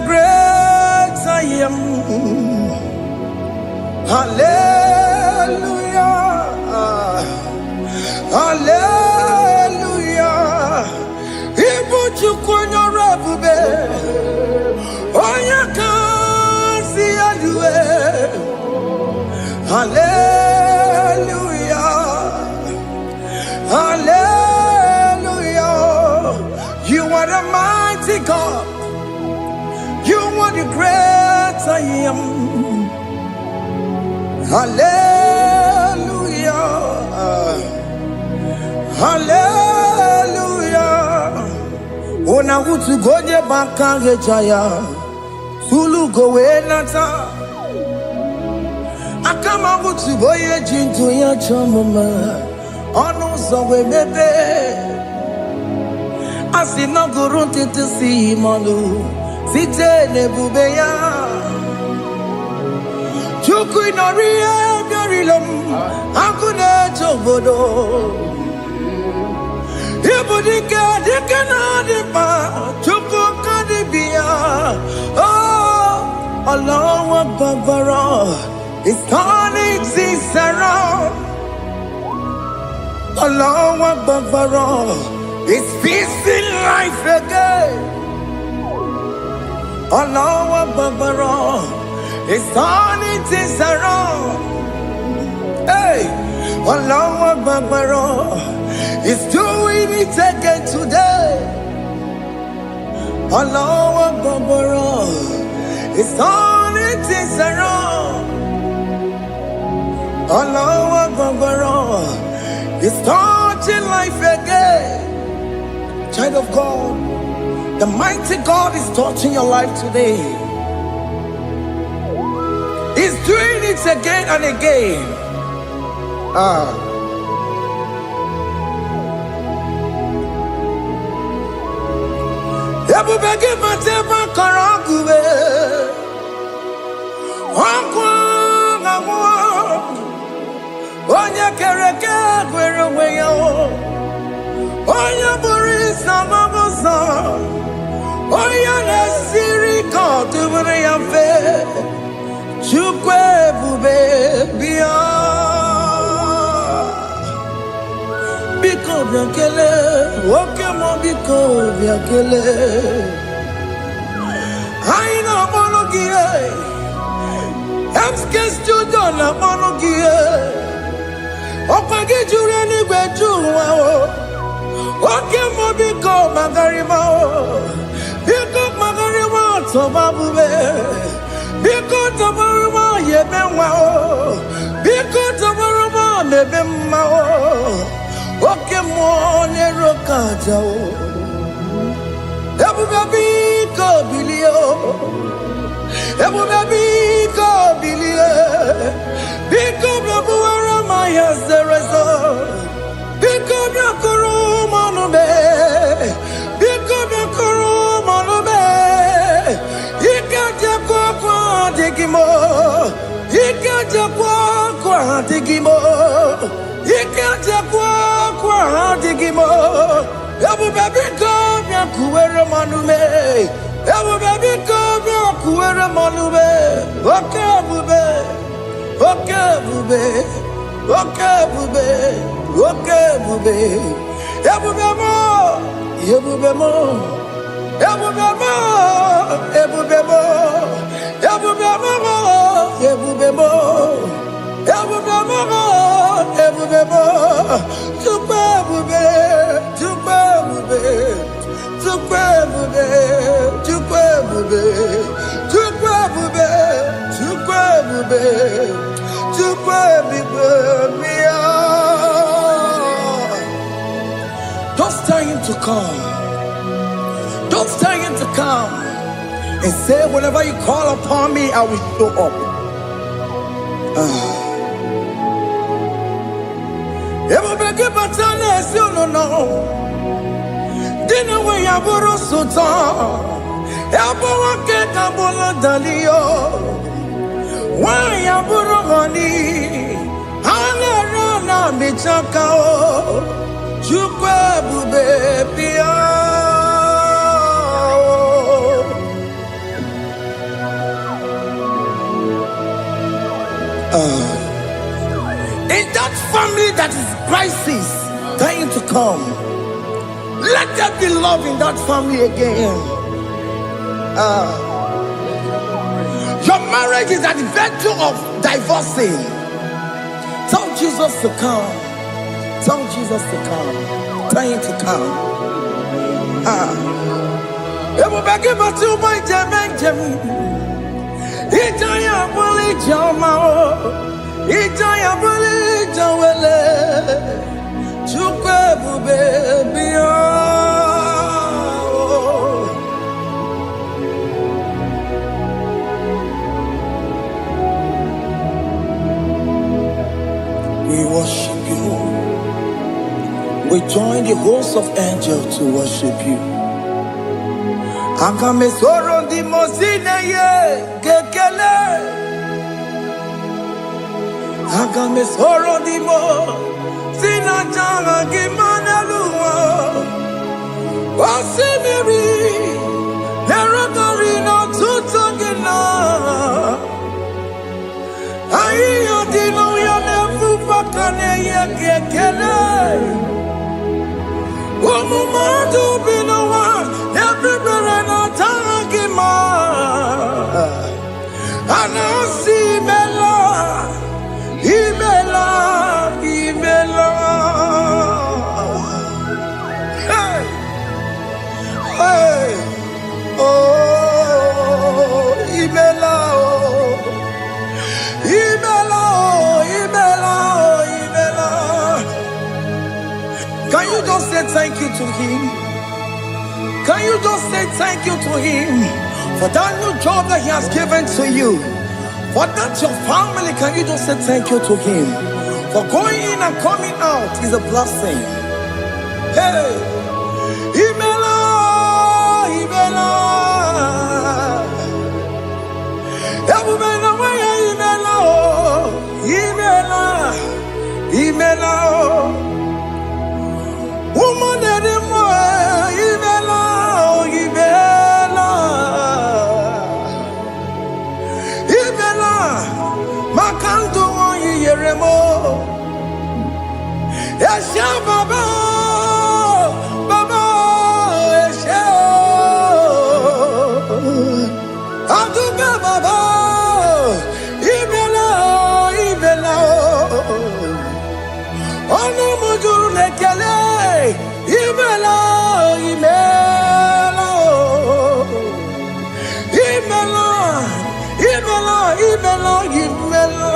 Great I am. Hallelujah. Hallelujah. Ibu chukwenyo rebube. Oya kasi adue. Hallelujah. Hallelujah. You are the mighty God. You are the great I am. Hallelujah. Hallelujah. Ona utu goje bakange jaya. Sulu gowe nata. Akama utu boye jintu ya chamama. Onu zowe bebe. Asina gurunti tisi manu. Site nebubeya Chuku inorie garilom Akune chobodo Ibudike dike na dipa Chuku kadibia Oh Allah Akbar It's turning things around Allah Akbar It's peace in life again Allah Akbar, it's turning things around. Hey, Allah Akbar, it's doing it again today. Allah Akbar, it's turning things around. Allah Akbar, it's touching life again. Child of God. The mighty God is touching your life today. He's doing it again and again. Ebubegi mateba karangube. Onye kereke gwere onwe ya. Onye bụrụ ịsa mabusa. Onye na-esiri ka ọ dịbụrụ ya mfe. Chukwu ebube bịa. Biko bịa kelee, oke mọ biko bịa kelee. Anyị na-akpọrọ gị MSK studio na-akpọrọ gị ọkwa gị juru eluigwe ju ụwa oke mọ biko magarịma biko magarịma tọba bube biko tọbarịma yebe nwa biko tọbarịma mebe mma oke mọ n'ero kaja ebube biko bilie ebube biko bilie biko bịabuwara ma ya zerezo biko bịakọrọ manube biko bịakọrọ manube ike jekwa kwa adịghị mo ike jekwa kwa adịghị mo ike jekwa kwa adịghị mo ebube biko bịakuwere manume ebube biko bịakuwere manube oke ebube oke ebube oke ebube oke ebube ebube mo ebube mo ebube mo ebube mo ebube mo ebube mo ebube mo ebube mo Chukwu ebube Chukwu ebube Chukwu ebube Chukwu ebube Chukwu ebube Chukwu ebube Chukwu ebube mia. Just tell him to come. Just tell him to come and say, whenever you call upon me, I will show up. Everybody but tell us you no. Didn't we have a sultan? Everyone get a bola dalio. Why have a honey? Hana michakao. Chukwu ebube bịa. In that family that is crisis, trying to come, let there be love in that family again. Your marriage is at the verge of divorcing. Tell Jesus to come. Tell Jesus to come. Tell him to come. Everybody but to my Benjamin. Itaya bully Jama. Itaya bully Jawele. Chukwu ebube bịa. We worship you. We join the host of angels to worship you. Agame soro di mosine ye kekele. Agame soro di mo sina janga gimaneluwa. Wasimiri nerotari no tutogina. Ayo dino ya nefu fakane ye kekele. Umumadu binowa everywhere no tangima. Anasi mela imela imela. Hey hey oh imela oh imela oh imela oh imela. Can you just say thank you to him? Can you just say thank you to him for that new job that he has given to you? For that your family, can you just say thank you to him? For going in and coming out is a blessing. Hey, Imela, Imela, Imela, Imela, Imela, woman anymore, Imela, Imela, Imela, Makanto Yeremo, Yasha Baba, Baba, Yasha, Aduba Baba, Imela, Imela, Ono Mujuru Lekele, Imela, Imela, Imela, Imela, Imela, Imela.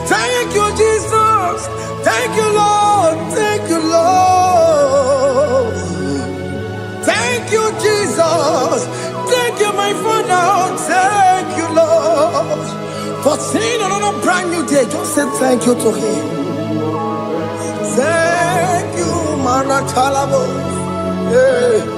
Thank you, Jesus. Thank you, Lord. Thank you, Lord. Thank you, Jesus. Thank you, my Father. Thank you, Lord. For seeing another brand new day, just say thank you to him. Thank you, Manatalabo. Yeah.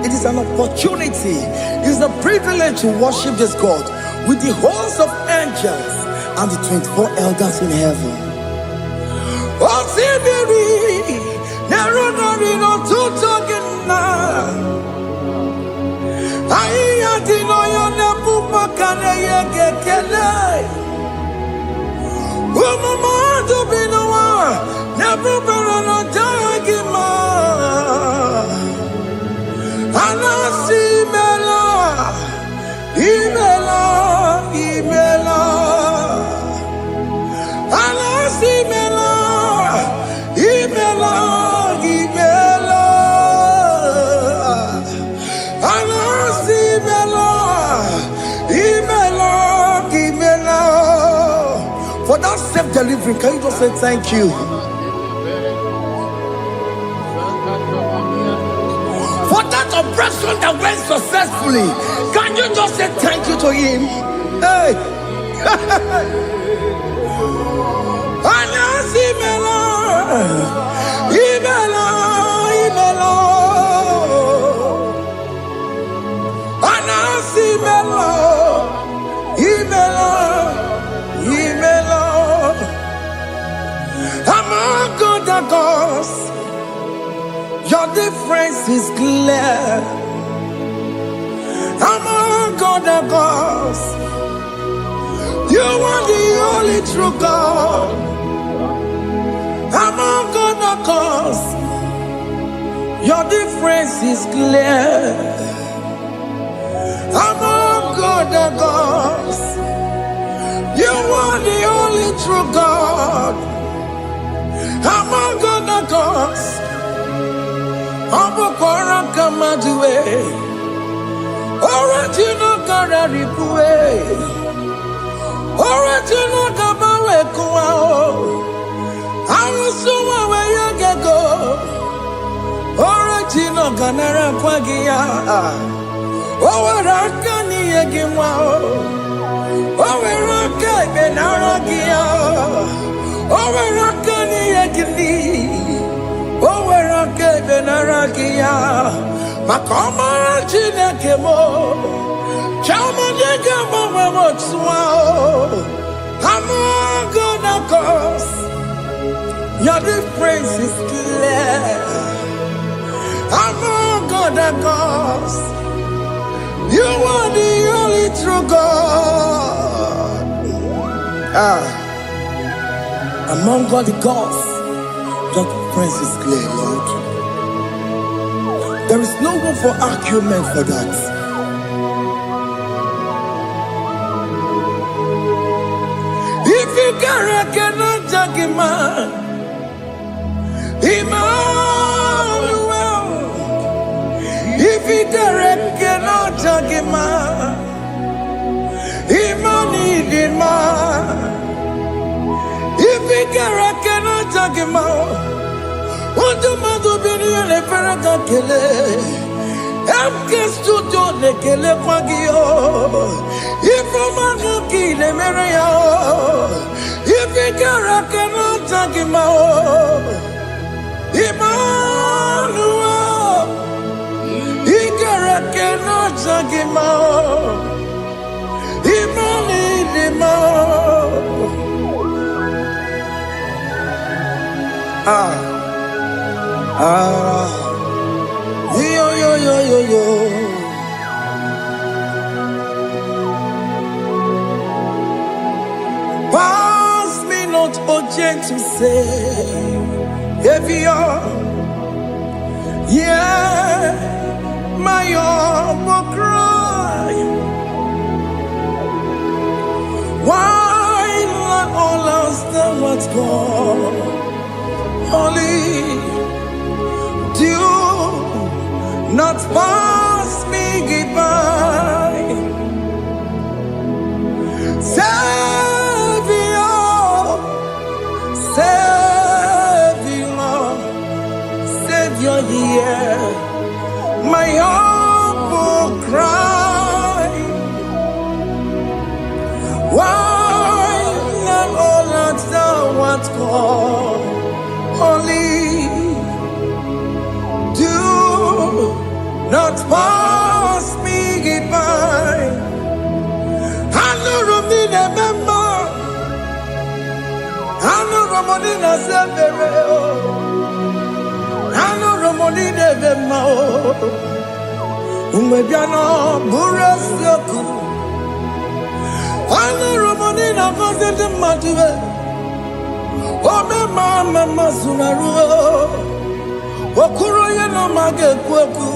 It is an opportunity, it is a privilege to worship this God with the host of angels and the 24 elders in heaven. Never better dagima. Anasi mela, imela, imela. Anasi mela, imela, imela. Anasi mela, imela, imela. For that self-delivery, can you just say thank you? For that operation that went successfully, can you just say thank you to him? Hey. Anasi mela, imela, imela. Anasi mela, imela, imela. Among other gods, your difference is clear. Among other gods, you are the only true God. Among other gods, your difference is clear. Among other gods, you are the only true God. Among other gods, Abokora Kamadue, original Kararipue, original Kabawe Kuao, Arusuma Wayagego, original Ganara Kwagia, Owarakani Yagimao, Owaraka Benaragia, Owarakani Yagini. Owerake benarakia, makoma chinekemo, chama degamo wemotswao. Among other gods, your difference is clear. Among other gods, you are the only true God. Among all the gods, your difference is clear, Lord. There is no room for argument for that. If you cannot judge him, Emmanuel. If you cannot judge him, Emmanuel. If you Idima, Undumadu Bini and Ferraga Kele, Amkes to Done Kele Pagio, Ifamaka Kile Merea, Ifikara cannot take him out, Emmanuel, Ikara cannot take him out, Emmanuel. Yo. Pass me not, O gentle Savior, yeah, my humble cry. Why not all else than what's gone? Only do not pass me by. Savior, yeah, my humble cry. Why not all that thou art called? Only do not pass me by. I know Romina member, I know Romonina Severo, I know Romonina Vemo, Umebiano Burasoku, I know Romonina Cosette Matue. Oh, mama sunaru, okuro yeno mage kweku,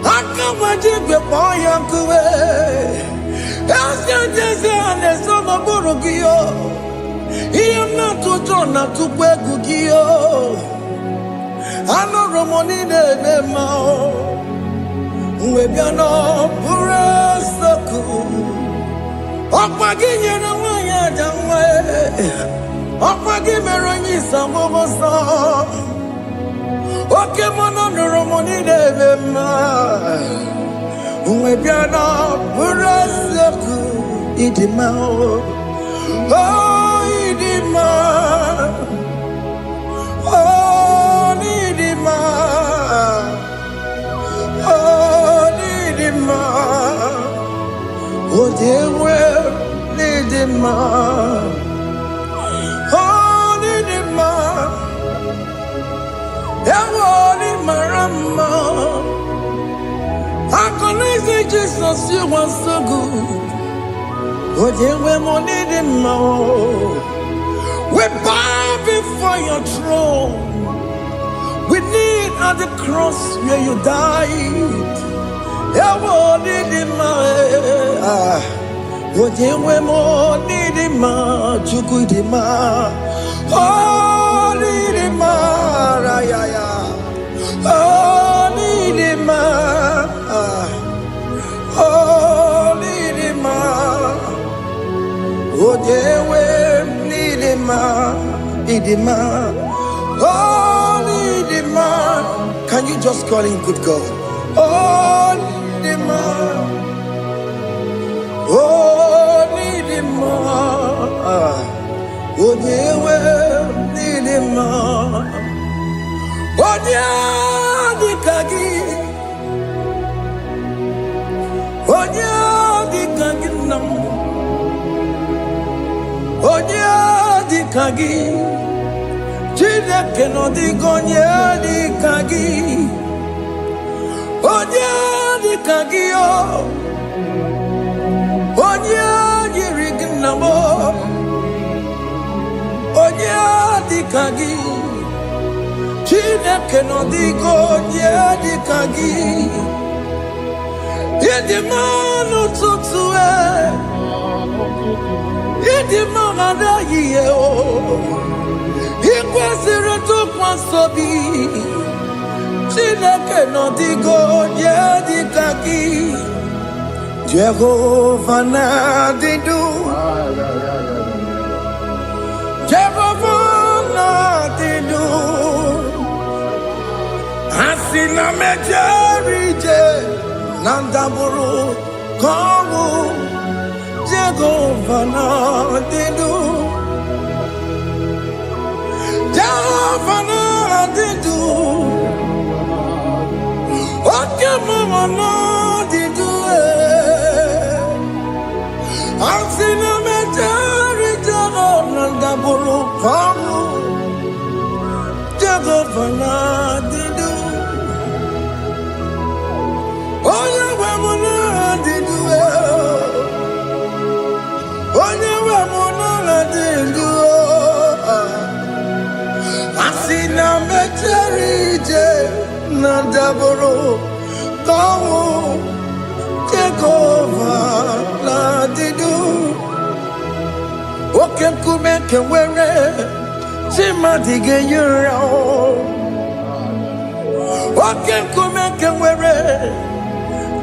akamaji boya kuwe, jese aneso maburugiyo, iye na tutona tukwegugiyo, ano romoni nebe mao, uwebiano burasoku, okwaginye na wanya jamwe. Opagi meronyi sambo so. Oke mono nuromoni devema. Umebiana burasoku idima. Oh idima. Oh idima. Oh idima. Oh dewe idima. I can say Jesus, you are so good. But you will need him more. We bow before your throne. We need at the cross where you died. You will need him more. But you will need him more. You could him more. Oh, need him more. Oh, need him more. Oh, need him more. Oh, dewe need him more. Need him more. Oh, need him more. Can you just call him good God? Oh, need him more. Oh, need him more. Oh, dewe need him more. Oh, yeah, the kagi. Oh, yeah, the kagi nam. Oh, yeah, the kagi. Chile que no digo yeah, the kagi. Oh, yeah, the kagi. Oh, yeah, the rignamo. Oh, yeah, the kagi. Chile que no digo yeah, the kagi. Yedi manu tutue, yedi mangada yeo, ikwasire tu kwasobi, chineke no digo yedi kaki, Jehovah na didu, Jehovah Asina mejerije nandaburu kongu Jehovah na didu Jehovah na didu Okemama na didu Asina mejerije nandaburu kongu Jehovah na didu Onye we mo na didu Onye we mo na didu Asina mecherije na daboro Komu Jehovah na didu Oke kume kewere Chimadige yura Oke kume kewere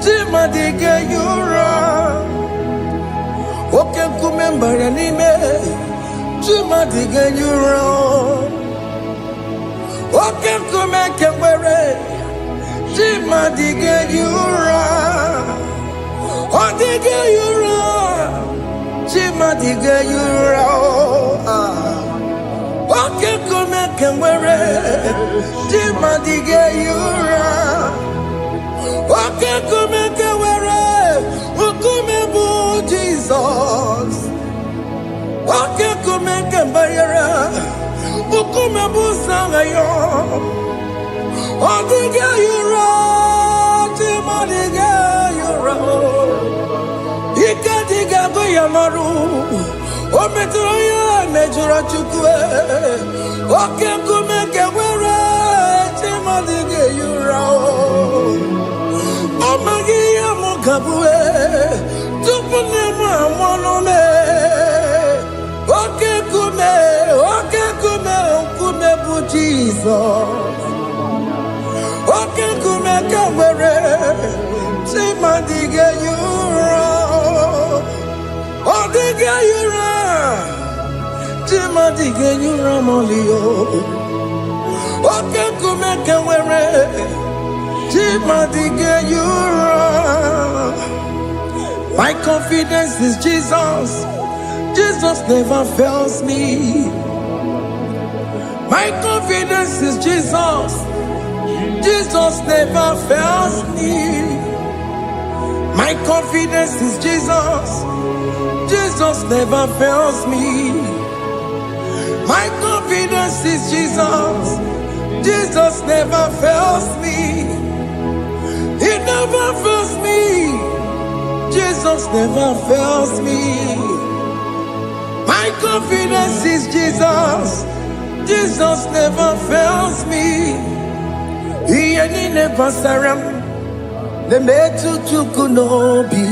Chimadige yura Oke kume mbaranime Chimadige yura Oke kume kewere Chimadige yura Odige yura Chimadige yura Oke kume kewere Chimadige yura Oke kume kewere Ukume bu Jesus Oke kume kembayera Ukume bu sangayo Odige yura Chimadige yura Ikadiga goyamaru Ometroya mejura chukwe Oke kume kewere Chimadige yura Omagiya mukabwe Tupune mwamonome Oke kume bu Jesus Oke kume kewere Chimadige yura Odige yura Chimadige yura molio Oke kume kewere Chimadige yura My confidence is Jesus Jesus never fails me My confidence is Jesus Jesus never fails me My confidence is Jesus Jesus never fails me My confidence is Jesus Jesus never fails me He never fails me Jesus never fails me My confidence is Jesus Jesus never fails me He never saram The metu tukunobi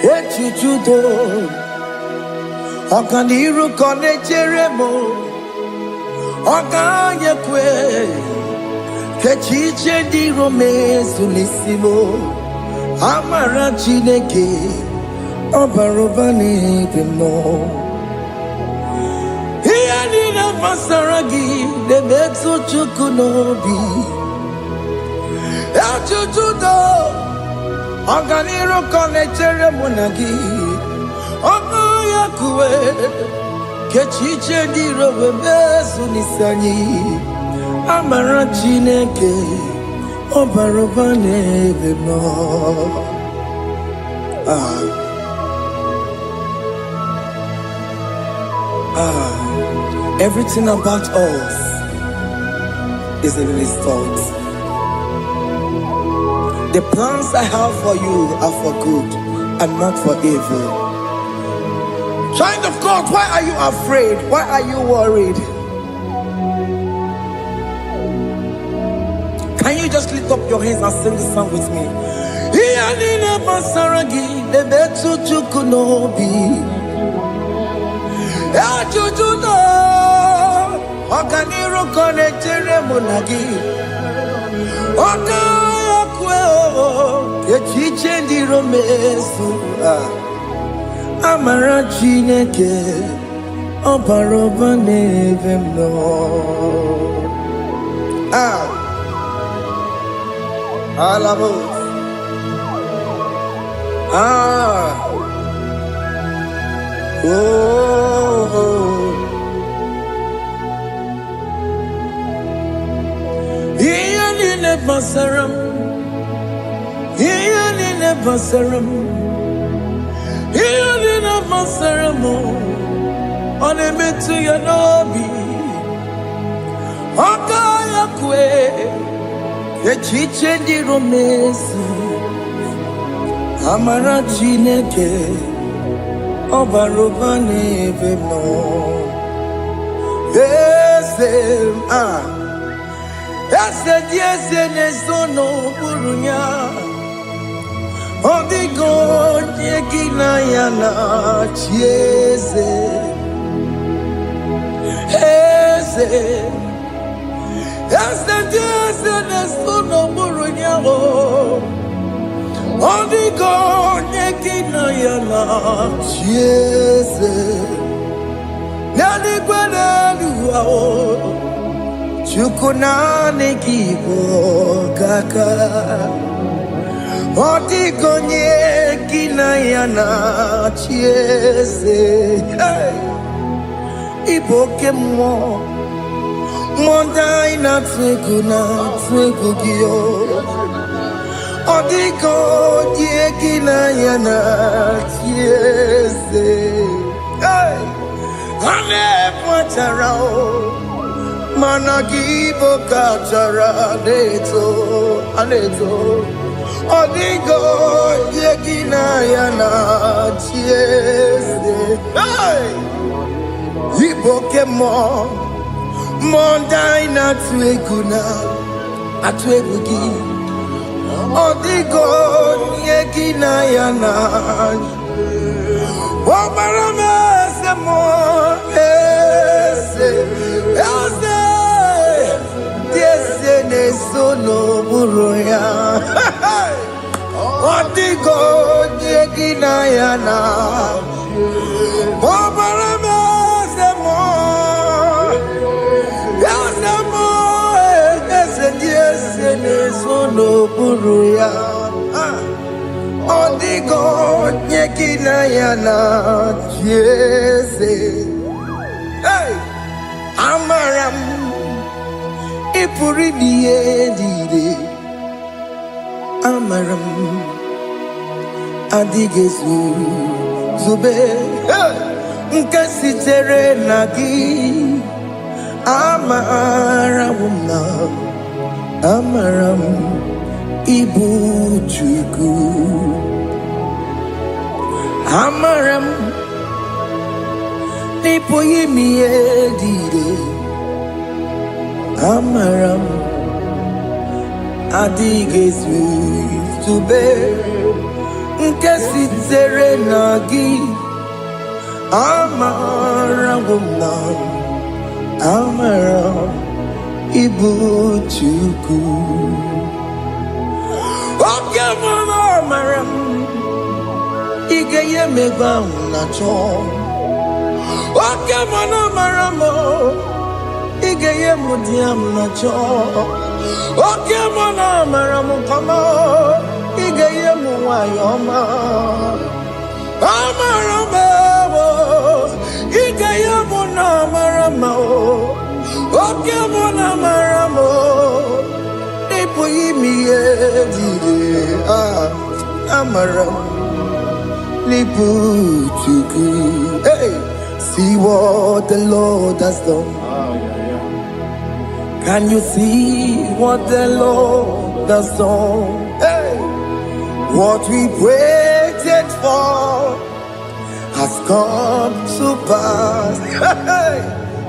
Echuchudo Okaniru kone cheremo Okanye kwe Kechiche di rome sunisimo Amara chineke Obarobane demo Iyani na masaragi De metu tukunobi Echuchudo Oganiru kone cheremo nagi Okanye kwe Kechiche di rome sunisani Amara chineke Obarobane demo Everything about us is in His thoughts. The plans I have for you are for good and not for evil. Child of God, why are you afraid? Why are you worried? Can you just lift up your hands and sing this song with me? Iyanina masaragi nebetu chukunobi Echuchudo Okaniru kone cheremo nagi Okaya kweo Kechiche ndi romesu Amara chineke Obarobane vemno Alamos. Ah. Oh. Ian in a basaram. Ian in a basaram. Ian in a basaram. On a metu yanobi. Okaya kwe. Ye chiche di romesi. Amara chineke. Obarobane vemo. Yes, nesono burunya. Odigo yekina yana chiese. Yes, nesono burunya. Odigo yekina yana chiese. Nani kwanaluwa chukunane kibo kaka. Odigo yekina yana chiese. Iboke mo mondai na twegugio. Odigo yekina yana chiese. Ane pacharao managibo kachara aneto. Odigo yekina yana chiese. Iboke mo mondai na atwegugi. Odigo yekina yana Omarame se mo ese ne sono buruya. Odigo yekina yana Omarame se mo ese ne sono buruya. Odigo yekina yana chiese. Amaram ipuri diye. Amaram adigezu zube. Nkasitere nagi. Amaram Ibu Chuku. Amaram Nipo yimi edide. Amaram Adigezu Zube. Nkesi tere nagi. Amaram Ibu Chuku. Okay, mama, maram. Igeye meba unacho. Okay, mama, maramo. Igeye mudiam nacho. Okay, mama, maramo kama. Igeye muwayoma. Amaramo. Igeye muna maramo. Okay, mama, maramo. Amaram Lipu Chuku. Hey, see what the Lord has done. Can you see what the Lord has done? Hey, what we waited for has come to pass. Hey,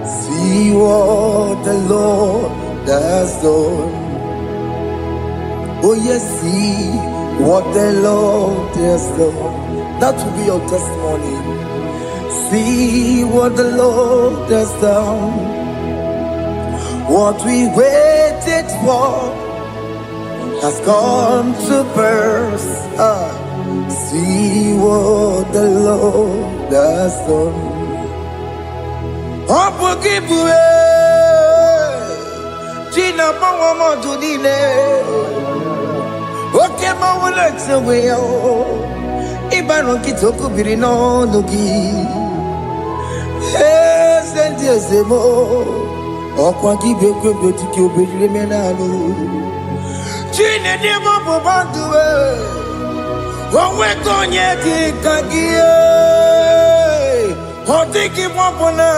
see what the Lord has done. Oh yes, see what the Lord has done. That will be your testimony. See what the Lord has done. What we waited for has come to pass. See what the Lord has done. Gina Pawamo Judine. Okay, my let's away. Ibano kitoko birino nogi. Yes, and yes, mo. Okwa gibe kwe tiki obiri menalo. Chine demo bobanduwe. Onwe konye kikagie. Otiki popona,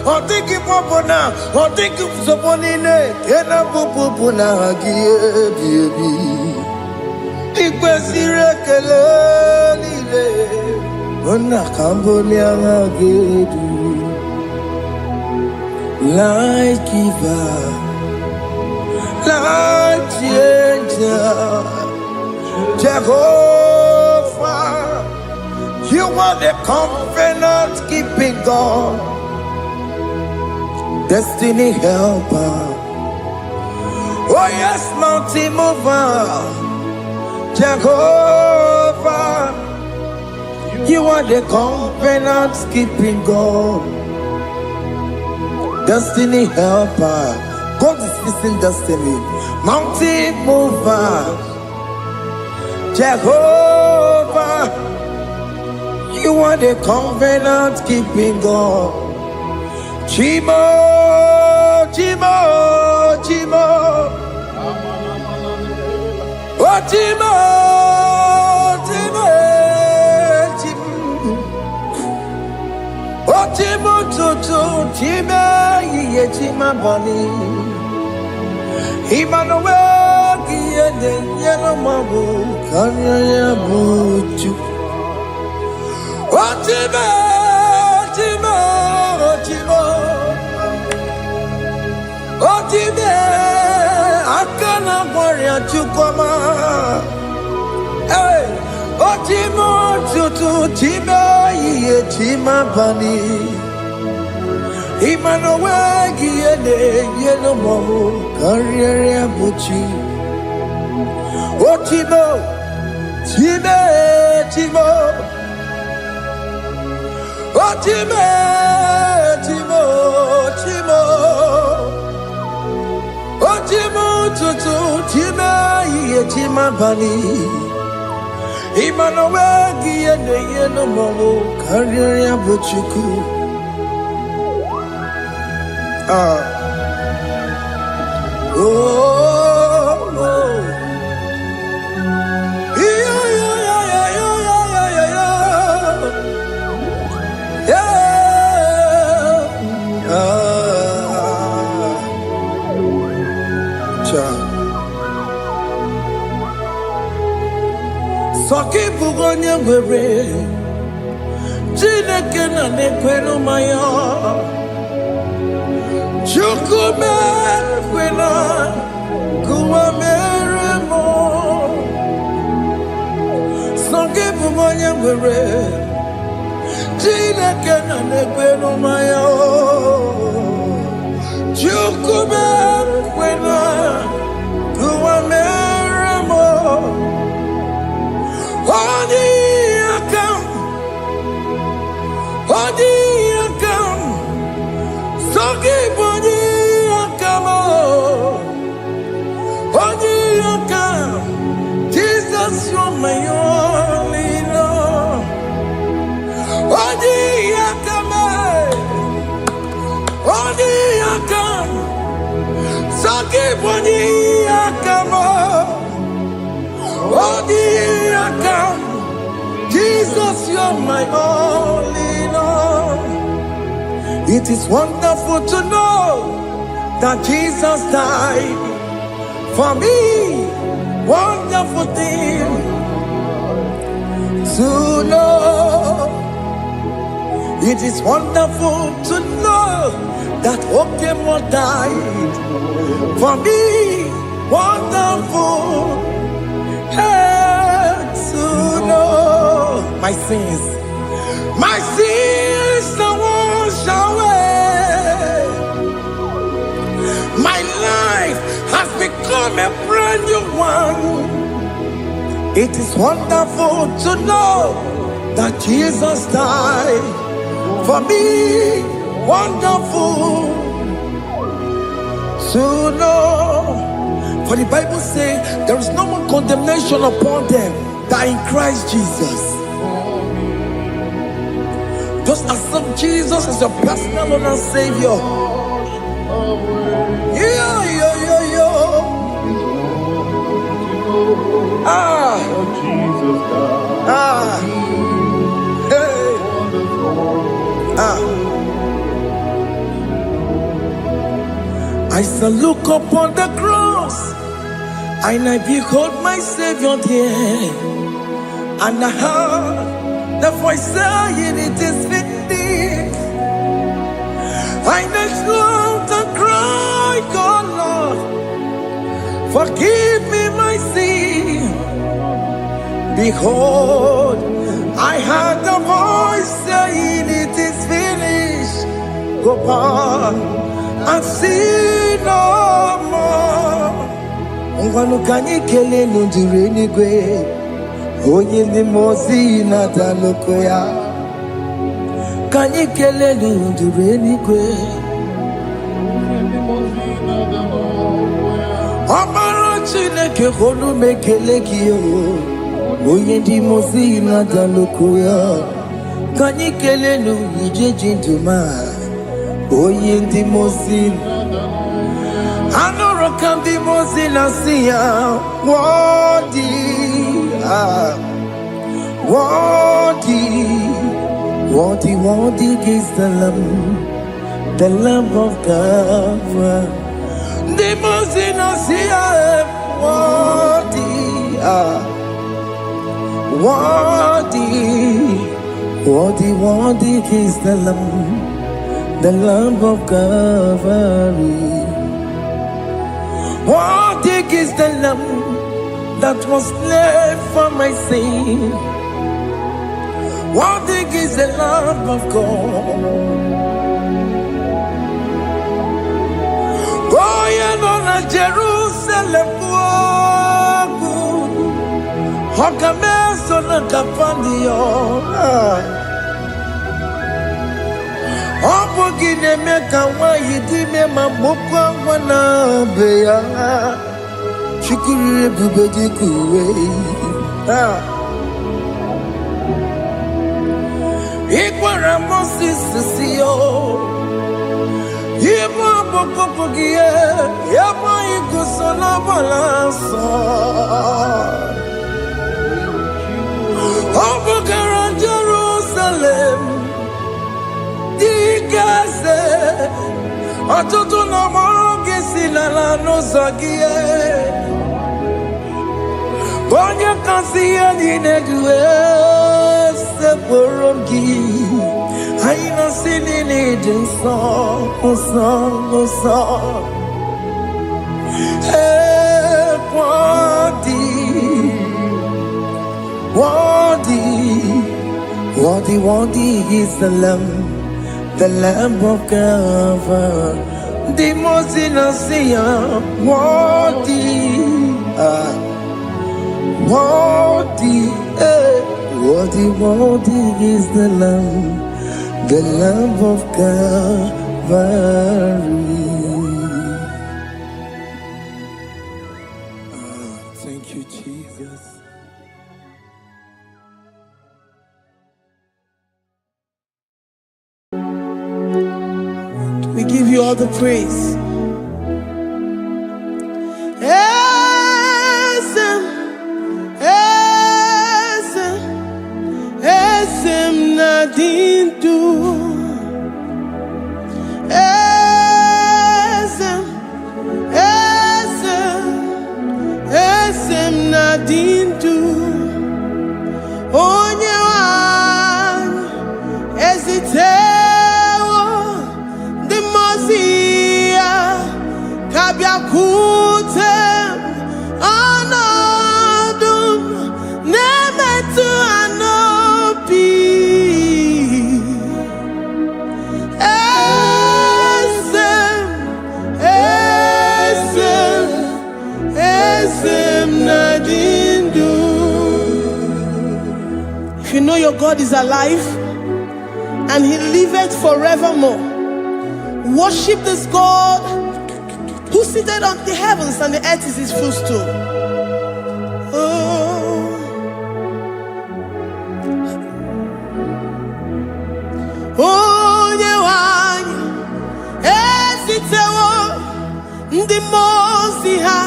otiki popona, otiki soponine. Kena popona hagie baby. Ikwesire kelelile. Ona kamboni angagedu. Light giver, light changer, Jehovah, you are the covenant keeping God, destiny helper. Oh yes, mountain mover, Jehovah, you are the covenant keeping God. Destiny helper, God is fixing destiny. Mountain mover, Jehovah, you are the covenant keeping God. Chimo, Chimo, Chimo, oh Chimo, Chimo, Chimo. Otimo tutu time ye tima bani Emmanuel kiende yeno mabu kanya ya buchu Otimo Otimo Otimo Otimo akana warrior chukoma Hey Otimo tutu time ye tima bani Emmanuel kiende yeno mabu kanya ya buchu Otimo Time Timo Otimo Timo Timo Otimo tutu time ye tima bani Emmanuel kiende yeno mabu kanya ya buchu Oh, Soki bugonye were Chineke na nekwenu mayo Chukume kwena Kuwa meremo Soki bugonye were Chineke na nekwenu mayo Chukume kwena Kuwa meremo Odi akam, soki bodi akam, odi akam. Jesus, you're my only Lord. Odi akam, soki bodi akam, odi akam. Jesus, you're my only Lord. It is wonderful to know that Jesus died for me. Wonderful thing to know. It is wonderful to know that Okemo died for me. Wonderful. To know my sins are washed away. My life has become a brand new one. It is wonderful to know that Jesus died for me. Wonderful to know For the Bible says there is no more condemnation upon them that in Christ Jesus. Just accept Jesus as your personal Lord and Savior. Yeah. I shall look upon the cross, and I behold my Savior there, and I heard the voice saying, "It is finished." I next looked and cried, "God, Lord, forgive me my sin." Behold, I heard the voice saying, "It is finished. Go back and sin no more." Ngwanu kanyi kele nundure nigwe, onye ndi mozi na daloko ya. Kanyi kele nundure nigwe, Amara Chineke honu mekele kiyo, onye ndi mozi na daloko ya. Kanyi kele nu ije jinduma, onye ndi mozi. Anoro kandi mozi na siya, worthy is the Lamb of God. The mozi na siya, worthy is the Lamb of Calvary. Worthy is the Lamb that was slain for my sin. Worthy is the Lamb of God. Going on a Jerusalem walk, Hokameso na kapandio. Opogine meka wa yidime mamukwa wana beya. Shukuru bubedi kuwe. Ikwara Moses siyo. Yema bokopogie. Yema igusola balanso. Opogara Jerusalem. Digase. Atoto na moge silala no zagie. Bonye kansiya dinedwe seporongi. Aina sinini dinso, song. Worthy is the Lamb of God. The most innocent, worthy is the Lamb of Calvary. Thank you, Jesus. We give you all the praise. Nadindu, esem nadindu, onyewan ezitewo dimozia kabiakutem anadum nemetu anopi. If you know your God is alive and he liveth forevermore, worship this God who seated on the heavens and the earth is his footstool. Oh, onye nwanyị esitewo ndị mmụọ ozi ha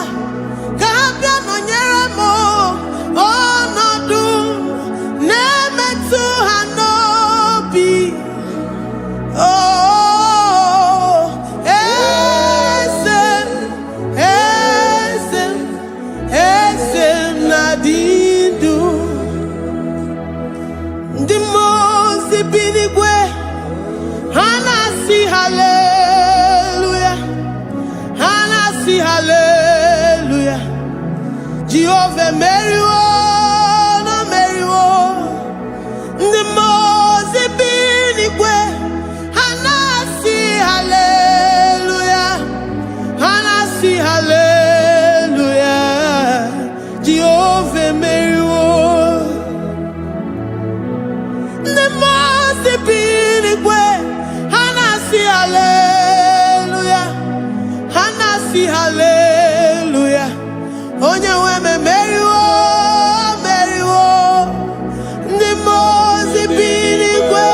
ka ha bịa nọnyere m ọnọdụ na-emetụ ha n'obi. Oh, eze na-adị ndụ, ndị mmụọ ozi bi n'igwe ha na-asị haleluya, ha na-asị haleluya. Jehova emeriwo, na meriwo. Ndị mmụọ ozi bi n'igwe ha na-asị haleluya, ha na-asị haleluya. Jehova emeriwo. Ndị mmụọ ozi bi n'igwe ha na-asị haleluya, ha na-asị haleluya. Onye nwe m emeriwo, meriwo. Ndị mmụọ ozi bi n'igwe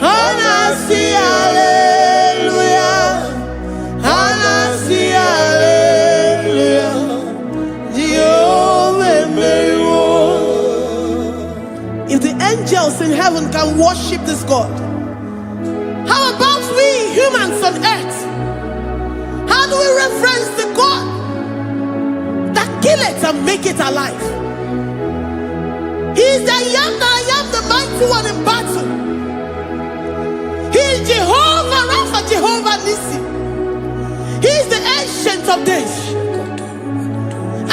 ha na-asị haleluya, ha na-asị haleluya. Jehovah emeriwo. If the angels in heaven can worship this God, how about we humans on earth? How do we reference the God that kill it and make it alive? He is the I am, the mighty one in battle. He is Jehovah Rapha, Jehovah Nissi. He is the ancient of days.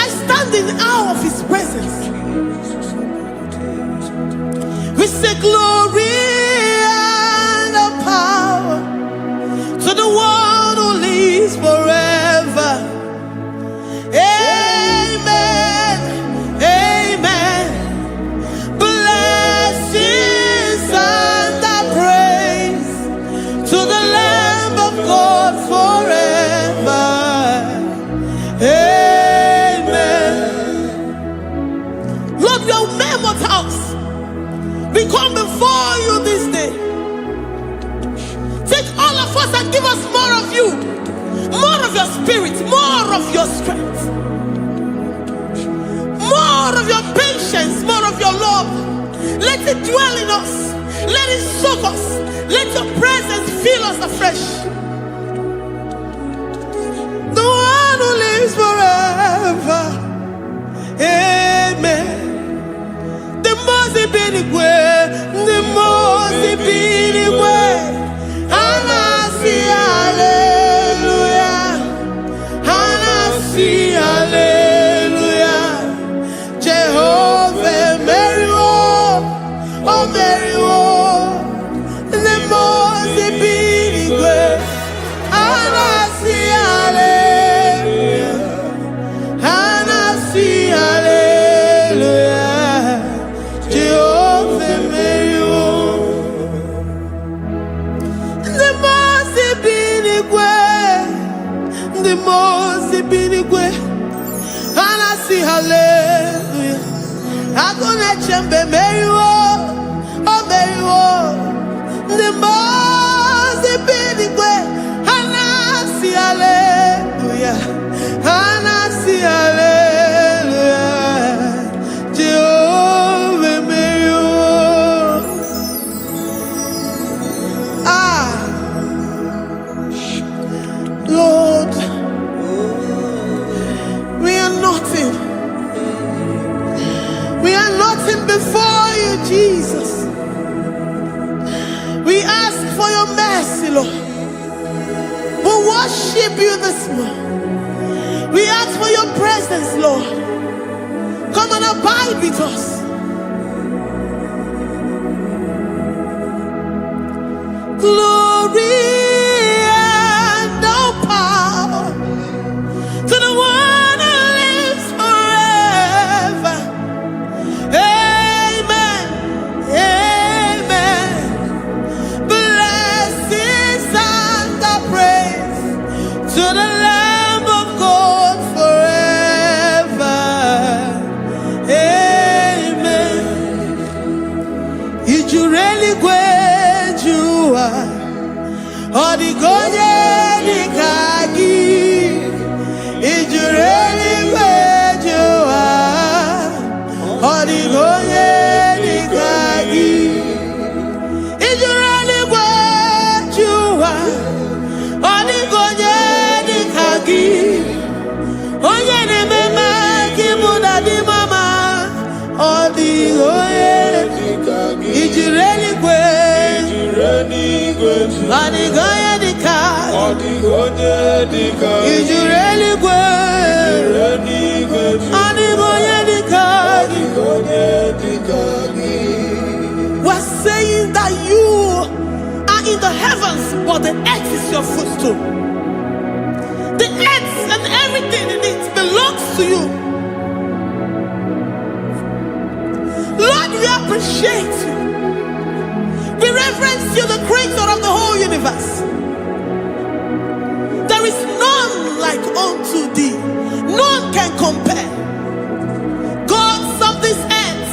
I stand in awe of his presence. We say glory and the power to the one who lives forever. Amen, amen. Blessings and the praise to the Lamb of God forever. Amen. Lord, your mammoth house, we come before you this day. Take all of us and give us more of you, more of your spirit, more of your strength, more of your patience, more of your love. Let it dwell in us. Let it soak us. Let your presence fill us afresh. The one who lives forever. Amen. The most binigwe, the most binigwe. Hanasi hallelujah, Hanasi hallelujah. Jehovah meriwo, oh meriwo. The most binigwe. Hanasi hallelujah, Hanasi hallelujah. Jehovah meriwo. The most binigwe, the most binigwe. Hanasi hallelujah. Agone chembe meriwo, oh meriwo. The most binigwe. Hanasi hallelujah, Hanasi hallelujah. Jehovah meriwo. Ah, Lord, we are nothing. We are nothing before you, Jesus. We ask for your mercy, Lord. We worship you this morning. We ask for your presence, Lord. Come and abide with us. Glory and no power to the one who lives forever. Amen, amen. Blessings and the praise to the Lamb Odigonye dikagi, ijureli kwejuwa. Odigonye dikagi, ijureli kwejuwa. Odigonye dikagi, onye nemema kibuda di mama. Odigonye dikagi, ijureli kwejuwa. Odigonye dikagi, odigonye dikagi, ijureli kwejuwa. Odigonye dikagi, we're saying that you are in the heavens, but the earth is your footstool. The earth and everything in it belongs to you. Lord, we appreciate you. We reverence you, the creator of the whole universe. There is none like unto thee. None can compare. Gods of this earth,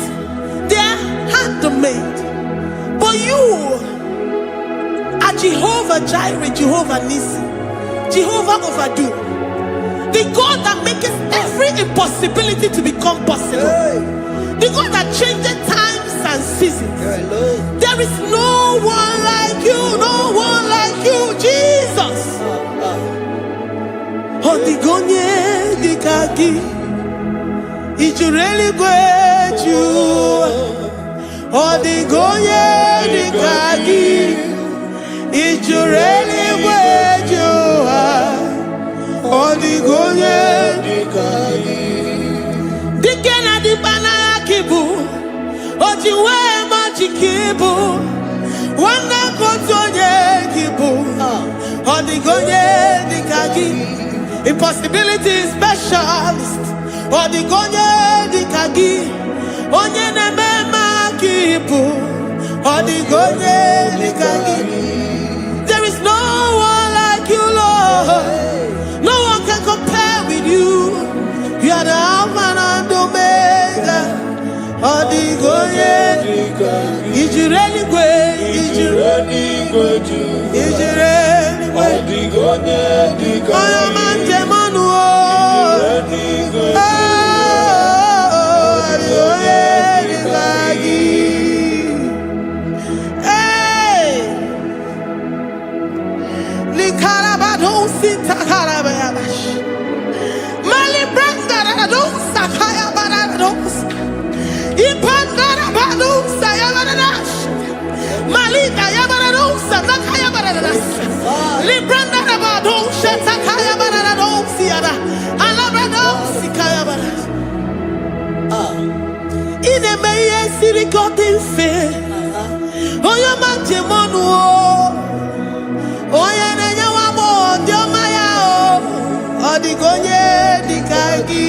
they are handmade. But you are Jehovah Jireh, Jehovah Nissi, Jehovah Overdo, the God that makes every impossibility to become possible. The God that changes times and seasons. There is no one like you, no one like you, Jesus. Odigonye dikagi, ijureli kwejuwa. Odigonye dikagi, ijureli kwejuwa. Odigonye dikagi. Dikena dibana kibu, ojiwe majikibu. Wana kotonye kibu, odigonye dikagi. Impossibility specialist, odigonye dikagi. Onye nemema kibu, odigonye dikagi. There is no one like you, Lord. No one can compare with you. You are the Alpha and Omega. Odigonye dikagi. Ijureli kwe, ijureli kwe, ijureli kwe. Odigonye dikagi. Oyo manje manu o. Ijureli kwe. Odigonye dikagi. Hey, likarabado sitakarabayabash. Mali branda radosa kaya baradosa. Ipandara badosa yabaradosh. Malika yabaradosa nakaya baradosa. Libranda rabadosha takaya baradosa yada. Alabradosi kaya baradosa. Ine meye sirikotin fe. Oyo manje monu o. Oya nenya wamo diomaya o. Odigonye dikagi.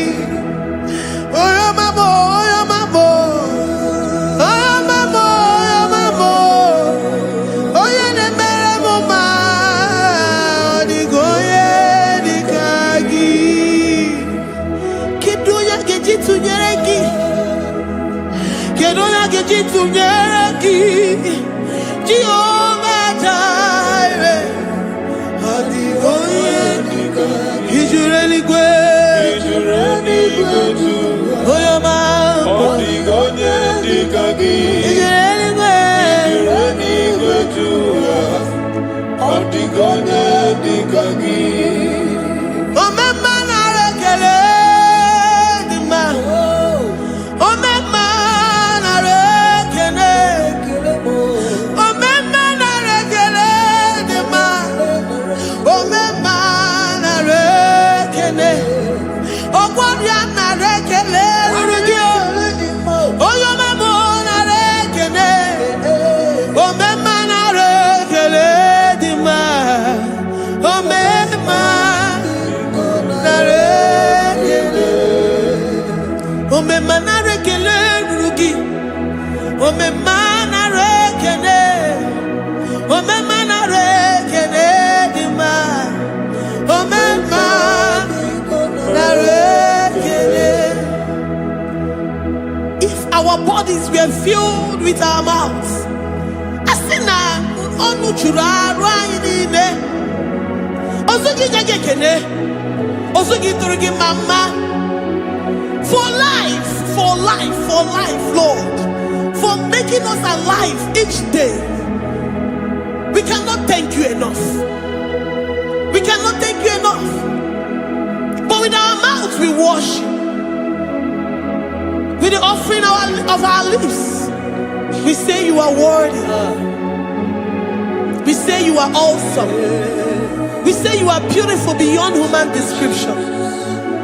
Oyo mamo, oyo mamo. Oyo mamo, oyo mamo. Oya nemere moma. Odigonye dikagi. Kiduya gejitu nyereki. Kedoya gejitu nyereki. Jehovah Jireh. Odigonye dikagi. Ijureli kwe. Ijureli kwe. Oyo mamo. Odigonye dikagi. Ijureli kwe. Ijureli kwe juwa. Odigonye dikagi. Omema na rekele dima. Omema na rekele. Omema na rekele dima. Omema na rekele. Ogwabia na rekele rugio. Oyo mamo na rekele. Omema na rekele dima. Omema na rekele. Omema na rekele rugi. Omema na rekele. Omema na rekele dima. Omema na rekele. If our bodies were filled with our mouths, asina onu juru arụ anyị niile. Ozu gị nye gị ekene. Ozu gị tụrụ gị mama. For life, Lord. For making us alive each day. We cannot thank you enough. We cannot thank you enough. But with our mouths we worship. With the offering of our lips, we say you are worthy. We say you are awesome. We say you are beautiful beyond human description.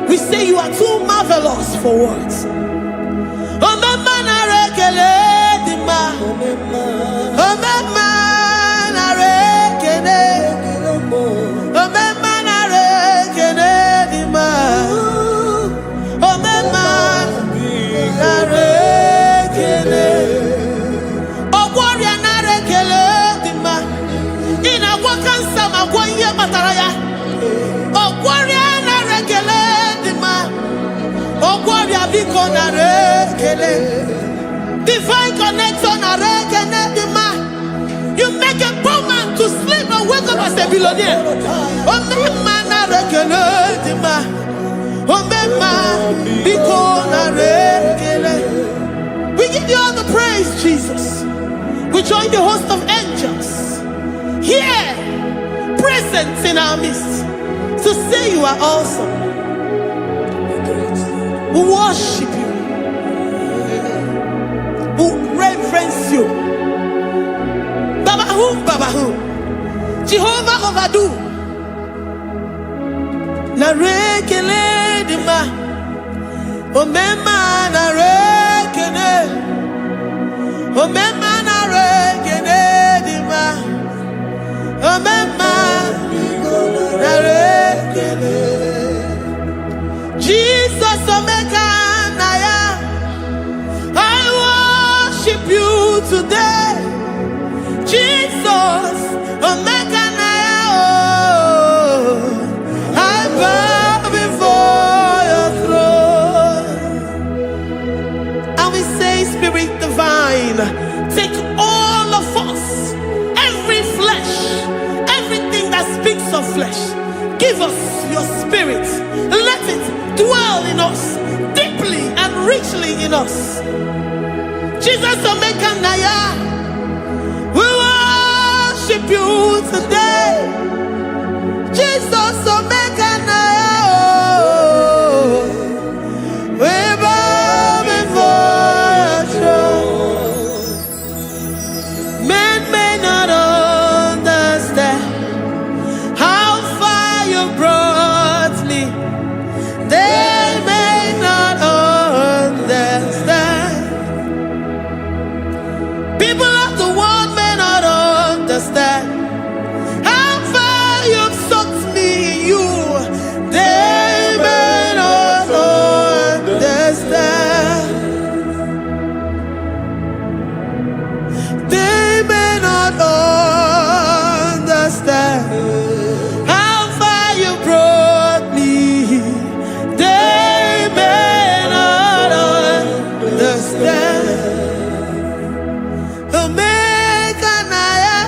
We say you are too marvelous for words. Divine connection. You make a poor man to sleep and wake up as a billionaire. We give you all the praise, Jesus. We join the host of angels here, present in our midst, to say you are awesome. We worship you. We reverence you. Babahu. Jehovah overdo. Narekele dima. Omema narekele. Omema narekele dima. Omema narekele. Jesus omeka naya. I worship you today. Jesus omeka naya. I bow before your throne. And we say, Spirit divine, take all of us, every flesh, everything that speaks of flesh. Give us your spirit. Let it dwell in us, deeply and richly in us. Jesus omeka naya. We worship you today. Jesus omeka naya. We bow before your throne. Men may not understand how far you brought me. They may not understand. People of the world may not understand how far you've sucked me in you. They may not understand. They may not understand how far you brought me. They may not understand. Omeka naya,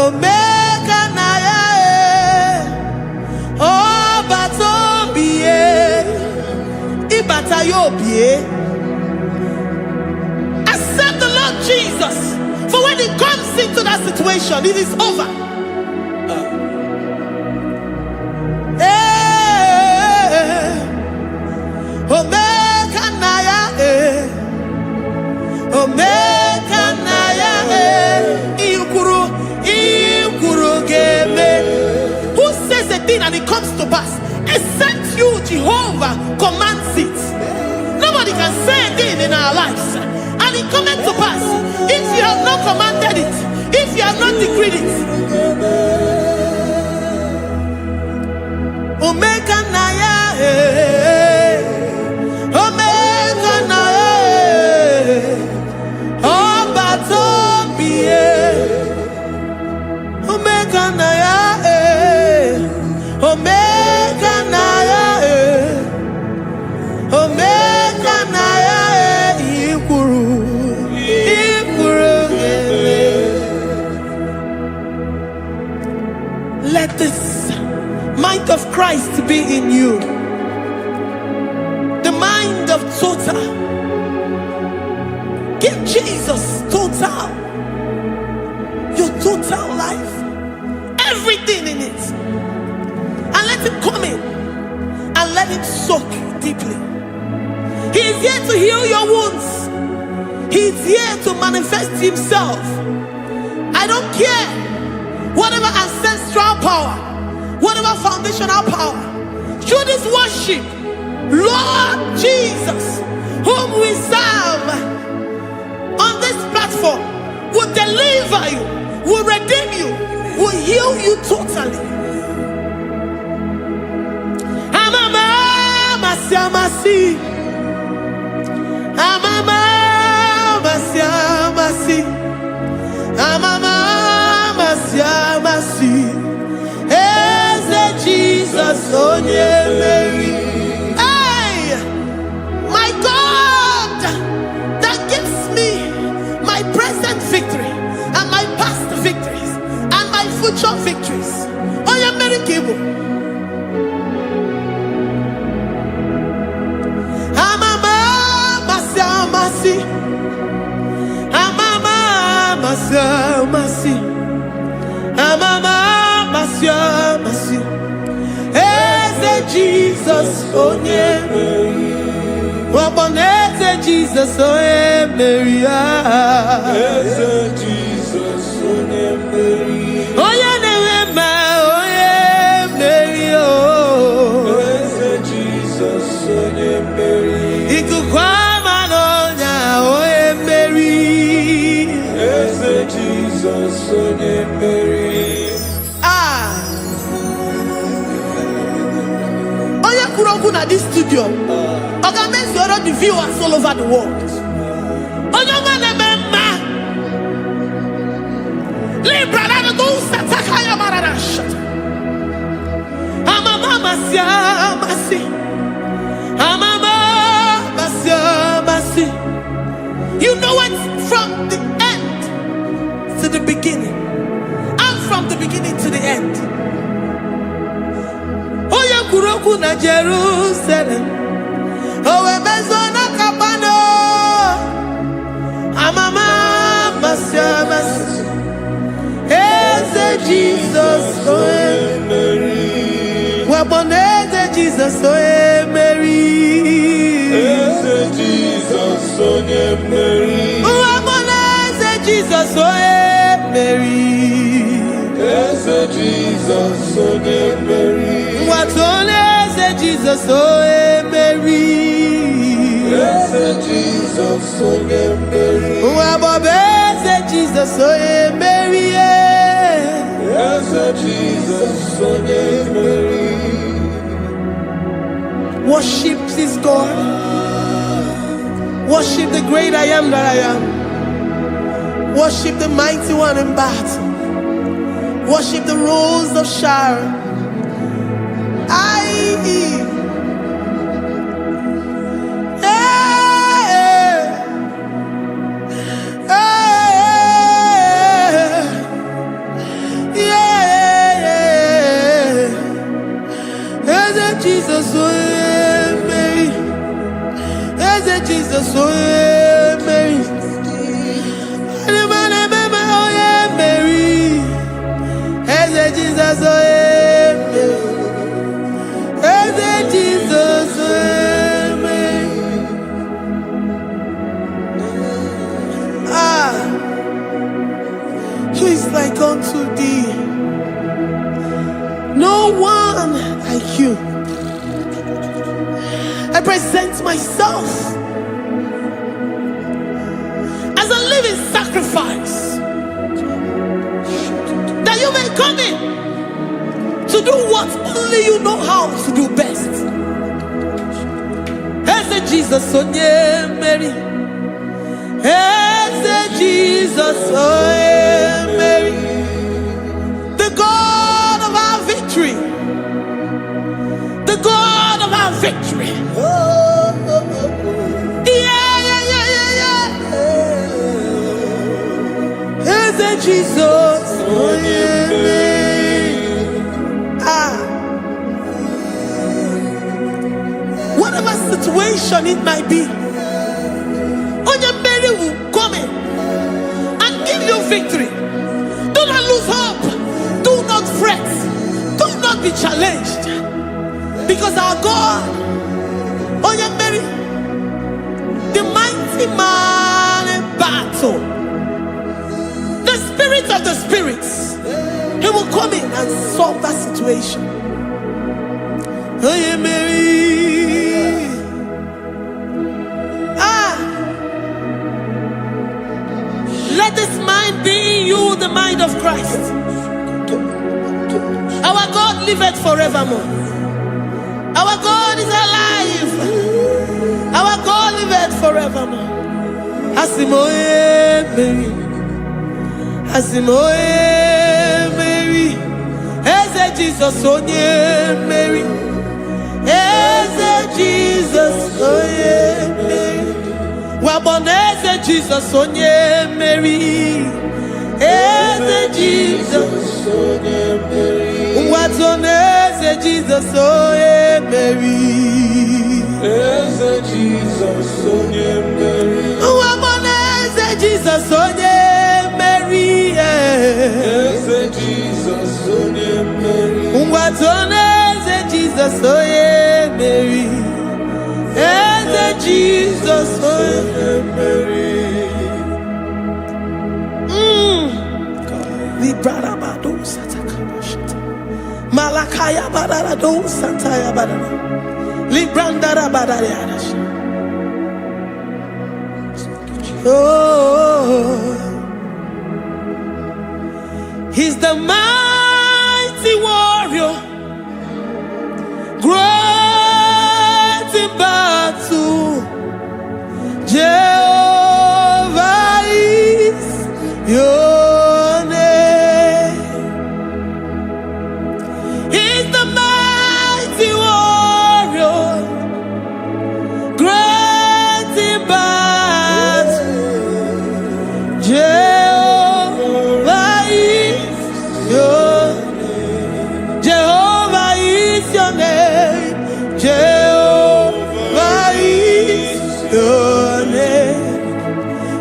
Omeka naya, obata-obie, ibata-obie. Accept the Lord Jesus, for when He comes into that situation, it is over. Omeka naya, Omeka naya, ikuru geme. Who says a thing and it comes to pass? Except you, Jehovah, commands it. Nobody can say a thing in our lives and it comes to pass if you have not commanded it, if you have not decreed it. Omeka naya, Omeka naya, obata-obie, Omeka naya, Omeka naya, Omeka naya, ikuru geme. be in you. The mind of total. Give Jesus total. Your total life. Everything in it. And let him come in. And let him soak deeply. He is here to heal your wounds. He is here to manifest himself. I don't care. Whatever ancestral power, whatever foundational power, through this worship, Lord Jesus, whom we serve on this platform, will deliver you, will redeem you, will heal you totally. Amama siamasi, amama siamasi, amama siamasi. Eze Jesus onye Mary. Hey, my God, that gives me my present victory and my past victories and my future victories. Onye Mary Igbo. Amama masiamasi, amama masiamasi, amama masiamasi. Eze Jesus onye Mary. Eze Jesus onye Mary. Eze Jesus onye Mary. Onye na-eme onye Mary. Eze Jesus onye Mary. Ikuku ama n'ọnya onye Mary. Eze Jesus onye Mary. Onye kwuru okwu na this studio, ọ ga-emezuoro the viewers all over the world. Onye ọma na-eme mma. Libra na do sataka ya marara shata. Amama masi. Amama masi. You know it from the end to the beginning. And from the beginning to the end. Oya kuroku na Jerusalem. Owe bezona kapano. Amama masi. Eze Jesus oe Mary. Waboneze Jesus oe Mary. Eze Jesus onye Mary. Waboneze Jesus oe Mary. Eze Jesus onye Mary. Watoneze Jesus oe Mary. Eze Jesus onye Mary. Wabobeze Jesus oe Mary. Eze Jesus onye Mary. Worship this God. Worship the great I am that I am. Worship the mighty one in battle. Worship the rose of Sharon. Jesus, oh Mary. Eze Jesus, oh Mary. Mary. Eze Jesus, oh Mary. Eze Jesus, oh Mary. Who is like unto thee? No one like you. I present myself as a living sacrifice, that you may come in to do what only you know how to do best. As a Jesus, oh yeah, Mary. As a Jesus, oh yeah, Mary. The God of our victory. The God of our victory. Eze Jesus, oh yeah, situation it might be, Onyemeri will come in and give you victory. Do not lose hope. Do not fret. Do not be challenged. Because our God, Onyemeri, the mighty man in battle, the spirit of the spirits, he will come in and solve that situation. Onyemeri. Let this mind be in you, the mind of Christ. Our God liveth forevermore. Our God is alive. Our God liveth forevermore. Asimoye Mary. Asimoye Mary. Eze Jesus onye Mary. Eze Jesus onye Mary. Waboneze Jesus onye Mary. Eze Jesus onye Mary. Watoneze Jesus onye Mary. Eze Jesus onye Mary. Waboneze Jesus onye Mary. Eze Jesus onye Mary. Watoneze Jesus onye Mary. Eze Jesus onye Mary. Librada bado satakabashita. Malakaya badara do santaya badara. Librandara badara yadash. Oh, he's the mighty warrior, great in battle. Jehovah is your name. He's the mighty warrior, great in battle. Jehovah is your name. Jehovah is your name. Jehovah is your name.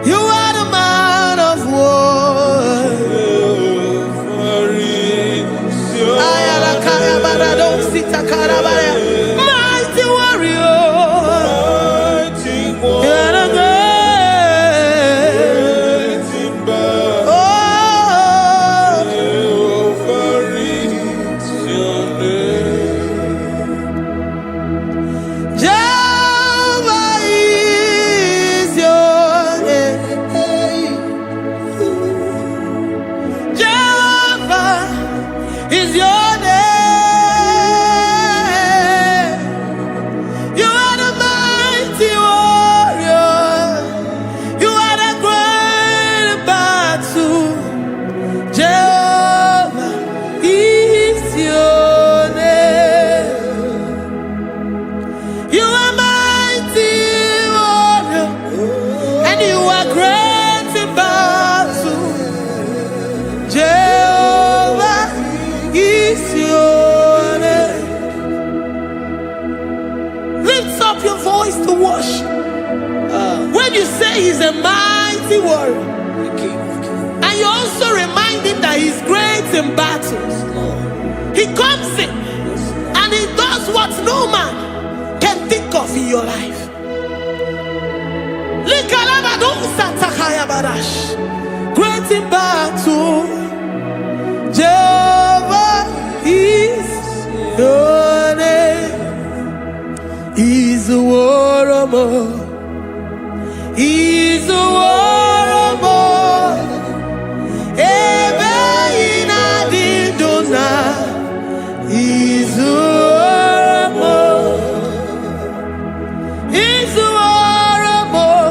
You are the man of war. Jehovah is your name. Mighty warrior. Mighty You warrior. are the great. Great in battle. Oh, Jehovah is your name. Jehovah is your name. Jehovah is your name. You are the mighty warrior. You are the great battle. Jehovah is your name. You are mighty warrior, and you are great in battle. Jehovah is your name. Lift up your voice to worship. When you say he's a mighty warrior, and you also remind him that he's great in battles, he comes in and he does what no man can think of in your life. Great in battle, Jehovah is your name. He's a warrior. He's a warrior. Ebe ina didona. He's a warrior. He's a warrior.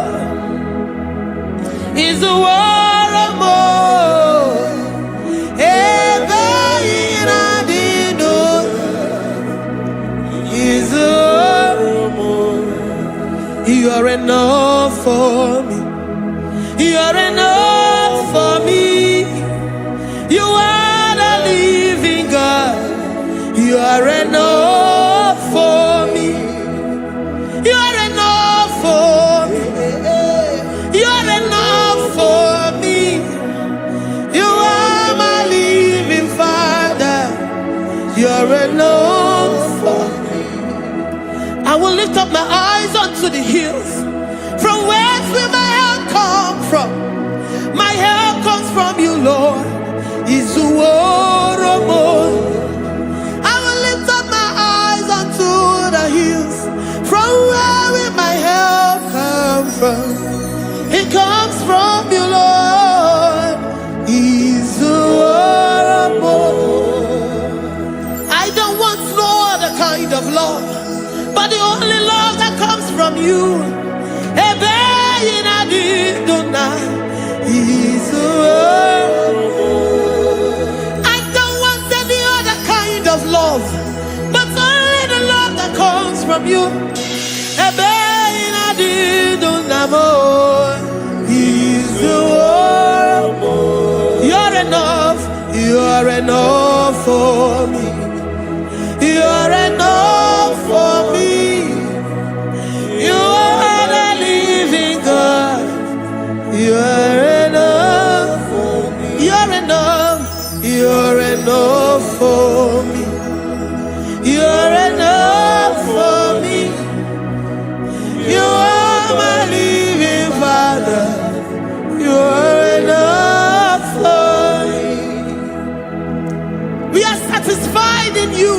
He's a warrior. Ebe ina didona. He's a warrior. You are enough for me. You are enough for me. You are the living God. You are enough for me. You enough for me. I will lift up my eyes unto the hills. From where will my help come from? My help comes from you, Lord. Is the word of God. I will lift up my eyes unto the hills. From where will my help come from? It comes from you, Lord. Is the word of God. I don't want no other kind of love, but the only love that comes from you. I don't want any other kind of love, but only the love that comes from you. You're enough, you're enough for me. You're enough for me. You are the living God. You're enough for me. You're enough. You're enough for me. You're enough for me. You are my living Father. You're enough for me. We are satisfied in you.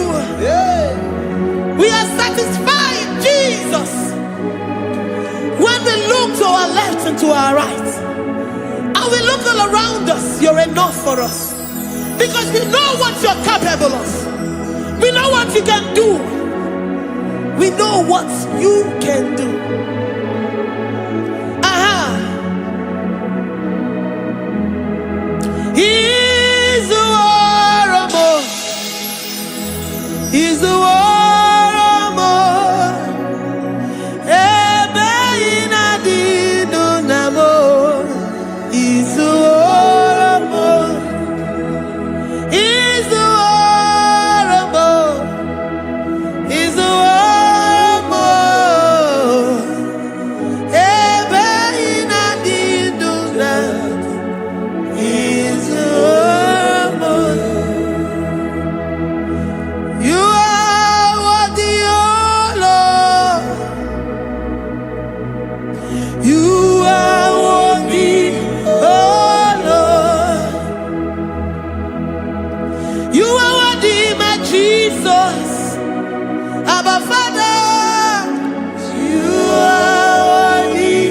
We are satisfied in Jesus. When we look to our left and to our right, and we look all around us, you're enough for us. Because we know what you're capable of. We know what you can do. We know what you can do. He's the war of more. He's the war of more. He's the war of more. He's the war of more. He's the war of more. He's the war of more. You are worthy, oh Lord. You are worthy, oh Lord. You are worthy, my Jesus. Abba Father, you are worthy,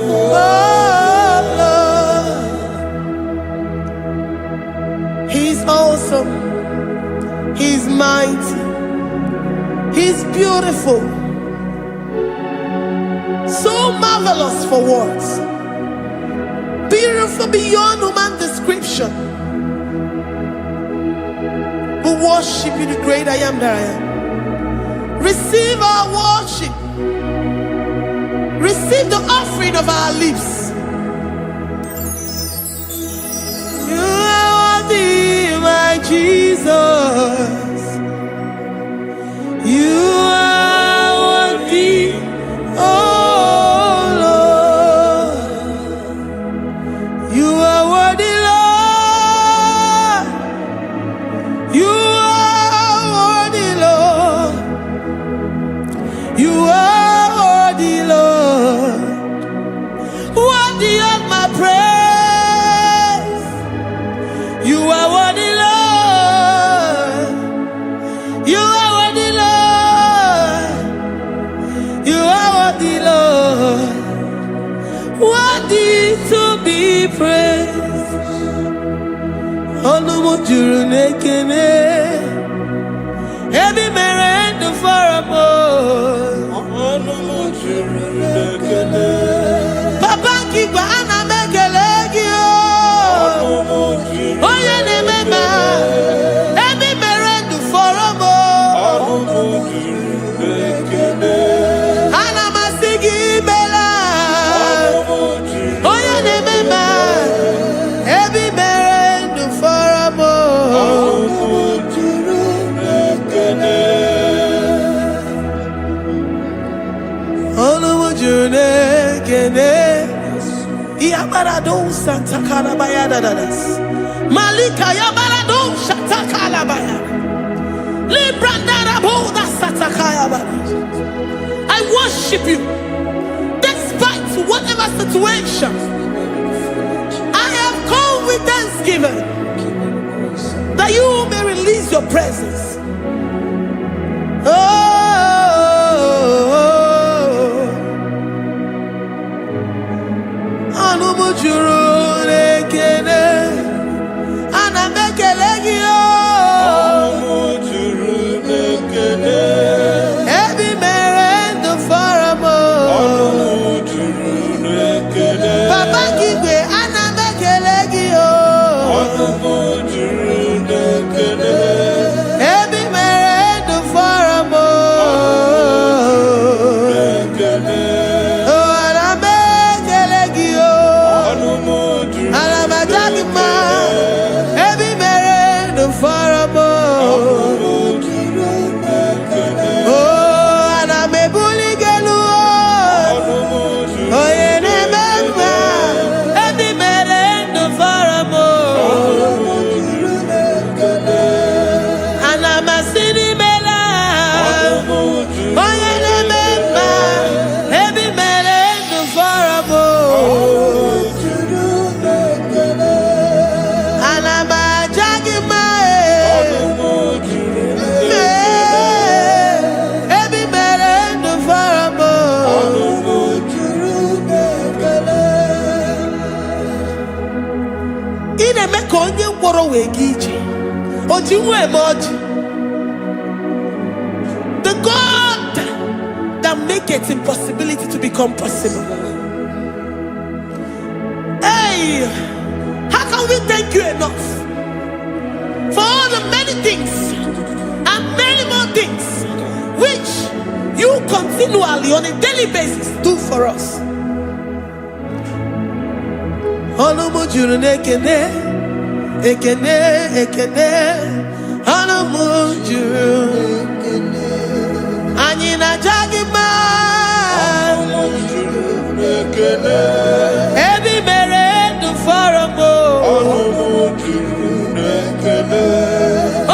oh Lord. He's awesome. He's mighty. He's beautiful. So marvelous for words. Beautiful beyond human description. We worship you, the great I am that I am. Receive our worship. Receive the offering of our lips. You are worthy, my Jesus. You are worthy, oh Lord. You are worthy, Lord. You are worthy, Lord. You are worthy, Lord. Worthy of my praise. You are worthy, Lord. You are worthy, Lord. You are worthy, Lord. Worthy to be praised. Onumujuru nekene. Every man the for a Papa kiba ana mekelegi o. Oye ne mema. Every man the for a ana masigi bela. Oye ne mema. Every man the for a Yabarado Santa Calabaya Dadas Malika Yabarado Shata Calabaya Libra I worship you despite whatever situation. I have come with thanksgiving that you may release your presence. The God that maketh impossibility to become possible. Hey, how can we thank you enough for all the many things and many more things which you continually on a daily basis do for us? Ekene, ekene, anamujuru. Anyina jagima, ebi mere du foromo.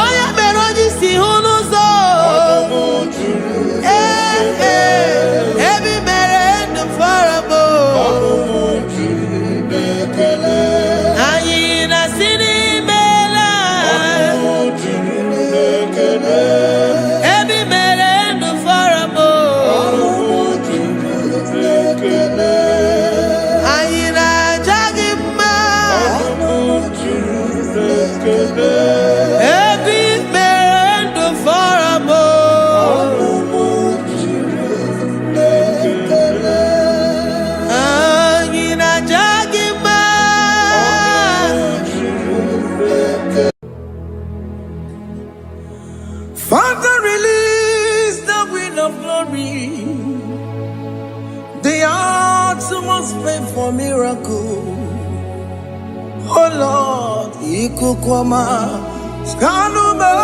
Oya meroji si hunuzo. Ebi mere du foromo. Anyina sini. Father, release the wind of glory. The hearts must pray for miracle. Oh Lord, ikukwama skanumo.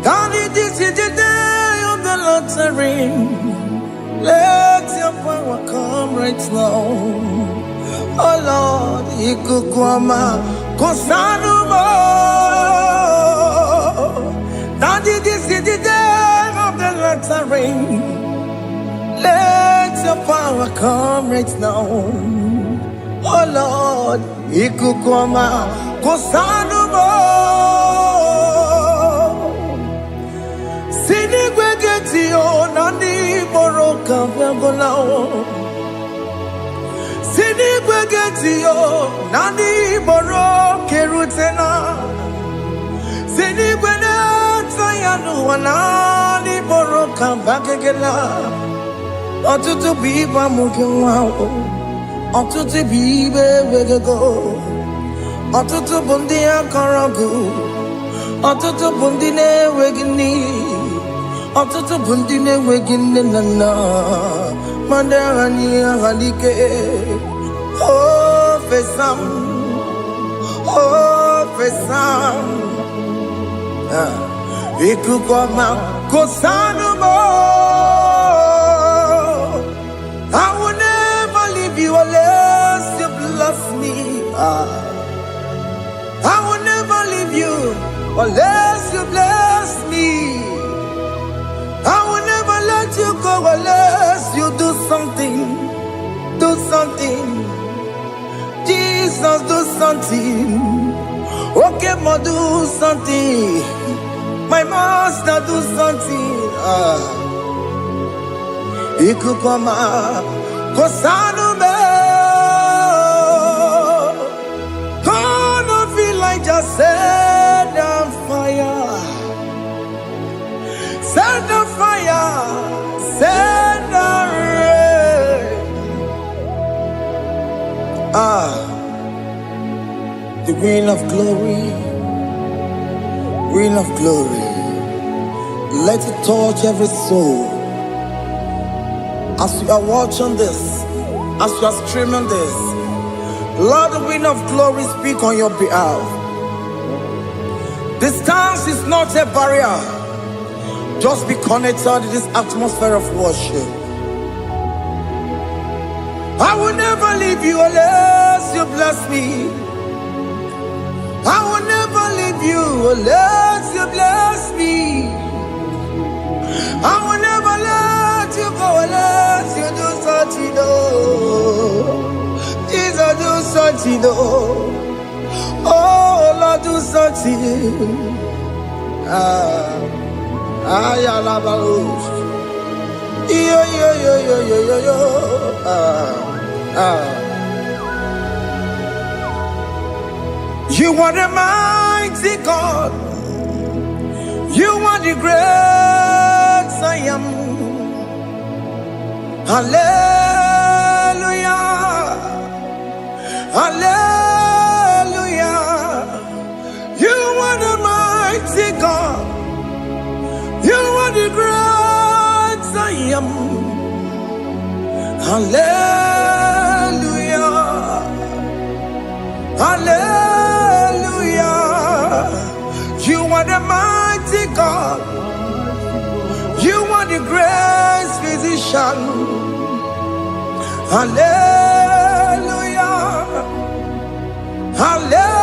Daddy, this is the day of the lottery. Let your power come right now. Oh Lord, ikukwama kosanumo. Daddy, this is the day of the lottery. Let your power come right now. Oh Lord, ikukwama kosanumo. Sini gwegeti o nani boroka vyangonao. Sini gwegeti o nani boroke rutena. Sini gwegeti yanu wanani boroka vagegela. Otutu biba mukiwao. Otutu bibe wegego. Otutu bundi akaragu. Otutu bundi ne wegini. Otutu bundi ne wegini nana. Mandarani halike. Oh fesam. Oh fesam. Ikukwama kosanumo. I will never leave you unless you bless me. I will never leave you unless you bless me. Jesus, do something. Okay, ma, do something. My master, do something. Ikukoma, Kosanu me. Gonna feel like just set on fire. Set on fire. Set on rain. The wind of glory. Wind of glory. Let it touch every soul. As you are watching this, as you are streaming this, Lord, the wind of glory speak on your behalf. Distance is not a barrier. Just be connected to this atmosphere of worship. I will never leave you unless you bless me. I will never leave you unless you bless me. I will never let you go unless you do something. Jesus, do something. Oh, Lord, do something. You are the mighty God. You are the great I am. Hallelujah. Hallelujah. You are the mighty God. You are the great I am. Hallelujah. Hallelujah. You are the mighty God. You are the great physician. Hallelujah. Hallelujah.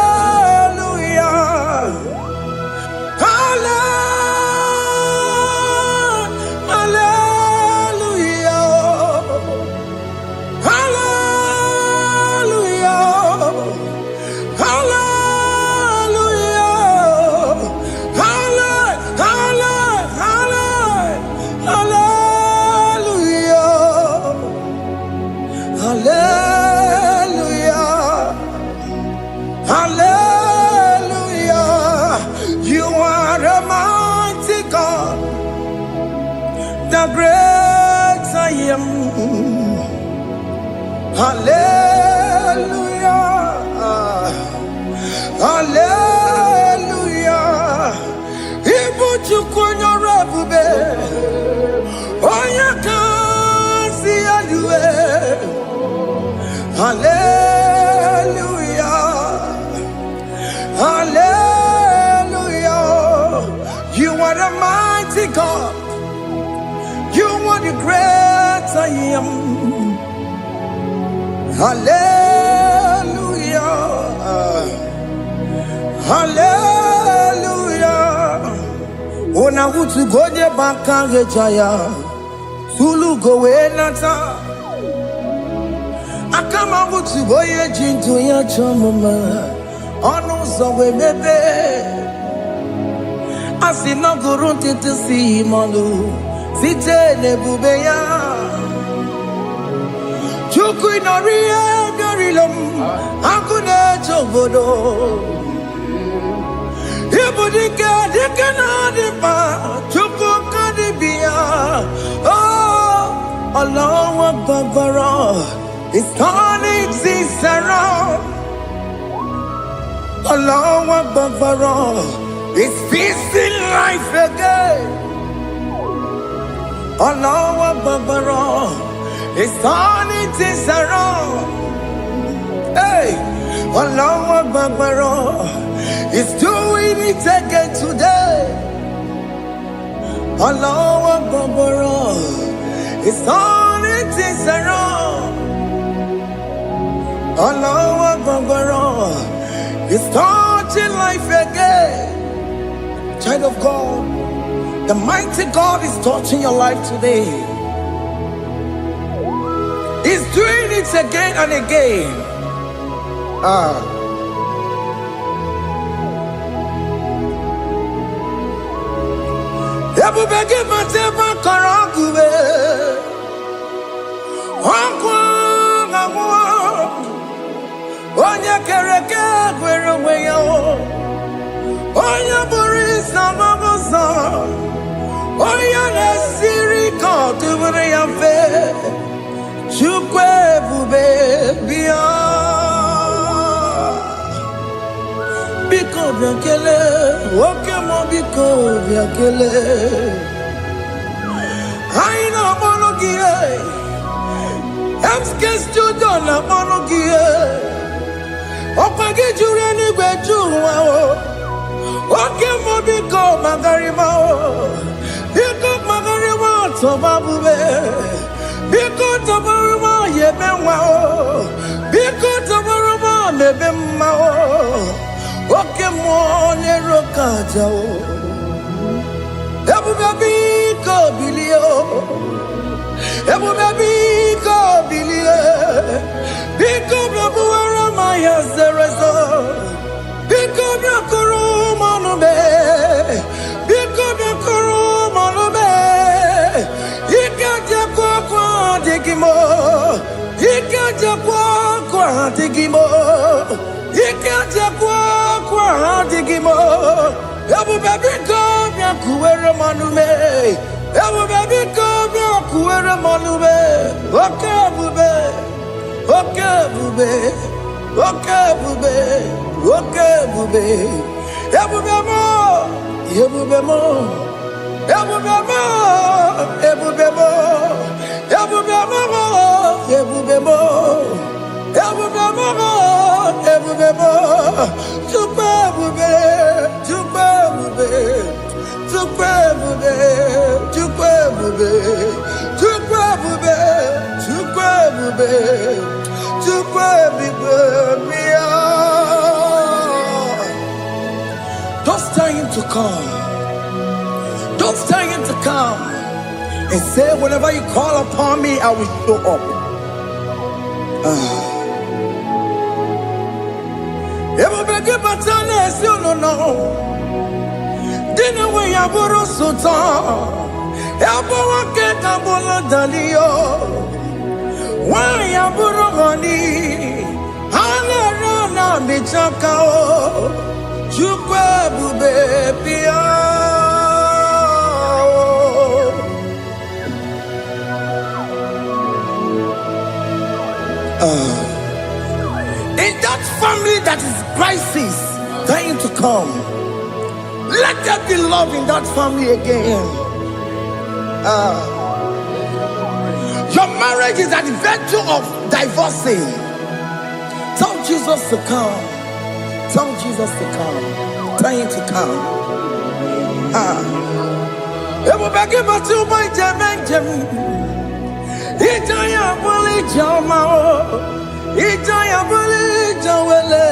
The great I am. Hallelujah. Hallelujah. Ibu chukwanya rabube. Oya kasi alue. Hallelujah. Hallelujah. You are the mighty God. You are the great I am. Hallelujah. Hallelujah. Ona utu goje bakange jaya. Sulu gowe nata. Akama utu goye jintu ya chomama. Ono zowe bebe. Asina gurunti tisi malu. Site nebubeya Chuku inoria garilom Akune chobodo Ibudika dikana dipa Chuku kadibia Oh Allah Akbar It's turning things around Allah Akbar It's fixing life again Allah Akbar, it's turning things around. Hey, Allah Akbar, it's doing it again today. Allah Akbar, it's turning things around. Allah Akbar, it's touching life again. Child of God, the mighty God is touching your life today. He's doing it again and again. Ebubege mateba karangube Akwa ngwa Onye kereke gwere weya Onye burisa mabuza Onye nesiri kotubure ya fe Chukwe bube biya Biko biakele Oke mo biko biakele Aina monogie Emske studio na monogie Opage jure ni gwejuwa Oke mo biko magarima Biko magarima tobabube Biko tobarima yebenwa Biko tobarima mebemma Oke mo nero kaja Ebube ko bilio Ebube ko bilie Biko bebuara maya zerezo Biko bekuru manube Biko bekuru manube Ikaja kwa digimo Ikaja kwa digimo Ikaja kwa digimo Ebube biko byakuwere manume Ebube biko byakuwere manume Oke bube Oke bube Oke bube Oke bube Ebube mo Ebube mo Ebube mo Ebube mo Ebube mo Ebube mo Ebube mo Ebube mo Chukwe bube Chukwe bube Chukwe bube Chukwe bube Chukwe bube Chukwe bube Chukwe bube Don't tell him to come. Don't tell him to come. And say whenever you call upon me, I will show up. Ebubege batane si no no. Dina we yaburo sultan. Yabo wake kabolo dalio. Wa yaburo ngoni. Hana rana bichaka o. Chukwe bube pia. In that family that is crisis, trying to come, let there be love in that family again. Your marriage is at the verge of divorcing. Tell Jesus to come. Tell Jesus to come. Tell him to come. Ebubege batu boy jemenjem. Ijaya buli jamao. Ijaya buli jawele.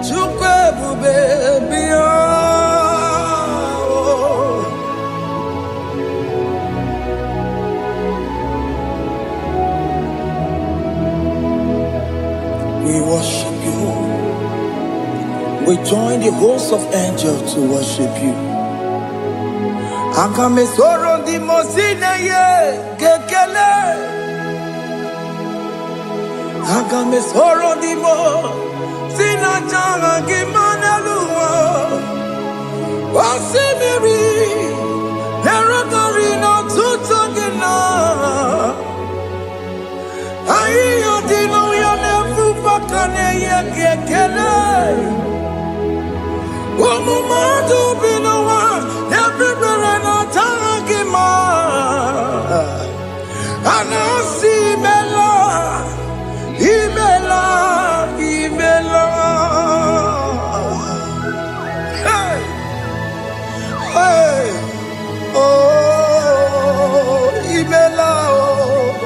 Chukwe bube biya. We worship you. We join the host of angels to worship you. Akame soro di mosine ye kekele. Akame soro di mo sina changa kimana luwa. Wasimiri nerokari no tutogina. Ayo dino ya nefu fakane ye kekele. Omumadu binowa everywhere no tangima. Anasi mela, imela, imela. Hey, hey, oh, imela, oh,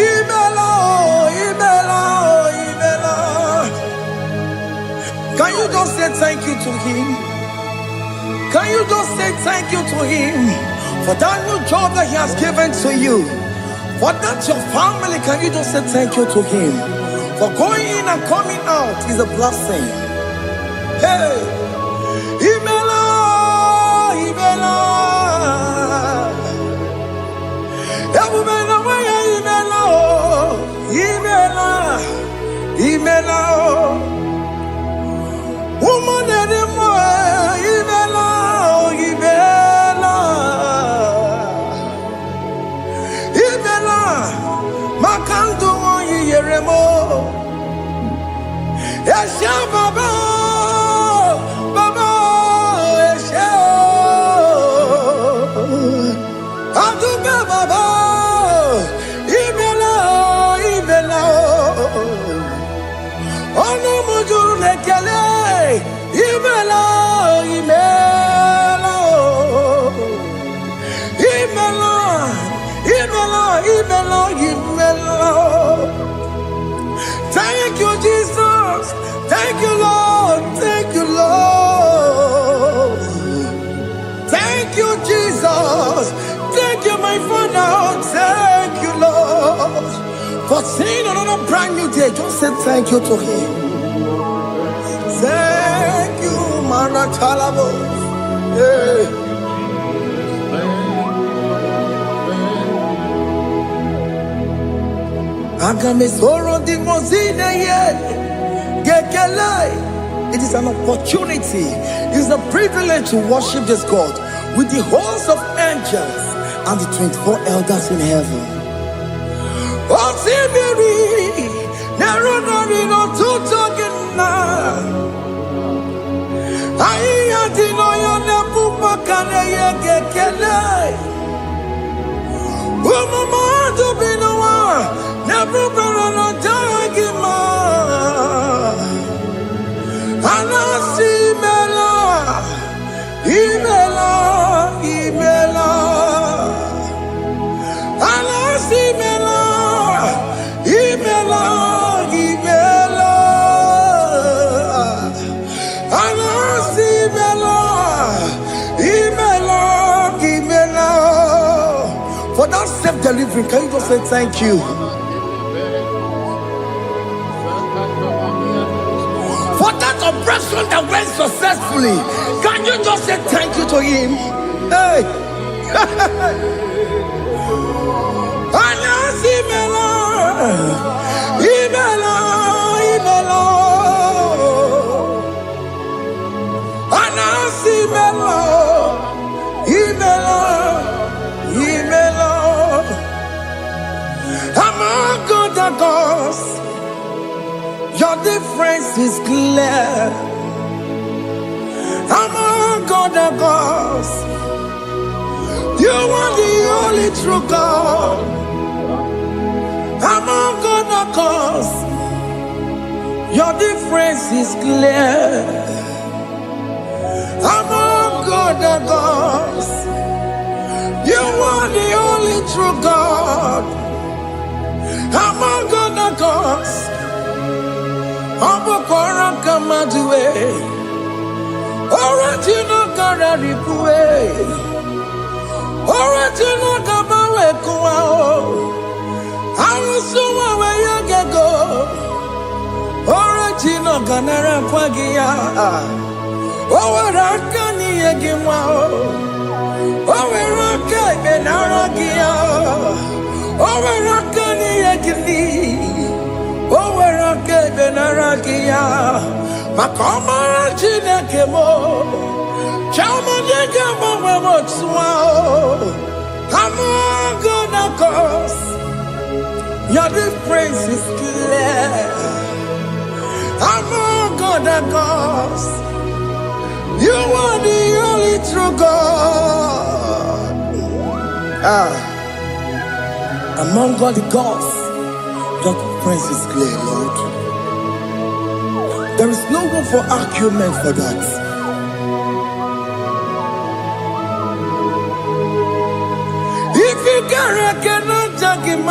imela, oh, imela, oh, imela. Can you just say thank you to him? Can you just say thank you to him for that new job that he has given to you? For that your family, can you just say thank you to him? For going in and coming out is a blessing. Hey, Imela, Imela, Imela, Imela, Imela, woman anymore, Imela, Imela, Imela, Makanto Yeremo, Esha Baba, Baba, Esha, Aduba Baba, Imela, Imela, Ono Mujur Lekele, Imela, Imela, Imela, Imela, Imela, Imela. Thank you, Jesus. Thank you, Lord. Thank you, Lord. Thank you, Jesus. Thank you, my Father. Thank you, Lord. For seeing another brand new day, just say thank you to Him. Thank you, Maratalabo. Yeah. It is an opportunity, it is a privilege to worship this God with the host of angels and the 24 elders in heaven. Oh, Sibiri, Nerunari no Tutogina. I adino yone pupa kane yekele. Umama do binowa, never no dagima. Anasi mela, imela, imela. Anasi mela, imela, imela. Anasi mela, imela, imela. For that self-delivery, can you just say thank you? For that operation that went successfully, can you just say thank you to Him? Hey. Anasi mela, imela, imela. Anasi mela, imela, imela. Among other gods, your difference is clear. Among other gods, you are the only true God. Among other gods, your difference is clear. Among other gods, you are the only true God. Among other gods, Abokora Kamadue, Original Kararipue, Original Kabawe Kuao, Arusuma Wayagego, Original Ganara Kwagia, Owarakani Yagimao, Owaraka Benaragia, Owarakani Yagini. Owerake benarakia, makomara chinekemo, chamanega mamamotswao. Among other gods, your difference is clear. Among other gods, you are the only true God. Among all the gods, your difference is clear, Lord. There is no room for argument for that. If you cannot judge him,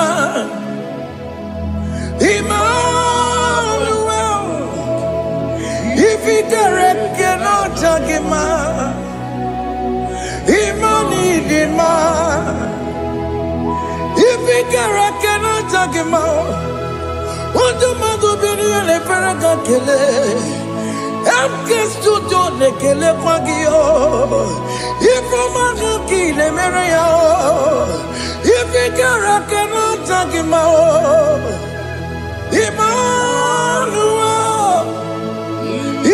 Emmanuel. If you cannot judge him, Emmanuel. If you cannot judge him, what do you do? ya le feraka kele. Emke studio ne kele kwagio. Ifoma ki le mere ya. Ifikara kena tagima. Emmanuel.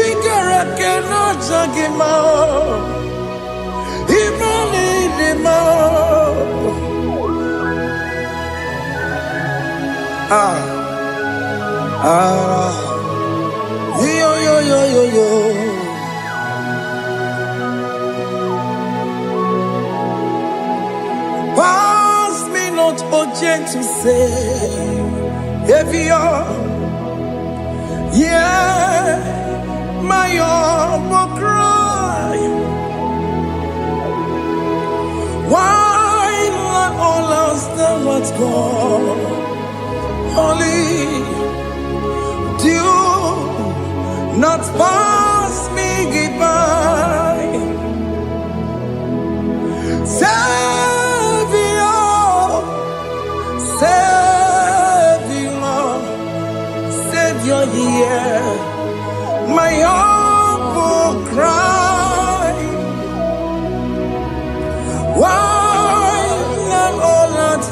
Ikara kena tagima. Yo. Pass me not, O gentle Savior. Yeah, my humble cry. Why not all else than what's gone? Only do not pass me by. Savior, yeah, my humble cry. Why not all that's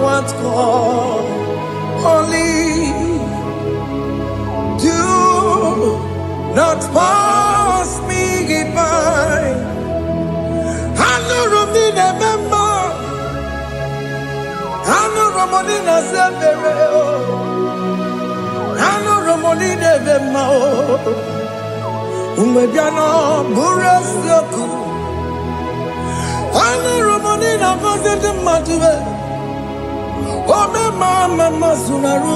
what's gone? Only do not pass me by. I know Romina member. I know Romonina Severo. I know Romonina Vemao. Umediano Burasoku. I know Romonina Vaset Matue. Oh, mama Sunaru.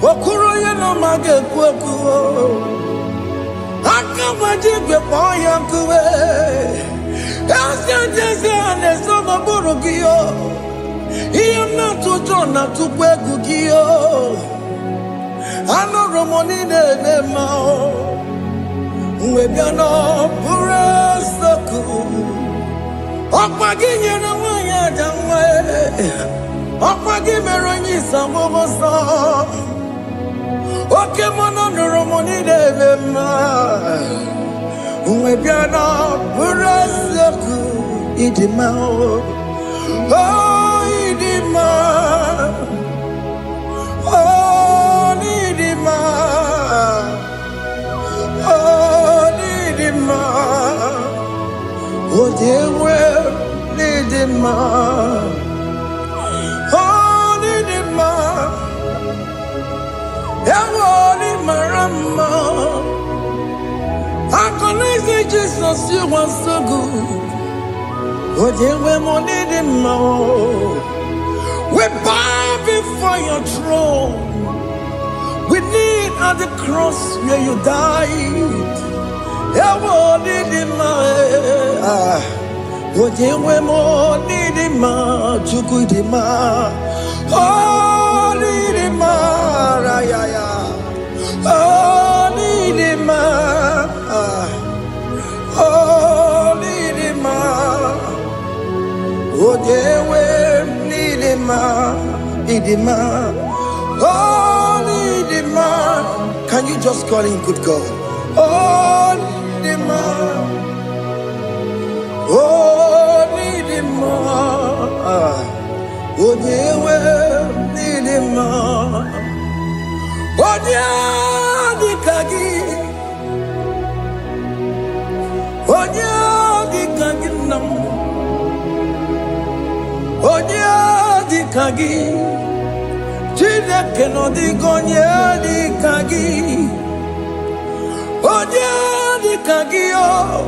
Okuro no mage kweku. Akamajigwe poyankuwe. Asante anesono burugio. Iyamna tutona tukwegugio. Ano romonine nemao. Webiano burasoku. Okwaginye na wanya jamwe. Okwagimeronyi samomoso. Oke mono romoni devema. Webiano burasoku. Idimao. Oh, idima. Oh, idima. Oh, idima. Oh, dear, well, idima. Oh, idima. Yawoni marama. I can say Jesus, you are so good. Oh, dear, we need him more. We bow before your throne. We need at the cross where you died. Yeah, we need him more. Oh, dear, we need him more. Chukwu him more. Oh, need him more. Oh, need him more. Oh, need him more. Oh, dear, we need him, idima. Oh, need him. Can you just call him good God? Oh, need him. Oh, need him. Oh, dear, we need him. Oh, dear, the kagi. Oh, dear, the kagi nam. Onya di kagi, chile que no digo onya di kagi. Onya di kagi oh,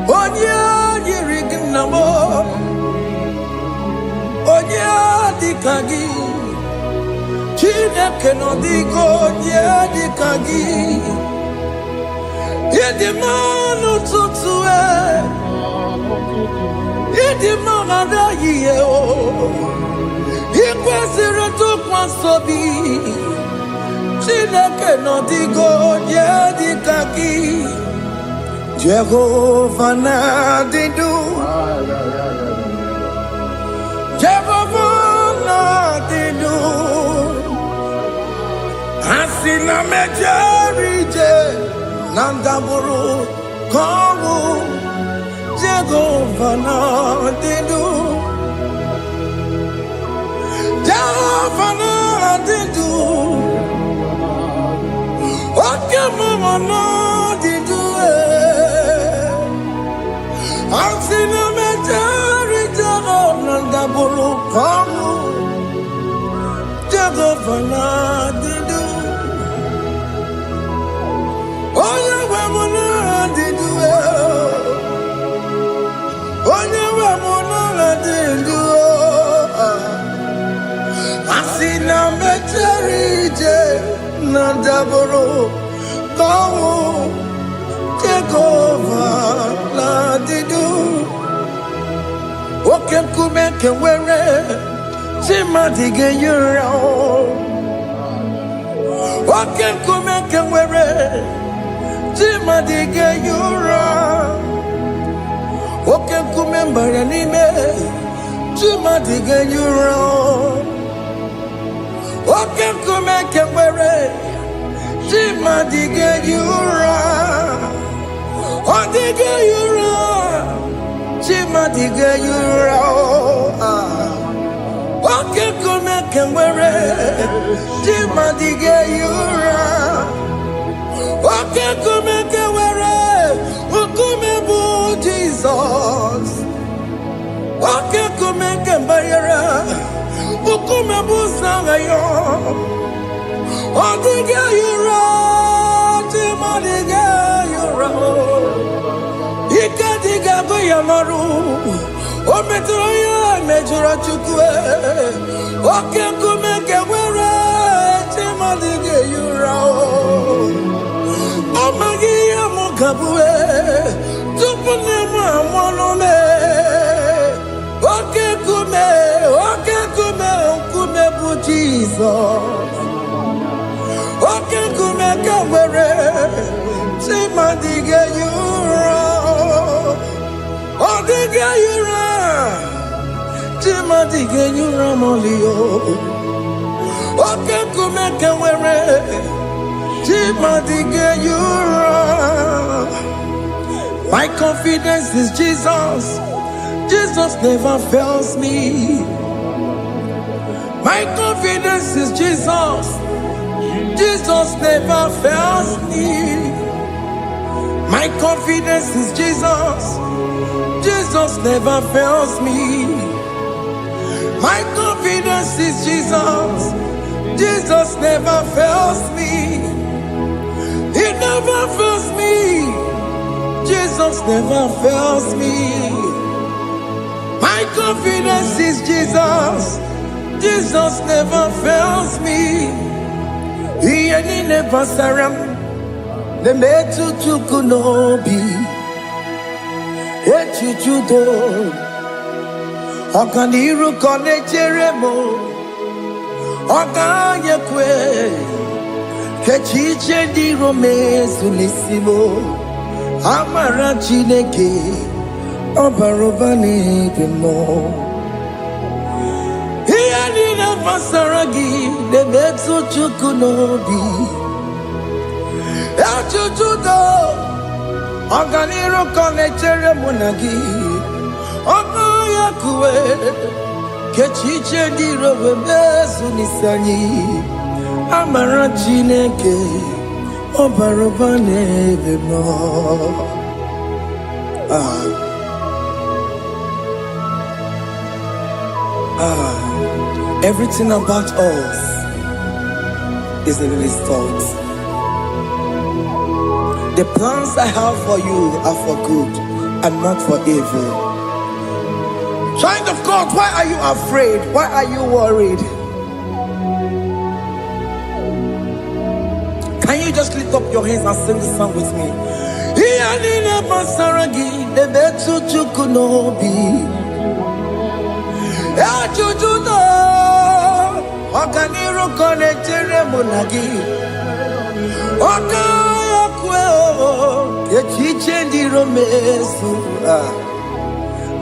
onya di rignamo. Onya di kagi, chile que no digo onya di kagi. Yedi manu tutue. Idi mangada yiye o. Ikwesiri tukwa sobi. Chineke no digo nye di kaki. Jehovah na didu. Jehovah na didu. Asina mejerije nandaburu kawu Jehovah na dedu Jehovah na dedu Okemama na dedu Asina mejerije nandaburu kawu Jehovah na dedu Oya wemuna dedu Oya wemuna dedu Asina mecherije nandaburu kawu Jehovah na dedu Okem kumeke were Chimadige yura Okem kumeke were Chimadige yura Okem kumembara nime Chimadige yura Okem kumeke were Chimadige yura Odige yura Chimadige yura Okem kumeke were Chimadige yura Okem kumeke were Ukumebu Jesus Okem kumeke bayara Ukumebu sangayo Odige yura Chimadige yura Ikadiga goyamaru Ometroya mejura chukwe Okem kumeke were Chimadige yura Omagiya mukabwe Tupune mwamonome Okem kume bu Jesus Okem kumeke were Chimadige yura Odige yura Chimadige yura molio Okem kumeke were Chimadige yura My confidence is Jesus Jesus never fails me My confidence is Jesus Jesus never fails me My confidence is Jesus Jesus never fails me. My confidence is Jesus. Jesus never fails me. He never fails me. Jesus never fails me. My confidence is Jesus. Jesus never fails me. He never saram. The metu tukunobi. Echuchudo Okaniru kone cheremo Okanye kwe Kechiche di rome sulisimo Amara chineke Obarobane demo Hiya nina pasaragi Nebetu chukunobi Echuchudo Oganiru konechere munagi Oya kuwe Kechiche diro bebezu nisanyi Amara chineke Obarobane bemo Everything about us is in His thoughts. The plans I have for you are for good and not for evil. Child of God, why are you afraid? Why are you worried? Can you just lift up your hands and sing this song with me?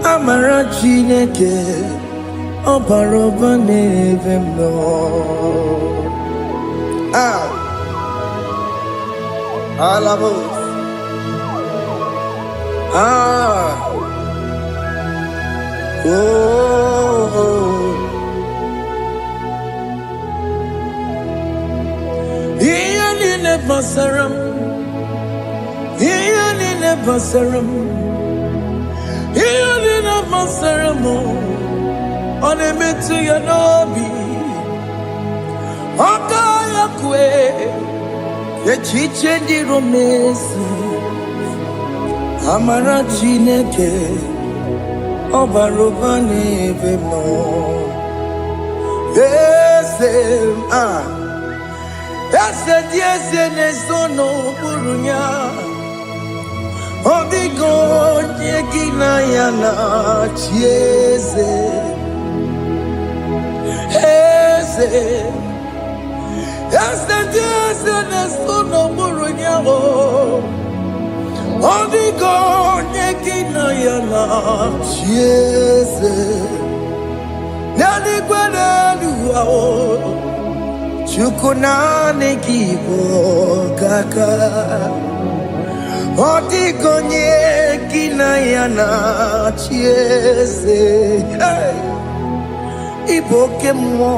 Amara chineke obarobane vemno. Alamos. Ah. Oh. Iyani ne basaram. Iyani ne basaram. Iyani ne basaram. One metu ya nobi. Akaya kwe. Echiche ndi romesi. Amara Chineke. Obaroba neve mo. Ese diese ne sono burunya. Odigo nyegina yana chieze. Ese diese ne sono burunya. Odigo nyegina yana chieze. Nani kwenelu ao. Chukunane kibo kaka. Odigo nyegina yana chieze. Iboke mo.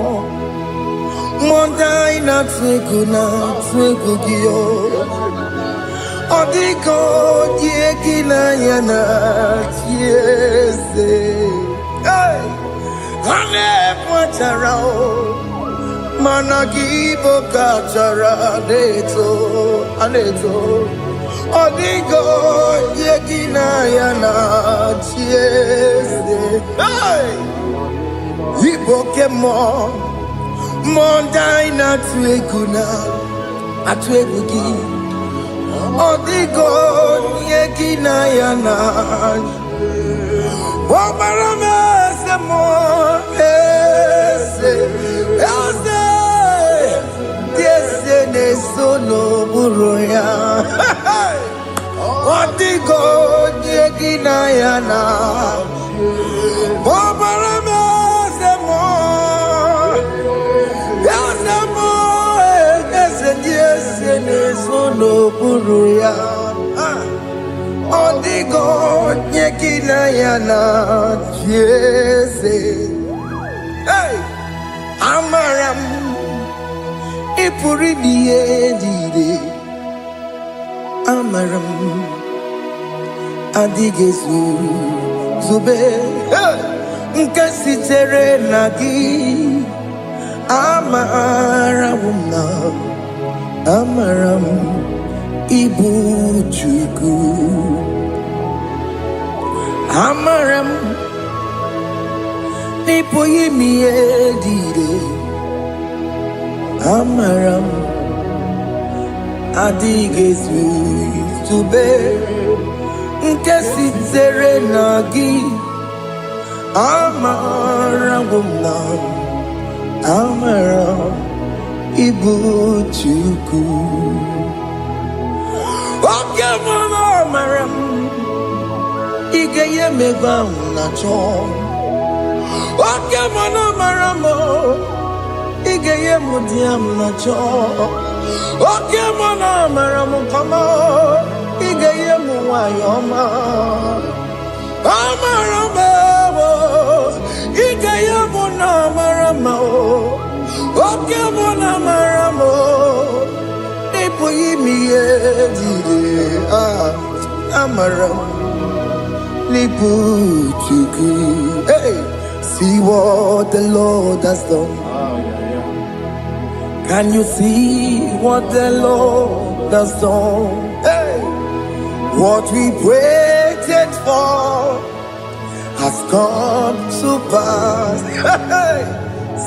Mondai na twegu giyo. Odigo nyegina yana chieze. Ane mwacharao. Managibo kachara aneto. Odigo yegina yana chieze. Iboke mo. Mondai na atwegugi. Odigo yegina yana. Obarame se mo. Diese ne sono buruya. Odigo nyegina yana. Obarame se mo. Diese ne sono buruya. Odigo nyegina yana. Diese. Amaram ipuri diye Amaram adigezu zube nkasi tere nagi Amaram ibu chuku Amaram Nipo yimi edide Amaram Adigezu Tube Nkesi tere nagi Amaram Amaram Ibu chuku Oke mama Amaram Igeye meba unachon Oke mana maramo, igeye mudiam na cho. Oke mana maramo kama, igeye muayoma. Amaramo, igeye muna maramo. Oke mana maramo, ipo yimiye dire. Amaram, lipu chuku. Hey. See what the Lord has done. Can you see what the Lord has done? Hey, what we waited for has come to pass. Hey,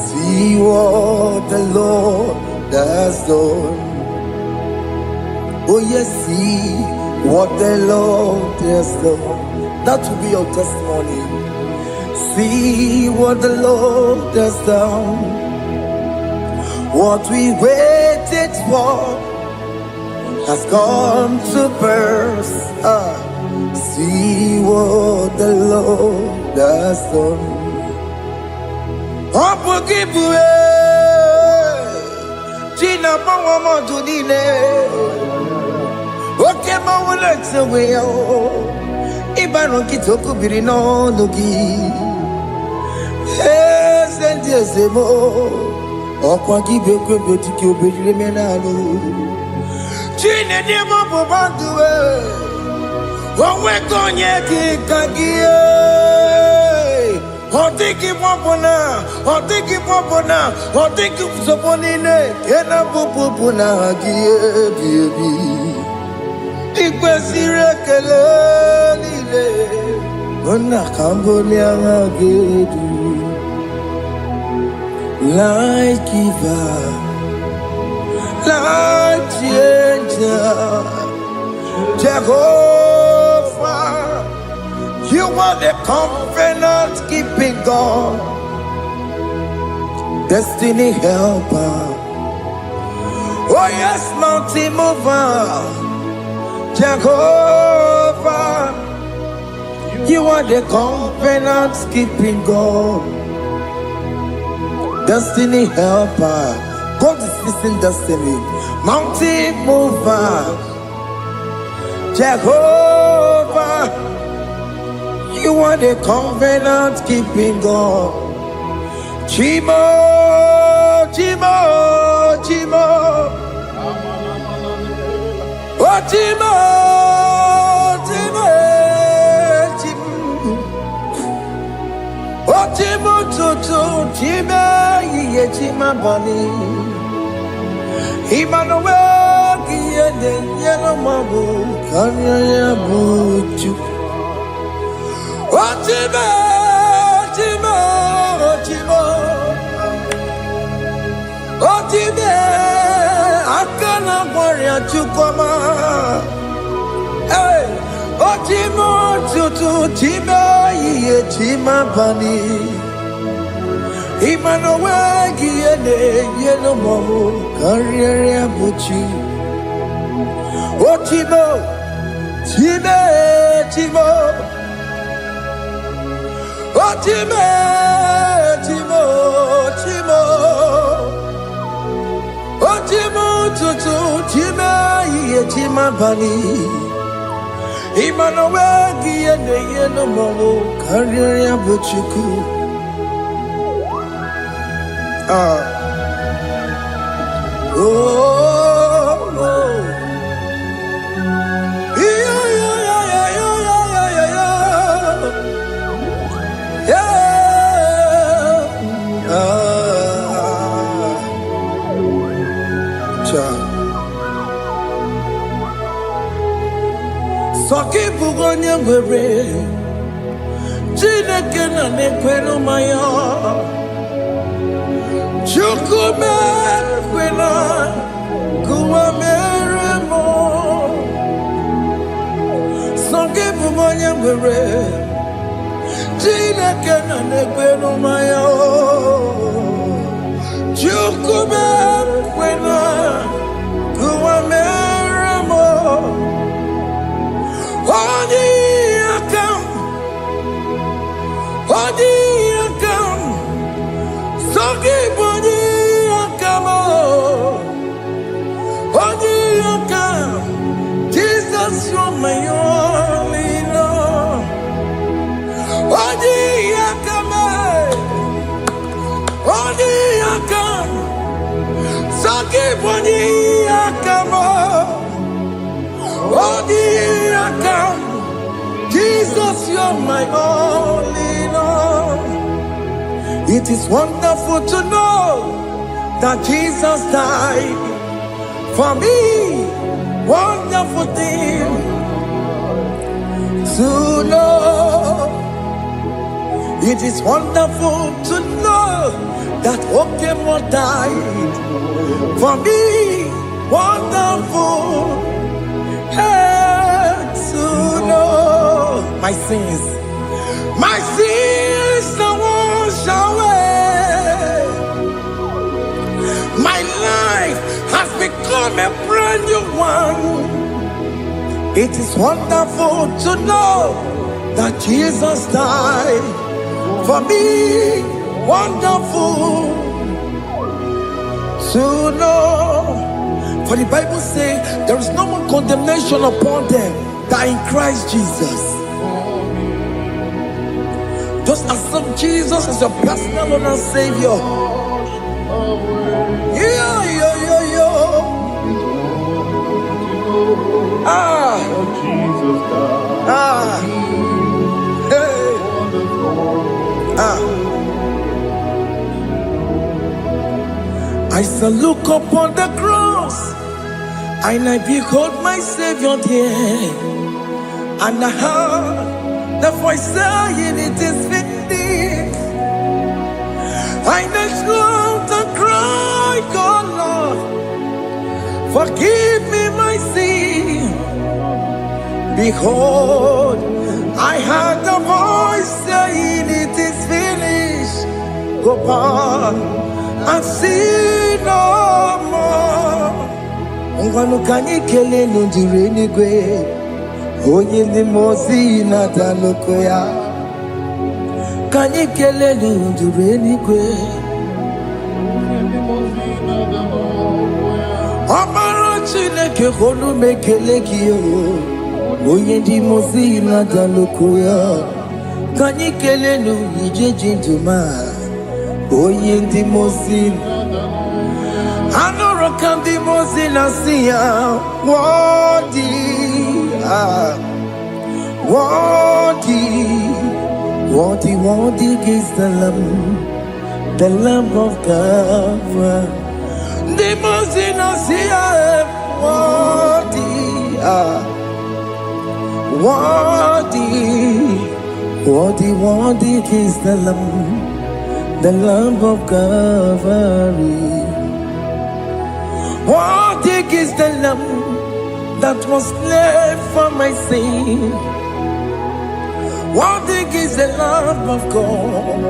see what the Lord has done. Oh yes, see what the Lord has done. That will be your testimony. See what the Lord has done. What we waited for has come to pass. See what the Lord has done. China Pawamo Tudine Okay, my let's away. Ibaron Kitoku Birino Nogi. Yes, and yes, more. Okwagi Beko Botiki Obedimenalo. Chine Demo Bobandue. Owe Konye Kagie. Otiki popona, otiki popona, otiki soponine, kena popona baby. Ikwesire kelele, ona kambolia gedu. Light giver, light changer, Jehovah. You are the covenant keeping God, destiny helper. Oh yes, mountain mover, Jehovah. You are the covenant keeping God, destiny helper. God is fixing destiny. Mountain mover, Jehovah. You are the covenant keeping God. Chimo, Chimo, Chimo. Oh, Chimo, Chimo, Chimo. Oh, Chimo, Toto, Chimo, Ye, Chima, Bunny. Emmanuel, Kiene, Yellow Mabu, Kanya, Buchu. Otimo, Otimo, Otimo, Otime, Akana Warrior Chukoma. Hey, Otimo, Tutu, Tima, Ye, Tima Bani. Emmanuel, Giene, Yellow Momo, Carrier Buchi. Otimo, Time, Timo. Otimo, Timo, Timo, Otimo, Tutu, Tima, Ye, Tima Bani. Emmanuel, Giene, Yellow Momo, Carrier Buchiku. Oh, oh. Soki bugonye ngwere Chineke na nekwenu maya Chukume kwena Kuwa meremo Soki bugonye ngwere Chineke na nekwenu maya Chukume kwena Kuwa meremo Odi akam, sogi bodi akamo. Odi akam, Jesus you're my only Lord. Odi akam, sogi bodi akamo. Odi akam. Jesus, you're my only Lord. It is wonderful to know that Jesus died for me. Wonderful thing to know. It is wonderful to know that Okemo died for me. Wonderful. To know my sins are washed away. My life has become a brand new one. It is wonderful to know that Jesus died for me. Wonderful to know. For the Bible says there is no one condemned condemnation upon them that are in Christ Jesus. Just accept Jesus as your personal Lord and Savior. Yeah. I shall look upon the cross, and I behold my Savior there, and I heard the voice saying, "It is finished." I knelt down and cried, "God, Lord, forgive me my sin." Behold, I heard the voice saying, "It is finished. Go back and sin no more." Ungwanu kanyi kele nundure nigwe, onye ndi mozi na taloko ya. Kanyi kele nundure nigwe, Amaro Chineke holu mekele kiyo, onye ndi mozi na taloko ya. Kanyi kele nundure jintuma, onye ndi mozi. Anoro kandi mozi na siya, worthy is the Lamb of God. The mozi na siya, worthy is the Lamb of Calvary. Worthy is the Lamb that was slain for my sin. Worthy is the Lamb of God.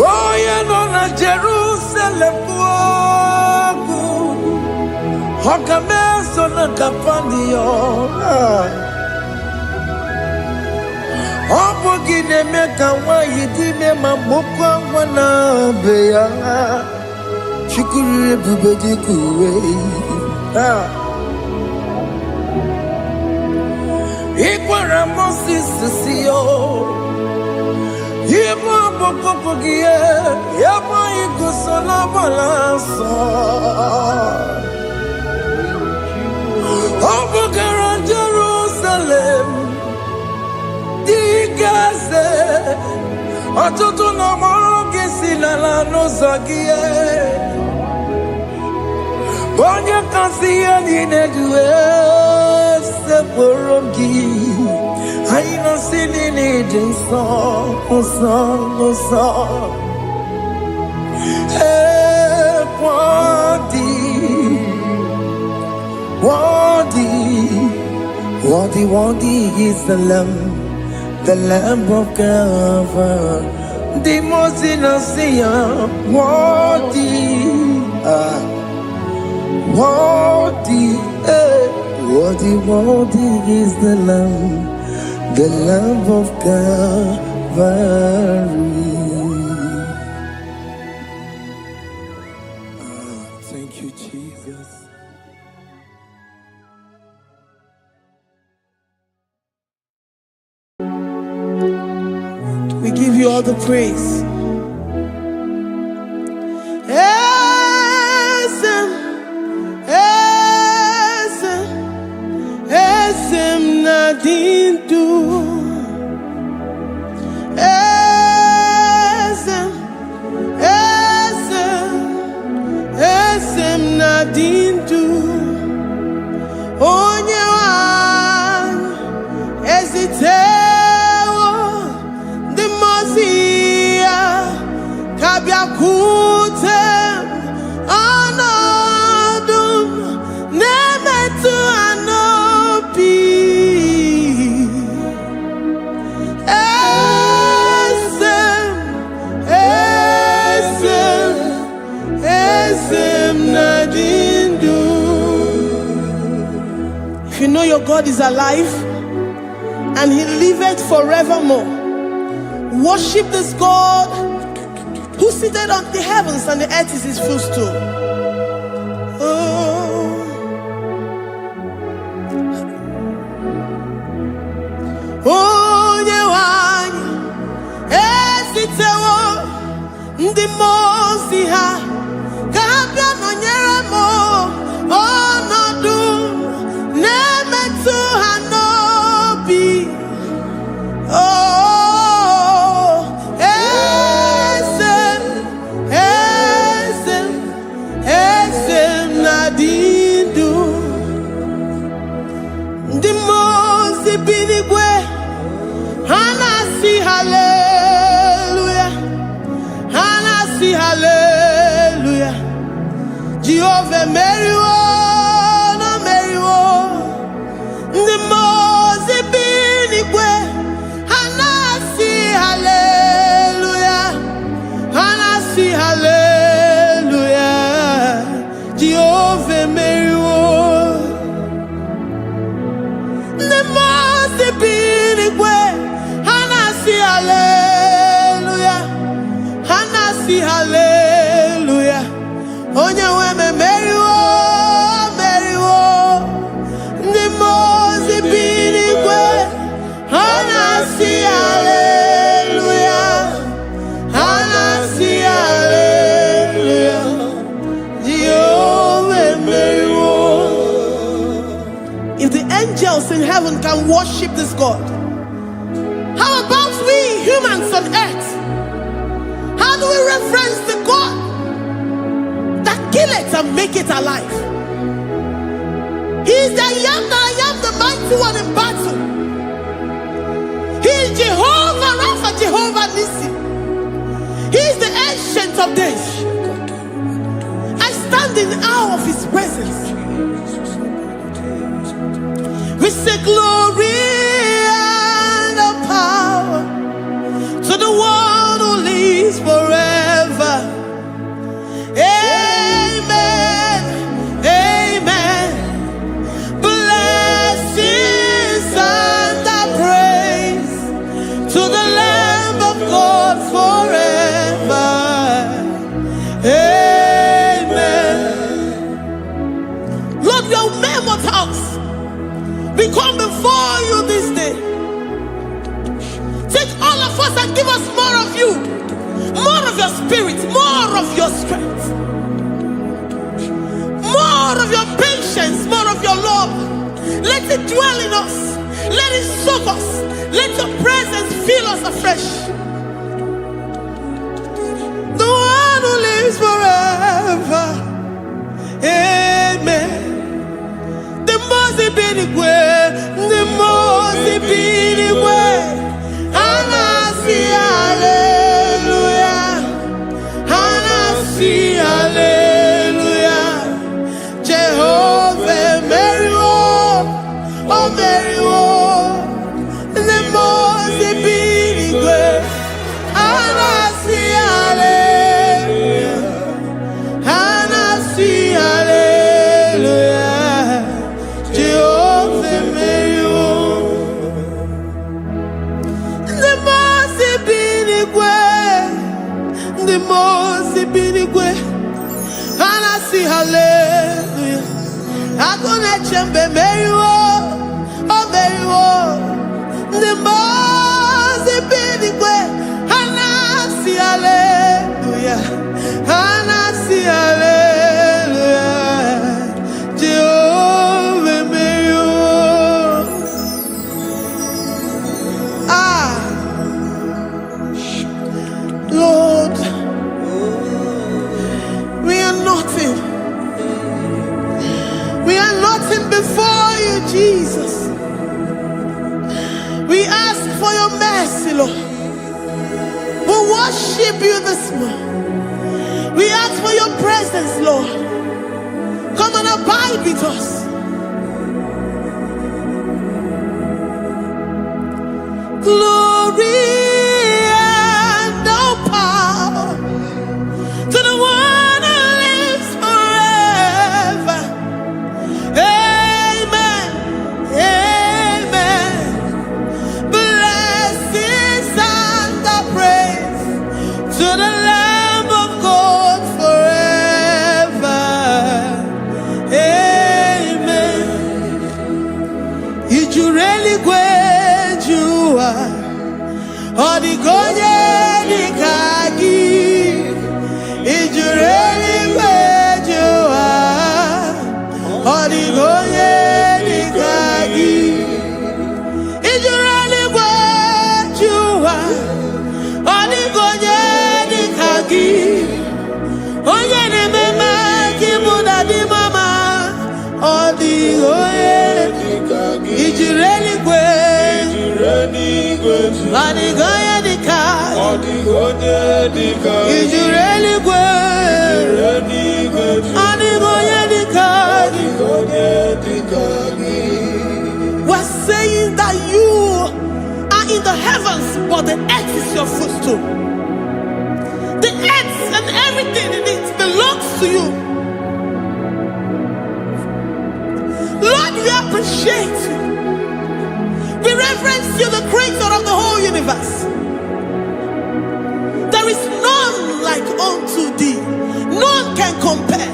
Going on a Jerusalem walk, Hokames on a Capandio. Opogine meka wa yidime mamokwa wana beya. Shukuru bubedi kuwe. Ikwara Moses siyo. Yema bokopogie. Yema igusola balanso. Opogara Jerusalem. Digaze, atutu na moge silala no zagie. Bonya kansiya ninedue se porogi. Aina sinini jinso, osa. Worthy is the Lamb of God. The most innocent, worthy is the Lamb of Calvary. Thank you, Jesus. We give you all the praise. Esem nadindu. Esem nadindu. Onyewan ezite. Kabiakutem anadum nemetu anopi. Esem nadindu. If you know your God is alive and He liveth forevermore, worship this God who seated on the heavens and the earth is His footstool. onye nwanyị ezitewo ndị mmụọ ozi ha ka ha bịa nọnyere m ọnọdụ na-emetụ ha n'obi. Eze na-adị ndụ, ndị mmụọ ozi bi n'igwe ha na-asị haleluya, ha na-asị haleluya. Jehova meriwo na meriwo, ndị mmụọ ozi bi n'igwe ha na-asị haleluya, ha na-asị haleluya. Jehova meriwo. Ndị mmụọ ozi bi n'igwe ha na-asị haleluya, ha na-asị haleluya. Onye nwe m emeriwo, meriwo. Ndị mmụọ ozi bi n'igwe ha na-asị haleluya, ha na-asị haleluya. Jehovah emeriwo. If the angels in heaven can worship this God, how about we humans on earth? How do we reference the God that kill it and make it alive? He is the I am that I am, the mighty one in battle. He is Jehovah Rapha, Jehovah Nissi. He is the ancient of days. I stand in awe of his presence. We say glory and power to the one who lives forever. Amen, amen. Blessings and praise to the Lamb of God forever. Amen. Lord, we are mammoth house. We come before you this day. Take all of us and give us more of you, more of your spirit, more of your strength, more of your patience, more of your love. Let it dwell in us. Let it soak us. Let your presence fill us afresh. The one who lives forever. Amen. The most ibinigwe, the most ibinigwe. Anasi hallelujah, Anasi hallelujah. Jehovah meriwo, oh meriwo. The most ibinigwe. Anasi hallelujah, Anasi hallelujah. Jehovah meriwo. The most ibinigwe. Anasi hallelujah. Agone chembe meriwo, oh meriwo. The most ibinigwe. Anasi hallelujah, Anasi hallelujah. Jehovah meriwo. Lord, we are nothing. We are nothing before you, Jesus. We ask for your mercy, Lord. We worship you this morning. We ask for your presence, Lord. Come and abide with us. Glory and power to the one who lives forever. Amen, amen. Blessings and praise to the Lamb of God forever. Amen. You really great, you Onye na-ememe kibu dadi mama. Odi oye. Ijiri eluigwe. Odi goye dika. Ijiri eluigwe. Odi goye dika. We're saying that you are in the heavens, but the earth is your footstool. The earth and everything in it belongs to you. Lord, we appreciate you. We reverence you, the creator of the whole universe. There is none like unto thee. None can compare.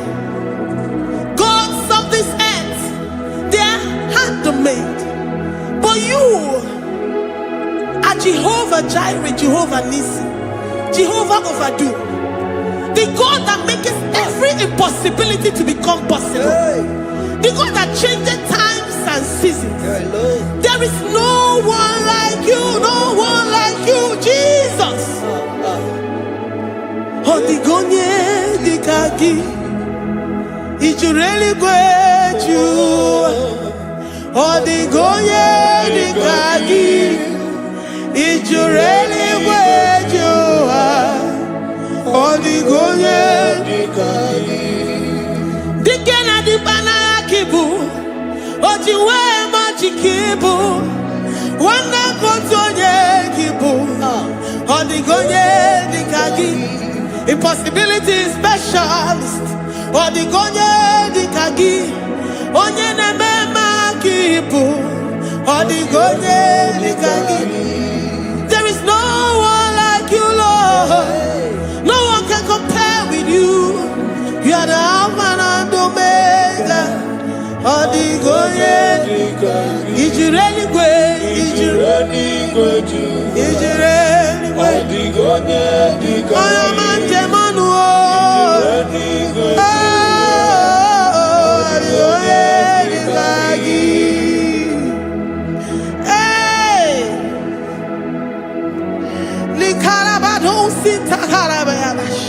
Gods of this earth, they are handmade. But you are Jehovah Jireh, Jehovah Nissi, Jehovah Overdo, the God that makes every impossibility to become possible. The God that changes times and seasons. There is no one like you, no one like you, Jesus. Odigonye dikagi, ijureli gweju. Odigonye dikagi, ijureli gweju. Odigonye dikagi. Dikena dibana kibu, ojiwe majikibu, wana kotonye kibu, odigonye dikagi, impossibility specialist, odigonye dikagi, onye nemema kibu, odigonye dikagi. There is no one like you, Lord. No one can compare with you. You are the Alpha and Omega. Odigoye, Ijireli gwe, Ijireli gwe, Odigoye, Oyamante manuo, Odigoye, Digagi. Hey, Likarabado sita karabayabash.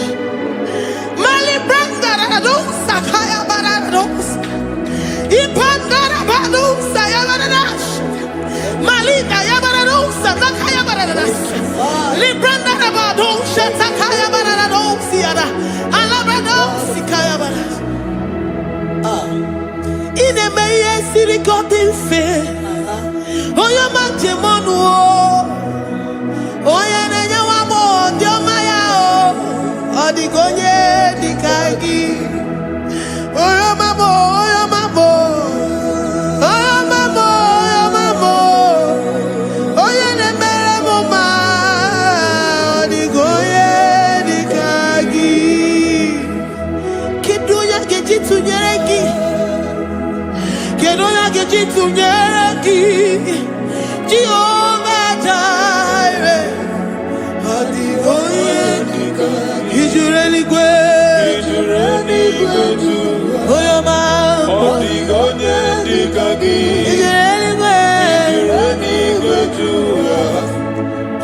Mali branga rados sakaya barados. Ipandara bados sayabaradas. Malika yabarados sakaya baradas. Libranda rabados sakaya barados yada. Alabrados sikaya baradas. Ine meye sirikotin fe. Oya manjemonu. Oya nenya wamo ndiomaya o. Odigonye dikagi. Oya mamo, oya mamo. Oya mamo, oya mamo. Oya nemere moma. Odigonye dikagi. Kedoya gejitu nyereki. Kedoya gejitu nyereki. Jehovah Jireh. Odigonye dikagi. Ijureli gwe. Oyoma. Odigonye dikagi. Ijureli gwe.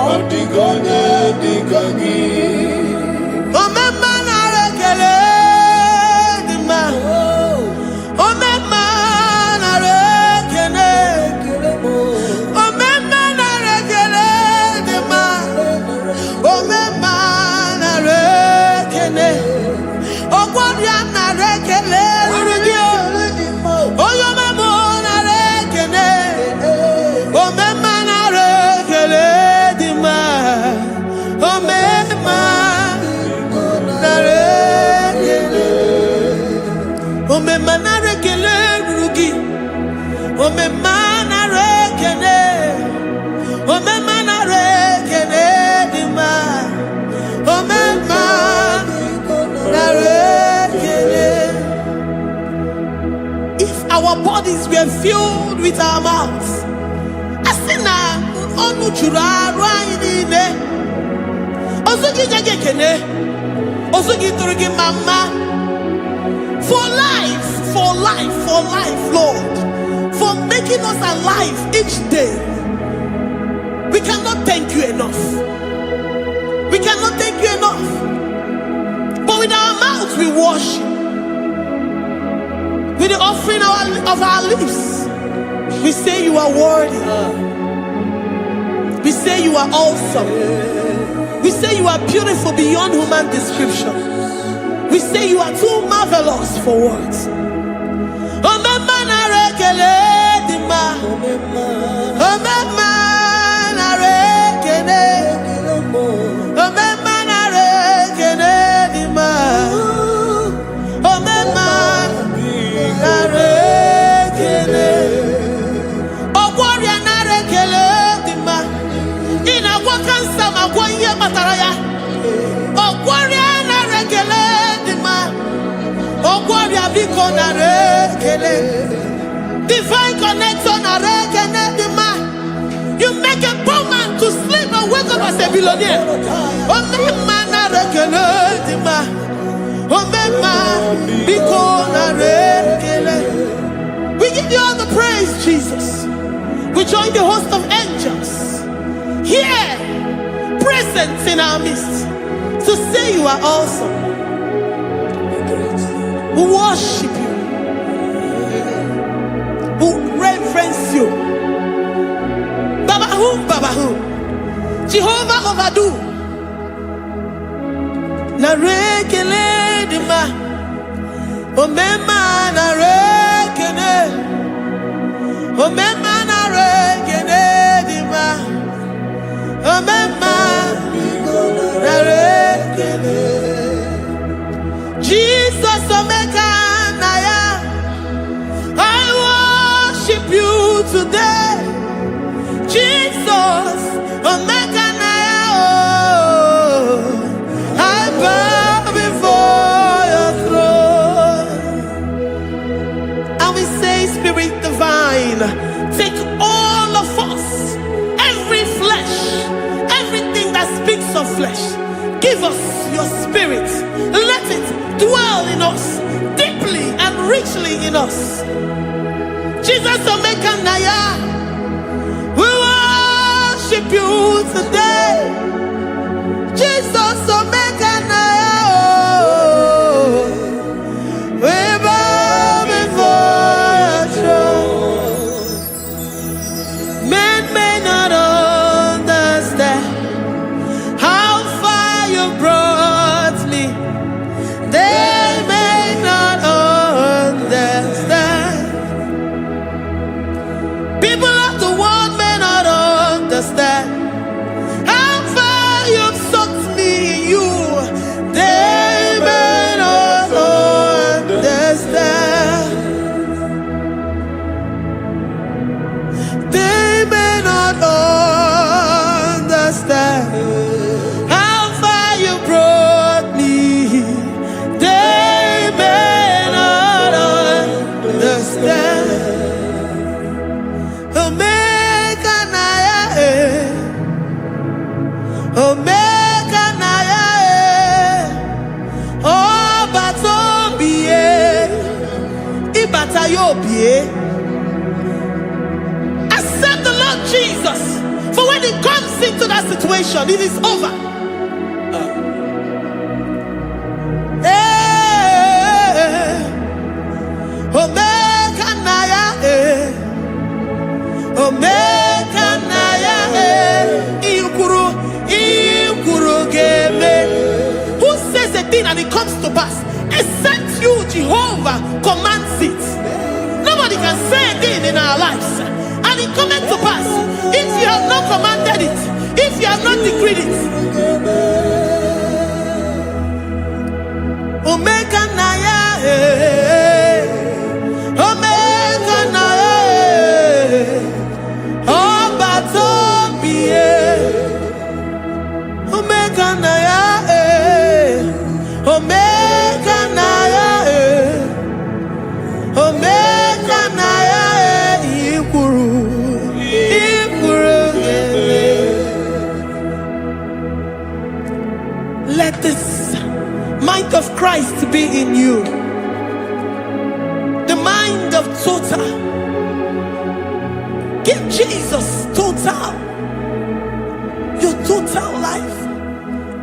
Odigonye dikagi. Omema na rekele dima. Omema na rekele. Omema na rekele dima. Omema na rekele. Ogwaria na rekele rugio. Oyoma mo na rekele. Omema na rekele dima. Omema na rekele. Omema na rekele rugi. Omema na rekele. Omema na rekele dima. Omema na rekele. If our bodies were filled with our mouths, asina onu chura rainine. Osugi jagekene. Osugi turugi mama. For life, for life, for life, Lord. For making us alive each day. We cannot thank you enough. We cannot thank you enough. But with our mouth we worship. With the offering of our lips, we say you are worthy. We say you are awesome. We say you are beautiful beyond human description. We say you are too marvelous for words. Divine connection. You make a poor man to sleep and wake up as a billionaire. We give you all the praise, Jesus. We join the host of angels here, present in our midst, to say you are awesome. We worship you. We reverence you. Baba Jehovah overdo. Na rekele dima. Omema na rekele. Omema na rekele dima. Omema na rekele. Jesus omeka naya. I worship you today. Jesus, omeka naya, I bow before your throne. And we say, Spirit divine, take all of us, every flesh, everything that speaks of flesh. Give us your spirit. Let it dwell in us, deeply and richly in us. Jesus, omeka naya. You today, Jesus, omeka naya. We bow before your throne. Men may not understand how far you brought me. They may not understand. People of the world may not understand how far you've sucked me in you. They may not understand. They may not understand how far you brought me. They may not understand. Omeka naya, obata-obie. Accept the Lord Jesus, for when He comes into that situation, it is over. Omeka naya, omeka naya, who says a thing and it comes to pass, except you, Jehovah, commands it. Nobody can say a thing in our lives and it comes to pass if you have not commanded it, if you have not decreed it. Omeka naya, omeka naya, obata-obie. Omeka naya, omeka naya, omeka naya, ikuru. Let this mind of Christ be in you, the mind of total. Give Jesus total, your total life,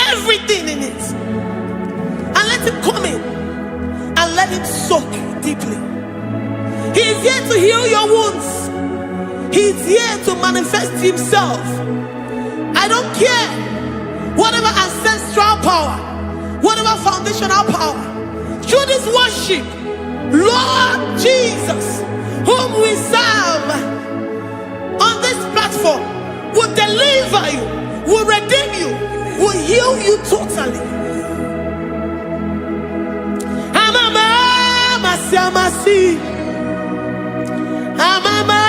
everything in it, and let it soak deeply. He is here to heal your wounds. He is here to manifest himself. I don't care whatever ancestral power, whatever foundational power. Through this worship, Lord Jesus, whom we serve on this platform, will deliver you, will redeem you, will heal you totally. Amasi, Amama,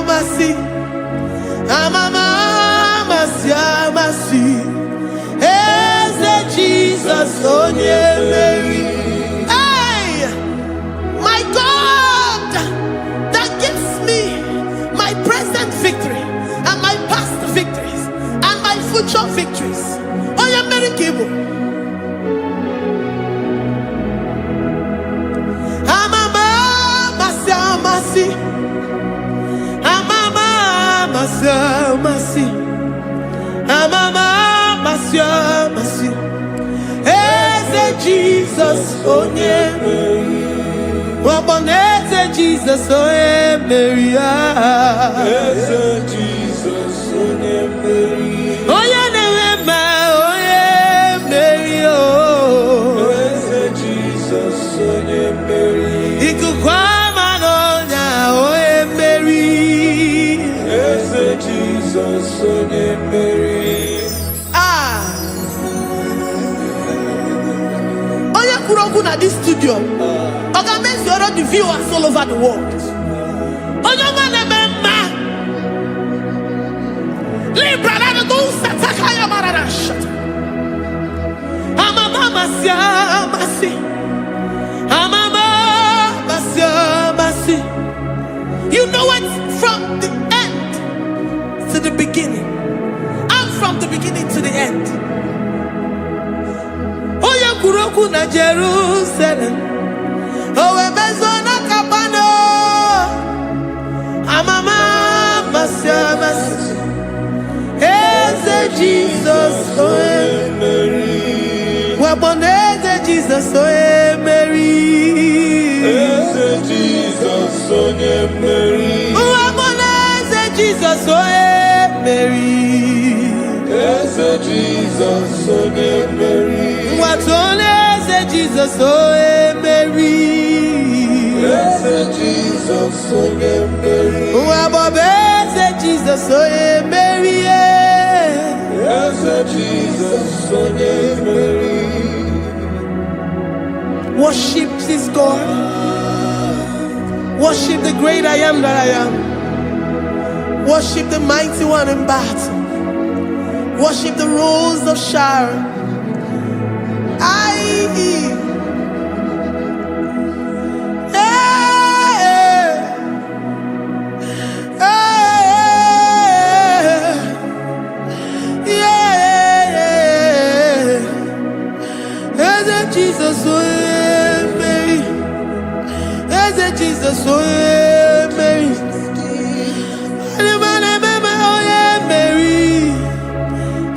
Masi, Amama, Masi, Eze Jesus, Onye Mary. Hey, my God, that gives me my present victory and my past victories and my future victories. Onye Mary Igbo. Masi, Eze Jesus, Onye Mary. Eze Jesus, Onye Mary. Eze Jesus, Onye Mary. Onye Neme, Onye Mary. Eze Jesus, Onye Mary. Ikukwamanonya, Onye Mary. Eze Jesus, Onye Mary. At this studio, organize the viewers all over the world. You know it from the end to the beginning, and from the beginning to the end. Kuroku na Jerusalem, owe bezona kapano, amama masi, Eze Jesus, Onye Mary. Waboneze Jesus, Onye Mary. Eze Jesus, Onye Mary. Waboneze Jesus, Onye Mary. Eze Jesus, Onye Mary. Eze Jesus, Onye Mary. Eze Jesus, Onye Mary. Eze Jesus, Onye Mary. Eze Jesus, Onye Mary. Worship this God. Worship the great I am that I am. Worship the mighty one in battle. Worship the rose of Sharon. Jesus, Onye Mary. Eze Jesus, Onye Mary. Onye Mary.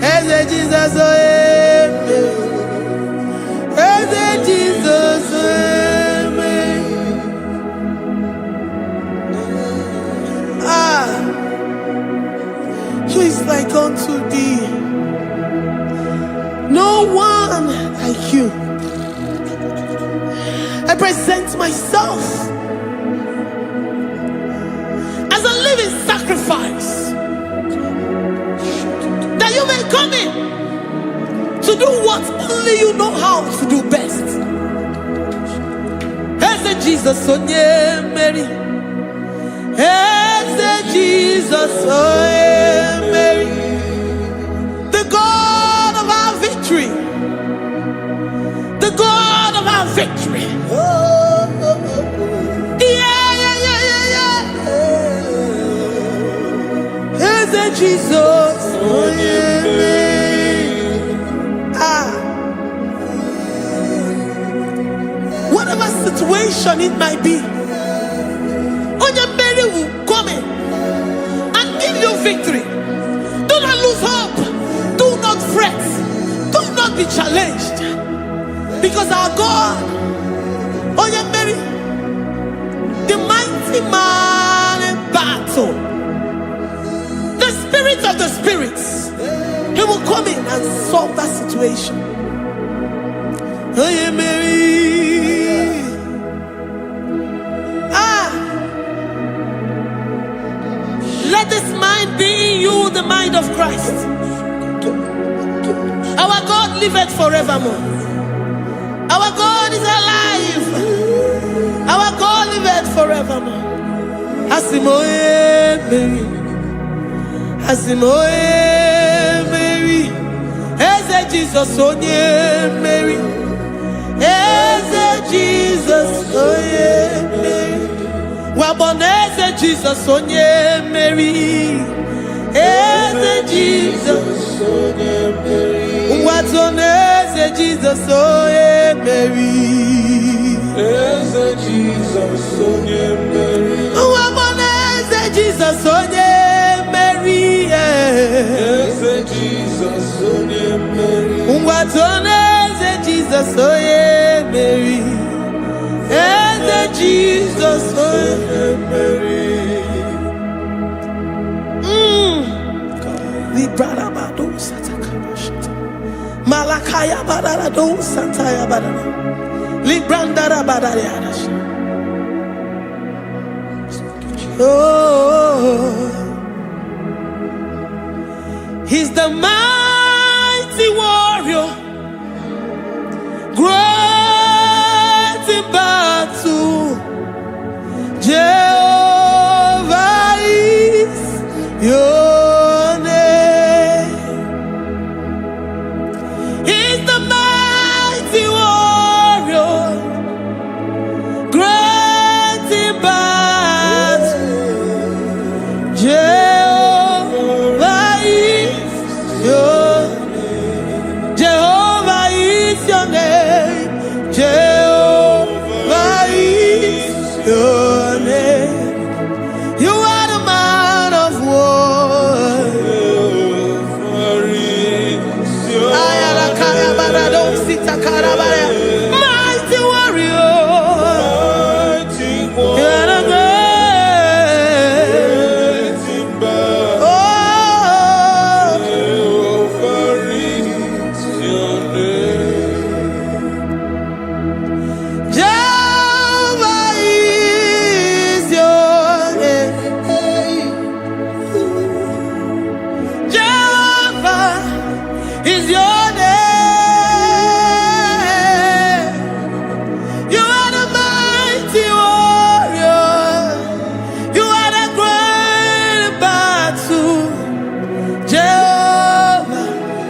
Eze Jesus, Onye Mary. Eze Jesus, Onye Mary. Who is like unto thee? No one like you. I present myself as a living sacrifice, that you may come in to do what only you know how to do best. Eze Jesus, Onye Mary. Eze Jesus, Onye Mary. The God of our victory. The God of our victory. Eze Jesus, Onye Mary. Whatever situation it might be, Onye Mary will come in and give you victory. Do not lose hope. Do not fret. Do not be challenged. Because our God Oh yeah, Mary, the mighty man in battle, the spirit of the spirits, he will come in and solve that situation. Oh yeah, Mary. Let this mind be in you, the mind of Christ. Our God liveth forevermore. Our God is alive. Our God liveth forevermore. Asimoye Mary, Asimoye Mary, Eze Jesus onye Mary, Eze Jesus onye Mary, Waboneze Jesus onye Mary, Eze Jesus onye Mary, Watoneze Jesus onye Mary, Eze Jesus onye Mary, Waboneze Jesus onye Mary, Eze Jesus onye Mary, Watoneze Jesus onye Mary, Eze Jesus onye Mary. Librarabado satakabashita. Malakaya bararado sataya barara. Librandara barariadash. Oh, he's the mighty warrior, great in battle. Jehovah is your name. He's the mighty warrior, great in battle. Jehovah is your name. Jehovah is your name. Jehovah is your name. You are the man of war. Mighty warrior. You are the great. Oh, Jehovah is your name. Jehovah is your name. You are the mighty warrior. You are the great battle. Jehovah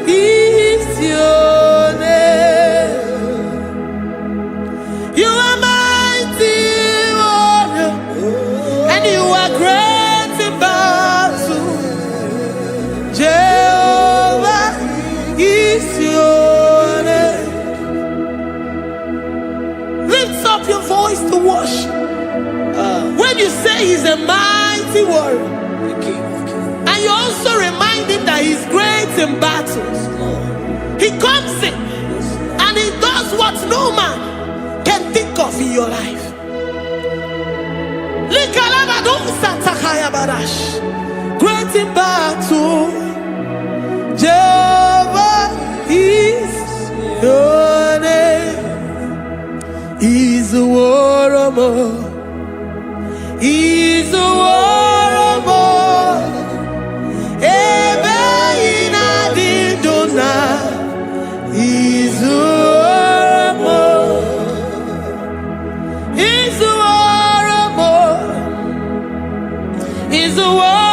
is your name. You are mighty warrior, and you are great in battle. Jehovah is your name. Lift up your voice to worship. When you say he's a mighty warrior, and you also remind him that he's great in battles, he comes in and he does what no man can think of in your life. Great in battle, Jehovah is your name. He's a warrior. He's a warrior. Ebe ina didona. He's a warrior. He's a warrior. He's a warrior.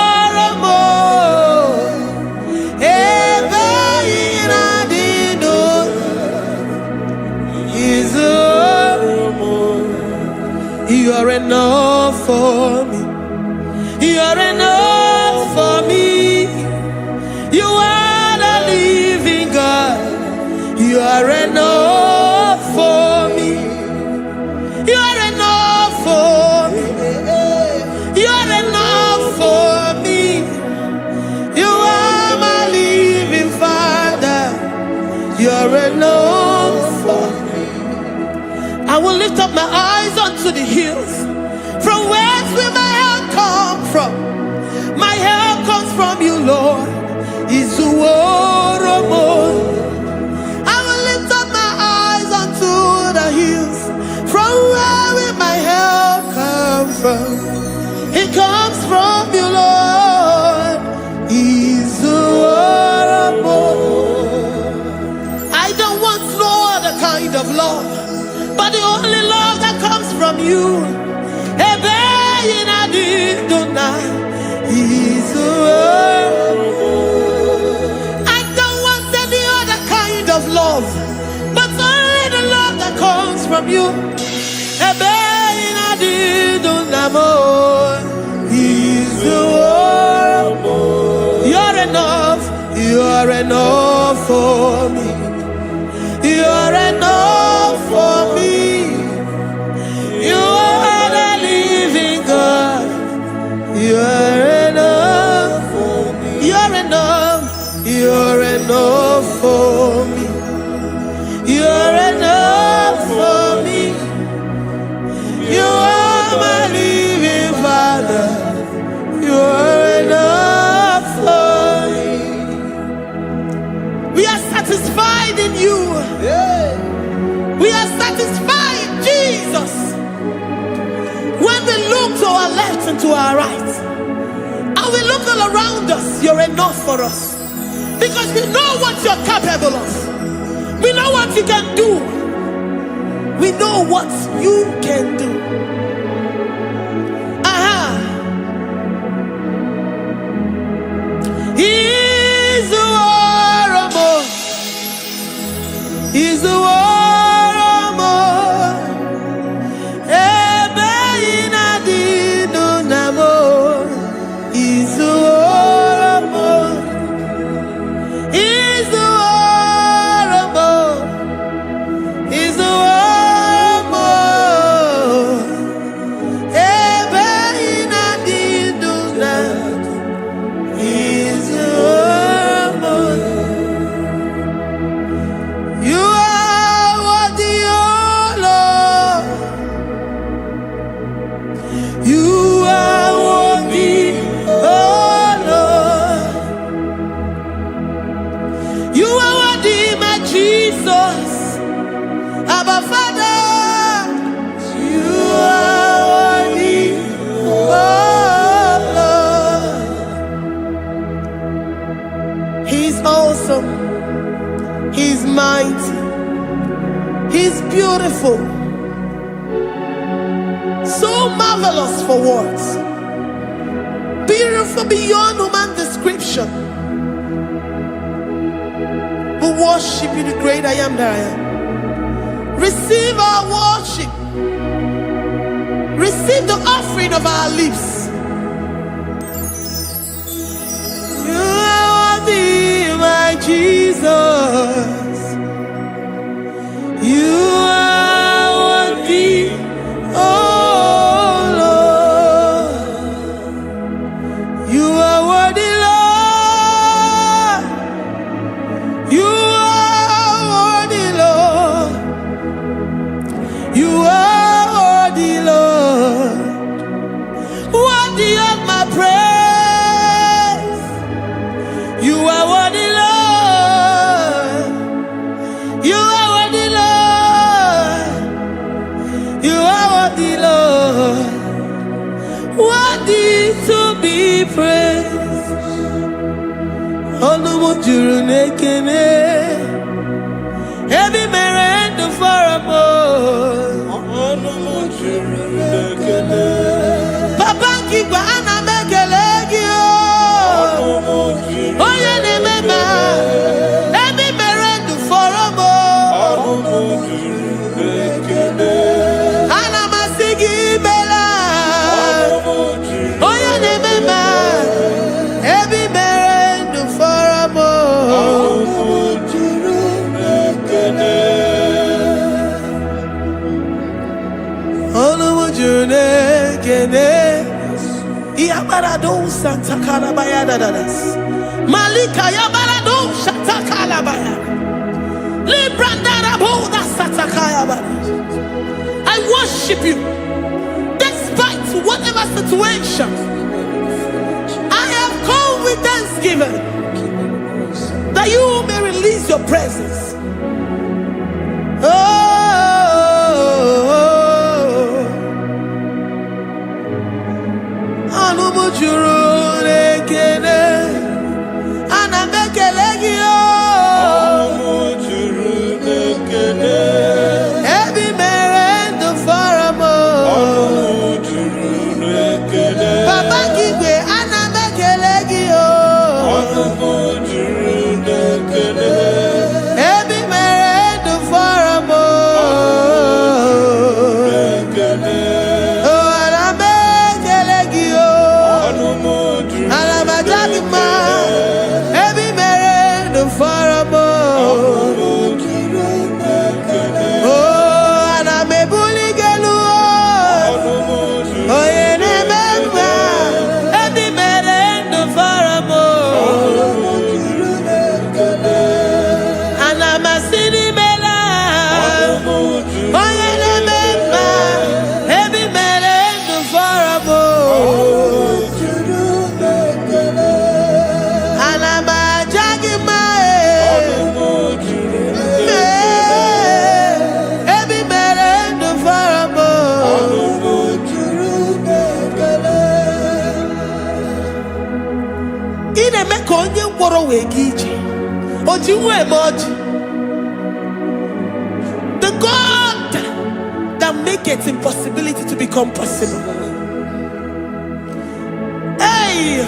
Ebe ina didona. He's a warrior. You are enough for me. You are enough for me. You are the living God. You are enough for me. You are enough for me. You are enough for me. You are my living Father. You are enough for me. I will lift up my eyes unto the hills. From whence will my help come from? My help comes from you, Lord. Is the word of God. I will lift up my eyes unto the hills. From where will my help come from? It comes from you, Lord. Is the word of God. I don't want no other kind of love, but the only love that comes from you. Is the word. I don't want any other kind of love, but only the love that comes from you. Is the word. You're enough. You're enough for me. You're enough for me. You are the living God. You're enough for me. You're enough. You're enough for me. You're enough for me. You are my living Father. You're enough for me. We are satisfied in you. We are satisfied in Jesus. When we look to our left and to our right, and we look all around us, you're enough for us. Because we know what you're capable of. We know what you can do. We know what you can do. He's the war of more. He's the war. He's mighty. He's beautiful. So marvelous for words. Beautiful beyond human description. We worship you, the great I am that I am. Receive our worship. Receive the offering of our lips. You are worthy, my Jesus. You are worthy, oh Lord. You are worthy, Lord. You are worthy, Lord. You are worthy, Lord. Worthy of my praise. You are worthy, Lord. You are worthy, Lord. You are worthy, Lord. Worthy to be praised. Onumu juru nekene. Every merendo for a boy. Onumu juru nekene. Papa kiba ana mekelegi o. Onumu juru. Oye ne mema. Every merendo for a boy. Onumu juru nekene. Ana masigi bela. Onumu juru. Oye ne mema. Every merendo for a boy. Onumu juru nekene. Onumu juru nekene. Yabarado Santa Calabaya Dadas Malika Yabarado Santa Calabaya Librandara Boda Santa Kayabara. I worship you. Despite whatever situation, I have come with thanksgiving that you may release your presence. The God that maketh impossibility to become possible. Hey,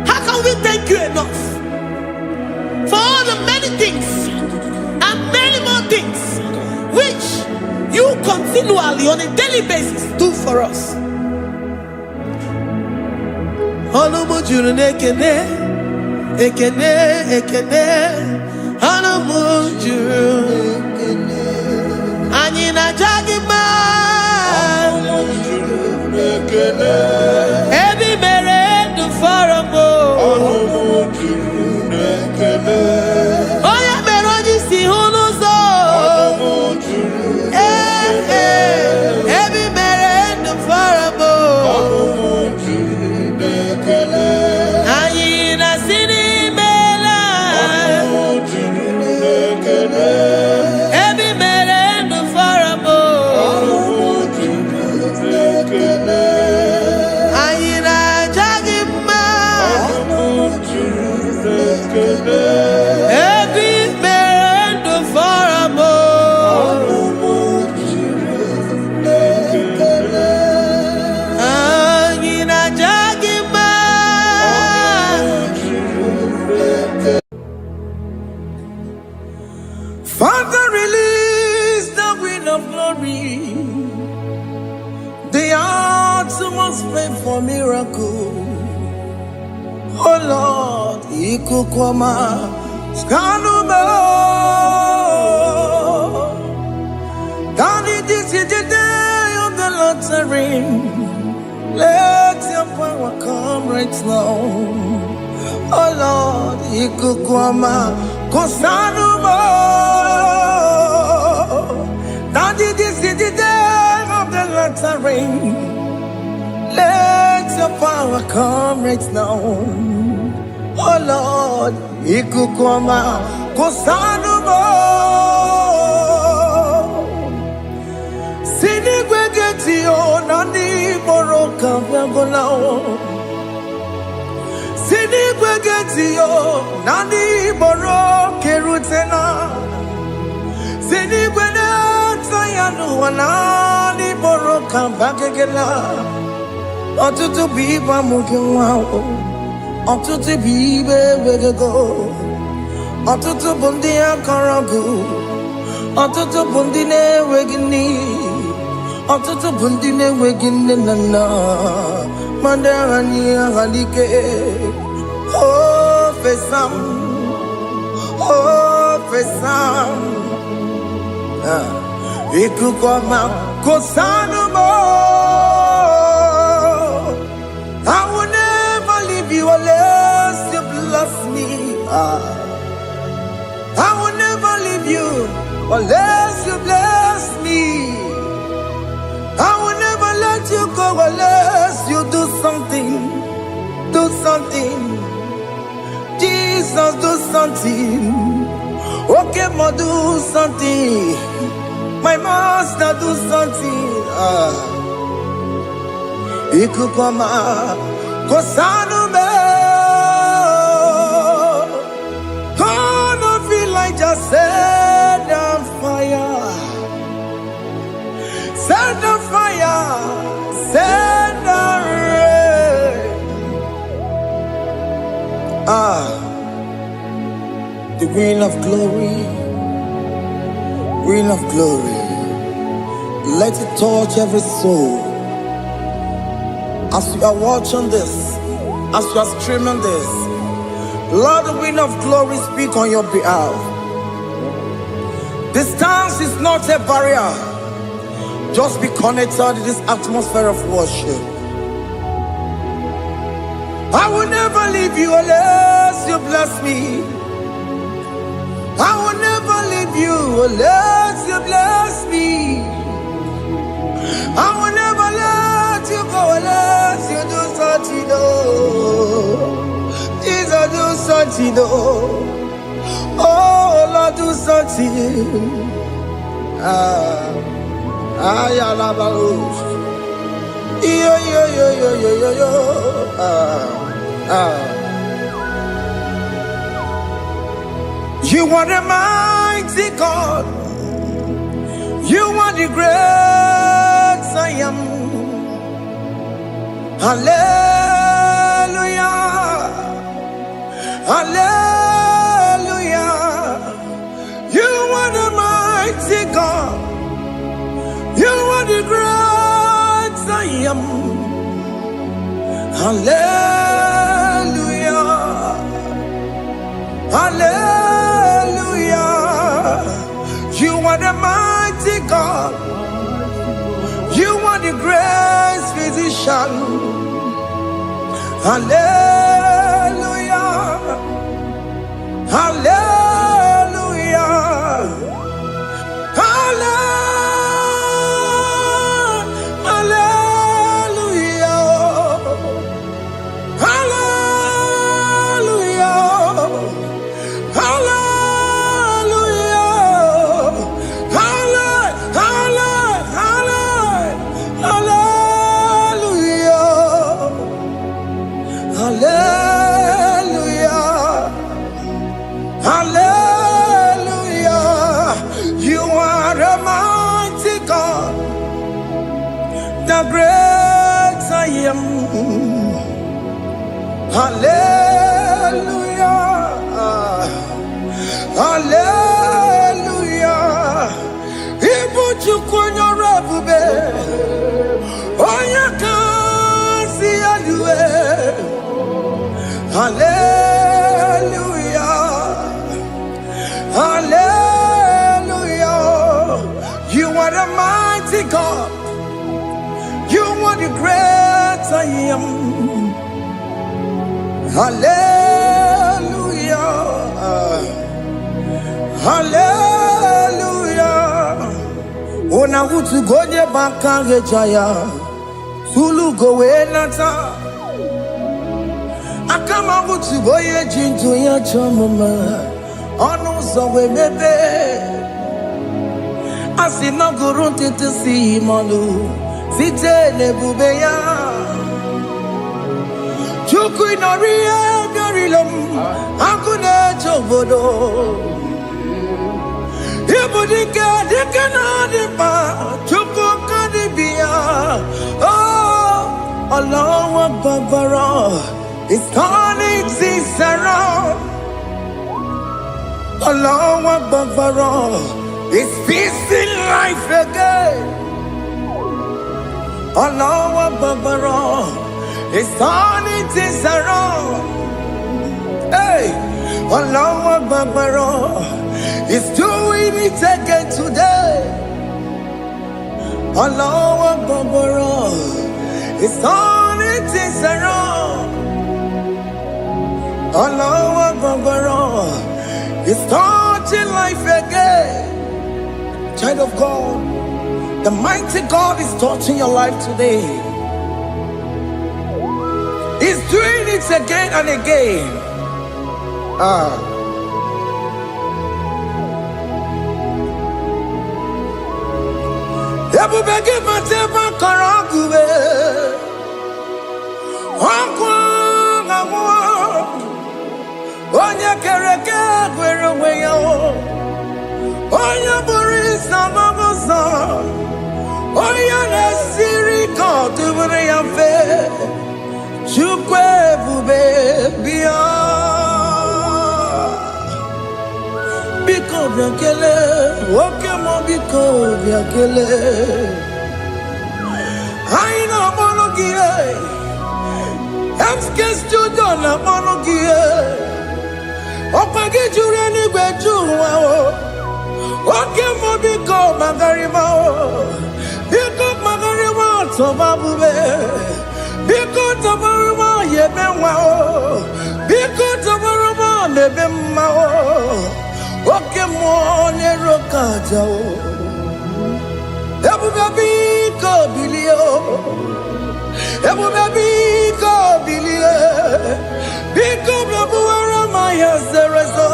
how can we thank you enough for all the many things and many more things which you continually on a daily basis do for us? Ekene, ekene, anamujuru. Anyina jagima, ebi mere du faramo. Oya meroji si hunuzo. Ebi mere du faramo. Anyina sini. Father, release the wind of glory. The hearts must pray for miracle. Oh Lord, Ikukwama, Skanuma. Daddy, this is the day of the Lord's ring. Let your power come right now. Oh Lord, Ikukwama, Kosanuma. Daddy, this is the day of the Lord's ring. Let your power come right now. Oh Lord, Ikukwama, Kosanuma. Sinigwegetio, Nani Boroka, Vangolao. Sinigwegetio, Nani Boroke Rutena. Sinigwena, Sayanu, Nani Boroka, Vangela. Ọtụtụ bụ ibe amụghị nwa ahụ, ọtụtụ bụ ibe ewegego, ọtụtụ bụ ndị akọrọ gụ, ọtụtụ bụ ndị na-enweghị nne, ọtụtụ bụ ndị na-enweghị nne na nna, ma ndị agha nye agha n'ike. O fesam, o fesam, ikuku ọma kụsanụ m. I will never leave you unless you bless me. I will never leave you unless you bless me. I for do something. My master do something. Ikukoma kosanu me. Gonna feel like just set on fire. Set on fire. Set on rain. The wind of glory. Wind of glory. Let it touch every soul. As you are watching this, as you are streaming this, Lord, the wind of glory speak on your behalf. Distance is not a barrier. Just be connected to this atmosphere of worship. I will never leave you unless you bless me. I will never leave you unless you bless me. I will never let you go unless you do something. Jesus, do something. Oh, Lord, do something. You are the mighty God. You are the great I am. Hallelujah. Hallelujah. You are the mighty God. You are the great I am. Hallelujah. Hallelujah. You are the mighty God. You are the great physician. Hallelujah. Hallelujah. The great I am. Hallelujah. Hallelujah. Ibu chukwanya rabube. Oya kasi alue. Hallelujah. Hallelujah. You are the mighty God. You are the great I am. Hallelujah. Hallelujah. Ona utu gonye bakange jaya. Sulu gowe nata. Akama utu boye jinto ya chamama. Onu sowe mebe. Asina gurunti tisi manu. Sitele bubeya Chuku inoria garilom Akune chobodo Ibudika dikana dipa Chuku kadibia Oh Allah Akbar It's turning things around Allah Akbar It's peace in life again Allah Akbar, it's turning things around. Hey, Allah Akbar, it's doing it again today. Allah Akbar, it's turning things around. Allah Akbar, it's starting life again. Child of God, the mighty God is touching your life today. He's doing it again and again. Ebube gị bata ebe akọrọ ọgụbe. Ọkụ na-amụọ. Onye kere eke gwere onwe ya o. Onye bụrụ isi ọmụmụzọ. Onye na-esiri ka ọ dịbụrụ ya mfe. Chukwu ebube bịa. Biko bịa kelee, nwoke m biko bịa kelee. Anyị na-akpọrọ gị MK Studio na-akpọrọ gị ọkwa gị juru eluigwe ju ụwa o. Nwoke m biko magarịma o. Biko magarịma tọba bube. Biko tọbarịma yebe nwa o. Biko tọbarịma mebe mma o. Oke mmụọ na-ero ka aja o. Ebube biko bilie o. Ebube biko bilie. Biko bịa bụwara m ahịa zere ezo.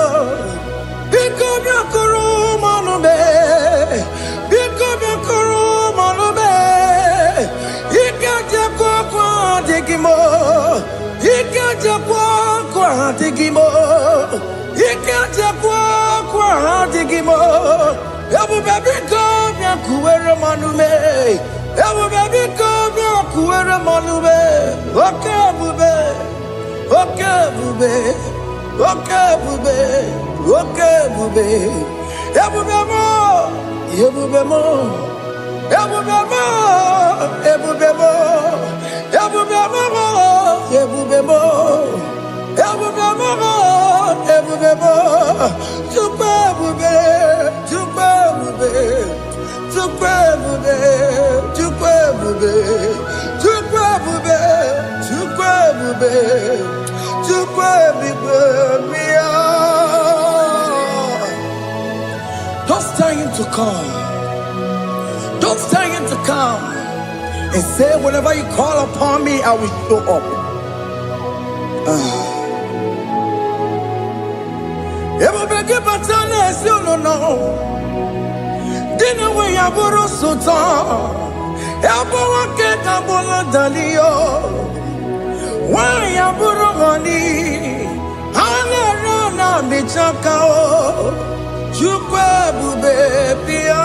Biko bịa kụrụ m ọnụ mee. Biko bịa kụrụ m ọnụ mee. Ike jekwa akwa adịghị m. Ike jekwa akwa adịghị m. Ike jekwa akwa adịghị m. Ebube biko bịa kụwere m ọnụ mee. Ebube biko bịa kụwere m ọnụ mee. Oke ebube, oke ebube, oke ebube, oke ebube. Ebube m, ebube m, ebube m, ebube m, ebube m, ebube m, ebube m, ebube m. Chukwu ebube, Chukwu ebube, Chukwu ebube, Chukwu ebube, Chukwu ebube, Chukwu ebube, Chukwu ebube bịa. Don't tell him to come. Don't tell him to come. And say, whenever you call upon me, I will show up. Ebube gị bata na-esi ụnụnọ. Dine we ya bụrụ sultan. Ebe nwoke ka bụrụ dalio. Nwaanyị ya bụrụ honey. Ha na-ere na mịchaka o. Chukwu ebube bịa.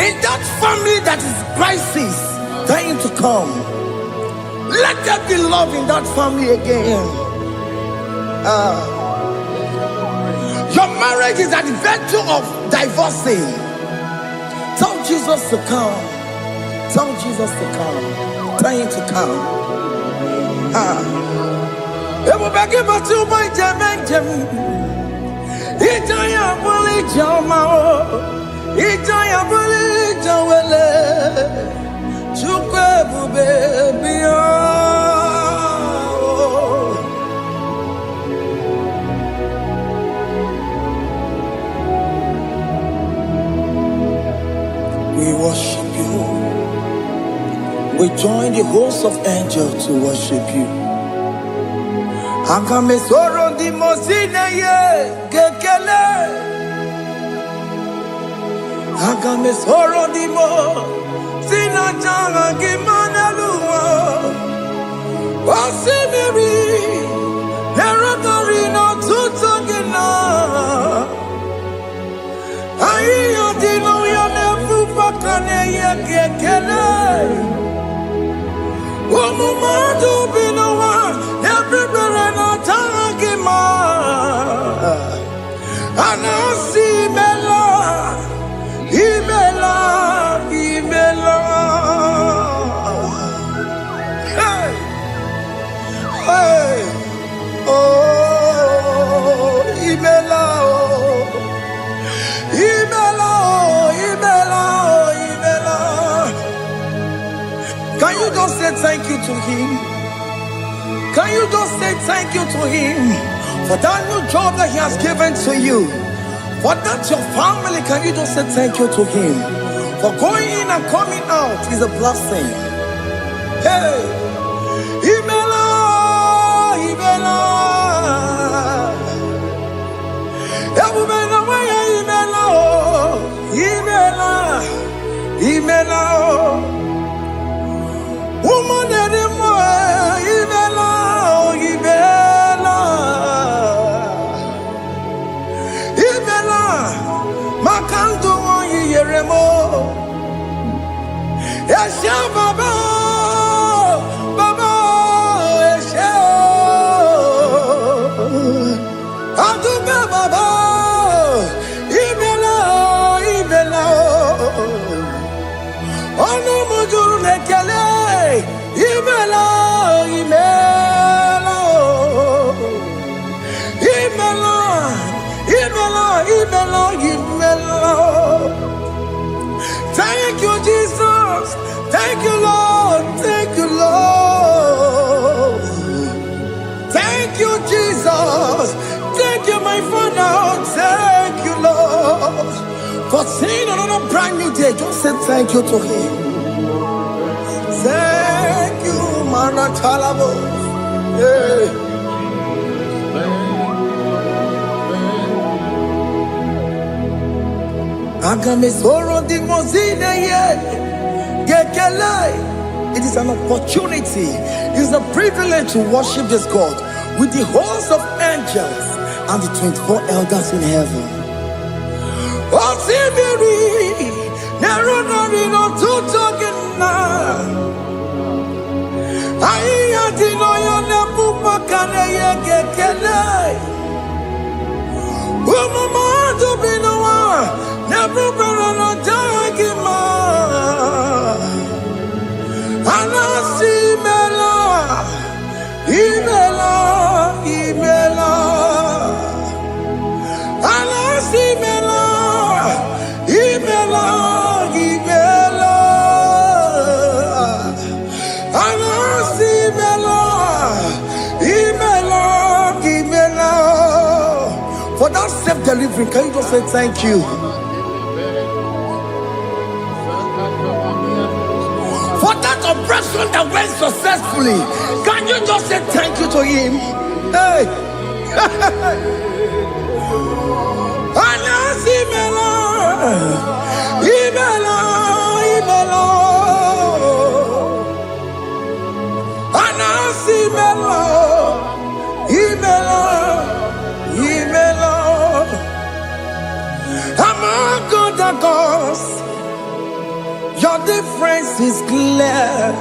In that family that is crisis, tell him to come. Let there be love in that family again. Your marriage is at the verge of divorcing. Tell Jesus to come. Tell Jesus to come. Tell him to come. Ebube gị bata ụgbọ ijem njem. Ije ya bụrụ ije ọma o. Ije ya bụrụ ije wele. Chukwu ebube bịa. We worship you. We join the host of angels to worship you. Aga m esoro ndị mozi na-enye gekele. Aga m esoro ndị mozi na-aja gị manelu ụwa. Osimiri na-erugharị n'ọtụtụ gị na. Ahịhịa dị n'ọhịa na-efufe aka na-enye gị ekele. Ụmụ mmadụ bi n'ụwa na-ebibere n'ọta gị ma. A na-asị imela, imela, imela. Hey, hey, oh, imela, oh, imela, oh, imela, oh, imela. Can you just say thank you to him? Can you just say thank you to him for that new job that he has given to you? For that your family, can you just say thank you to him? For going in and coming out is a blessing. Hey, Imela, Woman Makanto Yeremo Esha Baba Baba Esha Aduba Baba Ibela Ono Mujuru Nekele Ibela Thank you, Jesus. Thank you, Lord. Thank you, Lord. Thank you, Jesus. Thank you, my Father. Thank you, Lord. For seeing another brand new day, just say thank you to Him. Thank you, Manatalabo. Yeah. It is an opportunity, it is a privilege to worship this God with the host of angels and the 24 elders in heaven. Never better Jagima Anasimela Imela Anasimela Imela Anasimela Imela. For that self-delivery, can you just say thank you? For that oppression that went successfully, can you just say thank you to Him? Hey! Anasimela, Imela, Anasimela, Imela. Among other gods, your difference is clear.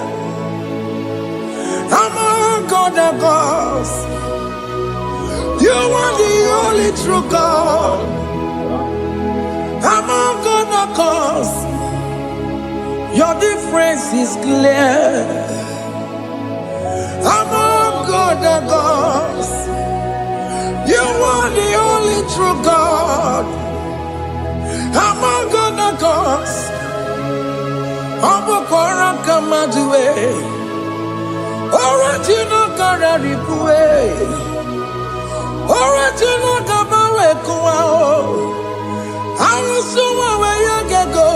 Among other gods, you are the only true God. Among other gods, your difference is clear. Among other gods, you are the only true God. Among other gods, Abokora Kamadue, Original Kararikue, Original Kabawe Kuao, Arusuma Wayagego,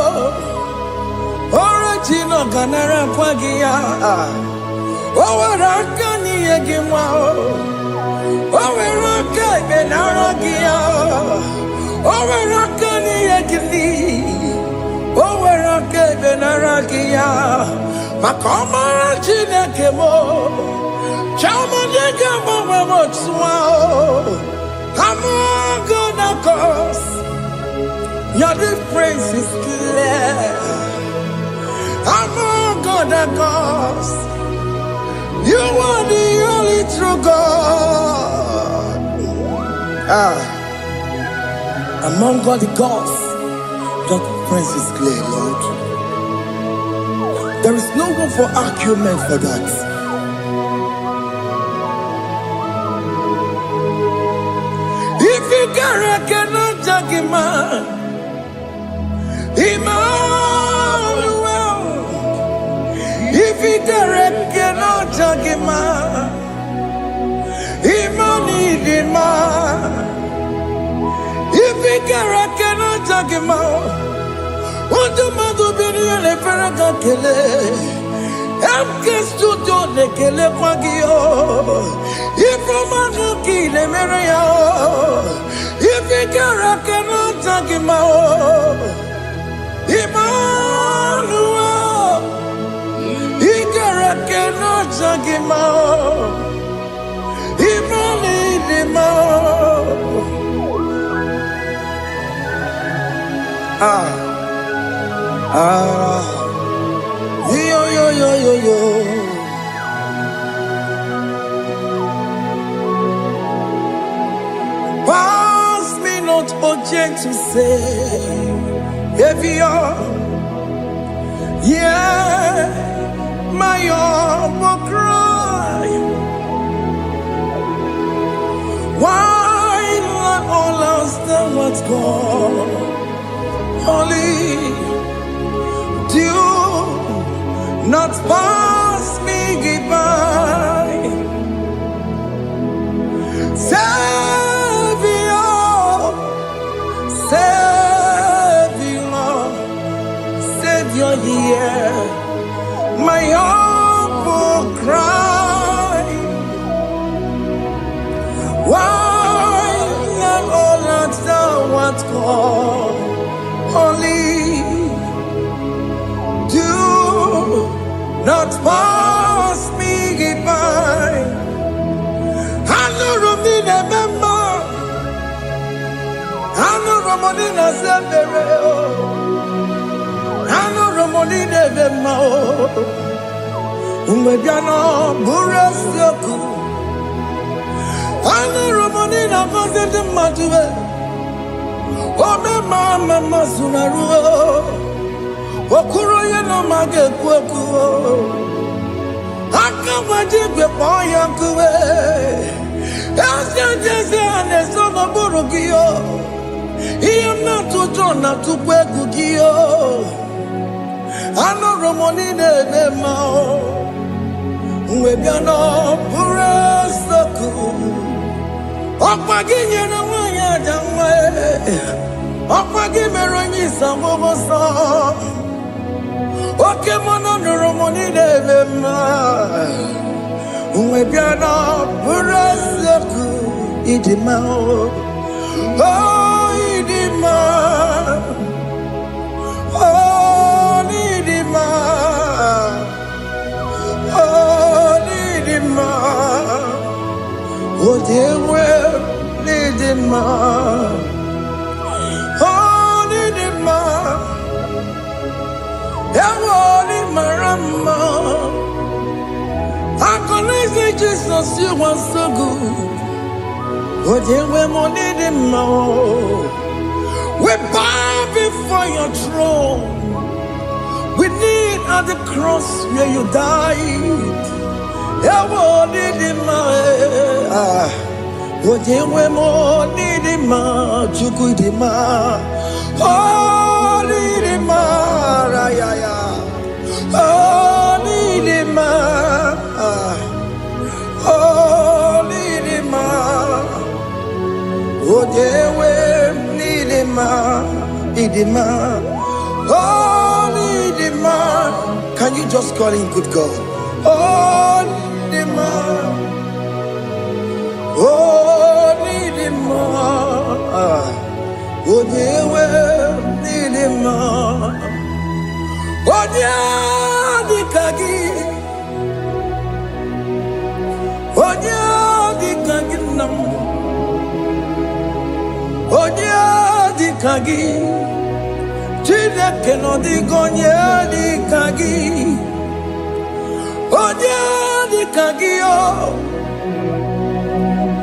Original Ganara Kwagia, Owarakani Yagimao, Owaraka Benaragia. Owarakani Yagili, Owaraka Benaragia, Makoma Chinakemo, Chamanegamo Motswao, Among other gods, your difference is clear. Among other gods, you are the only true God. Among all the gods, your difference is clear, Lord. There is no room for argument for that. If you cannot judge him, Emmanuel. If you cannot judge him, Emmanuel. If we cannot talk him out, what the mother be in a Paragakele? I'm just to do the Kele Pagio. If a man kill a Maria, if he cannot take him out, Emmanuel, he cannot take him out, Emmanuel. Yo. Pass me not, oh gentle Savior, yeah, my humble cry. Why not all else than what's gone? Only do not pass me by. Savior, hear my humble cry. Why not all that thou art called? Only do not pass me by. Hano Ramonina Zembere, Hano Ramonina Vemao, Umediano Burasyoku, Hano Ramonina Vazet Matue, Ome Mama Masunaru, Okuro Yano Mage Kwoku, Akamajibe Poyankue. I am not to turn up to Pegugio. I know Ramonine Mao. Webiano Purastoku. Opagin and Waya Jamwe. Opagin Meroni Samosa. Okemono Ramonine Mao. Webiano Purastoku. Idimao. Oh, Idima, oh, Idima, oh, Idima, oh, dear, well, Idima, oh, Idima, Marama. I can say Jesus, you are so good. Oh, dear, we need him more. We bow before your throne. We need at the cross where you died. Yeah, we need him more. Oh, dear, we need him more. Chuku him more. Oh, need him more. Oh, need him more. Oh, need him more. Oh, dear, we need him, Idima. Oh, need him. Can you just call him good God? Oh, need him. Oh, need him. Oh, dear, we need him. Oh, dear, the Kagi. Oh, dear, the Kagi. Onya di kagi, chile que no digo onya di kagi, onya di kagi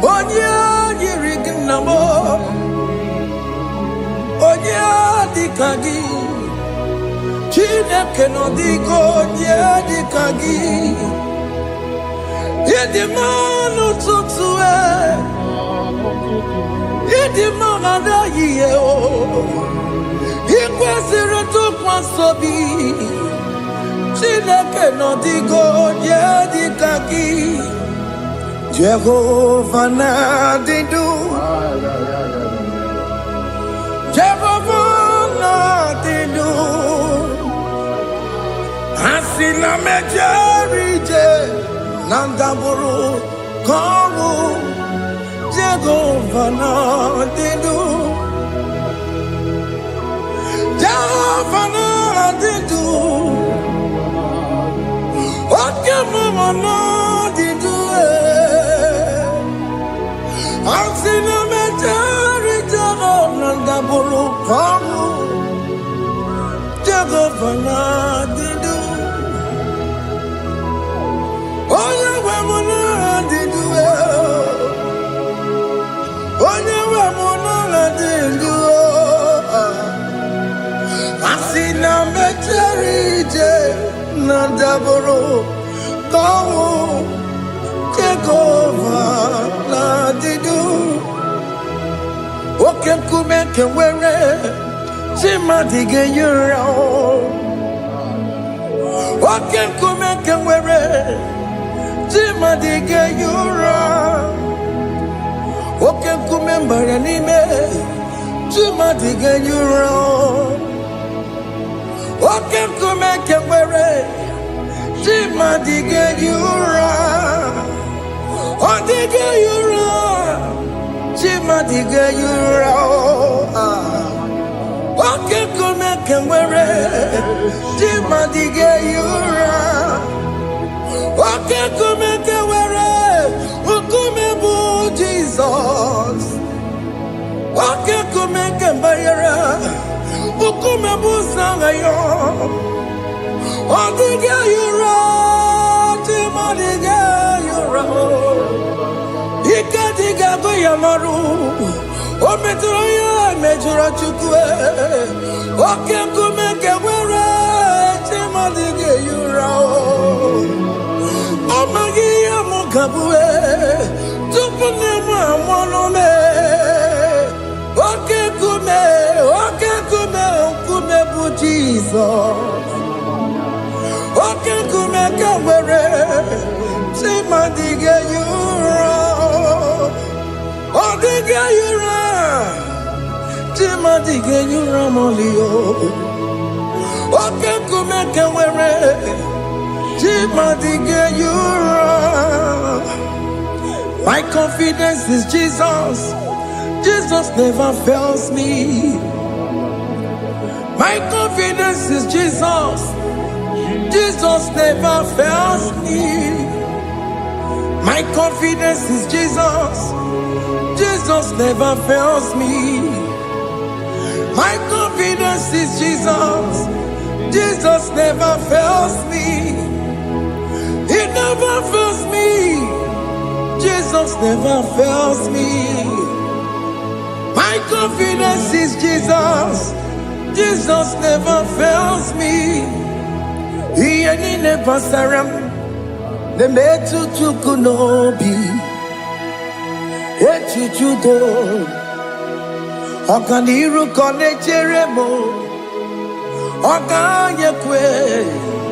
onya di rignamo, onya di kagi, chile que no digo onya di kagi, y di mano tutsue. Idi mangada yeo, ikwesiri tukwasobi. Chineke no digo ye dikaki. Jehovah na didu, Jehovah na didu. Asina mejerije, nandaburu komu Jehovah Nadidu, Jehovah Nadidu, what can Mama Nadidu? I've seen a majority of Nandaburu Pamu, Jehovah Nadidu, oh, yeah, Nadidu. Asina meterije na daboro kawo Jehovah na didu oke kume kenwere chima dige yura oke kume kenwere chima dige yura oke kume mbara nime chima dige yura oke kume kenwere chima dige yura odige yura chima dige yura oke kume kenwere chima dige yura oke kume kenwere ukume bu Jesus oke kume kenwere ukume bu sangayo odige yura chima dige yura ikadiga go yamaru o metro ya mejura chukwe oke kume kenwere chima dige yura omagi amukabue tupune mwamonome oke kume bu Jesus oke kume kenwere chima dige yura odige yura chima dige yura molio oke kume kenwere chima dige yura. My confidence is Jesus. Jesus never fails me. My confidence is Jesus. Jesus never fails me. My confidence is Jesus. Jesus never fails me. My confidence is Jesus. Jesus never fails me. He never fails me. Jesus never fails me. My confidence is Jesus. Jesus never fails me. He ain't never saram. The metu tukunobi. Echuchudo. Okaniru kone cheremo. Okanye kwe.